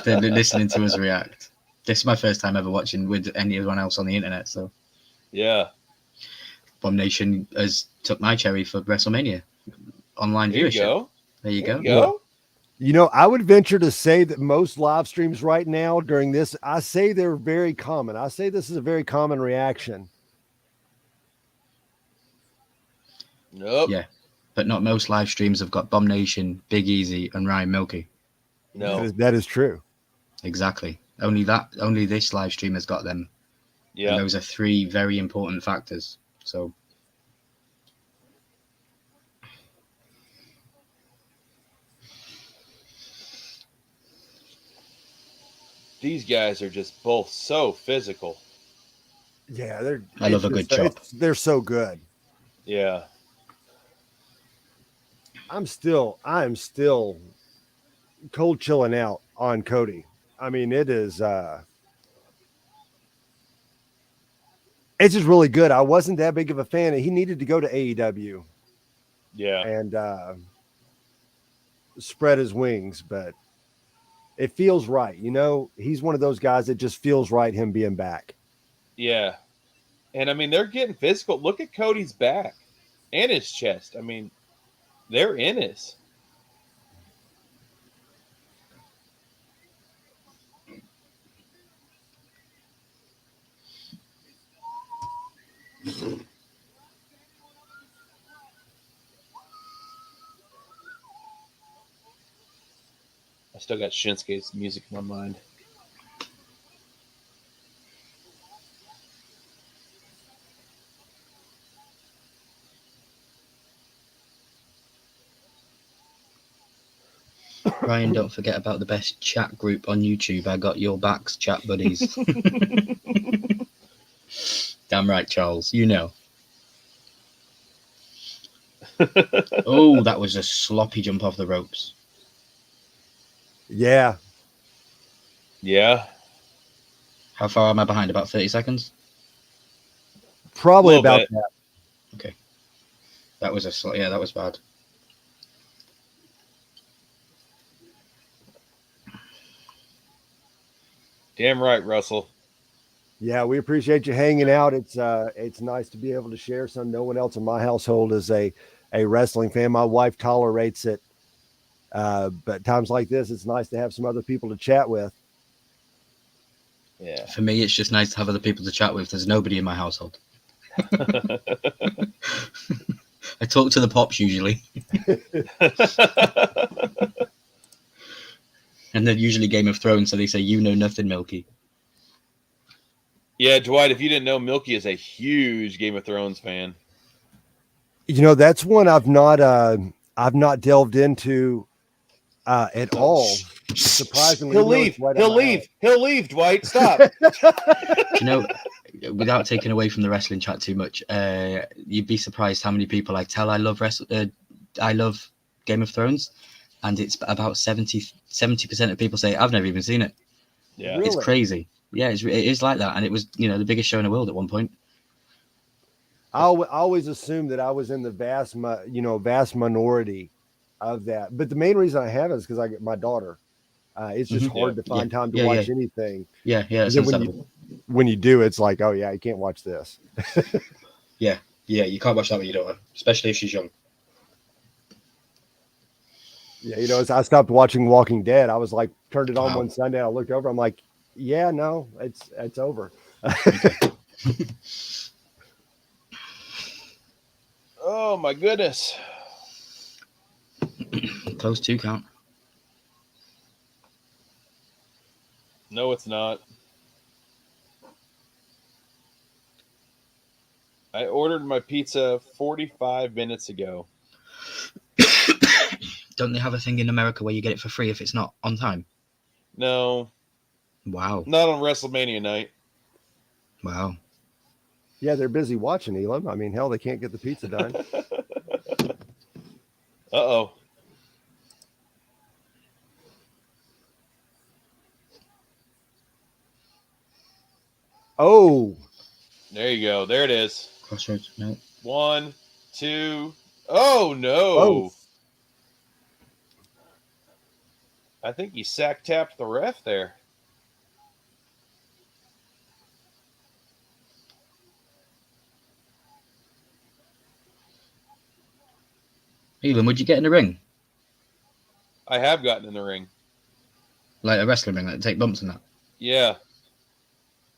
They're listening to us react. This is my first time ever watching with anyone else on the internet, so. Yeah. Bomb Nation has took my cherry for WrestleMania online viewership. There you go. Well, you know, I would venture to say that most live streams right now during this, I say they're very common. I say this is a very common reaction. Nope. Yeah, but not most live streams have got Bomb Nation, Big Easy, and Ryan Milky. No. That is true. Exactly. Only this live stream has got them. Yeah. And those are 3 very important factors. So. These guys are just both so physical. Yeah, I love a good chop. They're so good. Yeah. I'm still cold chilling out on Cody. I mean, it is it's just really good. I wasn't that big of a fan. He needed to go to AEW. Yeah. And spread his wings, but it feels right. You know, he's one of those guys that just feels right him being back. Yeah. And I mean, they're getting physical. Look at Cody's back and his chest. I mean, they're in this. I still got Shinsuke's music in my mind. Ryan, don't forget about the best chat group on YouTube. I got your backs, chat buddies. Damn right, Charles. You know. Oh, that was a sloppy jump off the ropes. Yeah. Yeah. How far am I behind? About 30 seconds? Probably Little about bit. that. Okay. That was yeah, that was bad. Damn right, Russell. Yeah, we appreciate you hanging out. It's nice to be able to share some. No one else in my household is a wrestling fan. My wife tolerates it. But times like this, it's nice to have some other people to chat with. Yeah. For me, it's just nice to have other people to chat with. There's nobody in my household. I talk to the pops usually. And they're usually Game of Thrones, so they say, "You know nothing, Milky." Yeah, Dwight, if you didn't know, Milky is a huge Game of Thrones fan. You know, that's one I've not delved into at all. Surprisingly, He'll leave. He'll leave, Dwight. Stop. You know, without taking away from the wrestling chat too much, you'd be surprised how many people I tell I love I love Game of Thrones, and it's about 70% of people say I've never even seen it. Yeah, Really? It's crazy. Yeah, it is like that, and it was the biggest show in the world at one point. I always assumed that I was in the vast minority of that. But the main reason I have it is because I get my daughter. It's just hard to find time to watch anything. Yeah, that's understandable. When you do, it's like, oh yeah, you can't watch this. Yeah, you can't watch that with your daughter, especially if she's young. Yeah, I stopped watching Walking Dead. I was like, turned it on Wow. one Sunday. I looked over. I'm like, yeah, no, it's over. Oh my goodness. Close 2 count. No, it's not. I ordered my pizza 45 minutes ago. Don't they have a thing in America where you get it for free if it's not on time? No, Wow. not on WrestleMania night. Wow. Yeah, they're busy watching Elam. I mean, hell, they can't get the pizza done. Uh-oh. Oh, There you go. There it is. Crossroads. No. 1, 2. Oh, no. Oh. I think he sack tapped the ref there. Evan, would you get in the ring? I have gotten in the ring. Like a wrestling ring, like take bumps and that? Yeah.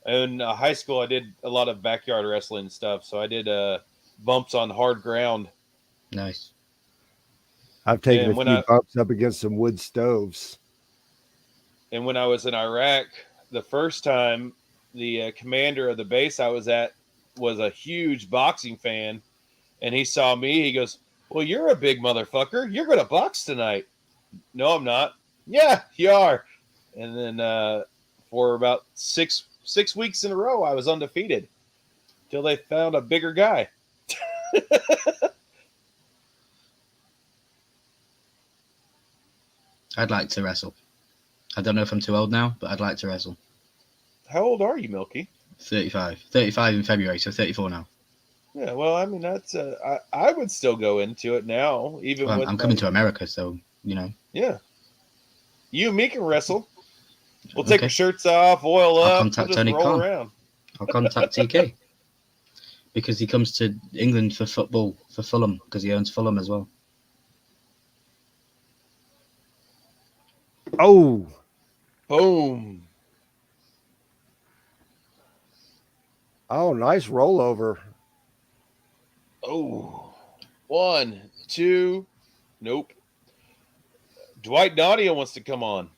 In high school, I did a lot of backyard wrestling stuff. So I did bumps on hard ground. Nice. I've taken And a few bumps up against some wood stoves. And when I was in Iraq, the first time, the commander of the base I was at was a huge boxing fan. And he saw me. He goes, "Well, you're a big motherfucker. You're going to box tonight." "No, I'm not." "Yeah, you are." And then for about six weeks in a row, I was undefeated till they found a bigger guy. I'd like to wrestle. I don't know if I'm too old now, but I'd like to wrestle. How old are you, Milky? 35. 35 in February, so 34 now. Yeah, well, I mean, that's I would still go into it now, even Well, with I'm coming to America, so, Yeah. You and me can wrestle. We'll take our shirts off, oil I'll up, contact we'll just Tony roll Khan. around. I'll contact TK. Because he comes to England for football, for Fulham, because he owns Fulham as well. Oh, Boom. oh, nice rollover. Oh. 1, 2. Nope. Dwight Nadia wants to come on.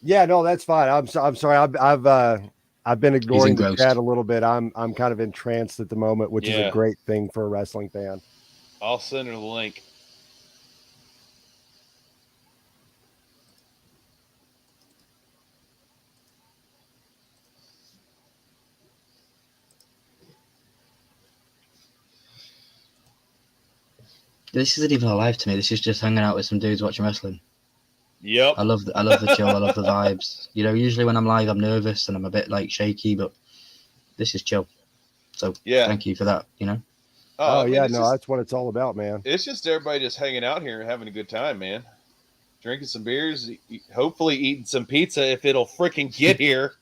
Yeah, no, that's fine. I'm sorry. I've been ignoring the engrossed. chat a little bit. I'm kind of entranced at the moment, which is a great thing for a wrestling fan. I'll send her the link. This isn't even a live to me. This is just hanging out with some dudes watching wrestling. Yep. I love the chill. I love the vibes. You know, usually when I'm live, I'm nervous and I'm a bit like shaky, but this is chill. So Yeah. thank you for that. You know. Oh, I mean, yeah, it's no, just, that's what it's all about, man. it's just everybody just hanging out here and having a good time, man. Drinking some beers, hopefully eating some pizza if it'll freaking get here,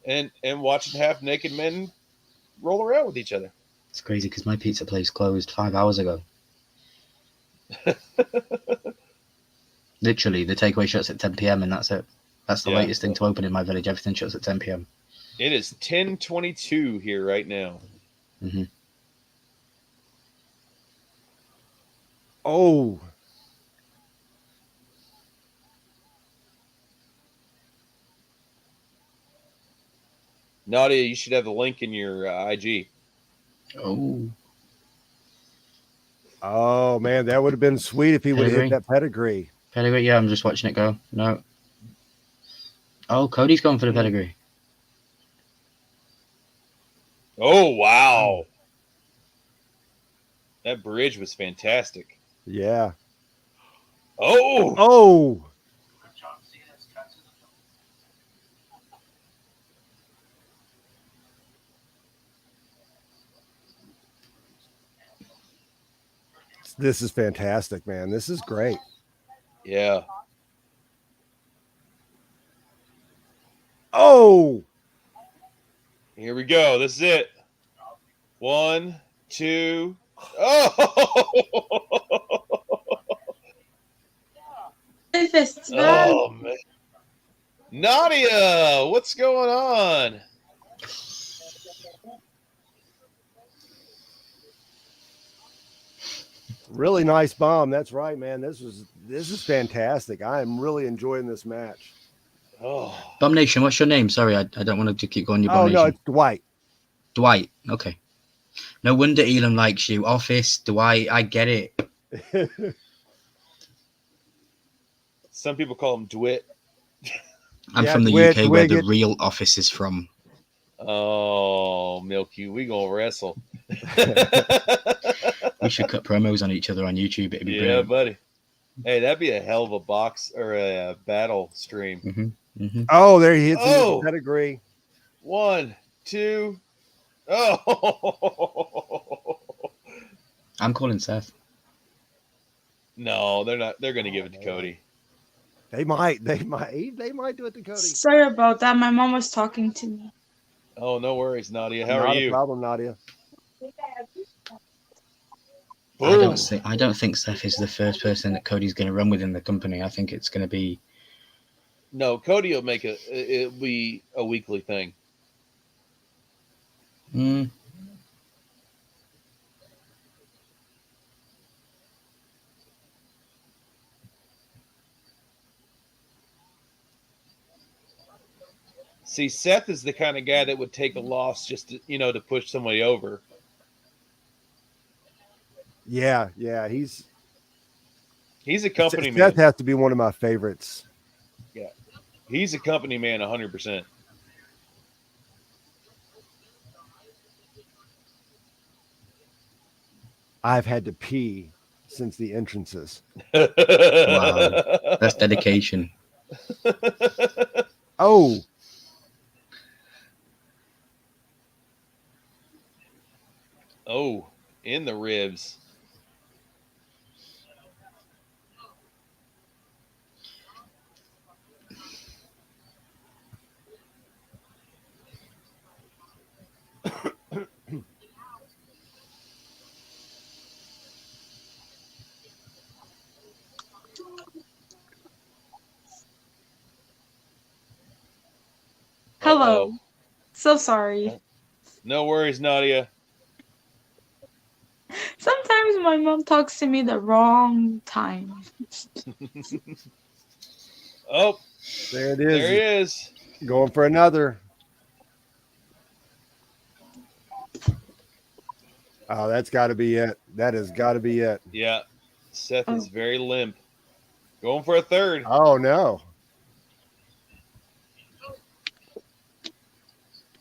and watching half naked men roll around with each other. It's crazy because my pizza place closed 5 hours ago. Literally, the takeaway shuts at 10 p.m. and that's it. That's the Yeah. latest thing to open in my village. Everything shuts at 10 p.m. It is 10:22 here right now. Mm-hmm. Oh, Nadia, you should have the link in your IG. Oh, oh man, that would have been sweet if he would have hit Pedigree. that pedigree. pedigree. Yeah, I'm just watching it go. No. Oh, Cody's going for the pedigree. Oh, wow. That bridge was fantastic. Yeah. Oh, Oh, this is fantastic, man. This is great. yeah. Oh, Here we go. This is it. 1, 2. Oh, oh man. Nadia, what's going on? really nice bomb. That's right, man. This is fantastic. I am really enjoying this match. Oh, Bomb Nation, what's your name? Sorry, I don't want to keep going. Your Bomb Oh Nation. no, it's Dwight. Dwight. Okay. No wonder Elon likes you. Office, Dwight. I get it. some people call him Dwit. I'm Yeah, from the Dwight, UK where the Dwiggett. real Office is from. Oh, Milky, we gonna wrestle. We should cut promos on each other on YouTube. It'd be Yeah, brilliant. buddy. Hey, that'd be a hell of a box or a battle stream. Mm-hmm. Mm-hmm. Oh, there he hits him Oh. with the pedigree. 1, 2. Oh, I'm calling Seth. no, they're not. They're gonna give it to Cody. They might do it to Cody. Sorry about that. My mom was talking to me. Oh, no worries, Nadia. How Not are a you? problem, Nadia. Boom. I don't think Seth is the first person that Cody's going to run with in the company. I think it's going to be. No, Cody will make it'll be a weekly thing. Mm, See, Seth is the kind of guy that would take a loss just to, to push somebody over. Yeah, He's a company Seth man. has to be one of my favorites. He's a company man 100%. I've had to pee since the entrances. Wow. That's dedication. Oh, Oh, in the ribs. Hello. Uh-oh. So sorry. No worries, Nadia. Sometimes my mom talks to me the wrong time. Oh, there it there he is. is. Going for another. Oh, that's got to be it. That has got to be it. Yeah, Seth is very limp. Going for a third. Oh no.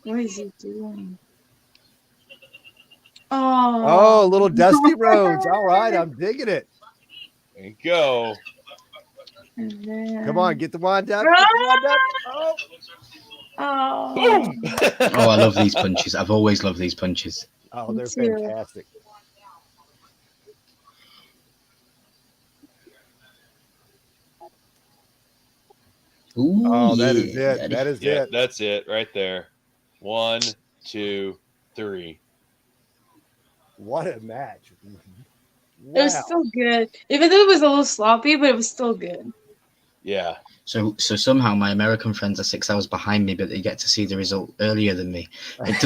What is he doing? Oh, little Dusty Rhodes. All right, I'm digging it. There you go. And then... Come on, get the wand up. Get the wand up. Oh. Oh. Boom. Oh, I love these punches. I've always loved these punches. Oh, Me they're too. fantastic. Ooh, Oh, that is yeah, it. Daddy. That is Yeah, it. that's it right there. 1, 2, 3. What a match. It was Wow. still good. Even though it was a little sloppy, but it was still good. Yeah. So somehow my American friends are 6 hours behind me, but they get to see the result earlier than me. It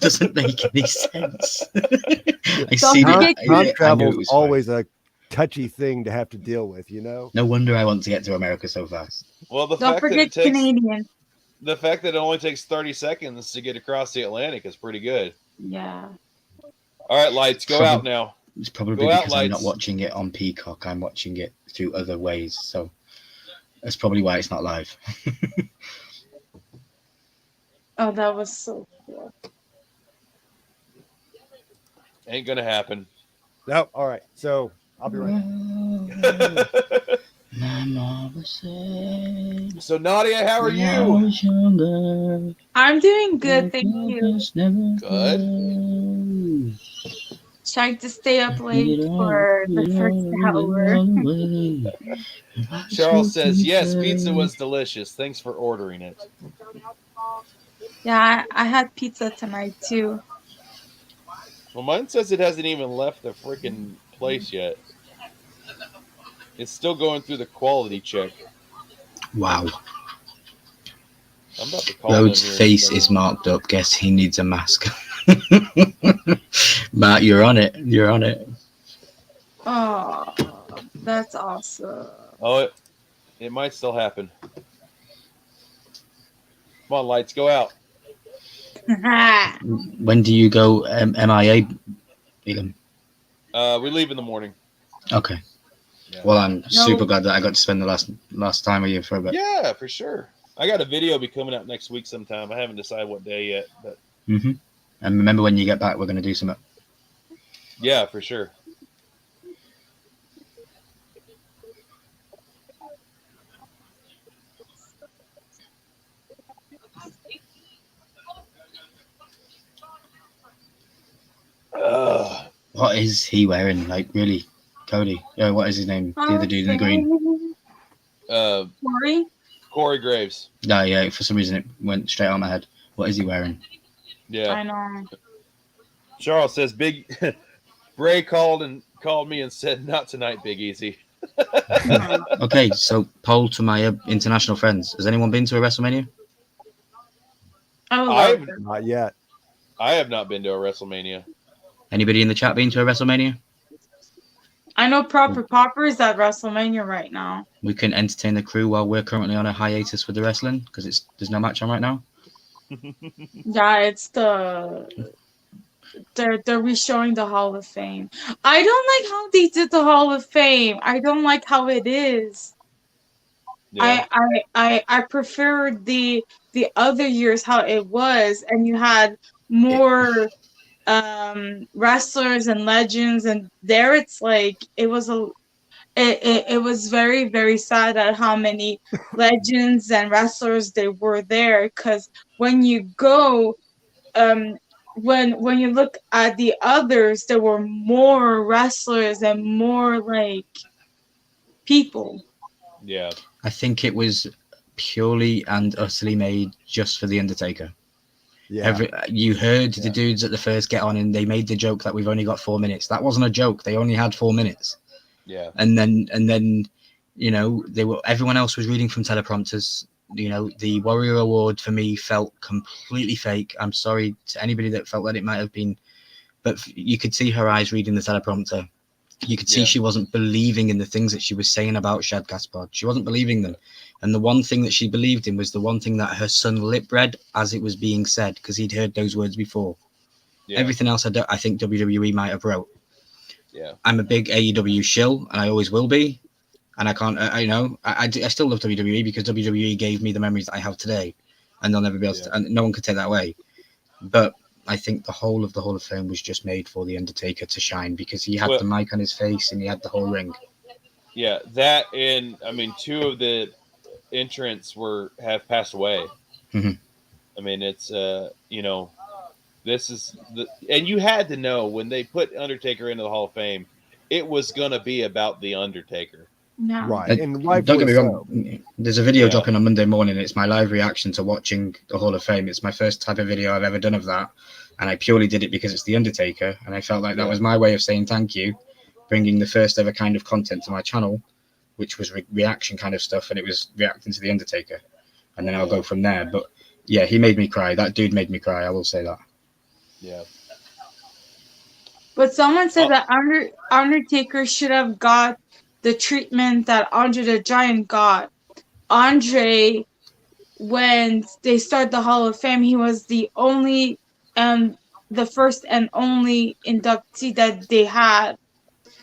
doesn't make any sense. I see Don't that. forget- Time I knew travel it is was fine. always a touchy thing to have to deal with, you know? No wonder I want to get to America so fast. Well, the Don't fact that forget it takes Canadian. the fact that it only takes 30 seconds to get across the Atlantic is pretty good. Yeah. All right, lights, go out now. It's probably Go out, because I'm not lights. watching it on Peacock. I'm watching it through other ways. So that's probably why it's not live. Oh, that was so cool. Ain't gonna happen. No, all right. So I'll be right back. My mama said, So Nadia, how are when I you? was younger, I'm doing good, thank love you. just never Good. goes. Trying to stay up late Get on, for the get first on, hour. get away. Charles says, Sweet yes, pizza pizza. was delicious. Thanks for ordering it. Yeah, I had pizza tonight too. Well, mine says it hasn't even left the freaking place yet. It's still going through the quality check. Wow. I'm about to call them Rhodes' here in a face second. is marked up. Guess he needs a mask. Matt, you're on it. You're on it. Oh, that's awesome. Oh, it might still happen. Come on, lights, go out. When do you go MIA, Elam? We leave in the morning. Okay. Yeah. Well, I'm super No. glad that I got to spend the last time with you for a bit. Yeah, for sure. I got a video be coming out next week sometime. I haven't decided what day yet, but Mm-hmm. And remember, when you get back, we're going to do something. yeah, for sure. What is he wearing? Like, really? Cody? What is his name? The other dude in the green. Sorry? Corey Graves. No, yeah, for some reason it went straight on my head. What is he wearing? Yeah. I know. Charles says Big Bray called me and said, "Not tonight, Big Easy." Okay, so poll to my international friends. Has anyone been to a WrestleMania? I love I've it. Not yet. I have not been to a WrestleMania. Anybody in the chat been to a WrestleMania? I know Proper Popper is at WrestleMania right now. We can entertain the crew while we're currently on a hiatus with the wrestling because there's no match on right now. Yeah, it's they're re-showing the Hall of Fame. I don't like how they did the Hall of Fame. I don't like how it is. Yeah. I prefer the other years how it was, and you had more wrestlers and legends, and there it's like it was it was very, very sad at how many legends and wrestlers they were there, because when you go when you look at the others, there were more wrestlers and more like people. Yeah. I think it was purely and utterly made just for the Undertaker. Yeah. You heard the Yeah. dudes at the first get on, and they made the joke that we've only got 4 minutes. That wasn't a joke. They only had 4 minutes. Yeah. And then, you know, everyone else was reading from teleprompters. You know, the Warrior Award for me felt completely fake. I'm sorry to anybody that felt that it might have been, but you could see her eyes reading the teleprompter. You could see Yeah. she wasn't believing in the things that she was saying about Shad Gaspard. She wasn't believing them. And the one thing that she believed in was the one thing that her son lip read as it was being said, because he'd heard those words before. Yeah. Everything else I think WWE might have wrote. Yeah. I'm a big AEW shill, and I always will be. And I can't, I still love WWE because WWE gave me the memories that I have today, and they'll never be able to, and no one could take that away. But I think the whole of the Hall of Fame was just made for the Undertaker to shine because he had Well- the mic on his face and he had the whole ring. Yeah, that and I mean, two of the entrants have passed away. Mhm. I mean, it's you know, this is and you had to know when they put Undertaker into the Hall of Fame, it was gonna be about the Undertaker. Yeah. Right. And And Don't rightfully get me so. wrong. There's a video Yeah. dropping on Monday morning. It's my live reaction to watching the Hall of Fame. It's my first type of video I've ever done of that, and I purely did it because it's the Undertaker, and I felt like that Yeah. was my way of saying thank you, bringing the first ever kind of content to my channel, which was reaction kind of stuff, and it was reacting to the Undertaker, and then I'll go from there. But yeah, he made me cry. That dude made me cry. I will say that. Yeah. But someone said that Undertaker should have got the treatment that Andre the Giant got. Andre, when they started the Hall of Fame, he was the only the first and only inductee that they had.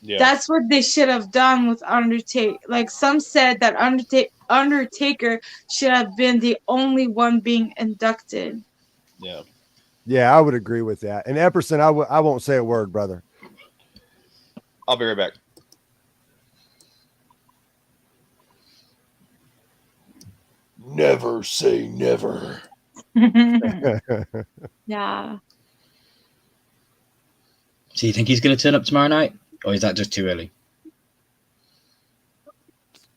Yeah. That's what they should have done with Undertaker. Like some said that Undertaker should have been the only one being inducted. Yeah. Yeah, I would agree with that. And Epperson, I won't say a word, brother. I'll be right back. Never say never. Yeah. So you think he's going to turn up tomorrow night, or is that just too early?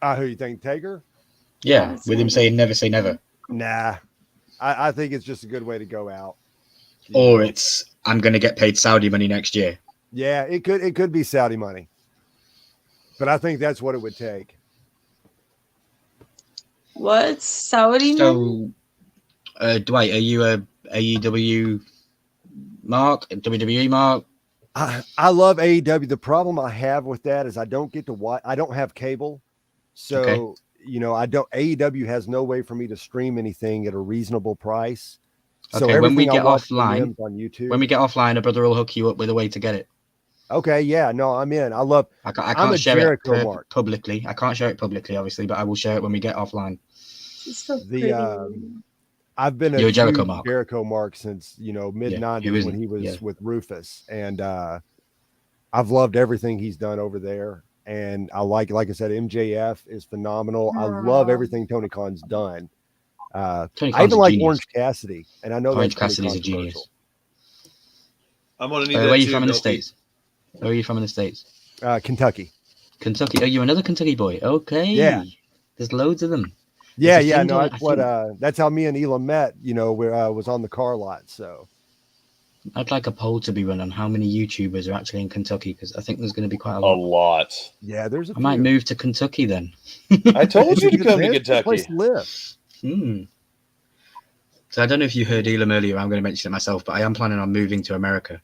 Who you think, Taker? Yeah, Yes. with him saying never say never. Nah. I think it's just a good way to go out. Or it's I'm going to get paid Saudi money next year. Yeah, it could be Saudi money. But I think that's what it would take. What? Saudi money? So, Dwight, are you a AEW mark, a WWE mark? I love AEW. The problem I have with that is I don't get to watch. I don't have cable. So, Okay. AEW has no way for me to stream anything at a reasonable price. So Okay, when we everything I get watch from offline, them's on YouTube. When we get offline, a brother will hook you up with a way to get it. Okay, yeah, no, I'm in. I love. I I'm can't a share Jericho it mark. publicly. I can't share it publicly, obviously, but I will share it when we get offline. It's so The, pretty. I've been a You're a Jericho huge mark. Jericho mark since mid who '90s when isn't? he was Yeah. with Rufus, and I've loved everything he's done over there. And I like I said, MJF is phenomenal. I love Wow. everything Tony Khan's done. Tony I Khan's even a like genius. Orange Cassidy, and I know Orange that's pretty Cassidy's a genius. controversial. I'm gonna need Where that are you too, from in the Milky. States? Where are you from in the States? Kentucky. Kentucky. Oh, you're another Kentucky boy. Okay. Yeah. There's loads of them. Yeah, There's a yeah, thing no, called- that's I what think- that's how me and Elam met. Where was on the car lot. So I'd like a poll to be run on how many YouTubers are actually in Kentucky because I think there's going to be quite a A lot. lot. yeah, there's a I might few. move to Kentucky then. I told you to come to It's a good place Kentucky. to live. So I don't know if you heard Elam earlier. I'm going to mention it myself, but I am planning on moving to America.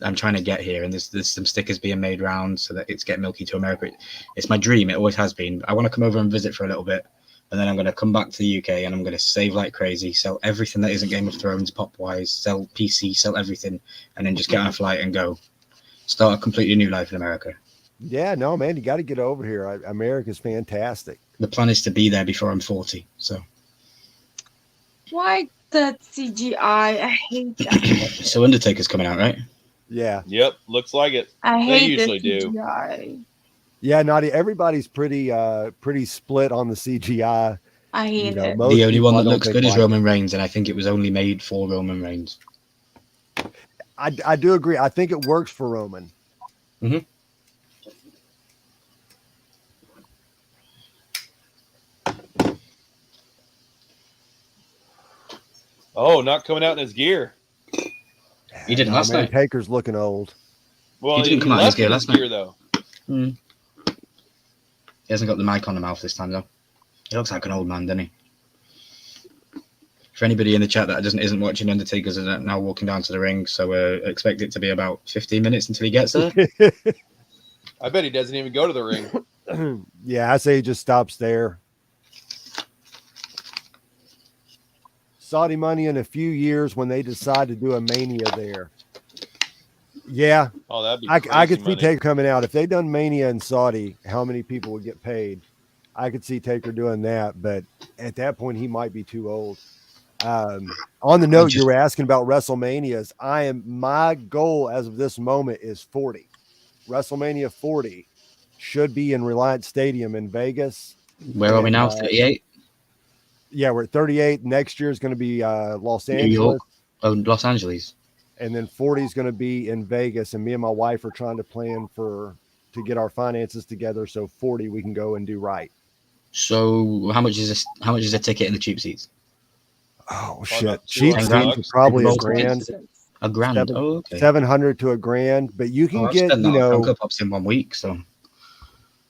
I'm trying to get here, and there's some stickers being made round so that it's Get Milky to America. It's my dream. It always has been. I want to come over and visit for a little bit, and then I'm going to come back to the UK, and I'm going to save like crazy, sell everything that isn't Game of Thrones, pop-wise, sell PC, sell everything, and then just get on a flight and go. Start a completely new life in America. Yeah, no, man, you got to get over here. America's fantastic. The plan is to be there before I'm 40. So, Why that CGI? I hate that. so Undertaker's coming out, right? Yeah, Yep, looks like it. I hate the usually do. CGI. yeah, Naughty. Everybody's pretty split on the CGI. I hate it. most The only people one I that don't looks think good is like Roman Reigns, and I think it was only made for Roman Reigns. I do agree. I think it works for Roman. Mhm. Oh, not coming out in his gear. He didn't Oh, last man, night. Taker's looking old. Well, He didn't come out in his left gear in last night. gear though. He hasn't got the mic on the mouth this time, though. He looks like an old man, doesn't he? For anybody in the chat that isn't watching, Undertaker's now walking down to the ring, so expect it to be about 15 minutes until he gets there. I bet he doesn't even go to the ring. Yeah, I say he just stops there. Saudi money in a few years when they decide to do a Mania there. Yeah, Oh, that'd be I crazy could see money. Taker coming out. If they done Mania in Saudi, how many people would get paid? I could see Taker doing that, but at that point, he might be too old. On the note, you were asking about WrestleManias. My goal as of this moment is 40. WrestleMania 40 should be in Reliance Stadium in Vegas. Where are we now? 38? Yeah, we're at 38. Next year is going to be Los New Angeles. York. Oh, Los Angeles. And then 40 is going to be in Vegas. And me and my wife are trying to plan to get our finances together. So 40 we can go and do right. So how much is this? How much is a ticket in the cheap seats? Oh, Probably shit. about Cheap seats are $200. probably Roll $1,000. tickets. $1,000. Oh, okay. 700 to $1,000. But you can I've get, spent that on Funko Pops in 1 week. So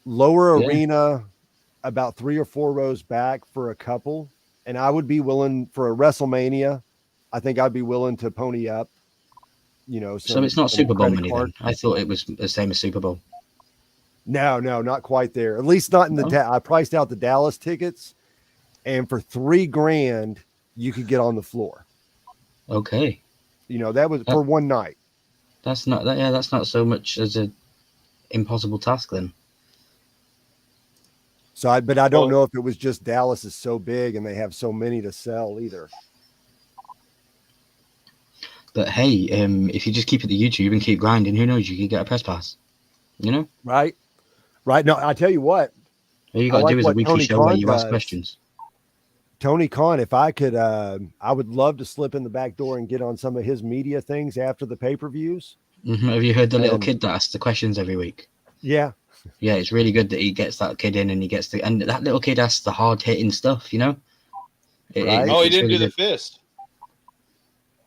lower Yeah. arena, about 3 or 4 rows back for a couple. And I would be willing for a WrestleMania. I think I'd be willing to pony up. so it's not Super Bowl credit money card. then. I thought it was the same as Super Bowl. No, not quite there. At least not in the. No? I priced out the Dallas tickets, and for $3,000 you could get on the floor. Okay. That was for one night. That's not that. Yeah, that's not so much as a impossible task then. So, but I don't know if it was just Dallas is so big and they have so many to sell either. But hey, if you just keep it to YouTube and keep grinding, who knows? You could get a press pass. Right. No, I tell you what. All you got to like do is a what weekly Tony show where Khan you ask does. questions. Tony Khan, if I could, I would love to slip in the back door and get on some of his media things after the pay-per-views. Have you heard the little kid that asks the questions every week? Yeah. Yeah, it's really good that he gets that kid in and and that little kid asks the hard-hitting stuff, Right. He it's didn't really do the good. fist.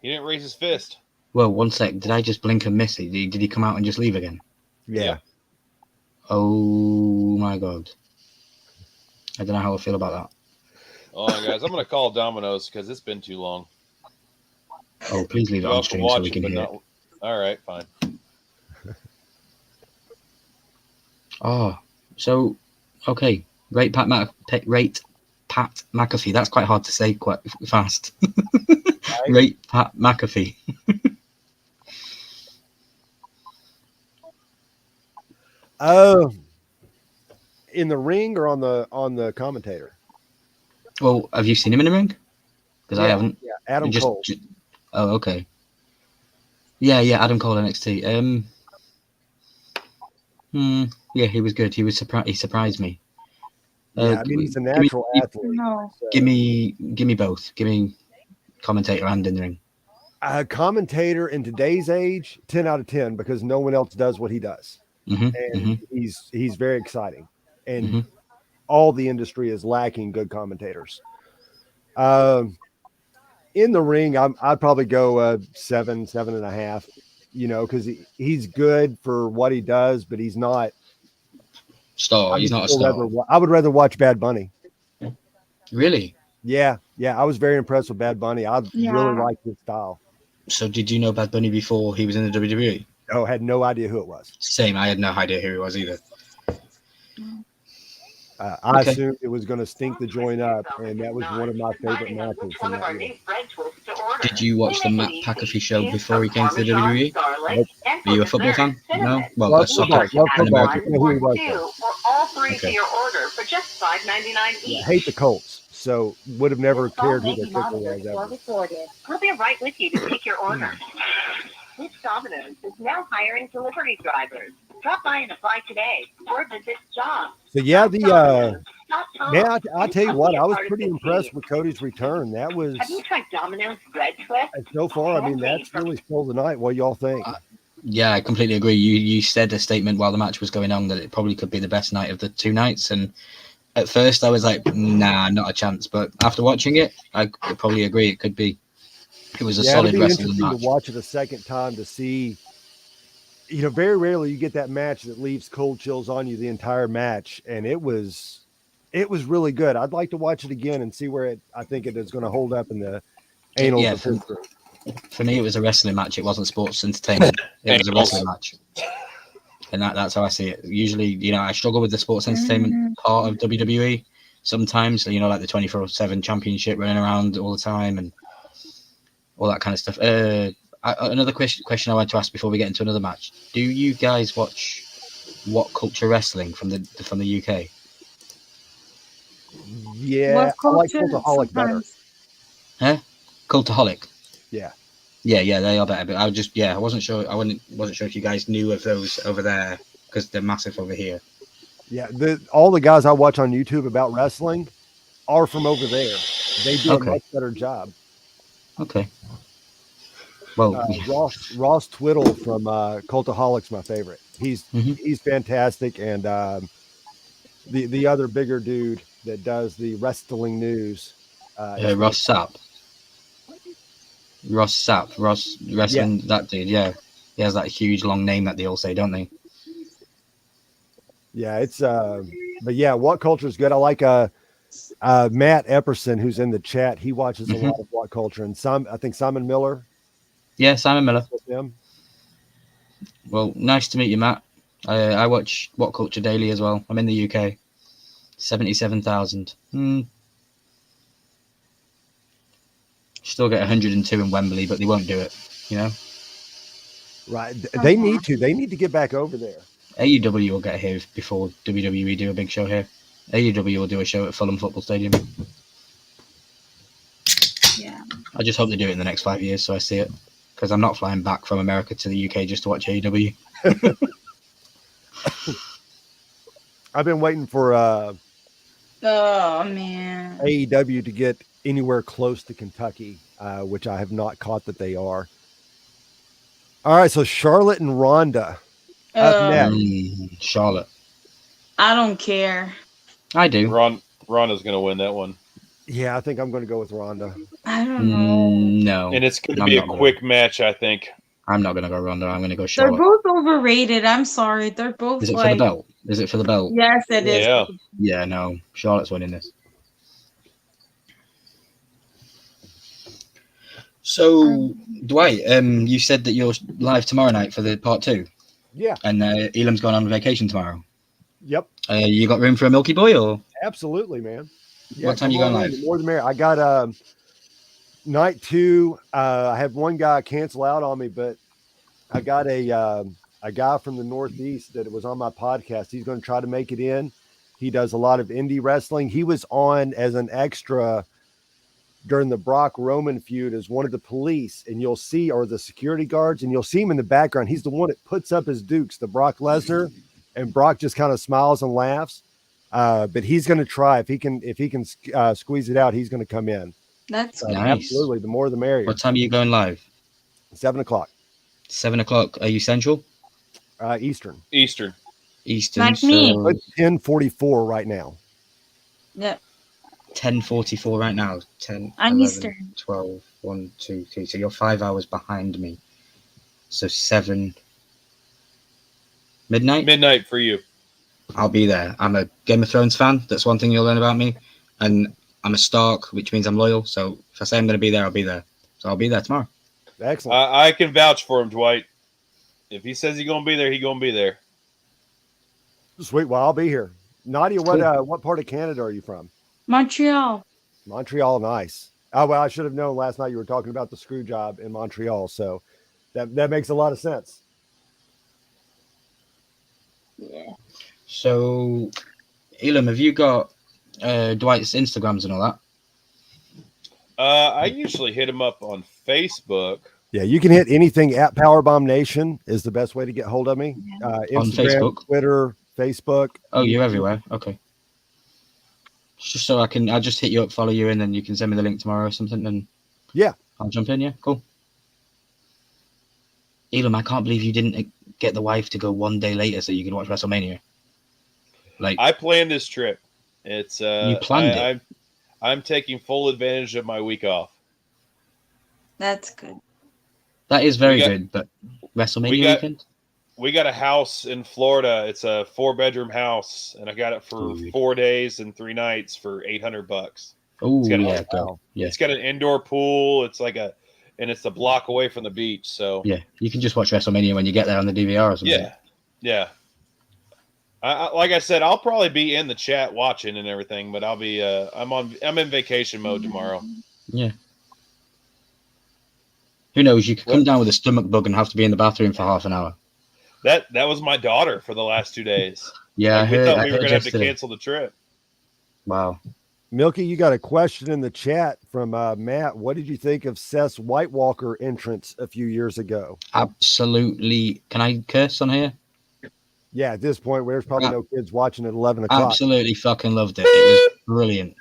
He didn't raise his fist. Well, one sec. Did I just blink and miss it? Did he come out and just leave again? Yeah. Oh my God. I don't know how I feel about that. Oh, guys, I'm going to call Domino's because it's been too long. Oh, please leave it Y'all on can stream watch so we it, can but hear not. it. All right, fine. Oh, so okay. Rate Pat McAfee. That's quite hard to say quite fast. Rate Pat McAfee. In the ring or on the commentator? Well, have you seen him in the ring? Because I haven't. Yeah, Adam Cole. Oh, okay. Yeah, Adam Cole NXT. Yeah, he was good. He surprised me. Yeah, he's a natural athlete. No. So. Give me both. Give me commentator and in the ring. Commentator in today's age, 10 out of 10, because no one else does what he does. And he's very exciting. And all the industry is lacking good commentators. In the ring, I'd probably go 7.5, because he's good for what he does, but he's not Star. He's not a star. I would rather watch Bad Bunny. Really? Yeah. I was very impressed with Bad Bunny. I really liked his style. So did you know Bad Bunny before he was in the WWE? Oh, had no idea who it was. Same. I had no idea who he was either. I assumed it was going to stink the joint up, and that was one of my favorite matches from that year. Did you watch the Matt McAfee show before he came to the WWE? Nope. Are you a football fan? No? Well, a soccer an American. Who he was, all three Okay. for your order for just $5.99 each. I hate the Colts, so would have never cared who their kicker was ever. We'll be right with you to take your order. This Domino's is now hiring delivery drivers. Drop by and apply today or visit jobs. So yeah, man, I tell you what, I was pretty impressed with Cody's return. That was Have you tried Domino's bread twist? so far. I mean, that's really stole the night. What y'all think? Yeah, I completely agree. You said a statement while the match was going on that it probably could be the best night of the 2 nights, and at first I was like, nah, not a chance. But after watching it, I probably agree it could be. It was a solid wrestling match. To watch it a second time to see. Very rarely you get that match that leaves cold chills on you the entire match, and it was really good. I'd like to watch it again and see where I think it is going to hold up in the annals of history. For me, it was a wrestling match. It wasn't sports entertainment. It was a wrestling match, and that's how I see it. Usually, I struggle with the sports entertainment part of WWE sometimes. Like the 24/7 championship running around all the time and all that kind of stuff. Another question I want to ask before we get into another match: do you guys watch What Culture Wrestling from the UK? Yeah, I like Cultaholic better. Huh? Cultaholic. Yeah. Yeah, they are better. But I wasn't sure. Wasn't sure if you guys knew of those over there because they're massive over here. Yeah, all the guys I watch on YouTube about wrestling are from over there. They do a Okay. much better job. Okay. Well, Ross Twiddle from Cultaholic's my favorite. He's fantastic, and the other bigger dude that does the wrestling news, Ross Sapp. Ross wrestling, that dude. Yeah, he has that huge long name that they all say, don't they? Yeah, it's but yeah, What Culture is good. I like Matt Epperson, who's in the chat. He watches a lot of What Culture, and I think Simon Miller. Yeah, Simon Miller. With him. Well, nice to meet you, Matt. I watch What Culture daily as well. I'm in the UK. 77,000. Still get 102 in Wembley, but they won't do it. You know. Right? They need to. They need to get back over there. AEW will get here before WWE do a big show here. AEW will do a show at Fulham Football Stadium. Yeah. I just hope they do it in the next 5 years so I see it. Because I'm not flying back from America to the UK just to watch AEW. I've been waiting for oh man, AEW to get anywhere close to Kentucky, which I have not caught that they are. All right, so Charlotte and Ronda. Charlotte. I don't care. I do. Ronda's going to win that one. Yeah, I think I'm going to go with Ronda. I don't know. No. And it's going to be a quick match, I think. I'm not going to go Ronda. I'm going to go Charlotte. They're both overrated. I'm sorry. They're both. Is it for the belt? Is it for the belt? Yes, it is. Yeah. Yeah, no. Charlotte's winning this. So, Dwight, you said that you're live tomorrow night for the part 2. Yeah. And Elam's going on vacation tomorrow. Yep. You got room for a Milky Boy, or? Absolutely, man. Yeah, what time you going live? The more the merrier. I got night 2. I had one guy cancel out on me, but I got a guy from the Northeast that was on my podcast. He's going to try to make it in. He does a lot of indie wrestling. He was on as an extra during the Brock Roman feud as one of the police, and you'll see, or the security guards, and you'll see him in the background. He's the one that puts up his dukes, the Brock Lesnar, and Brock just kind of smiles and laughs. But he's going to try. If he can squeeze it out, he's going to come in. That's nice. Absolutely. The more the merrier. What time are you going live? 7:00. 7:00. Are you Central? Eastern. Eastern. Like me. It's 10:44 right now. Yep. 10:44 right now. 10. I'm 11, Eastern. 12, 1, 2, 3. So you're 5 hours behind me. So 7. Midnight? Midnight for you. I'll be there. I'm a Game of Thrones fan. That's one thing you'll learn about me. And I'm a Stark, which means I'm loyal. So if I say I'm going to be there, I'll be there. So I'll be there tomorrow. Excellent. I can vouch for him, Dwight. If he says he's going to be there, he's going to be there. Sweet. Well, I'll be here. Nadia, what part of Canada are you from? Montreal. Montreal, nice. Oh, well, I should have known last night you were talking about the screw job in Montreal. So that makes a lot of sense. Yeah. So, Elam, have you got Dwight's Instagrams and all that? I usually hit him up on Facebook. Yeah, you can hit anything at Powerbomb Nation is the best way to get hold of me. Instagram, On Facebook? Twitter, Facebook. Oh, you're everywhere. Okay. Just so I'll just hit you up, follow you, and then you can send me the link tomorrow or something, and yeah, I'll jump in. Yeah, cool. Elam, I can't believe you didn't get the wife to go one day later so you could watch WrestleMania. Like, I planned this trip. It's you planned it. I'm taking full advantage of my week off. That's good. That is very good, but WrestleMania weekend? We got a house in Florida. It's a 4-bedroom house, and I got it for 4 days and 3 nights for $800. Oh, yeah, go. Yeah. It's got an indoor pool. It's and it's a block away from the beach. So yeah, you can just watch WrestleMania when you get there on the DVR or something. Yeah. Like I said, I'll probably be in the chat watching and everything, but I'll be I'm in vacation mode tomorrow. Yeah. Who knows? You could come down with a stomach bug and have to be in the bathroom for half an hour. That was my daughter for the last 2 days. Yeah, we thought we were going to have to cancel the trip. Wow. Milky, you got a question in the chat from Matt. What did you think of Seth's White Walker entrance a few years ago? Absolutely. Can I curse on here? Yeah, at this point, there's probably no kids watching at 11 o'clock. Absolutely fucking loved it. It was brilliant.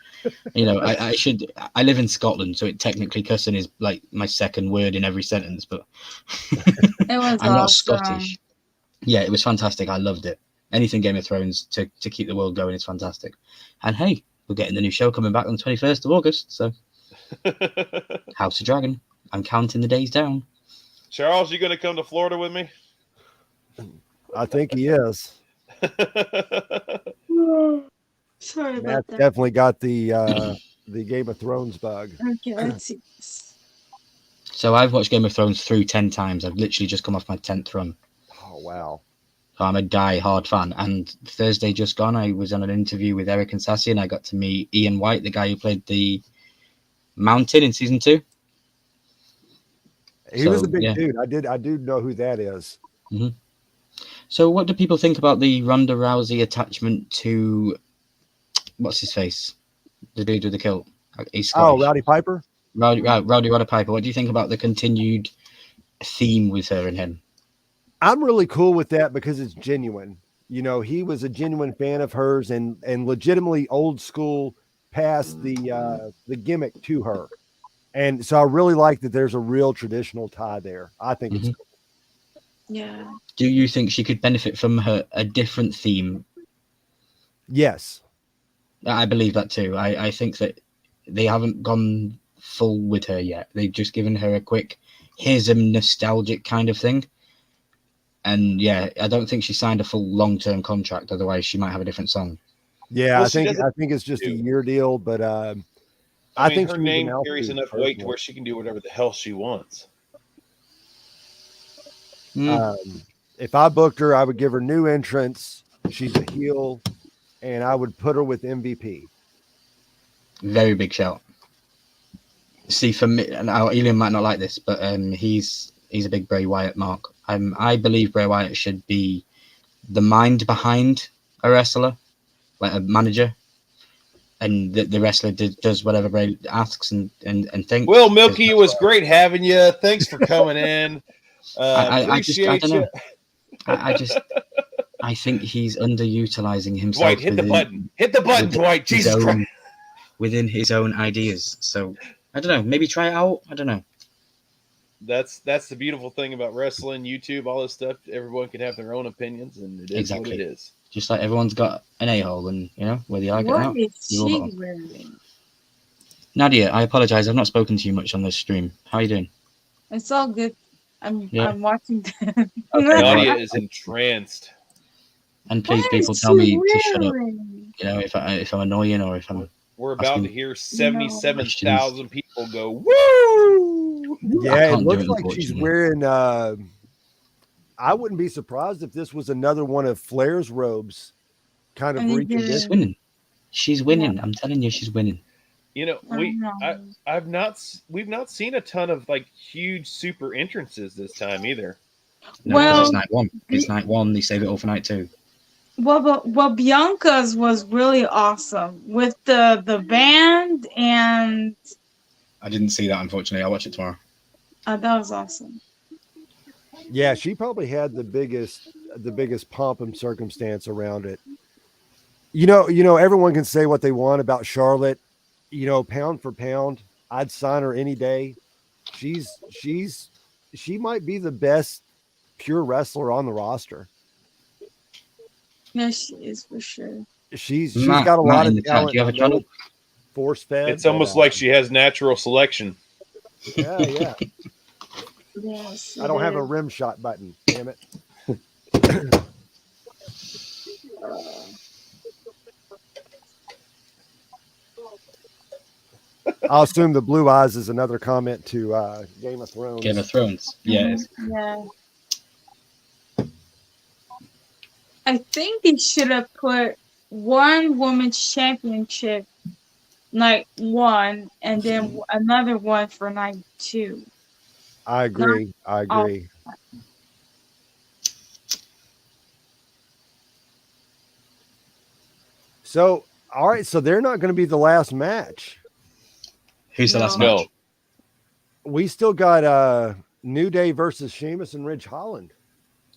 You know, I live in Scotland, so it technically cussing is like my second word in every sentence, but It was I'm not awesome. Scottish. Yeah, it was fantastic. I loved it. Anything Game of Thrones to keep the world going is fantastic. And hey, we're getting the new show coming back on the 21st of August, so House of Dragon. I'm counting the days down. Charles, you going to come to Florida with me? I think he is. Sorry about Matt's that. definitely got the Game of Thrones bug. Okay, let's see this. So I've watched Game of Thrones through 10 times. I've literally just come off my 10th run. Oh, wow. So I'm a die-hard fan. And Thursday just gone, I was on an interview with Eric and Sassy, and I got to meet Ian White, the guy who played the Mountain in season 2. He was a big dude. I do know who that is. Mm-hmm. So what do people think about the Ronda Rousey attachment to what's his face? The dude with the kilt. He's Scottish. Rowdy Piper? Rowdy Piper. What do you think about the continued theme with her and him? I'm really cool with that because it's genuine. You know, he was a genuine fan of hers and legitimately old school past the gimmick to her. And so I really like that there's a real traditional tie there. I think it's cool. Yeah. Do you think she could benefit from a different theme? Yes. I believe that too. I think that they haven't gone full with her yet. They've just given her a quick, here's a nostalgic kind of thing. And yeah, I don't think she signed a full long-term contract. Otherwise, she might have a different song. Yeah, well, I think it's just a year deal, but I think her name carries enough weight to where she can do whatever the hell she wants. If I booked her, I would give her new entrance. She's a heel, and I would put her with MVP. Very big shout. See, for me, and Elian might not like this, but he's a big Bray Wyatt mark. I believe Bray Wyatt should be the mind behind a wrestler, like a manager, and the wrestler does whatever Bray asks and thinks. Well, Milky, it was great having you. Thanks for coming in. I don't know. I think he's underutilizing himself. Dwight, hit the button. Hit the button, Dwight. Jesus Christ. Within his own ideas. So I don't know. Maybe try it out. I don't know. That's the beautiful thing about wrestling, YouTube, all this stuff. Everyone can have their own opinions, and it is what it is. Just like everyone's got an a-hole, and whether you like it or not. What is she wearing? Nadia, I apologize. I've not spoken to you much on this stream. How are you doing? It's all good. I'm watching. Nadia is entranced. And please, people, tell me to shut up. If I'm annoying or if I'm. We're about to hear 77,000 people go woo. Yeah, it looks like she's wearing. I wouldn't be surprised if this was another one of Flair's robes, kind of reconditioned. She's winning. She's winning. I'm telling you, she's winning. You know, we've not seen a ton of like huge super entrances this time either. No, well, it's night one. It's night one. They save it all for night two. Well, Bianca's was really awesome with the band and. I didn't see that, unfortunately. I'll watch it tomorrow. That was awesome. Yeah, she probably had the biggest pomp and circumstance around it. You know, everyone can say what they want about Charlotte. You know, pound for pound, I'd sign her any day. She might be the best pure wrestler on the roster. Yeah, she is for sure. She's got a lot of talent. Do you have a channel? Force fed. It's almost like she has natural selection. Yeah. Yes, I don't have a rim shot button. Damn it. I'll assume the blue eyes is another comment to Game of Thrones. Game of Thrones. Yeah. Yeah. I think they should have put one women's championship night 1 and then another one for night 2. I agree. So All right, so they're not going to be the last match. Who's the last No. match? We still got New Day versus Sheamus and Ridge Holland.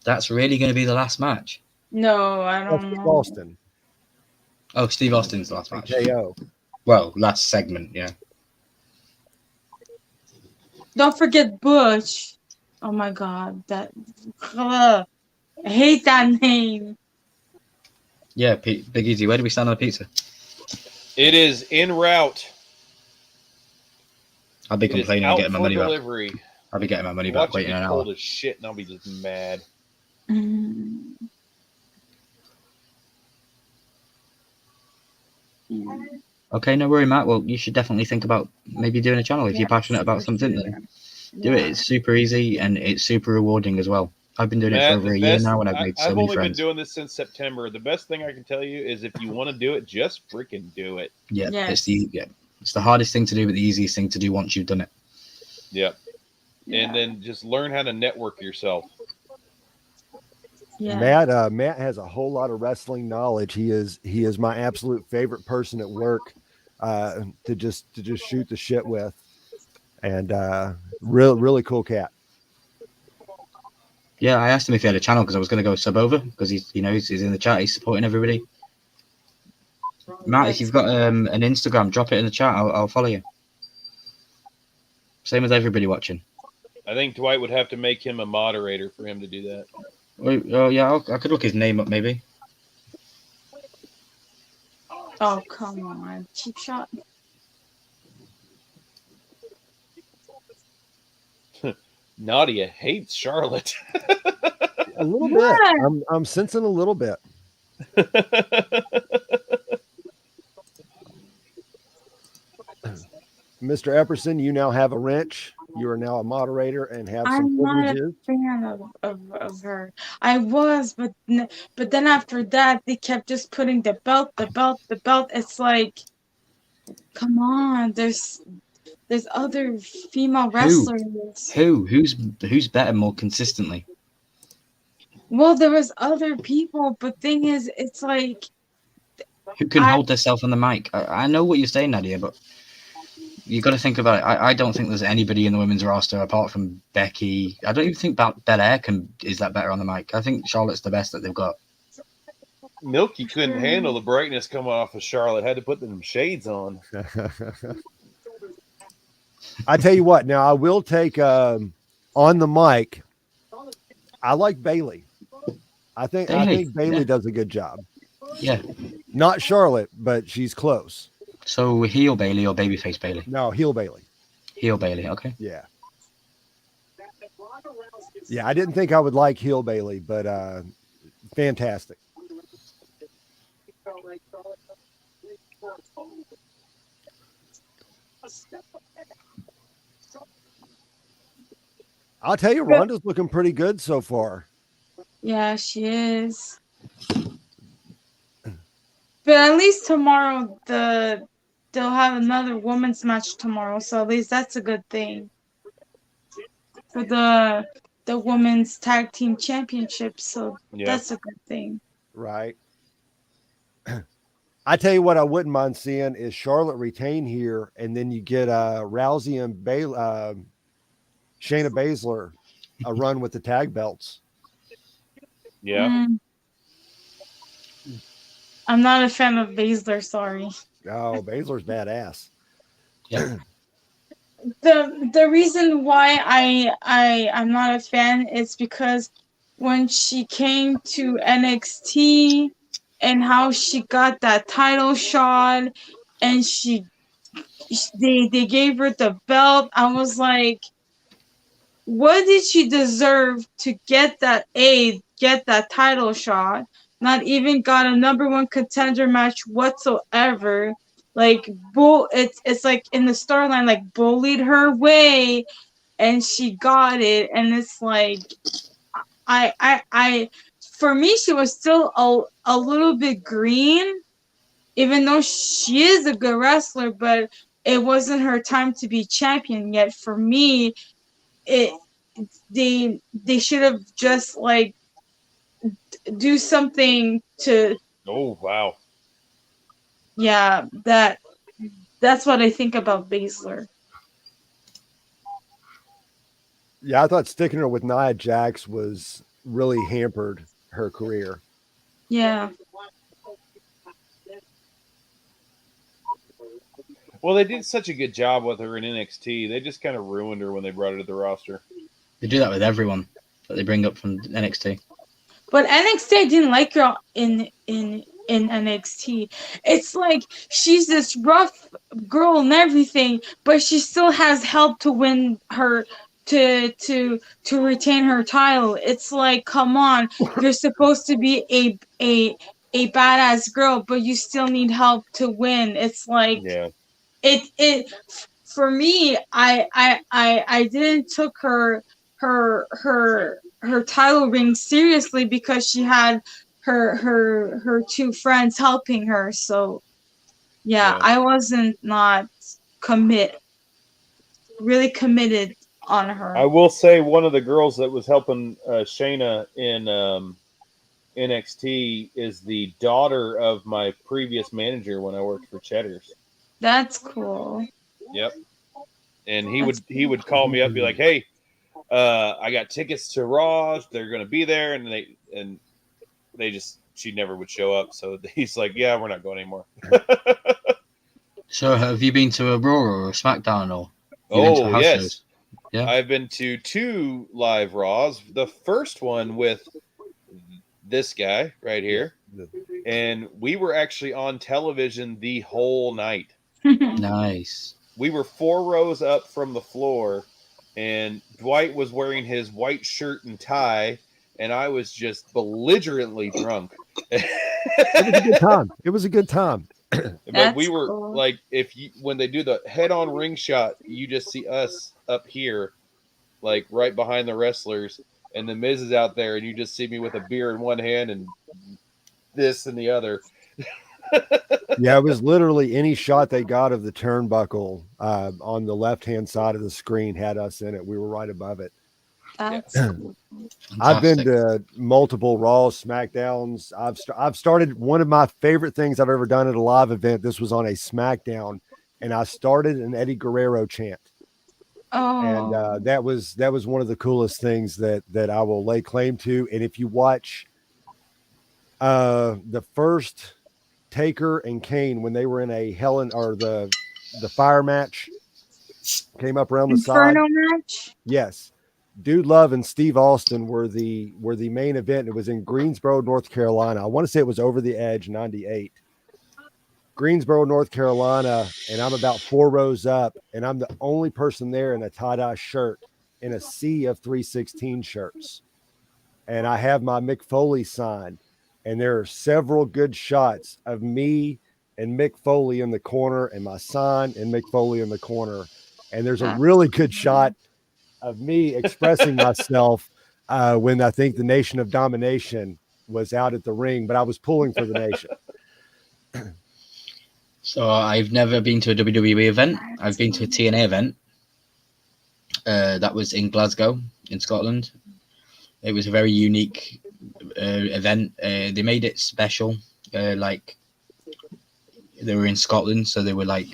That's really going to be the last match. No, I That's don't Steve know. Austin. Oh, Steve Austin's the last match. KO. Well, last segment, yeah. Don't forget Butch. Oh my God, that I hate that name. Yeah, Big Easy, where do we stand on the pizza? It is en route. I'll be It is complaining and out getting my for money back. delivery. I'll be getting my money Watch back it waiting get an cold hour. as shit, and I'll be just mad. Mm. Okay, no worry, Matt. Well, you should definitely think about maybe doing a channel if you're passionate about something. Then do it. It's super easy and it's super rewarding as well. I've been doing it for Matt, over the a year best- now, and I've made so I've many only been friends. doing this since September. The best thing I can tell you is if you want to do it, just freaking do it. Yeah, Yes. it's the hardest thing to do, but the easiest thing to do once you've done it. Yep. Yeah. And then just learn how to network yourself. Yeah. Matt has a whole lot of wrestling knowledge. He is my absolute favorite person at work to just shoot the shit with, and really cool cat. Yeah, I asked him if he had a channel because I was going to go sub over because he's in the chat, he's supporting everybody. Matt, if you've got an Instagram, drop it in the chat. I'll follow you. Same as everybody watching. I think Dwight would have to make him a moderator for him to do that. Oh yeah, I could look his name up maybe. Oh come on, cheap shot. Nadia hates Charlotte. A little What? bit. I'm sensing a little bit. Mr. Epperson, you now have a wrench. You are now a moderator and have some I'm not privileges. a fan of her. I was, but then after that, they kept just putting the belt. It's like, come on, there's other female wrestlers. Who's better more consistently? Well, there was other people, but thing is, it's like Who can hold themselves on the mic? I know what you're saying, Nadia, but you got to think about it. I don't think there's anybody in the women's roster apart from Becky. I don't even think Belair is that better on the mic. I think Charlotte's the best that they've got. Milky couldn't handle the brightness coming off of Charlotte. Had to put them shades on. I tell you what, now I will take on the mic. I like Bailey. I think Bailey does a good job. Yeah. Not Charlotte, but she's close. So heel Bailey or babyface Bailey? No, heel Bailey. Heel Bailey, okay. Yeah. Yeah, I didn't think I would like heel Bailey, but fantastic. I'll tell you, Rhonda's looking pretty good so far. Yeah, she is. But at least tomorrow they'll have another women's match tomorrow, so at least that's a good thing for the women's tag team championship. So that's a good thing, right? I tell you what, I wouldn't mind seeing is Charlotte retain here, and then you get Rousey and Shayna Baszler a run with the tag belts. Yeah. I'm not a fan of Baszler, sorry. Oh, Baszler's badass. Yeah. The reason why I'm not a fan is because when she came to NXT and how she got that title shot and they gave her the belt, I was like, what did she deserve to get that title shot? Not even got a #1 contender match whatsoever. Like it's like in the storyline, like bullied her way, and she got it. And it's like, I for me, she was still a little bit green, even though she is a good wrestler. But it wasn't her time to be champion yet. For me, they should have just like do something to. Oh wow. yeah, that's what I think about Baszler. Yeah, I thought sticking her with Nia Jax was really hampered her career. Yeah. Well, they did such a good job with her in NXT. They just kind of ruined her when they brought her to the roster. They do that with everyone that they bring up from NXT. But NXT, I didn't like her in NXT. It's like she's this rough girl and everything, but she still has help to win her to retain her title. It's like, come on, you're supposed to be a badass girl, but you still need help to win. It's like Yeah. it for me. I didn't took her title ring seriously because she had her two friends helping her. So yeah, I wasn't not really committed on her. I will say one of the girls that was helping Shayna in NXT is the daughter of my previous manager when I worked for Cheddar's. That's cool. Yep. And he That's would call me up and be like, "Hey, I got tickets to Raw. They're going to be there." And they just, she never would show up. So he's like, "Yeah, we're not going anymore." So have you been to a Raw or a SmackDown or? You've been to Oh, house yes. shows? Yeah. I've been to 2 live Raws. The first one with this guy right here. And we were actually on television the whole night. Nice. We were 4 rows up from the floor, and Dwight was wearing his white shirt and tie, and I was just belligerently drunk. It was a good time. It was a good time. But we That's were cool. like, when they do the head-on ring shot, you just see us up here, like right behind the wrestlers, and the Miz is out there, and you just see me with a beer in one hand and this in the other. Yeah, it was literally any shot they got of the turnbuckle on the left-hand side of the screen had us in it. We were right above it. That's cool. I've been Fantastic. to multiple Raws, SmackDowns. I've started one of my favorite things I've ever done at a live event. This was on a SmackDown, and I started an Eddie Guerrero chant, and Oh, that was one of the coolest things that I will lay claim to. And if you watch the first Taker and Kane when they were in a the fire match, came up around the side. Inferno match. Yes. Dude Love and Steve Austin were the main event. It was in Greensboro, North Carolina. I want to say it was Over the Edge 98. Greensboro, North Carolina, and I'm about 4 rows up, and I'm the only person there in a tie-dye shirt in a sea of 316 shirts. And I have my Mick Foley sign, and there are several good shots of me and Mick Foley in the corner and my sign and Mick Foley in the corner. And there's a really good shot of me expressing myself when I think the Nation of Domination was out at the ring, but I was pulling for the Nation. So I've never been to a WWE event. I've been to a TNA event. That was in Glasgow, in Scotland. It was a very unique event. They made it special. Like they were in Scotland, so they were like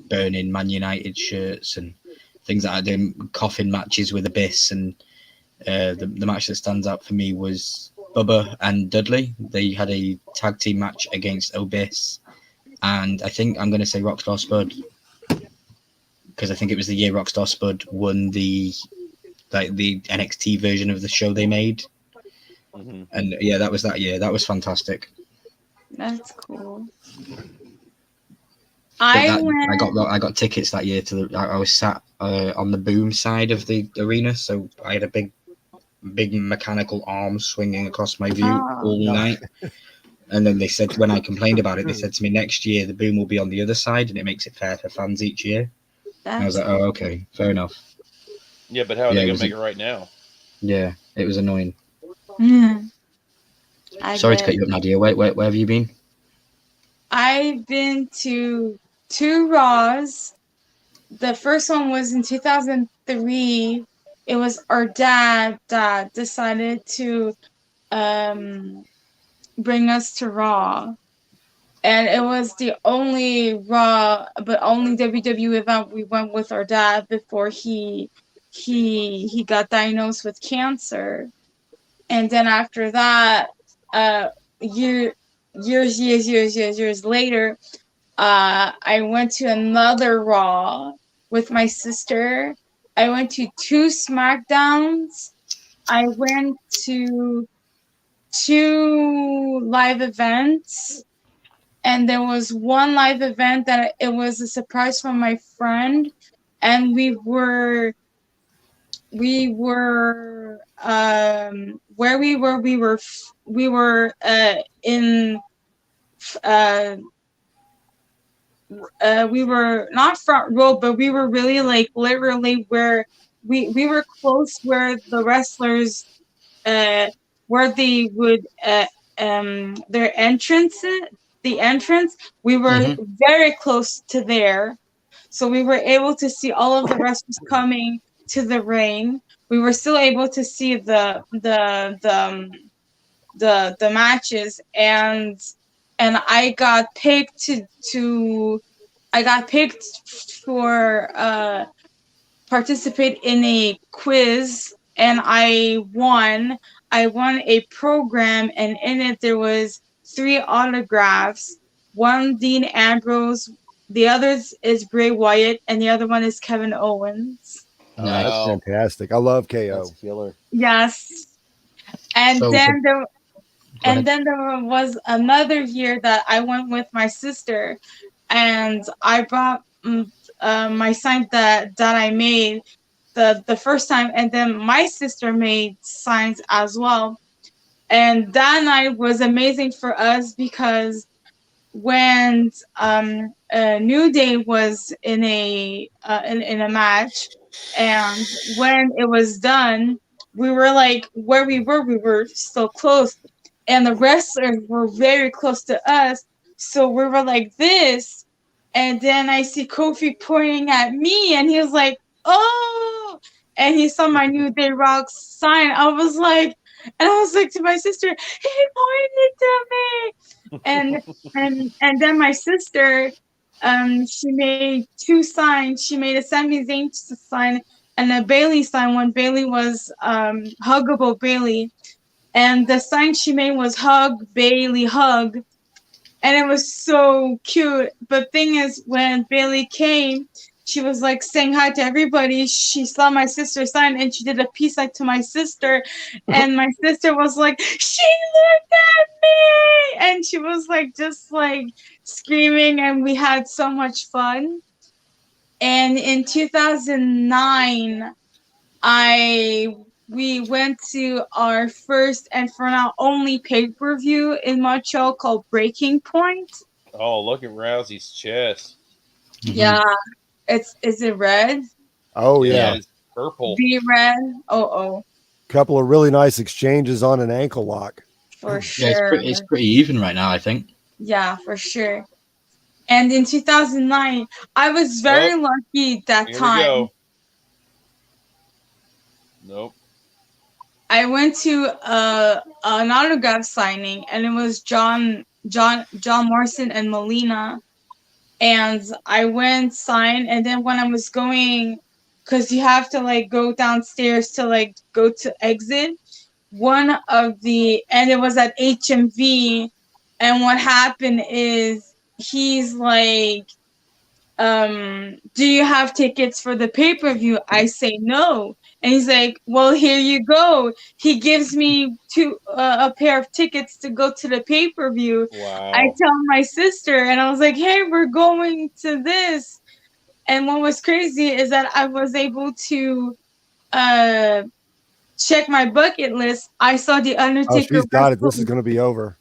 burning Man United shirts and things like that. Doing coffin matches with Abyss, and the match that stands out for me was Bubba and Dudley. They had a tag team match against Abyss, and I think I'm going to say Rockstar Spud, because I think it was the year Rockstar Spud won the NXT version of the show they made. Mm-hmm. And yeah, that was that year. That was fantastic. That's cool. I got tickets that year to I was sat on the boom side of the arena, so I had a big mechanical arm swinging across my view all night. And then they said, when I complained about it, they said to me, next year the boom will be on the other side, and it makes it fair for fans each year. And I was like, oh, okay, fair enough. Yeah, but how are they going to make it right now? Yeah, it was annoying. Sorry to cut you up, Nadia. Where have you been? I've been to 2 Raws. The first one was in 2003. It was our dad that decided to bring us to Raw. and it was the only Raw, but only WWE event we went with our dad before he got diagnosed with cancer. And then after that, years later, I went to another Raw with my sister. I went to 2 SmackDowns. I went to 2 live events. And there was one live event that it was a surprise from my friend. And we were where we were in we were not front row, but we were really like literally where we were close where the wrestlers where they would their entrance, the entrance, we were very close to there. So we were able to see all of the wrestlers coming to the ring. We were still able to see the matches, and I got picked for participate in a quiz, and I won. I won a program, and in it there was 3 autographs. One Dean Ambrose, the other is Bray Wyatt, and the other one is Kevin Owens. Oh, that's fantastic. I love KO. That's killer. Yes. And So then Go ahead. then there was another year that I went with my sister, and I brought my sign that I made the first time, and then my sister made signs as well. And that night was amazing for us because when New Day was in a match, and when it was done, we were like where we were so close, and the wrestlers were very close to us, so we were like this, and then I see Kofi pointing at me, and he was like, "Oh!" And he saw my New Day Rocks sign. I was like to my sister, "He pointed to me!" And then my sister, she made 2 signs. She made a Sami Zayn sign and a Bailey sign when Bailey was huggable Bailey. And the sign she made was hug Bailey hug. And it was so cute. But thing is, when Bailey came, she was like saying hi to everybody. She saw my sister sign and she did a peace sign to my sister. And my sister was like, "She looked at me!" And she was like just like screaming, and we had so much fun. And in 2009, we went to our first and for now only pay-per-view in Montreal called Breaking Point. Oh, look at Rousey's chest. Yeah. Is it red? Oh yeah. It's purple. Be red. Oh. Couple of really nice exchanges on an ankle lock. For sure. Yeah, it's pretty even right now, I think. Yeah, for sure. And in 2009, I was very lucky that Here time. we go. Nope. I went to an autograph signing, and it was John Morrison and Melina. And I went sign, and then when I was going, because you have to like go downstairs to like go to exit, and it was at HMV, and what happened is he's like, "Do you have tickets for the pay-per-view?" I say no. And he's like, "Well, here you go." He gives me a pair of tickets to go to the pay-per-view. Wow. I tell my sister, and I was like, "Hey, we're going to this." And what was crazy is that I was able to check my bucket list. I saw The Undertaker. Oh, she's got it. This is going to be over.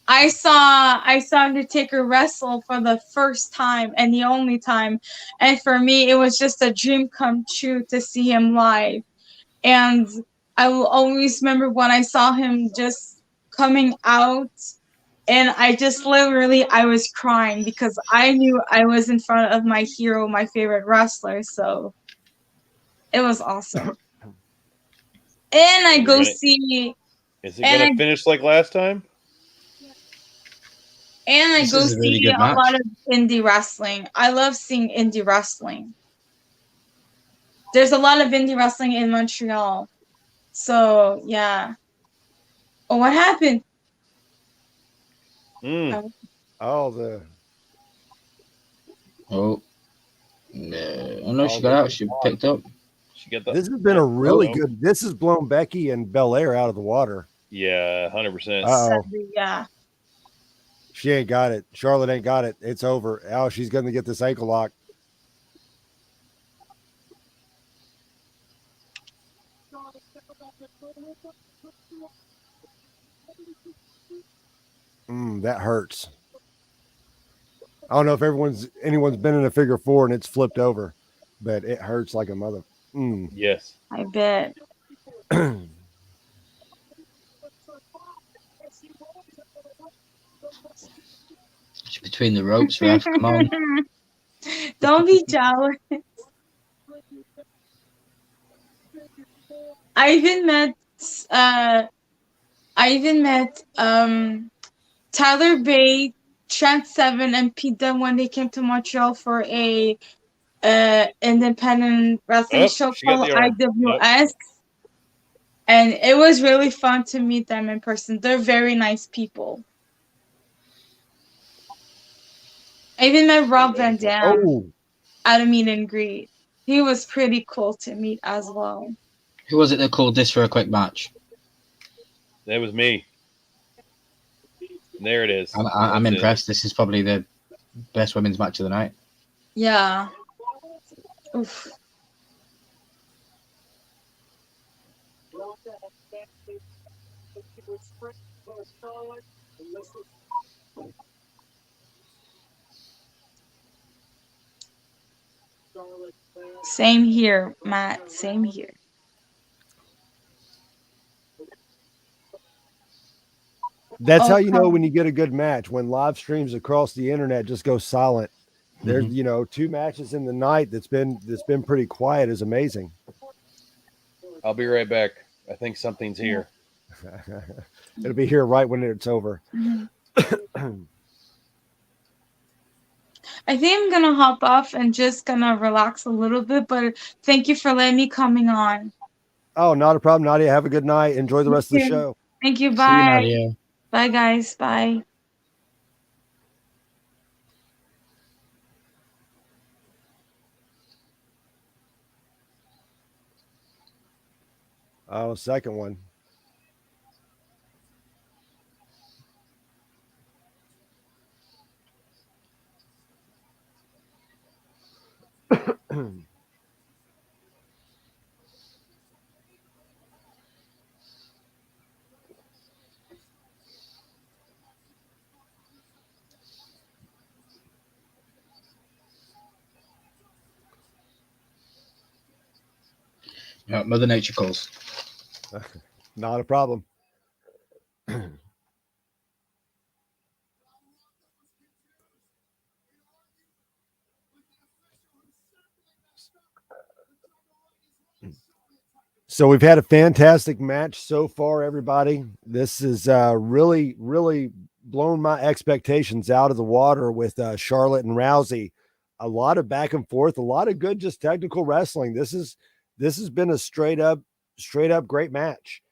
I saw Undertaker wrestle for the first time and the only time. And for me, it was just a dream come true to see him live. And I will always remember when I saw him just coming out, and I just literally, I was crying because I knew I was in front of my hero, my favorite wrestler. So it was awesome. And I go see. Is it going to finish like last time? And I This go is a really see good a match. lot of indie wrestling. I love seeing indie wrestling. There's a lot of indie wrestling in Montreal. So, yeah. Oh, what happened? Mm. Oh, the Oh, no. Oh no, Oh, she got out. She picked up. She got the. this has been a really Oh. good. This has blown Becky and Belair out of the water. Yeah, 100%. Uh-oh. Yeah. She ain't got it. Charlotte ain't got it. It's over. Oh, she's going to get this ankle lock. That hurts. I don't know if anyone's been in a figure four and it's flipped over, but it hurts like a mother. Yes. I bet. She's between the ropes, ref. Come on. Don't be jealous. I even met Tyler Bate, Trent Seven, and Pete Dunne when they came to Montreal for a independent wrestling show She got called the arm. IWS. And it was really fun to meet them in person. They're very nice people. I even met Rob Van Dam at a meet and greet. He was pretty cool to meet as well. Who was it that called this for a quick match? That was me. There it is. I'm impressed. This is probably the best women's match of the night. Yeah. Oof. Same here, Matt. Same here. That's how you know when you get a good match, when live streams across the internet just go silent. There's, 2 matches in the night that's been pretty quiet is amazing. I'll be right back. I think something's here. It'll be here right when it's over. I think I'm gonna hop off and just gonna relax a little bit, but thank you for letting me coming on. Oh, not a problem, Nadia. Have a good night. Enjoy the rest of the show. Thank you. Bye. See you, Nadia. Bye, guys. Bye. Oh, second one. Mother Nature calls. Not a problem. So we've had a fantastic match so far, everybody. This is really, really blown my expectations out of the water with Charlotte and Rousey. A lot of back and forth, a lot of good, just technical wrestling. This has been a straight up great match.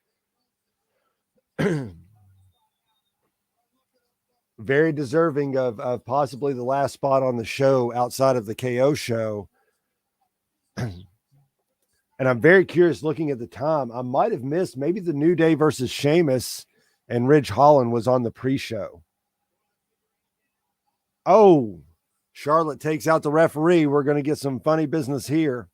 Very deserving of possibly the last spot on the show outside of the KO show. And I'm very curious looking at the time. I might have missed maybe the New Day versus Sheamus and Ridge Holland was on the pre-show. Oh, Charlotte takes out the referee. We're going to get some funny business here.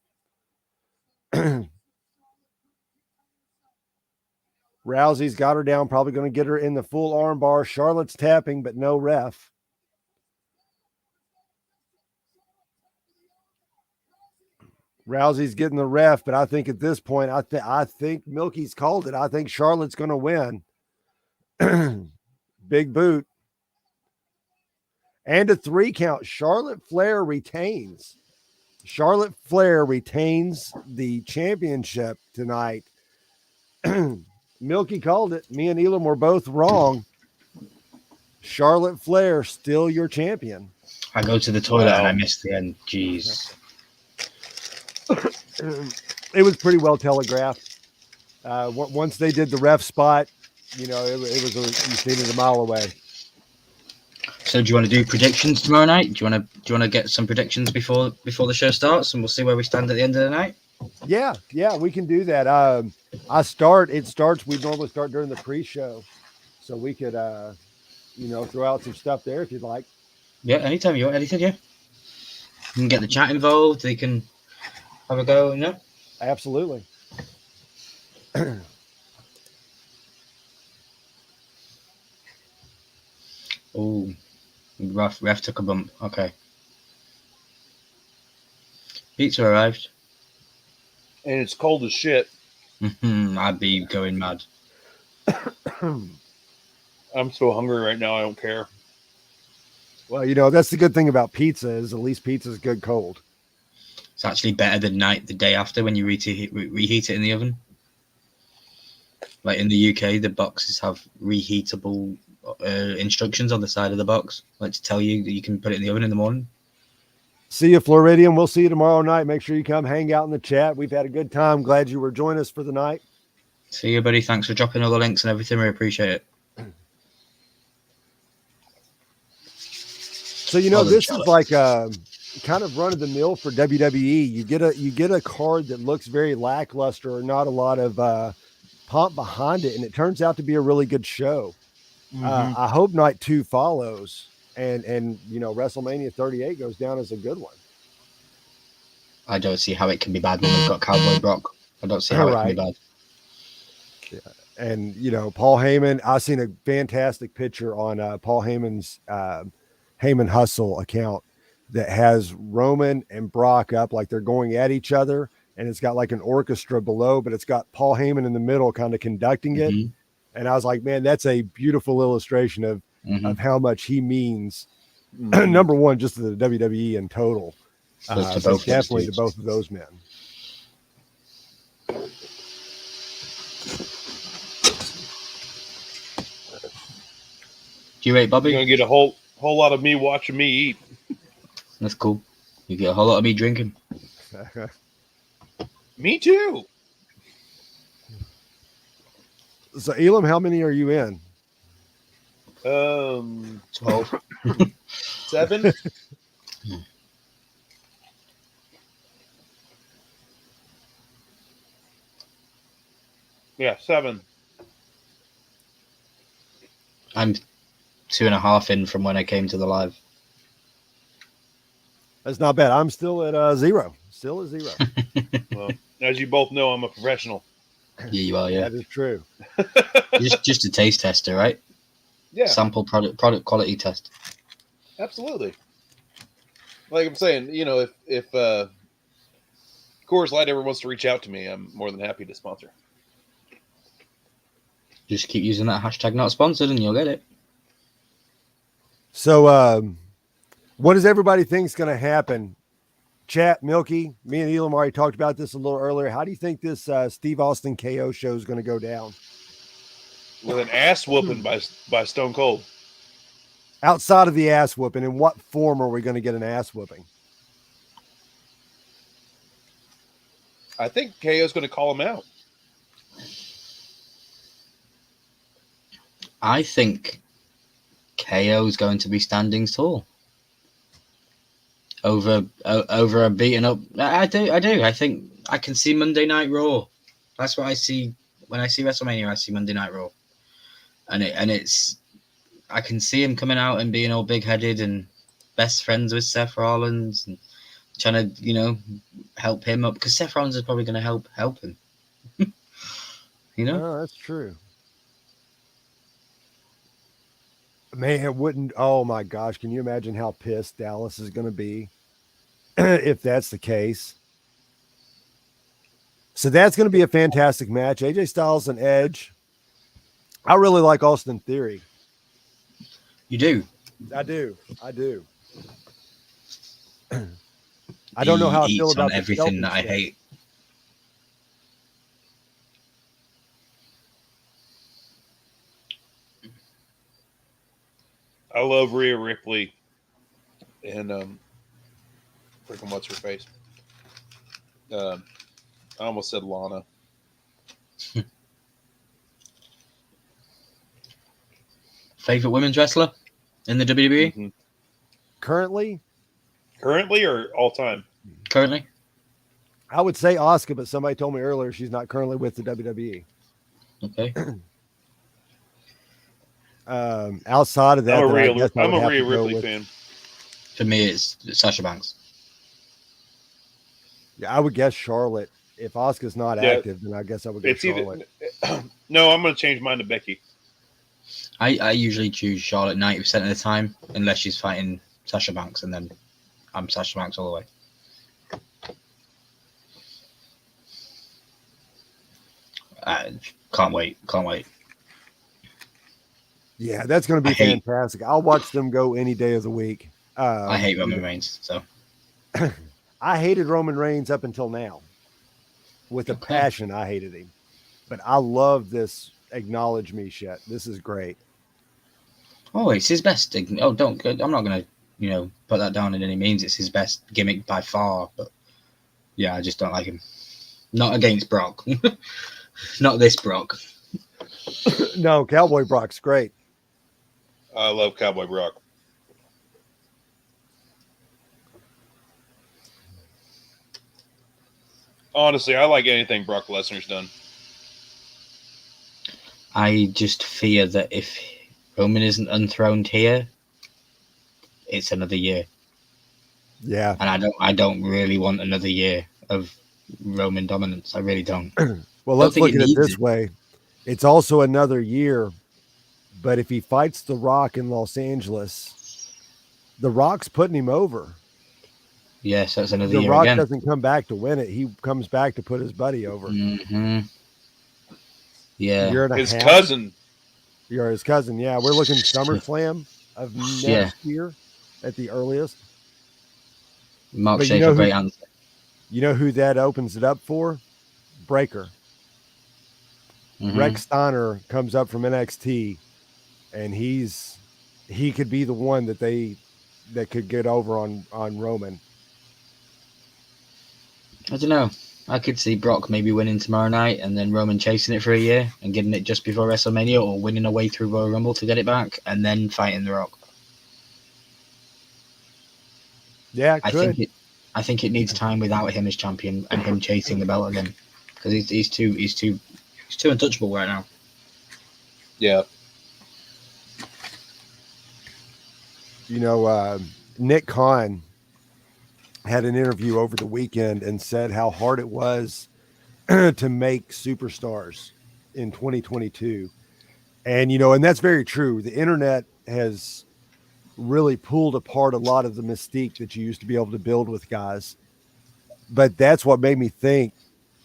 Rousey's got her down, probably going to get her in the full arm bar. Charlotte's tapping, but no ref. Rousey's getting the ref, but I think at this point, I think Milky's called it. I think Charlotte's going to win. Big boot. And a 3 count. Charlotte Flair retains. Charlotte Flair retains the championship tonight. Milky called it. Me and Elam were both wrong. Charlotte Flair still your champion. I go to the toilet Wow. and I miss the end. Jeez. It was pretty well telegraphed. Once they did the ref spot, it was you seen it a mile away. So do you want to do predictions tomorrow night? Do you want to get some predictions before the show starts, and we'll see where we stand at the end of the night? Yeah, we can do that. We normally start during the pre-show, so we could throw out some stuff there if you'd like. Yeah, anytime you want anything, yeah. You can get the chat involved. They can have a go, Absolutely. Oh, ref took a bump. Okay. Pizza arrived. And it's cold as shit. I'd be going mad. I'm so hungry right now. I don't care. Well, that's the good thing about pizza is at least pizza's good cold. It's actually better than the day after when you reheat it in the oven. Like in the UK, the boxes have reheatable instructions on the side of the box, like to tell you that you can put it in the oven in the morning. See you, Floridian. We'll see you tomorrow night. Make sure you come hang out in the chat. We've had a good time. Glad you were joining us for the night. See you, buddy. Thanks for dropping all the links and everything. We appreciate it. So this is like kind of run of the mill for WWE. You get a card that looks very lackluster or not a lot of pomp behind it, and it turns out to be a really good show. I hope night 2 follows, and WrestleMania 38 goes down as a good one. I don't see how it can be bad when we've got Cowboy Brock. I don't see how it can be bad. Yeah. And Paul Heyman, I've seen a fantastic picture on Paul Heyman's Heyman Hustle account that has Roman and Brock up like they're going at each other, and it's got like an orchestra below, but it's got Paul Heyman in the middle kind of conducting it. And I was like, man, that's a beautiful illustration of how much he means. Number one, just to the WWE in total. Definitely to both of those men. Do you rate Bobby? You're gonna get a whole lot of me watching me eat. That's cool. You get a whole lot of me drinking. Me too. So Elam, how many are you in? 12. 7. Yeah, 7. I'm 2.5 in from when I came to the live. That's not bad. I'm still at 0. Still at 0. Well, as you both know, I'm a professional. Yeah, you are. Yeah, that is true. just a taste tester, right? Yeah, Sample product quality test. Absolutely. Like I'm saying, if Coors Light ever wants to reach out to me, I'm more than happy to sponsor. Just keep using that hashtag not sponsored and you'll get it. So what does everybody think is going to happen? Chat, Milky, me and Elam already talked about this a little earlier. How do you think this Steve Austin KO show is going to go down? With an ass whooping by Stone Cold. Outside of the ass whooping, in what form are we going to get an ass whooping? I think KO's going to call him out. I think KO is going to be standing tall over a beaten up. I do. I think I can see Monday Night Raw. That's what I see when I see WrestleMania. I see Monday Night Raw, and it's. I can see him coming out and being all big headed and best friends with Seth Rollins and trying to help him up because Seth Rollins is probably going to help him. Oh, that's true. Man, it wouldn't. Oh my gosh, can you imagine how pissed Dallas is going to be if that's the case? So that's going to be a fantastic match. AJ Styles and Edge. I really like Austin Theory. You do? I do. I don't know how I feel about everything that I hate. I love Rhea Ripley and freaking what's her face? I almost said Lana. Favorite women's wrestler in the WWE? Mm-hmm. Currently Or all time? Currently? I would say Asuka, but somebody told me earlier she's not currently with the WWE. Okay. Outside of that, I'm a then I guess I I'm would a have Rhea to go Ripley with- fan. For me, it's Sasha Banks. Yeah, I would guess Charlotte. If Asuka's not Yeah. active, then I guess I would go It's Charlotte. either no. I'm going to change mine to Becky. I usually choose Charlotte 90% of the time, unless she's fighting Sasha Banks, and then I'm Sasha Banks all the way. Can't wait. Yeah, that's going to be fantastic. I'll watch them go any day of the week. I hate Roman Reigns, so I hated Roman Reigns up until now. With a passion, I hated him. But I love this acknowledge me shit. This is great. oh, it's his best. Oh, don't. I'm not gonna, put that down in any means. It's his best gimmick by far. But yeah, I just don't like him. Not against Brock. Not this Brock. No, Cowboy Brock's great. I love Cowboy Brock. Honestly, I like anything Brock Lesnar's done. I just fear that if Roman isn't unthroned here, it's another year. Yeah. And I don't really want another year of Roman dominance. I really don't. Well, let's look at it this way. It's also another year, but if he fights The Rock in Los Angeles, The Rock's putting him over. Yes, that's another year. The Rock again. Doesn't come back to win it. He comes back to put his buddy over. Mm-hmm. Yeah. Year and a his half. cousin. You're his cousin. Yeah, we're looking SummerSlam of next year at the earliest. Mark Schaefer, great answer. You know who that opens it up for? Breaker. Mm-hmm. Rex Steiner comes up from NXT, and he could be the one that could get over on Roman. I don't know. I could see Brock maybe winning tomorrow night and then Roman chasing it for a year and getting it just before WrestleMania, or winning a way through Royal Rumble to get it back and then fighting The Rock. Yeah, I think it needs time without him as champion and him chasing the belt again, because he's too untouchable right now. Yeah. Nick Khan had an interview over the weekend and said how hard it was to make superstars in 2022. And, and that's very true. The internet has really pulled apart a lot of the mystique that you used to be able to build with guys. But that's what made me think,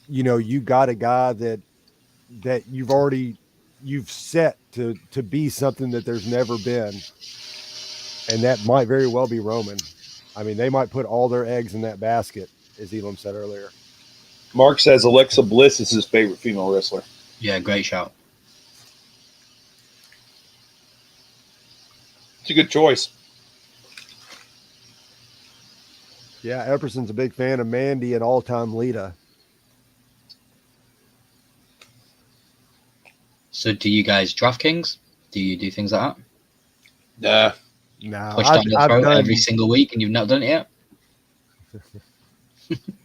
you got a guy that you've set to be something that there's never been. And that might very well be Roman. I mean, they might put all their eggs in that basket, as Elam said earlier. Mark says Alexa Bliss is his favorite female wrestler. Yeah, great shout. It's a good choice. Yeah, Epperson's a big fan of Mandy and all-time Lita. So do you guys DraftKings? Do you do things like Nah. that? No, Push down your throat every single week and you've not done it yet?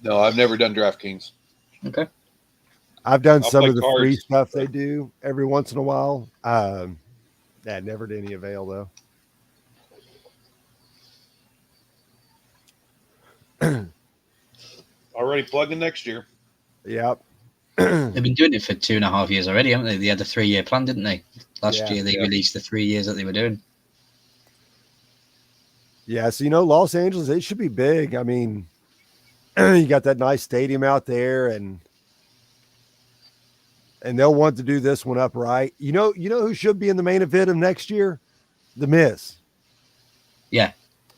No, I've never done DraftKings. Okay. I've done I'll some play of the free cards. stuff they do every once in a while. That never did any avail, though. Already plugging next year. Yep. They've been doing it for 2.5 years already, haven't they? They had a 3-year plan, didn't they? Last year they released the 3 years that they were doing. Yeah, so Los Angeles, it should be big. I mean, you got that nice stadium out there, and they'll want to do this one up right. You know who should be in the main event of next year? The Miz. Yeah.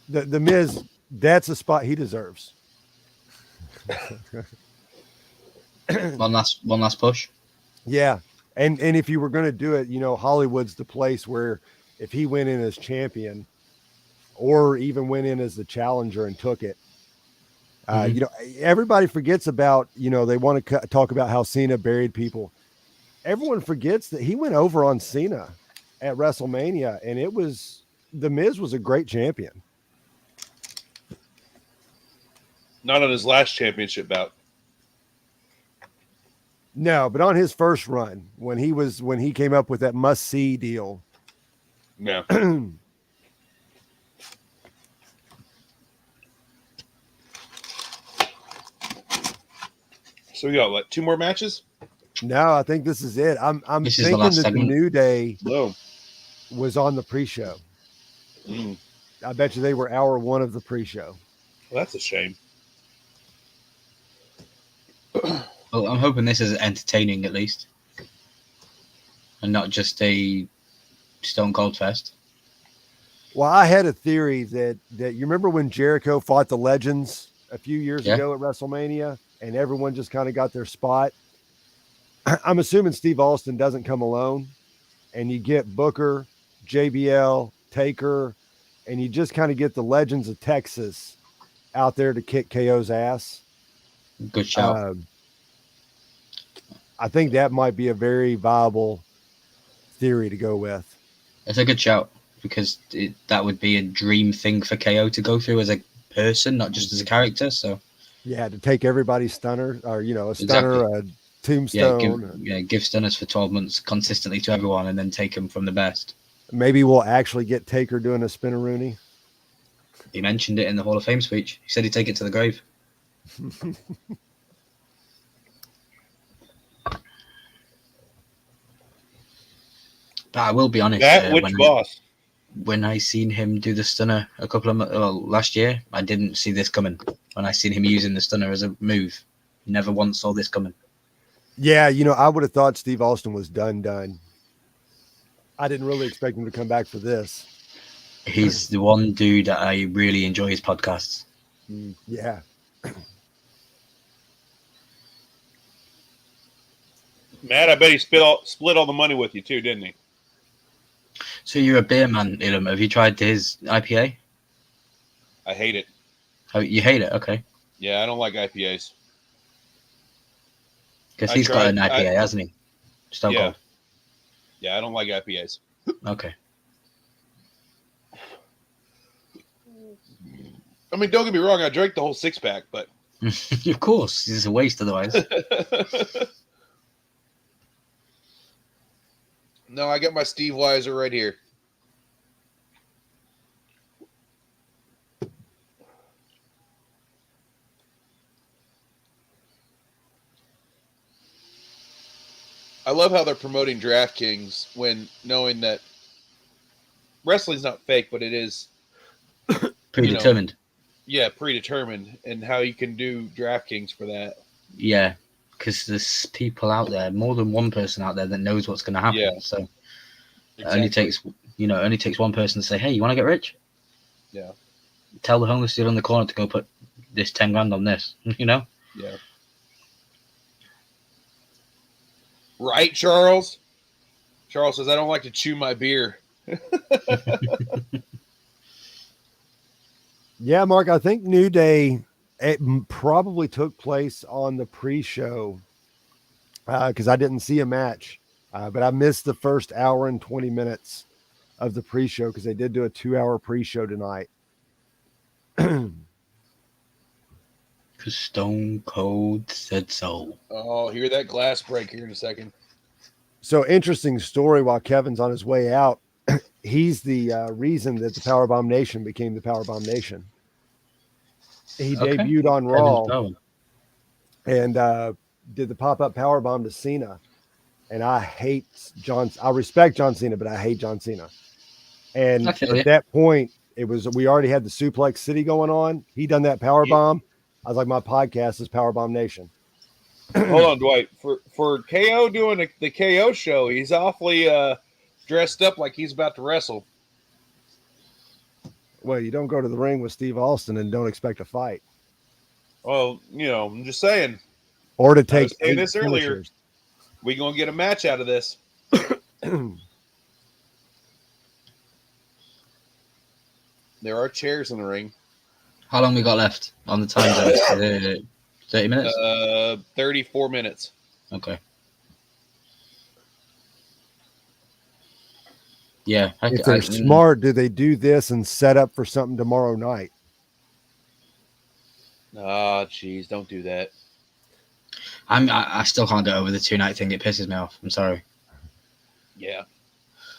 The Miz, that's a spot he deserves. One last push. Yeah. And if you were going to do it, Hollywood's the place where if he went in as champion or even went in as the challenger and took it. You know, everybody forgets about, you know, they want to talk about how Cena buried people. Everyone forgets that he went over on Cena at WrestleMania, and The Miz was a great champion. Not on his last championship bout. No, but on his first run, when he came up with that must-see deal. Yeah. So we got what, 2 more matches? No, I think this is it. I'm This is the thinking last that segment. the New Day No. was on the pre-show. I bet you they were hour 1 of the pre-show. Well, that's a shame. Well, I'm hoping this is entertaining at least, and not just a Stone Cold Fest. Well, I had a theory that you remember when Jericho fought the Legends a few years ago at WrestleMania, and everyone just kind of got their spot. I'm assuming Steve Austin doesn't come alone, and you get Booker, JBL, Taker, and you just kind of get the Legends of Texas out there to kick KO's ass. Good shout. I think that might be a very viable theory to go with. It's a good shout because that would be a dream thing for KO to go through as a person, not just as a character. So yeah, to take everybody's stunner, or you know, a stunner, Exactly. a tombstone. Give stunners for 12 months consistently to everyone, and then take them from the best. Maybe we'll actually get Taker doing a spinneroonie. He mentioned it in the Hall of Fame speech. He said he'd take it to the grave. But I will be honest. Which boss? When I seen him do the stunner last year, I didn't see this coming. When I seen him using the stunner as a move, never once saw this coming. Yeah, you know, I would have thought Steve Austin was done. I didn't really expect him to come back for this. He's the one dude that I really enjoy his podcasts. Yeah. Matt, I bet he split all the money with you too, didn't he? So you're a beer man, Ilum. Have you tried his IPA? I hate it. Oh, you hate it? Okay. Yeah, I don't like IPAs. Because he's got an IPA, hasn't he? Stone Cold. Yeah, I don't like IPAs. Okay. I mean, don't get me wrong. I drank the whole 6-pack, but Of course, it's a waste otherwise. No, I got my Steve Weiser right here. I love how they're promoting DraftKings when knowing that wrestling's not fake, but it is Predetermined. Predetermined, and how you can do DraftKings for that. Yeah, because there's people out there, more than one person out there that knows what's going to happen. Yeah. So Exactly. it only takes one person to say, "Hey, you want to get rich?" Yeah. Tell the homeless dude on the corner to go put this 10 grand on this. You know. Yeah. Right, Charles? Charles says, I don't like to chew my beer. Yeah, Mark, I think New Day, it probably took place on the pre-show because I didn't see a match, but I missed the first hour and 20 minutes of the pre-show because they did do a 2-hour pre-show tonight. Because Stone Cold said so. Oh, hear that glass break here in a second. So interesting story while Kevin's on his way out. He's the reason that the Powerbomb Nation became the Powerbomb Nation. He debuted on Raw and did the pop-up Powerbomb to Cena. And I respect John Cena, but I hate John Cena. And at that point, we already had the Suplex City going on. He done that Powerbomb. I was like, my podcast is Powerbomb Nation. Hold on, Dwight. For KO doing the KO show, he's awfully dressed up like he's about to wrestle. Well, you don't go to the ring with Steve Austin and don't expect a fight. Well, I'm just saying. Or to take this earlier. We're going to get a match out of this. There are chairs in the ring. How long we got left on the time zone? 30 minutes? 34 minutes. Okay. Yeah. If they're smart, do they do this and set up for something tomorrow night? Oh, geez, don't do that. I still can't get over the 2-night thing. It pisses me off. I'm sorry. Yeah.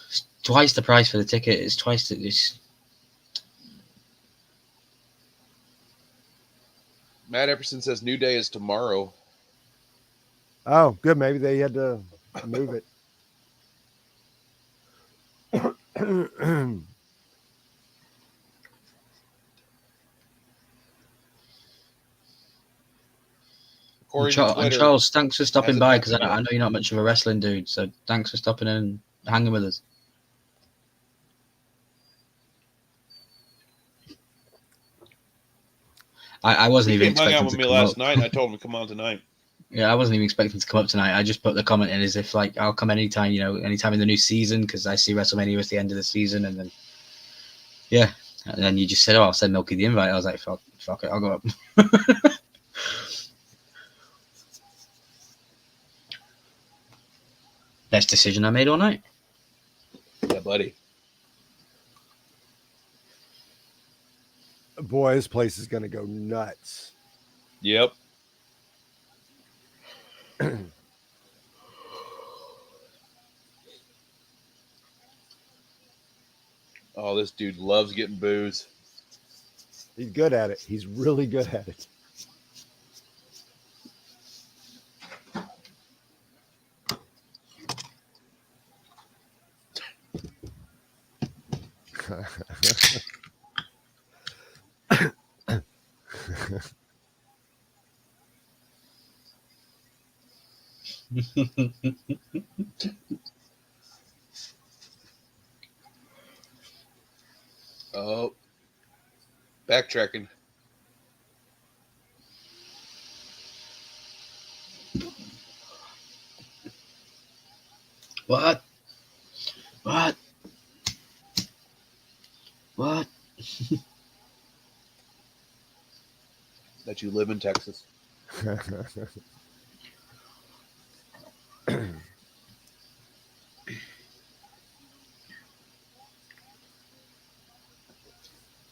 It's twice the price for the ticket. It's twice the. Matt Epperson says New Day is tomorrow. Oh, good. Maybe they had to move it. According to Twitter, Charles, thanks for stopping by, because happened I yet. know you're not much of a wrestling dude. So thanks for stopping in and hanging with us. I wasn't He even came hung out expecting with to me come last up. night, and I told him to come on tonight. Yeah, I wasn't even expecting to come up tonight. I just put the comment in as if, like, I'll come anytime, anytime in the new season, because I see WrestleMania as the end of the season. And then, yeah. And then you just said, oh, I'll send Milky the invite. I was like, fuck it, I'll go up. Best decision I made all night. Yeah, buddy. Boy, this place is going to go nuts. Yep. Oh, this dude loves getting booze. He's good at it. He's really good at it. Oh, backtracking. What? That you live in Texas.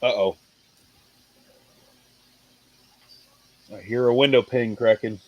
Uh-oh. I hear a window ping cracking.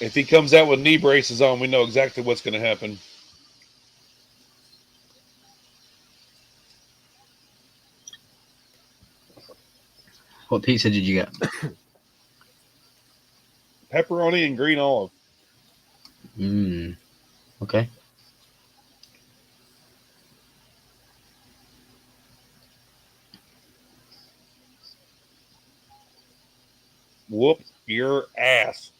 If he comes out with knee braces on, we know exactly what's going to happen. What pizza did you get? Pepperoni and green olive. Okay. Whoop your ass.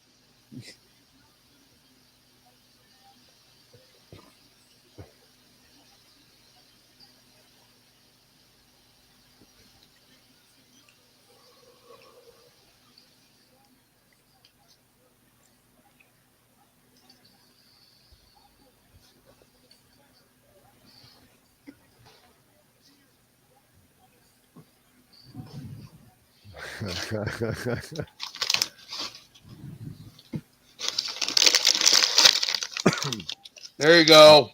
There you go.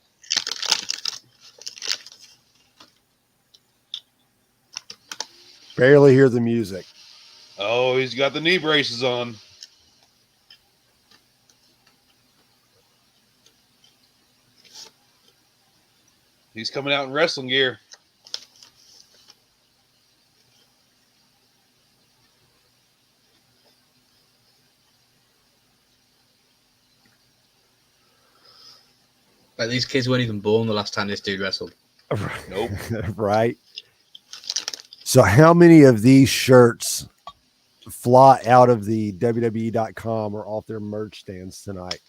Barely hear the music. Oh, he's got the knee braces on. He's coming out in wrestling gear. Like these kids weren't even born the last time this dude wrestled. Nope. Right. So how many of these shirts fly out of the WWE.com or off their merch stands tonight?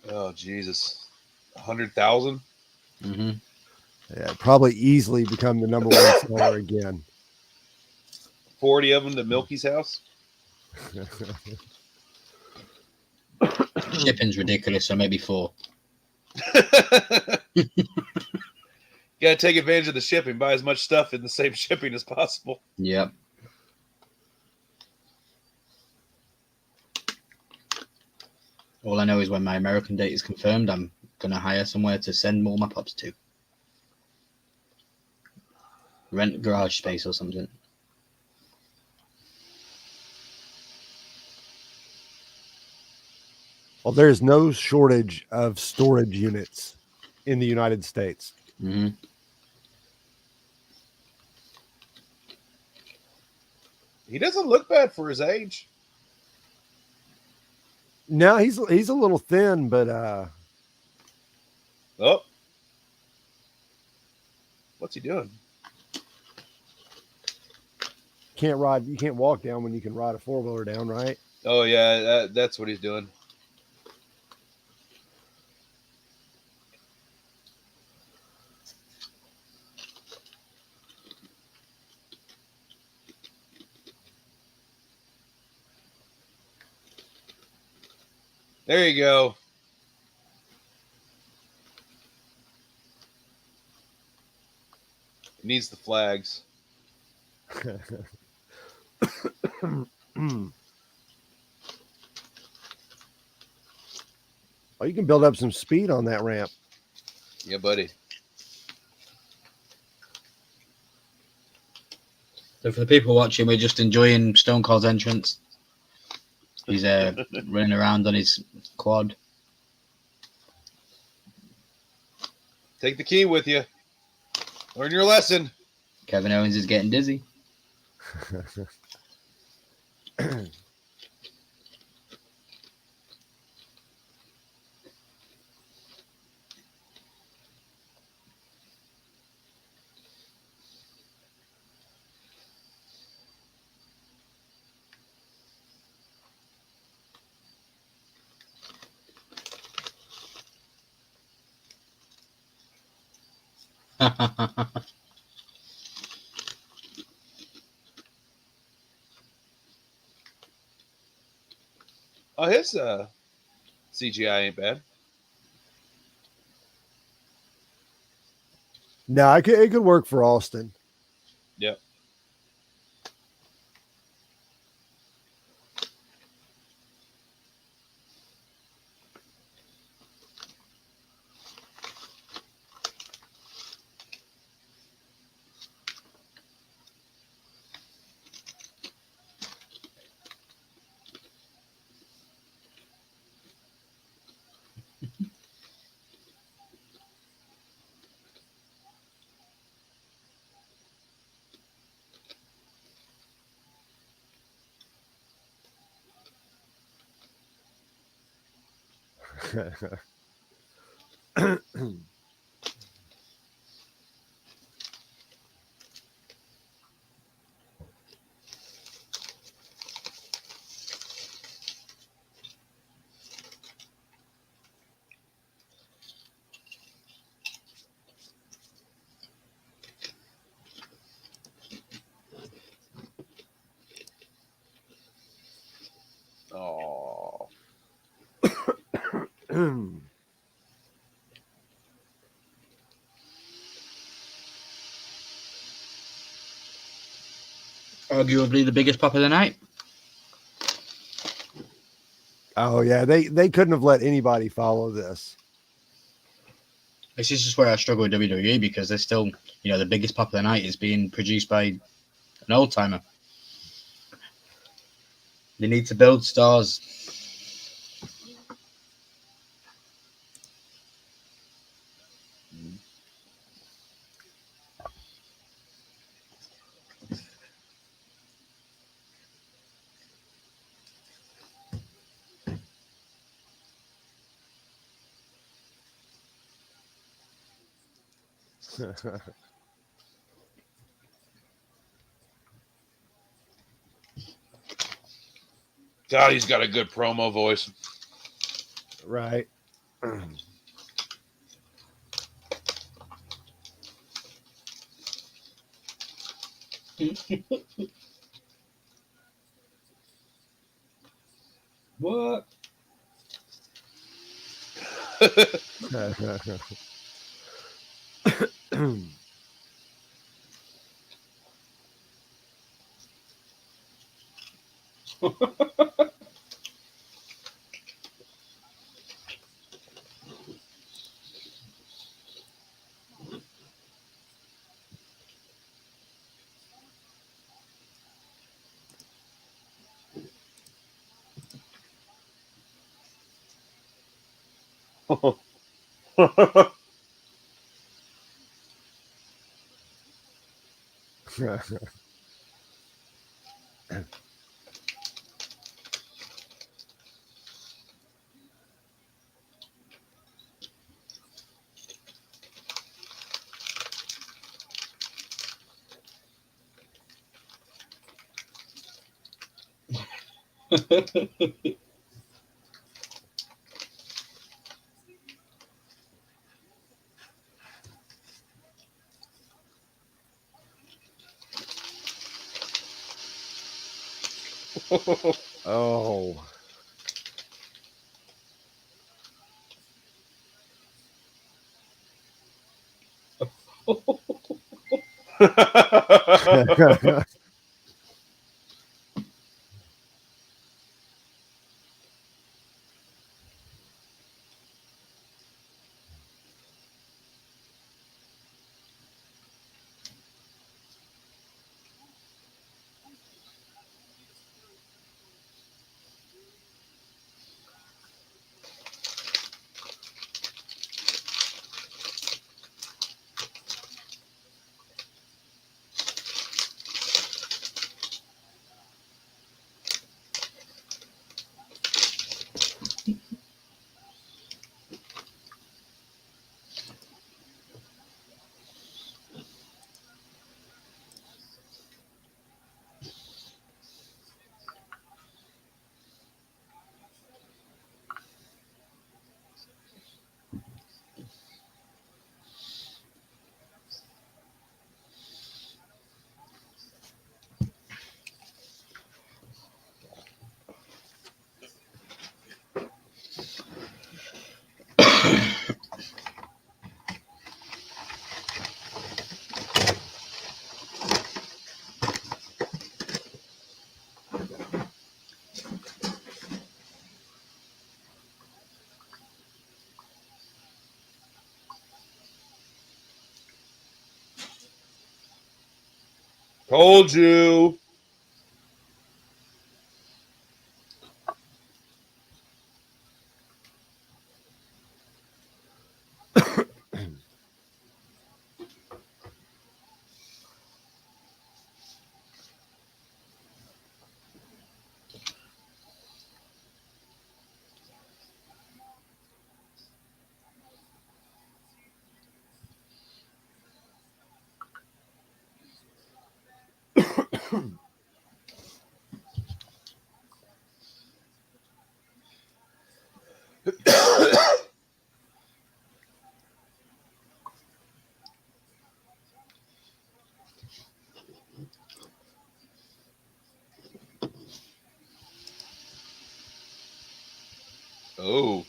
Oh Jesus, 100,000. Mm-hmm. Yeah, probably easily become the number one seller again. 40 of them to Milky's house. Shipping's ridiculous, so maybe 4. Gotta take advantage of the shipping. Buy as much stuff in the same shipping as possible. Yep. All I know is when my American date is confirmed, I'm gonna hire somewhere to send all my pops to. Rent garage space or something. Well, there's no shortage of storage units in the United States. Mm-hmm. He doesn't look bad for his age. No, he's a little thin, but Oh, what's he doing? you can't walk down when you can ride a 4-wheeler down, right? Oh yeah, that's what he's doing. There you go. He needs the flags. Oh, you can build up some speed on that ramp. Yeah, buddy. So for the people watching, we're just enjoying Stone Cold's entrance. He's running around on his quad. Take the key with you. Learn your lesson. Kevin Owens is getting dizzy. Oh, his CGI ain't bad. No, it could work for Austin. Yep. Oh. Arguably the biggest pop of the night. Oh yeah, they couldn't have let anybody follow this. This is just where I struggle with WWE because they're still, the biggest pop of the night is being produced by an old timer. They need to build stars. God, he's got a good promo voice. Right. What? Oh. Told you. Oh.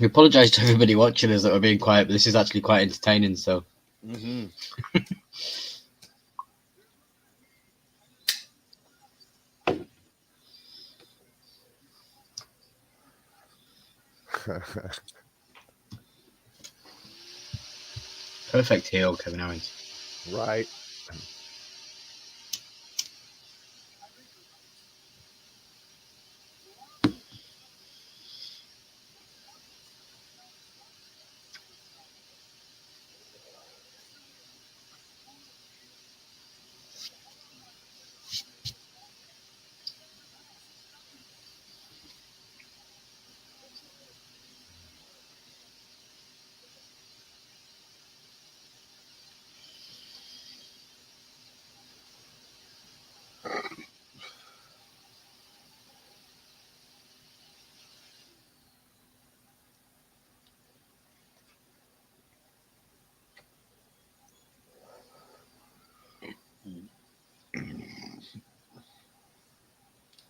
We apologise to everybody watching us that we're being quiet, but this is actually quite entertaining. So Mm-hmm. Perfect heel, Kevin Owens. Right.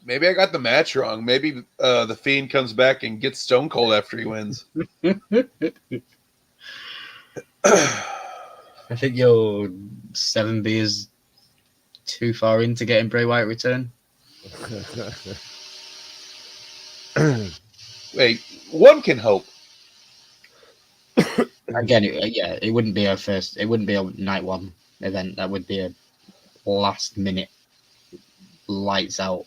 Maybe I got the match wrong. Maybe the Fiend comes back and gets Stone Cold after he wins. I think your 7B is too far into getting Bray Wyatt return. Wait, one can hope. Again, it wouldn't be it wouldn't be a night one event. That would be a last minute lights out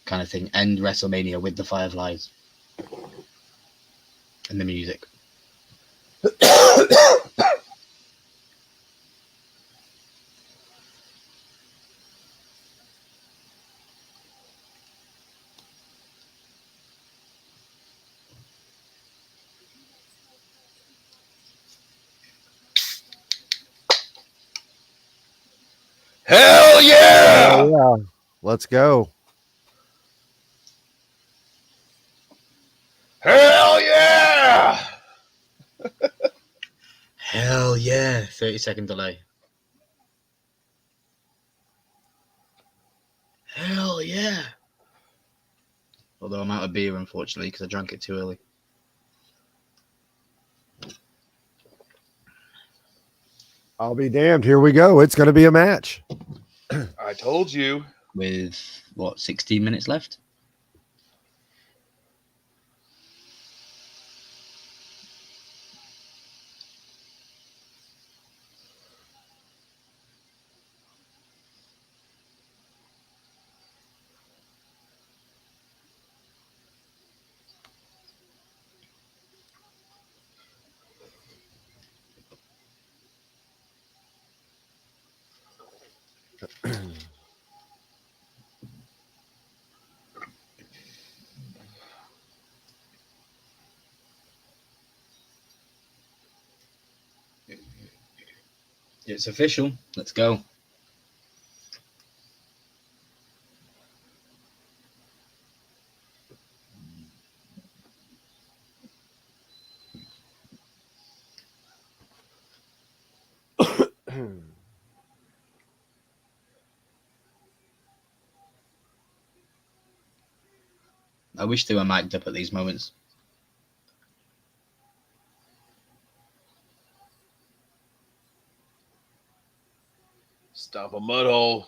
kind of thing. End WrestleMania with the Fireflies and the music. Hell yeah! Yeah. Let's go. Hell yeah! Hell yeah! 30-second delay. Hell yeah! Although I'm out of beer, unfortunately, because I drank it too early. I'll be damned. Here we go. It's going to be a match. I told you. With, 16 minutes left? It's official. Let's go. I wish they were mic'd up at these moments. Stomp a mud hole.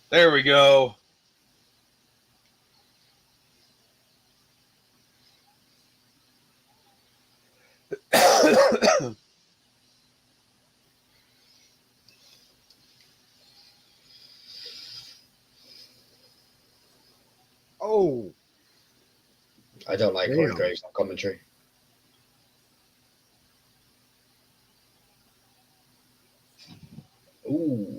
There we go. Oh, I don't like Damn. Corey Graves on commentary. Ooh.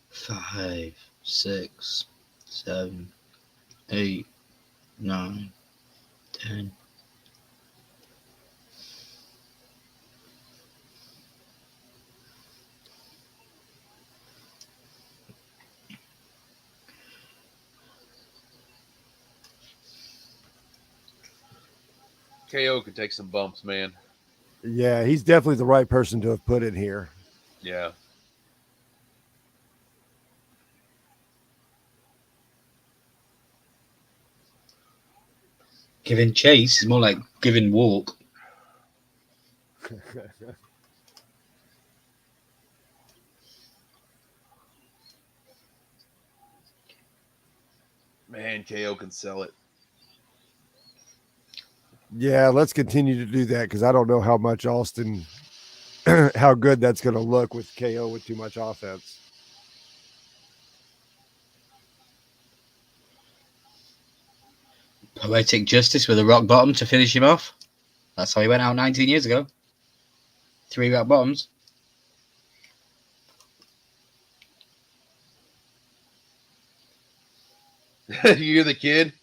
Five, 6, 7, 8, 9, 10. KO could take some bumps, man. Yeah, he's definitely the right person to have put in here. Yeah. Giving chase is more like giving walk. Man, KO can sell it. Yeah, let's continue to do that because I don't know how much Austin, how good that's going to look with KO with too much offense. Poetic justice with a rock bottom to finish him off. That's how he went out 19 years ago. 3 rock bottoms. You're the kid.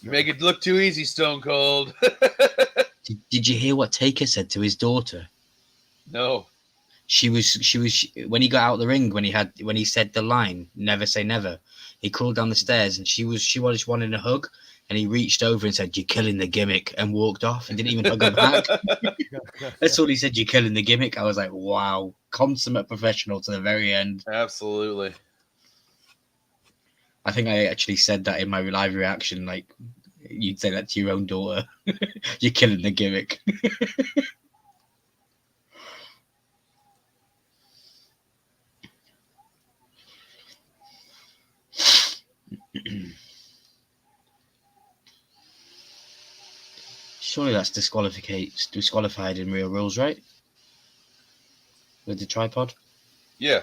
You make it look too easy, Stone Cold. Did you hear what Taker said to his daughter? No. She was when he got out of the ring when he said the line "never say never." He crawled down the stairs and she was wanting a hug, and he reached over and said, "You're killing the gimmick," and walked off and didn't even hug her back. That's all he said. "You're killing the gimmick." I was like, wow, consummate professional to the very end. Absolutely. I think I actually said that in my live reaction. Like, you'd say that to your own daughter. You're killing the gimmick. Surely that's disqualified in real rules, right? With the tripod. Yeah.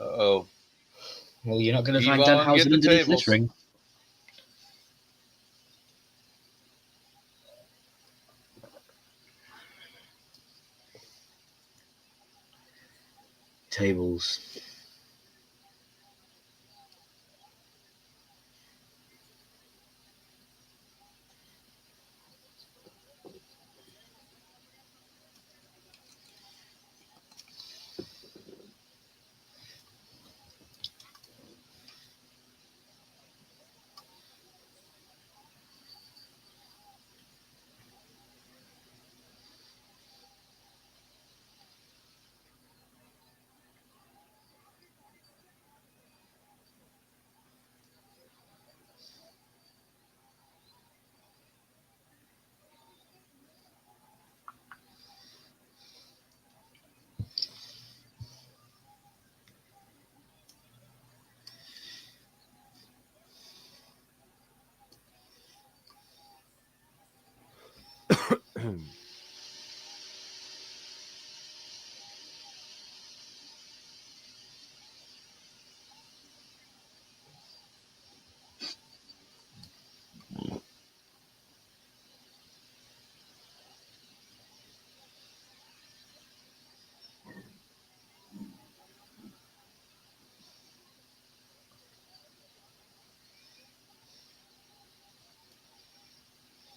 Uh-oh. Well, you're not going to find Yvonne, Danhausen get the underneath tables. this ring. Tables.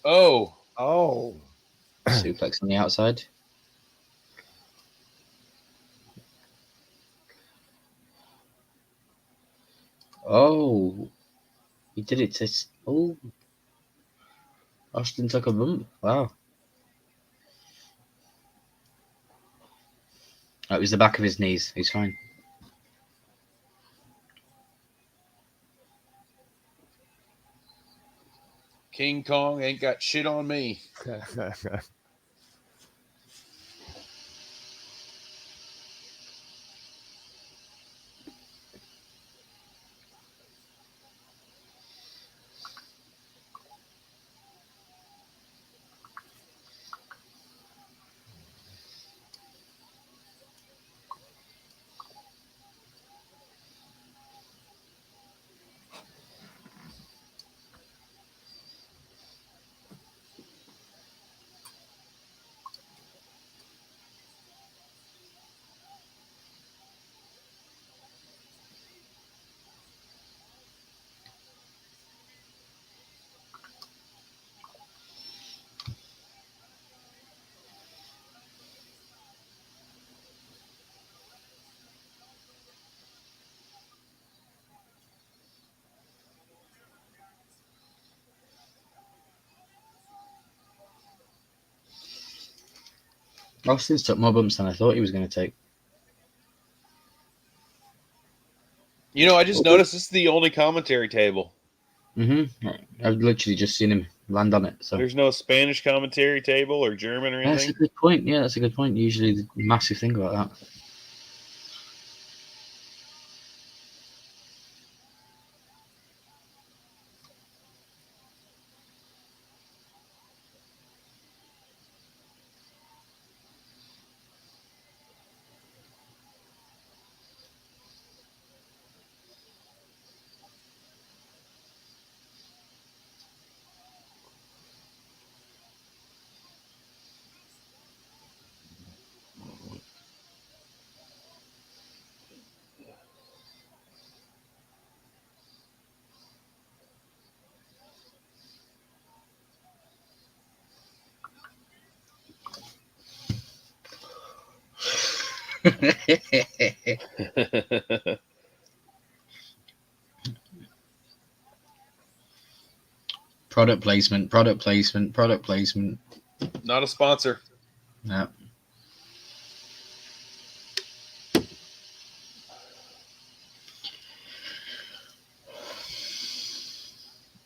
Oh. Oh. Suplex on the outside. Oh, he did it to. Oh, Austin took a bump. Wow. That was the back of his knees. He's fine. King Kong ain't got shit on me. Austin's took more bumps than I thought he was going to take. You know, I just noticed this is the only commentary table. I've literally just seen him land on it. So There's no Spanish commentary table or German or that's a anything. good point. Yeah, that's a good point. Usually, the massive thing about that. Product placement, product placement, product placement. Not a sponsor. Yeah.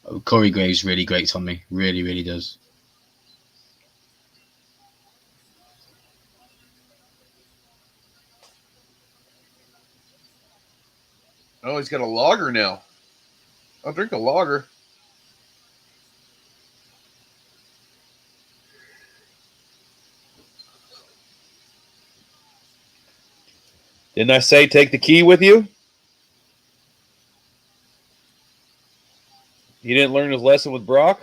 Oh, Corey Graves really grates on me. Really, really does. Oh, he's got a lager now. I'll drink a lager. Didn't I say take the key with you? He didn't learn his lesson with Brock?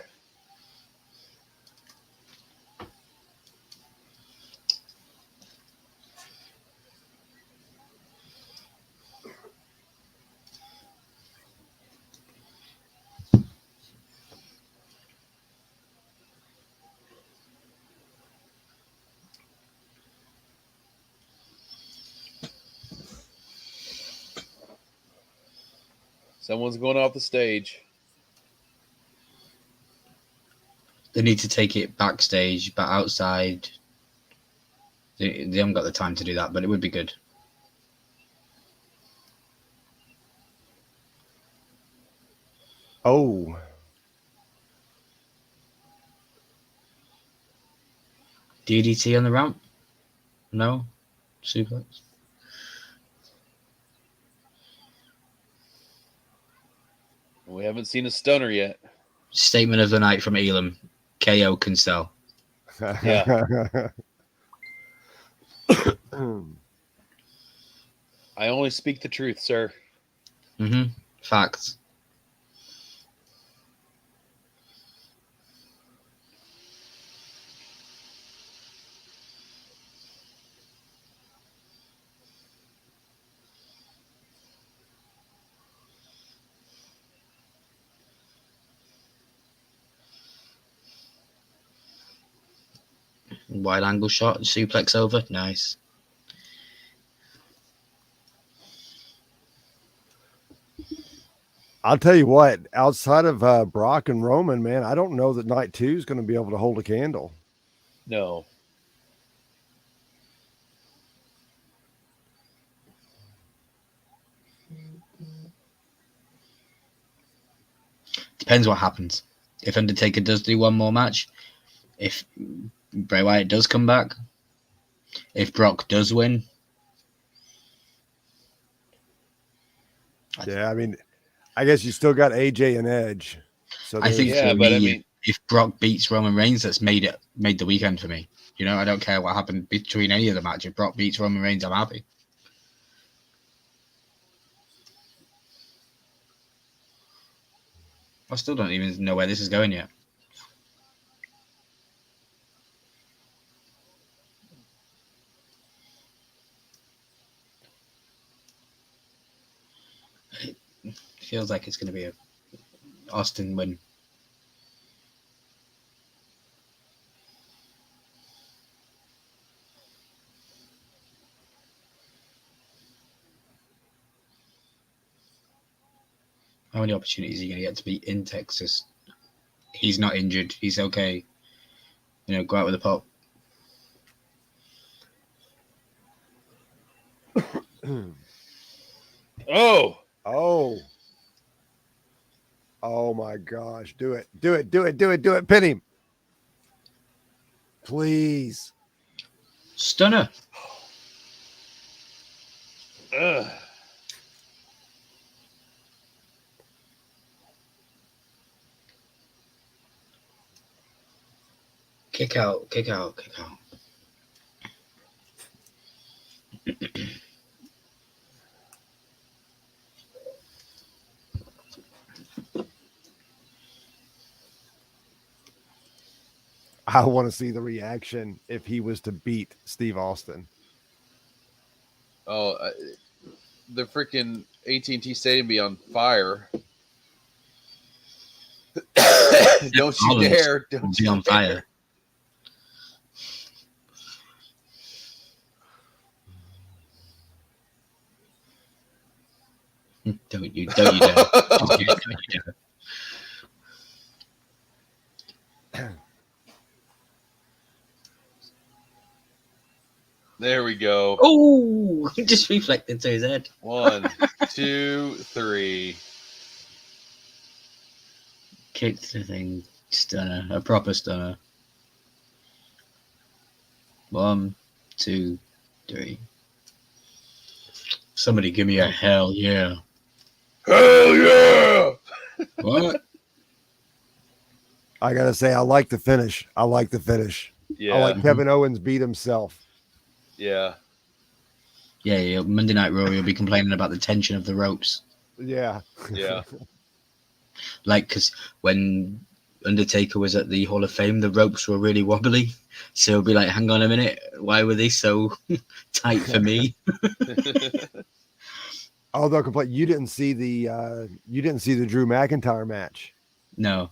Someone's going off the stage. They need to take it backstage, but outside. They haven't got the time to do that, but it would be good. Oh, DDT on the ramp? No? Suplex? We haven't seen a stunner yet. Statement of the night from Elam. KO can sell. Yeah. I only speak the truth, sir. Facts. Wide angle shot, suplex over. Nice. I'll tell you what, outside of Brock and Roman, man, I don't know that night 2 is going to be able to hold a candle. No. Depends what happens. If Undertaker does do one more match, if Bray Wyatt does come back, if Brock does win. Yeah, I mean, I guess you still got AJ and Edge. So I think Yeah, for but me, I mean, if Brock beats Roman Reigns, that's made the weekend for me. You know, I don't care what happened between any of the match. If Brock beats Roman Reigns, I'm happy. I still don't even know where this is going yet. It feels like it's going to be a Austin win. How many opportunities are you going to get to be in Texas? He's not injured. He's okay. You know, go out with a pop. Oh, oh my gosh. Do it. Pin him. Please. Stunner. ugh. Kick out. I want to see the reaction if he was to beat Steve Austin. Oh, the freaking AT&T Stadium be on fire. Don't you dare! Don't Be you on dare. fire. Don't you dare. Don't you dare. There we go. Oh, he just reflected to his head. 1, 2, 3. Kicked the thing. Stunner. A proper stunner. 1, 2, 3. Somebody give me a hell yeah. Hell yeah! What? I gotta say, I like the finish. Yeah. I like Kevin Owens beat himself. Yeah. Yeah. Monday Night Raw, you'll be complaining about the tension of the ropes. Yeah. Yeah. Like, because when Undertaker was at the Hall of Fame, the ropes were really wobbly. So it'll be like, hang on a minute, why were they so tight for me? Although complain, you didn't see the Drew McIntyre match. No.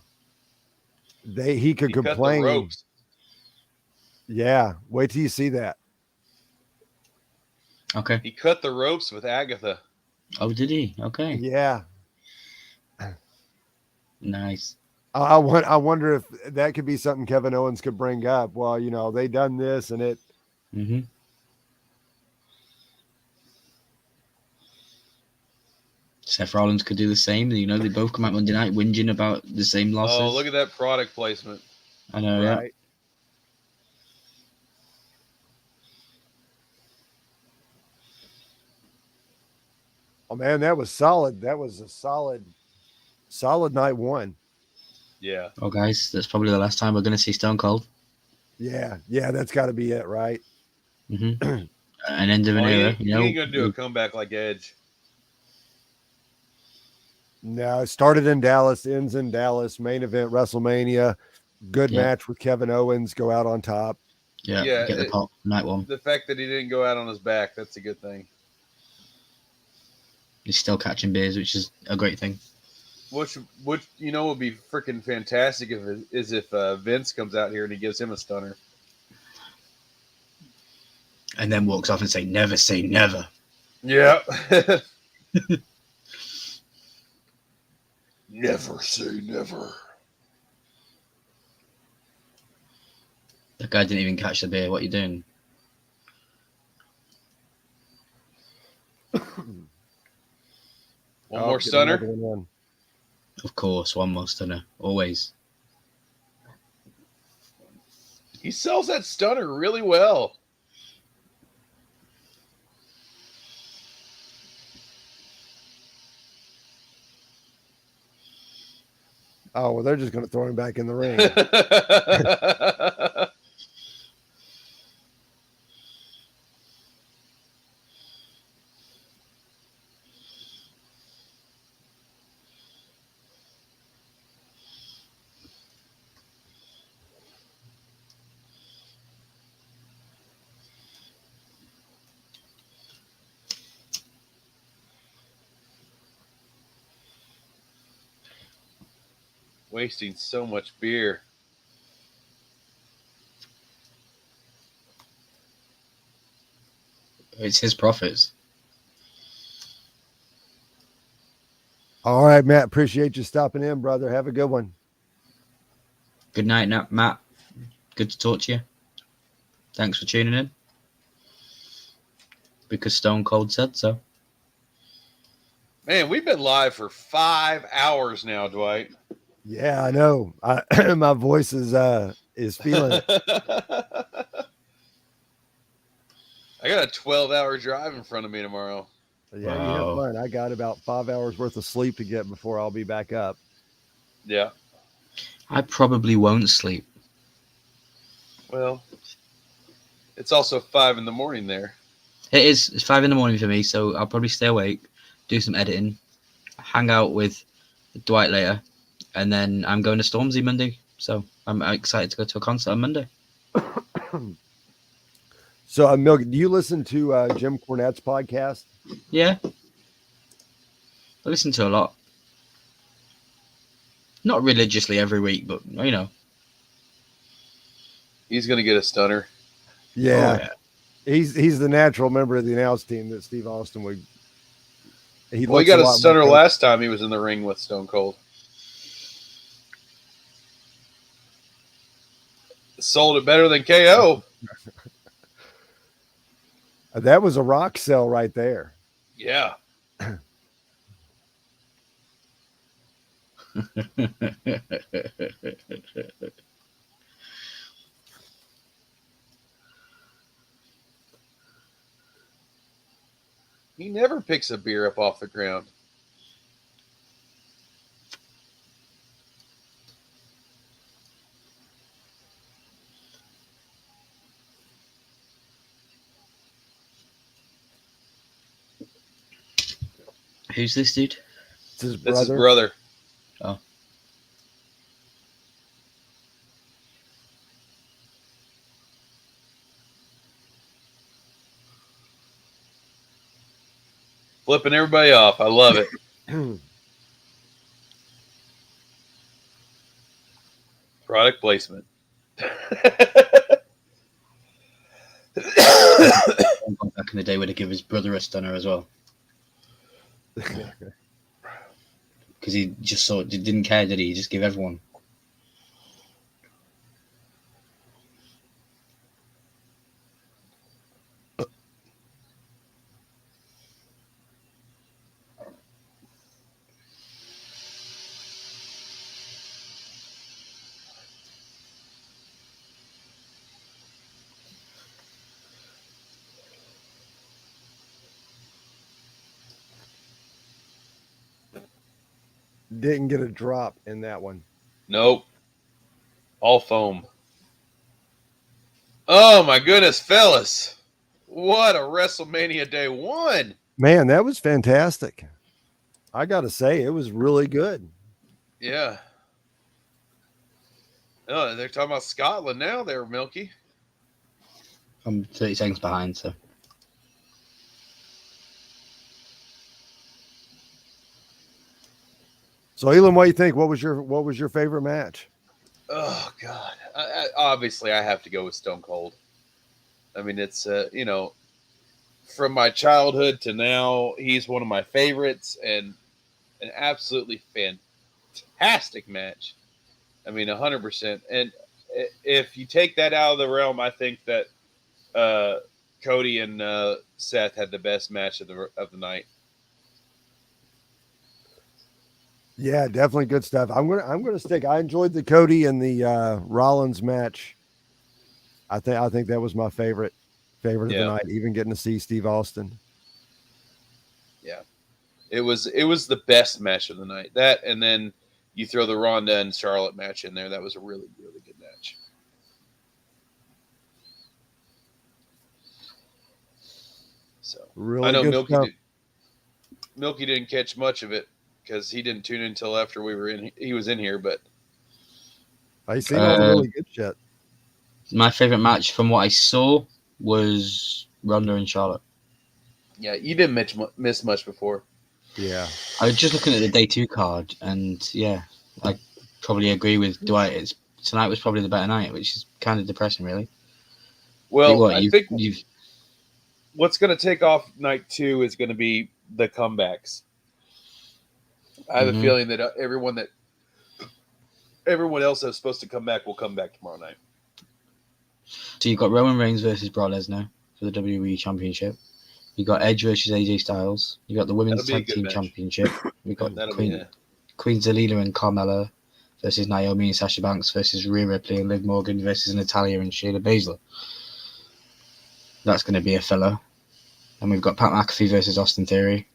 He could He cut the complain. ropes. Yeah, wait till you see that. Okay. He cut the ropes with Agatha. Oh, did he? Okay. Yeah. Nice. I wonder if that could be something Kevin Owens could bring up. Well, they done this and it. Mm-hmm. Seth Rollins could do the same. They both come out Monday night whinging about the same losses. Oh, look at that product placement. I know, Right. yeah. Oh man, that was solid. That was a solid night one. Yeah. Oh, guys, that's probably the last time we're going to see Stone Cold. Yeah, that's got to be it, right? Mm-hmm. An end of an He era. ain't gonna do a comeback like Edge. No, it started in Dallas, ends in Dallas. Main event WrestleMania. Good match with Kevin Owens. Go out on top. Yeah, Yeah, get the pop. Night one. The fact that he didn't go out on his back, that's a good thing. He's still catching beers, which is a great thing. Which would be freaking fantastic if Vince comes out here and he gives him a stunner. And then walks off and never say never. Yeah. Never say never. The guy didn't even catch the beer. What are you doing? One more stunner. Of course, one more stunner. Always. He sells that stunner really well. Oh, well, they're just going to throw him back in the ring. Wasting so much beer. It's his profits. All right, Matt. Appreciate you stopping in, brother. Have a good one. Good night, Matt. Good to talk to you. Thanks for tuning in. because Stone Cold said so. Man, we've been live for 5 hours now, Dwight. Yeah, I know. My voice is feeling it. I got a 12-hour drive in front of me tomorrow. Yeah, you have fun. I got about 5 hours worth of sleep to get before I'll be back up. Yeah. I probably won't sleep. Well, it's also 5 in the morning there. It is. It's 5 in the morning for me, so I'll probably stay awake, do some editing, hang out with Dwight later, and then I'm going to Stormzy Monday. So I'm excited to go to a concert on Monday. So, Milk, do you listen to Jim Cornette's podcast? Yeah. I listen to a lot. Not religiously every week, but you know. He's going to get a stunner. Yeah. Oh, yeah. He's the natural member of the announce team that Steve Austin would. He got a stunner last time he was in the ring with Stone Cold. Sold it better than KO. That was a rock sell right there. Yeah. He never picks a beer up off the ground. Who's this dude? It's his brother. That's his brother. Oh. Flipping everybody off. I love it. Product placement. Back in the day, would have given his brother a stunner as well. Because he just didn't care, did he? He just gave everyone. Didn't get a drop in that one. Nope. All foam. Oh my goodness, fellas. What a WrestleMania Day 1. Man, that was fantastic. I got to say, it was really good. Yeah. Oh, they're talking about Scotland now there, Milky. I'm 30 seconds behind, so. So, Elon, what do you think? What was your favorite match? Oh God! Obviously, I have to go with Stone Cold. I mean, it's from my childhood to now, he's one of my favorites, and an absolutely fantastic match. I mean, 100%. And if you take that out of the realm, I think that Cody and Seth had the best match of the night. Yeah, definitely good stuff. I'm gonna stick. I enjoyed the Cody and the Rollins match. I think that was my favorite of the night. Even getting to see Steve Austin. Yeah, it was the best match of the night. That, and then you throw the Ronda and Charlotte match in there. That was a really, really good match. So really, I know good Milky didn't catch much of it because he didn't tune in until after he was in here, but I seen all the really good shit. My favorite match from what I saw was Ronda and Charlotte. Yeah, you didn't miss much before. Yeah. I was just looking at the day 2 card, and yeah, I probably agree with Dwight. Tonight was probably the better night, which is kind of depressing, really. Well, I think what's going to take off night 2 is going to be the comebacks. I have a feeling that everyone else that's supposed to come back will come back tomorrow night. So you've got Roman Reigns versus Brock Lesnar for the WWE Championship. You got Edge versus AJ Styles. You got the Women's That'll be a Tag good Team match. Championship. We got That'll be Queen Zelina and Carmella versus Naomi and Sasha Banks versus Rhea Ripley and Liv Morgan versus Natalya and Shayna Baszler. That's going to be a filler. And we've got Pat McAfee versus Austin Theory.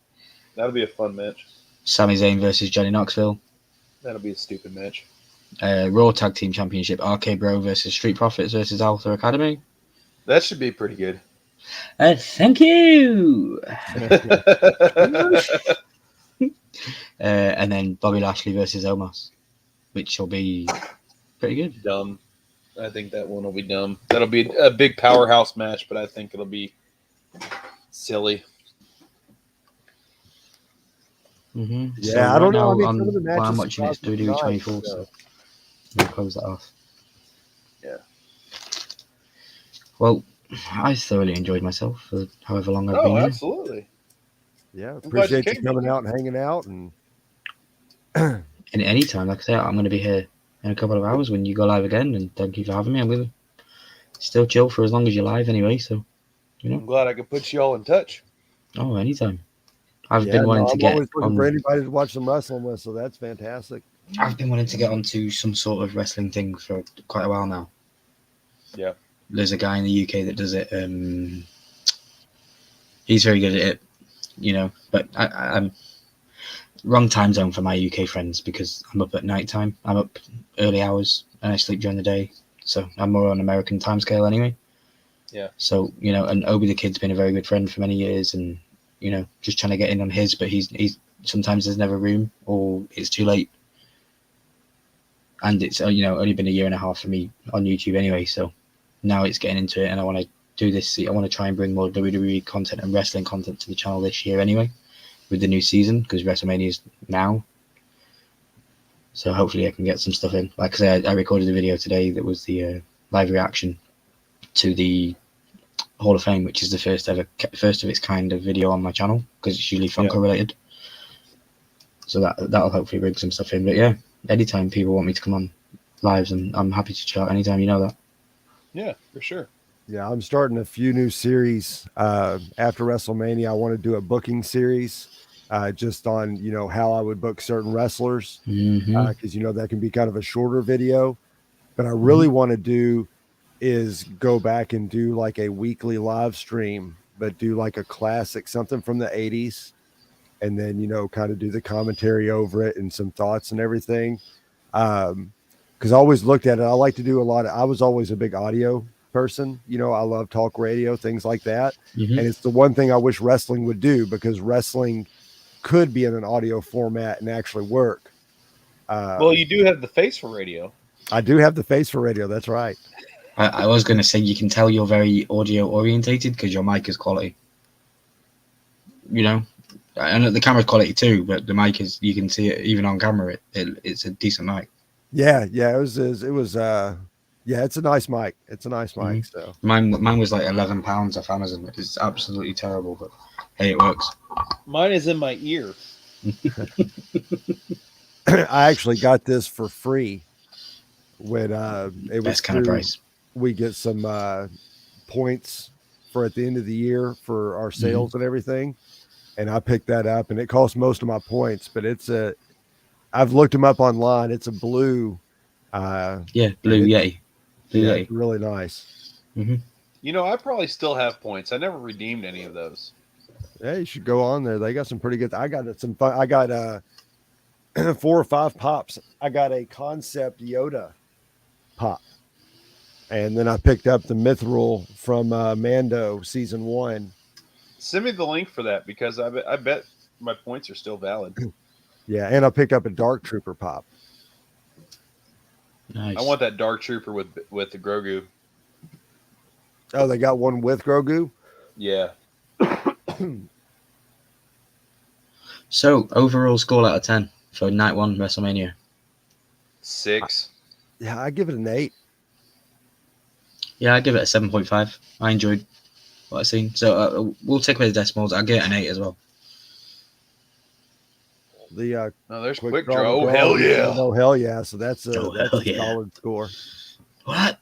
that'll be a fun match. Sami Zayn versus Johnny Knoxville. That'll be a stupid match. Raw Tag Team Championship. RK Bro versus Street Profits versus Alpha Academy. That should be pretty good. Thank you. And then Bobby Lashley versus Omos, which will be pretty good. Dumb. I think that one will be dumb. That'll be a big powerhouse match, but I think it'll be silly. Mm-hmm. Yeah, I don't know. I mean, some of the While matches I'm watching it's surprised me WWE tonight, 24, so. so we'll close that off. Yeah. Well, I thoroughly enjoyed myself for however long I've been Oh, here. absolutely. Yeah, glad you appreciate you came, coming man. out and hanging out. And And any time, like I say, I'm going to be here in a couple of hours when you go live again. And thank you for having me. I'm going to still chill for as long as you're live anyway. So, I'm glad I could put you all in touch. oh, anytime. I've yeah, been wanting to I'm get always looking on. for anybody to watch some wrestling with, so that's fantastic. I've been wanting to get onto some sort of wrestling thing for quite a while now. Yeah. There's a guy in the UK that does it. He's very good at it, you know. But I'm wrong time zone for my UK friends because I'm up at night time. I'm up early hours and I sleep during the day, so I'm more on American time scale anyway. Yeah. So you know, and Obi the kid's been a very good friend for many years, and you know, just trying to get in on his, but he's sometimes there's never room or it's too late. And it's you know only been a year and a half for me on YouTube anyway, so now it's getting into it, and I want to do this. I want to try and bring more WWE content and wrestling content to the channel this year anyway, with the new season because WrestleMania is now. So hopefully I can get some stuff in. Like I said, I recorded a video today that was the live reaction to the Hall of Fame, which is the first of its kind of video on my channel because it's usually Funko related. So that'll hopefully bring some stuff in. But yeah, anytime people want me to come on lives, and I'm happy to chat anytime. You know that. Yeah, for sure. Yeah, I'm starting a few new series after WrestleMania. I want to do a booking series just on, you know, how I would book certain wrestlers because, you know, that can be kind of a shorter video. But I really want to do is go back and do like a weekly live stream, but do like a classic, something from the 80s. And then, you know, kind of do the commentary over it and some thoughts and everything. Because I always looked at it. I like to do I was always a big audio person. You know, I love talk radio, things like that. And it's the one thing I wish wrestling would do because wrestling could be in an audio format and actually work. Well, you do have the face for radio. I do have the face for radio. That's right. I was going to say you can tell you're very audio orientated because your mic is quality. You know, I know the camera's quality too, but the mic is, you can see it even on camera. It's a decent mic. Yeah. It was yeah, it's a nice mic. It's a nice mic. So mine was like £11 off Amazon. It's absolutely terrible, but hey, it works. Mine is in my ear. I actually got this for free when it was Best kind of price. We get some points for at the end of the year for our sales and everything. And I picked that up and it cost most of my points, but I've looked them up online. It's a blue. Blue Yeti. Blue Yeti. It's really nice. You know, I probably still have points. I never redeemed any of those. Yeah, you should go on there. They got some pretty good. I got some fun. I got 4 or 5 pops. I got a concept Yoda pop. And then I picked up the Mithril from Mando season 1. Send me the link for that because I bet my points are still valid. Yeah, and I picked up a Dark Trooper pop. Nice. I want that Dark Trooper with the Grogu. Oh, they got one with Grogu? Yeah. So, overall score out of 10 for night 1 WrestleMania? 6. Yeah, I give it an 8. Yeah, I give it a 7.5. I enjoyed what I've seen. So we'll take away the decimals. I'll give it an 8 as well. The No, there's quick quick draw. draw. Oh, hell yeah. Oh, hell yeah. So that's a hell yeah. solid score. What?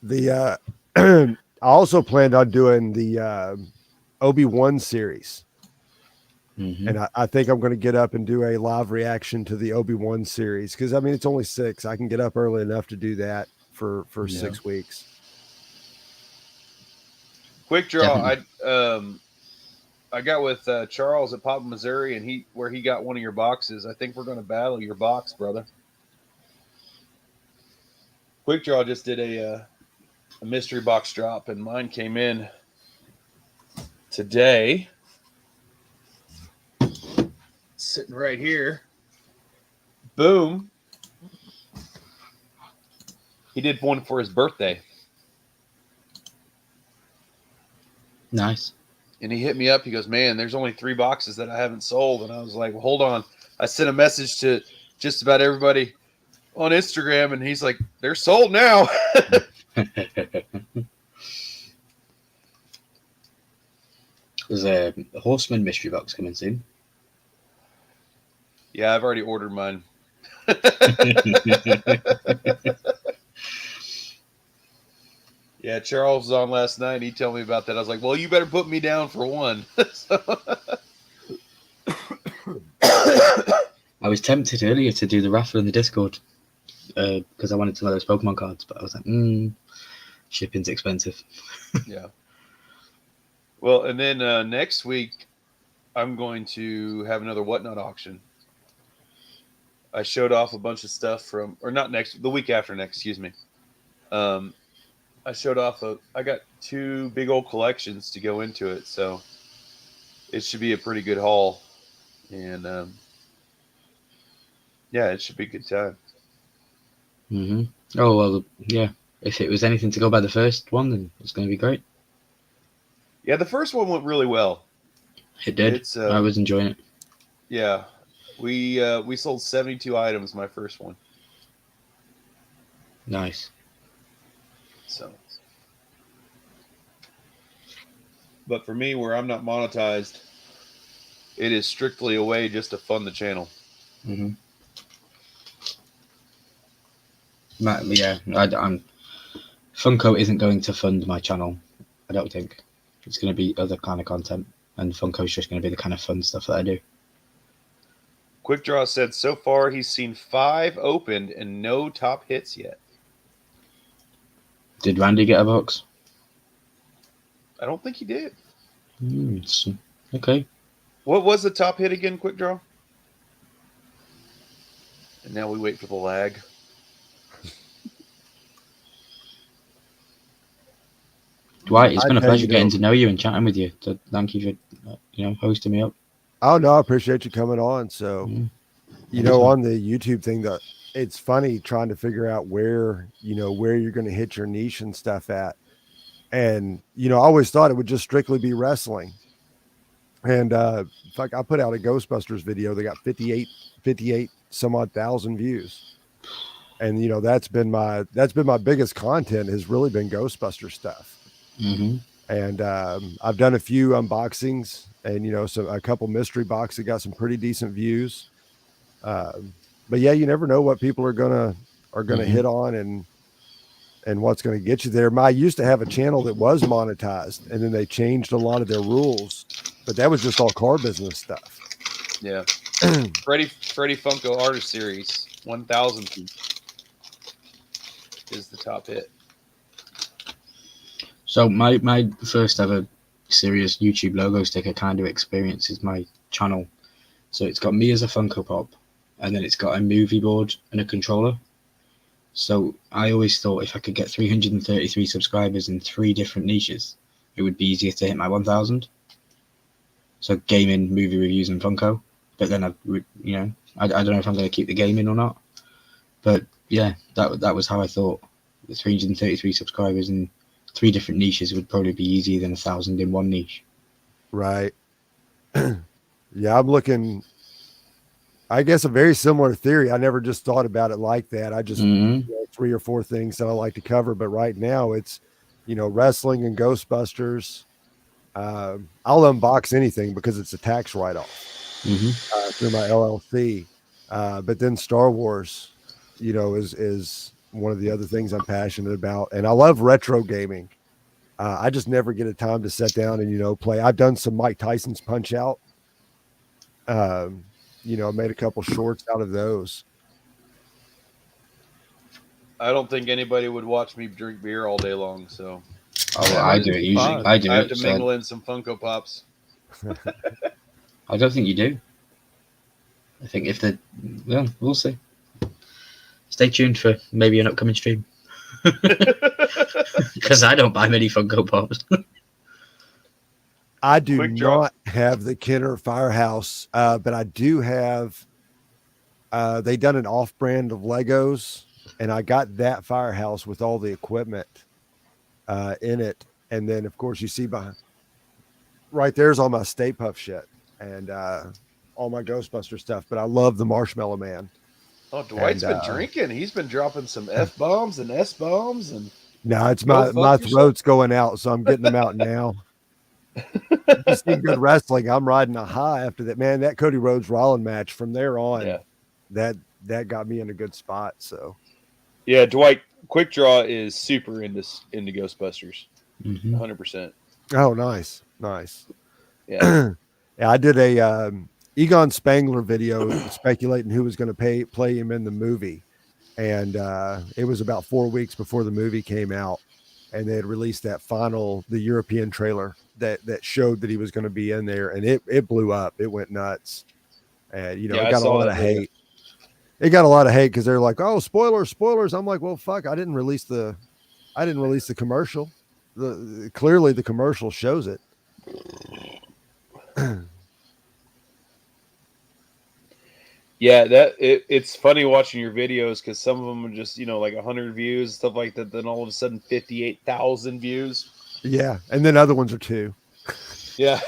The I also planned on doing the Obi-Wan series. Mhm. And I think I'm going to get up and do a live reaction to the Obi-Wan series because I mean it's only 6. I can get up early enough to do that for Yeah. 6 weeks. Quick draw. Definitely. I got with Charles at Papa Missouri, and he got one of your boxes. I think we're going to battle your box, brother. Quick draw just did a mystery box drop, and mine came in today. Sitting right here. Boom. He did one for his birthday. Nice. And he hit me up. He goes, man, there's only 3 boxes that I haven't sold. And I was like, well, hold on. I sent a message to just about everybody on Instagram, and he's like, they're sold now. There's a Horseman mystery box coming soon. Yeah, I've already ordered mine. Yeah, Charles was on last night, and he told me about that. I was like, well, you better put me down for one. I was tempted earlier to do the raffle in the Discord because I wanted some of those Pokemon cards, but I was like, shipping's expensive. Yeah. Well, and then next week, I'm going to have another Whatnot auction. I showed off a bunch of stuff the week after next, excuse me. I showed off I got 2 big old collections to go into it, so it should be a pretty good haul. And yeah, it should be a good time. Oh, well, yeah. If it was anything to go by the first one, then it's going to be great. Yeah, the first one went really well. It did. I was enjoying it. Yeah. We sold 72 items my first one. Nice. So, but for me, where I'm not monetized, it is strictly a way just to fund the channel. Mm-hmm. Yeah, I'm Funko isn't going to fund my channel. I don't think it's going to be other kind of content, and Funko's just going to be the kind of fun stuff that I do. Quick Draw said so far he's seen 5 opened and no top hits yet. Did Randy get a box? I don't think he did. Okay. What was the top hit again, Quick Draw? And now we wait for the lag. Dwight, it's been a pleasure getting to know you and chatting with you. So thank you for hosting me up. Oh no, I appreciate you coming on. So on the YouTube thing, that it's funny trying to figure out where you're going to hit your niche and stuff at. And I always thought it would just strictly be wrestling. And in fact, I put out a Ghostbusters video. They got 58 some odd thousand views. And that's been my biggest content, has really been Ghostbuster stuff. Mm-hmm. And I've done a few unboxings, and a couple mystery boxes that got some pretty decent views. But yeah, you never know what people are gonna hit on and what's gonna get you there. I used to have a channel that was monetized, and then they changed a lot of their rules, but that was just all car business stuff. Yeah. Freddy Funko Artist Series 1000 is the top hit. So my first ever serious YouTube logo sticker kind of experience is my channel. So it's got me as a Funko Pop, and then it's got a movie board and a controller. So I always thought if I could get 333 subscribers in 3 different niches, it would be easier to hit my 1,000. So gaming, movie reviews, and Funko. But then I don't know if I'm going to keep the gaming or not. But yeah, that was how I thought. The 333 subscribers in 3 different niches would probably be easier than 1,000 in one niche. Right. Yeah, I'm looking, I guess, a very similar theory. I never just thought about it like that. I just 3 or 4 things that I like to cover. But right now it's, wrestling and Ghostbusters. I'll unbox anything because it's a tax write-off through my LLC. But then Star Wars, is one of the other things I'm passionate about. And I love retro gaming. I just never get a time to sit down and, play. I've done some Mike Tyson's Punch Out. Made a couple shorts out of those. I don't think anybody would watch me drink beer all day long. So I do it usually. I do I have it. to So mingle in some Funko Pops. I don't think you do. I think we'll see. Stay tuned for maybe an upcoming stream. Because I don't buy many Funko Pops. I do Quick draw. not have the Kenner Firehouse, but I do have. They done an off-brand of Legos, and I got that Firehouse with all the equipment in it. And then, of course, you see behind right there's all my Stay Puft shit and all my Ghostbuster stuff. But I love the Marshmallow Man. Oh, Dwight's been drinking. He's been dropping some F-bombs and S-bombs. And no, it's Go my fuck throat's going out, so I'm getting them out now. You see good wrestling. I'm riding a high after that. Man, that Cody Rhodes Rollins match from there on, Yeah. that got me in a good spot. So Yeah, Dwight, Quick Draw is super into Ghostbusters. Mhm. 100%. oh, nice. Yeah. Yeah, I did a Egon Spangler video speculating who was going to play him in the movie, and it was about 4 weeks before the movie came out, and they had released the European trailer that showed that he was going to be in there, and it blew up. It went nuts, and Yeah, I it got a saw lot that of video. hate. It got a lot of hate because they're like, "Oh, spoilers!" I'm like, "Well, fuck! I didn't release the commercial. Clearly the commercial shows it." Yeah, it's funny watching your videos because some of them are just, like 100 views, stuff like that. Then all of a sudden, 58,000 views. Yeah, and then other ones are too. Yeah.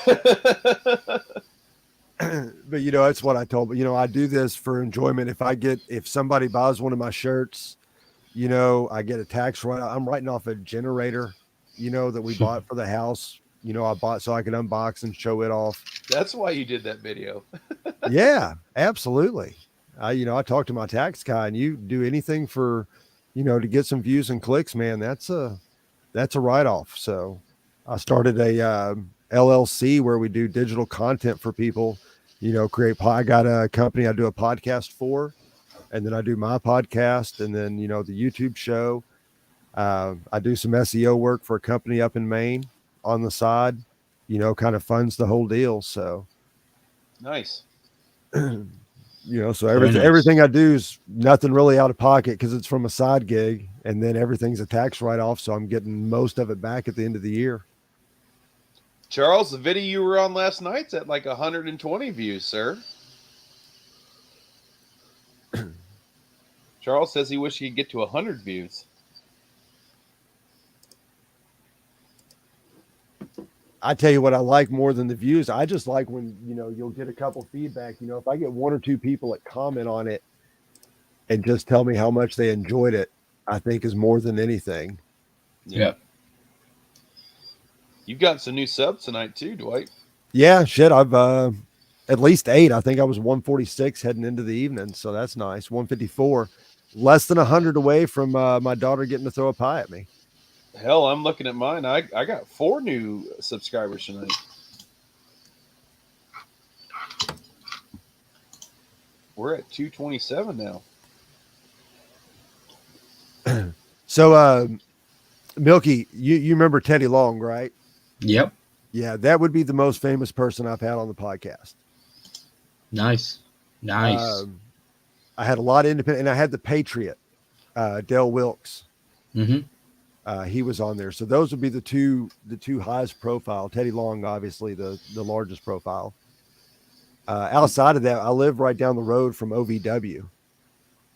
But that's what I told. But I do this for enjoyment. If somebody buys one of my shirts, I get a tax write. I'm writing off a generator, that we bought for the house. I bought so I could unbox and show it off. That's why you did that video. Yeah, absolutely. I talked to my tax guy, and you do anything for, to get some views and clicks, man. That's a write-off. So I started a LLC where we do digital content for people, I got a company I do a podcast for, and then I do my podcast, and then, the YouTube show. I do some SEO work for a company up in Maine on the side, kind of funds the whole deal. So Nice. so Nice. everything I do is nothing really out of pocket because it's from a side gig, and then everything's a tax write-off. So I'm getting most of it back at the end of the year. Charles, the video you were on last night's at like 120 views, sir. Charles says he wished he could get to 100 views. I tell you what I like more than the views. I just like when, you'll get a couple feedback. If I get one or two people that comment on it and just tell me how much they enjoyed it, I think is more than anything. Yeah. You've got some new subs tonight too, Dwight. Yeah, shit. I've at least 8. I think I was 146 heading into the evening. So that's nice. 154, less than 100 away from my daughter getting to throw a pie at me. Hell, I'm looking at mine. I got 4 new subscribers tonight. We're at 227 now. So, Milky, you remember Teddy Long, right? Yep. Yeah, that would be the most famous person I've had on the podcast. Nice. I had a lot of independent, and I had the Patriot, Dale Wilkes. Mm-hmm. He was on there. So those would be the two highest profile. Teddy Long, obviously the largest profile. Outside of that, I live right down the road from OVW.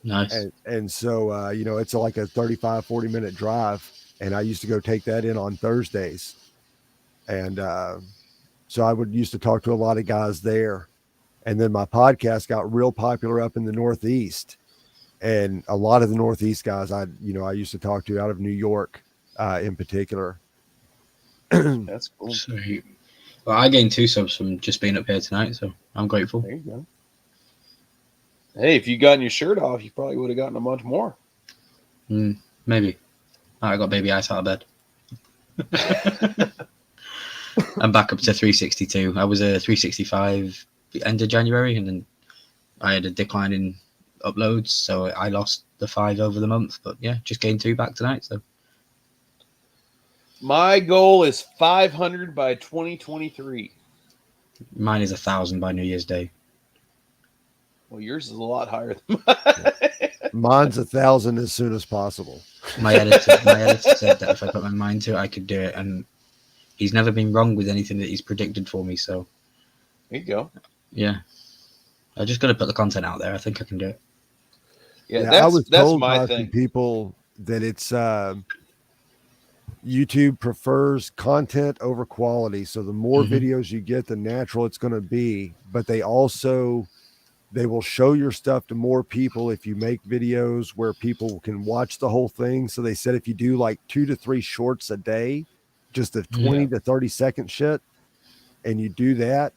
Nice. And so, it's like a 35, 40 minute drive. And I used to go take that in on Thursdays. And so I used to talk to a lot of guys there. And then my podcast got real popular up in the Northeast. And a lot of the Northeast guys I used to talk to out of New York in particular. That's cool. Sweet. Well, I gained 2 subs from just being up here tonight, so I'm grateful. There you go. Hey, if you gotten your shirt off, you probably would have gotten a bunch more. Maybe. I got baby ice out of bed. I'm back up to 362. I was a 365 the end of January, and then I had a decline in uploads, so I lost the 5 over the month. But yeah, just gained 2 back tonight. So My goal is 500 by 2023. mine is 1,000 by New Year's Day. Well, yours is a lot higher than mine. Mine's 1,000 as soon as possible. My editor said that if I put my mind to it, I could do it, and he's never been wrong with anything that he's predicted for me. So There you go. yeah, I just got to put the content out there. I think I can do it. Yeah, I was that's told my by some thing. people that it's YouTube prefers content over quality. So the more videos you get, the natural it's going to be. But they will show your stuff to more people if you make videos where people can watch the whole thing. So they said if you do like 2 to 3 shorts a day, just a 20 to 30-second shit, and you do that,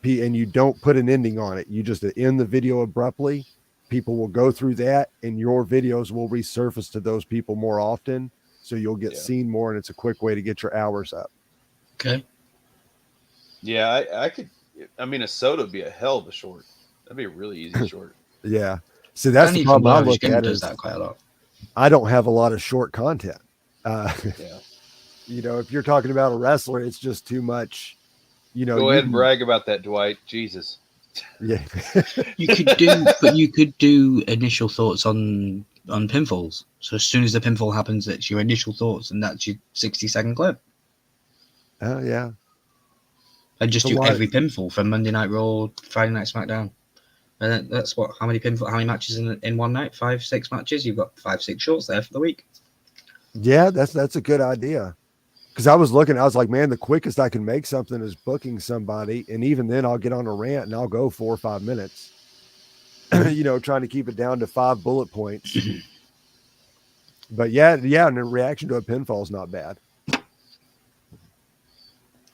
and you don't put an ending on it, you just end the video abruptly, people will go through that, and your videos will resurface to those people more often. So you'll get seen more, and it's a quick way to get your hours up. Okay. Yeah, I could. I mean, a soda would be a hell of a short. That'd be a really easy short. Yeah. So that's the Danny problem from I Average look Gamer at does is that quite a lot. I don't have a lot of short content. Yeah. You know, if you're talking about a wrestler, it's just too much. You know, Go ahead and brag about that, Dwight. Jesus. Yeah. You could do initial thoughts on pinfalls. So as soon as the pinfall happens, it's your initial thoughts, and that's your 60-second clip. Oh yeah. And just So do why- every pinfall from Monday Night Raw, Friday Night SmackDown. And that's how many matches in one night? 5, 6 matches. You've got 5, 6 shorts there for the week. Yeah, that's a good idea. Because I was like, man, the quickest I can make something is booking somebody, and even then I'll get on a rant and I'll go 4 or 5 minutes. You know, trying to keep it down to 5 bullet points. But yeah, and the reaction to a pinfall is not bad.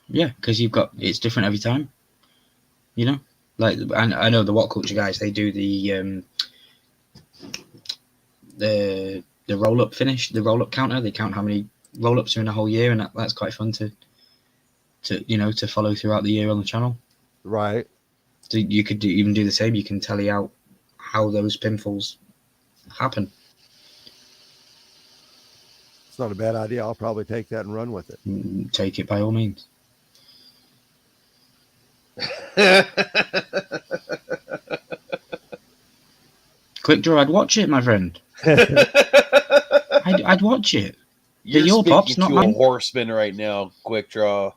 Yeah, because it's different every time. You know, like I know the What Culture guys, they do the roll up finish, the roll up counter. They count how many roll ups are in a whole year, and that's quite fun to follow throughout the year on the channel. Right. So you could even do the same. You can tally out how those pinfalls happen. It's not a bad idea. I'll probably take that and run with it. Take it by all means. Quick Draw, I'd watch it, my friend. I'd watch it. You're your speaking pops, not to mine. a horseman right now. Quick Draw.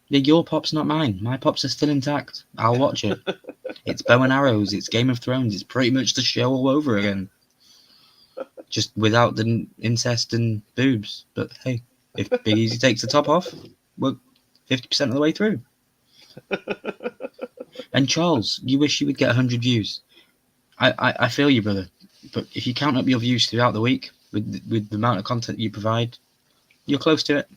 Your pops, not mine. My pops are still intact. I'll watch it. It's bow and arrows. It's Game of Thrones. It's pretty much the show all over again. Just without the incest and boobs. But hey, if Big Easy takes the top off, we're 50% of the way through. And Charles, you wish you would get 100 views. I feel you, brother. But if you count up your views throughout the week with the amount of content you provide, you're close to it.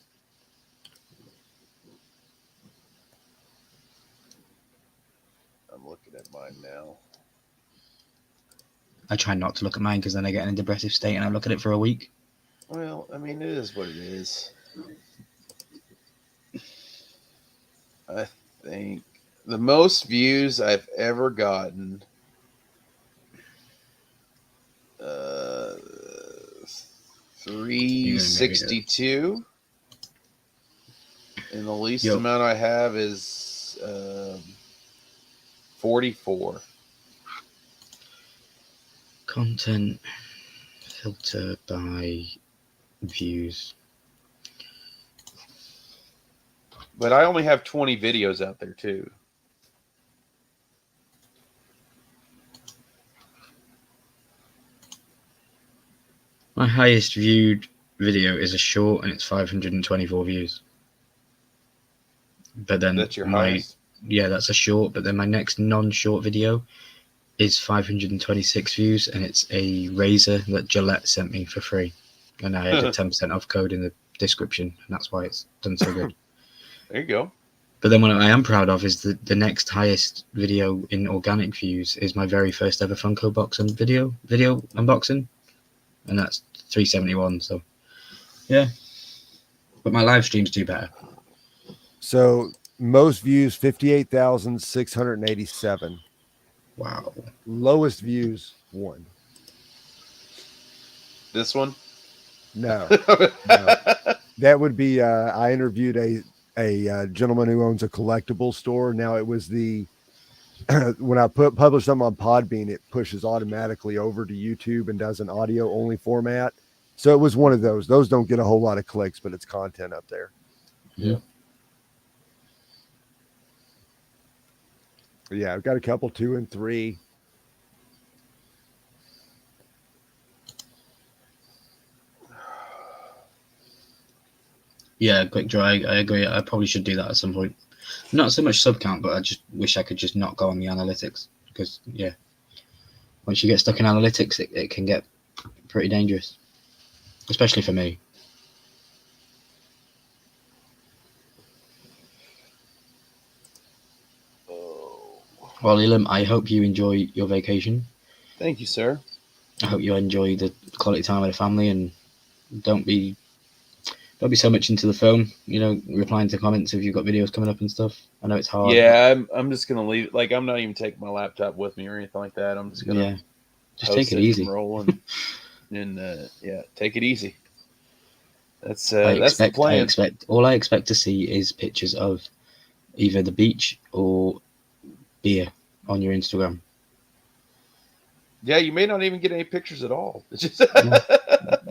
I'm looking at mine now. I try not to look at mine because then I get in a depressive state and I look at it for a week. Well, I mean, it is what it is. I think the most views I've ever gotten, 362, and the least amount I have is 44. Content filter by views. But I only have 20 videos out there too. My highest viewed video is a short and it's 524 views. But then That's your highest? Yeah, that's a short. But then my next non-short video is 526 views, and it's a razor that Gillette sent me for free. And I had a 10% off code in the description, and that's why it's done so good. There you go. But then what I am proud of is the next highest video in organic views is my very first ever Funko box and video unboxing. and that's 371. So yeah, but my live streams do better. So most views 58,687. Wow. Lowest views 1. This one? No. That would be I interviewed a gentleman who owns a collectible store. Now it was the when I publish them on Podbean, it pushes automatically over to YouTube and does an audio only format. So it was one of those. Those don't get a whole lot of clicks, but it's content up there. Yeah. But yeah, I've got a couple 2 and 3. Yeah, quick draw. I agree. I probably should do that at some point. Not so much sub count, but I just wish I could just not go on the analytics because once you get stuck in analytics, it can get pretty dangerous, especially for me. Well, Elam, I hope you enjoy your vacation. Thank you, sir. I hope you enjoy the quality time with the family and don't be so much into the phone, replying to comments if you've got videos coming up and stuff. I know it's hard. Yeah, I'm just gonna leave it. Like, I'm not even taking my laptop with me or anything like that. I'm just gonna just take it easy. Roll and take it easy. That's the plan. All I expect to see is pictures of either the beach or beer on your Instagram. Yeah, you may not even get any pictures at all. It's just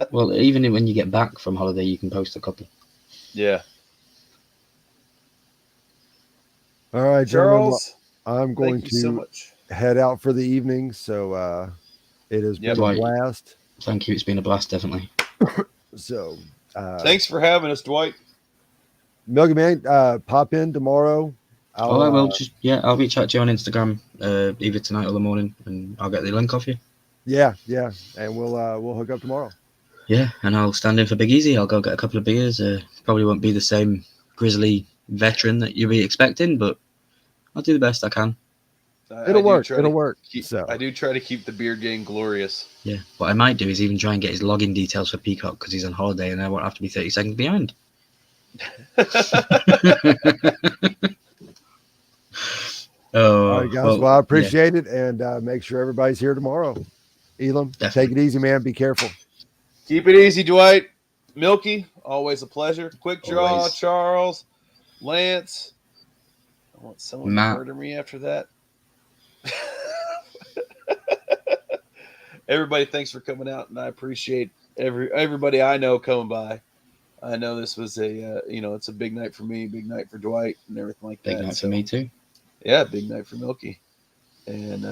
Well, even when you get back from holiday, you can post a couple. Yeah. All right, Charles, I'm going to so much. head out for the evening. So it has been a blast. Thank you. It's been a blast, definitely. So thanks for having us, Dwight. Milky Man, pop in tomorrow. I will. I'll reach out to you on Instagram either tonight or the morning, and I'll get the link off you. Yeah, and we'll hook up tomorrow. Yeah, and I'll stand in for Big Easy. I'll go get a couple of beers. Probably won't be the same grizzly veteran that you'll be expecting, but I'll do the best I can. It'll work. I do try to keep the beard game glorious. Yeah, what I might do is even try and get his login details for Peacock because he's on holiday and I won't have to be 30 seconds behind. All right, guys. Well, I appreciate it, and make sure everybody's here tomorrow. Elam, take it easy, man. Be careful. Keep it easy, Dwight. Milky, always a pleasure. Quick draw, Always. Charles, Lance. I want someone to murder me after that. Everybody, thanks for coming out, and I appreciate everybody I know coming by. I know this was it's a big night for me, big night for Dwight, and everything like that. Big night for me too. Yeah, big night for Milky. And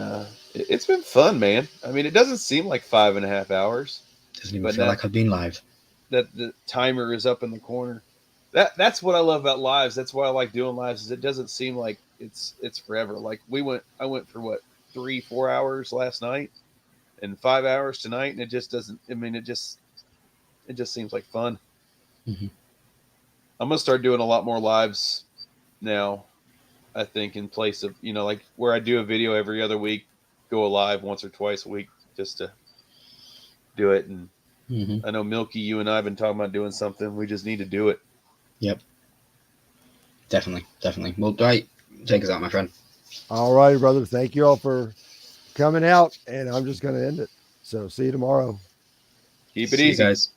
it's been fun, man. I mean, it doesn't seem like 5.5 hours. Doesn't even feel like I've been live. That the timer is up in the corner. That's what I love about lives. That's why I like doing lives. Is it doesn't seem like it's forever. Like I went for 3-4 hours last night, and 5 hours tonight, and it just doesn't. I mean, it just seems like fun. Mm-hmm. I'm gonna start doing a lot more lives now. I think in place of like where I do a video every other week, go live once or twice a week just to do it. And I know Milky, you and I have been talking about doing something. We just need to do it. Yep. Definitely. Well, Dwight, take us out, my friend. All right, brother. Thank you all for coming out, and I'm just going to end it. So see you tomorrow. Keep it easy, guys.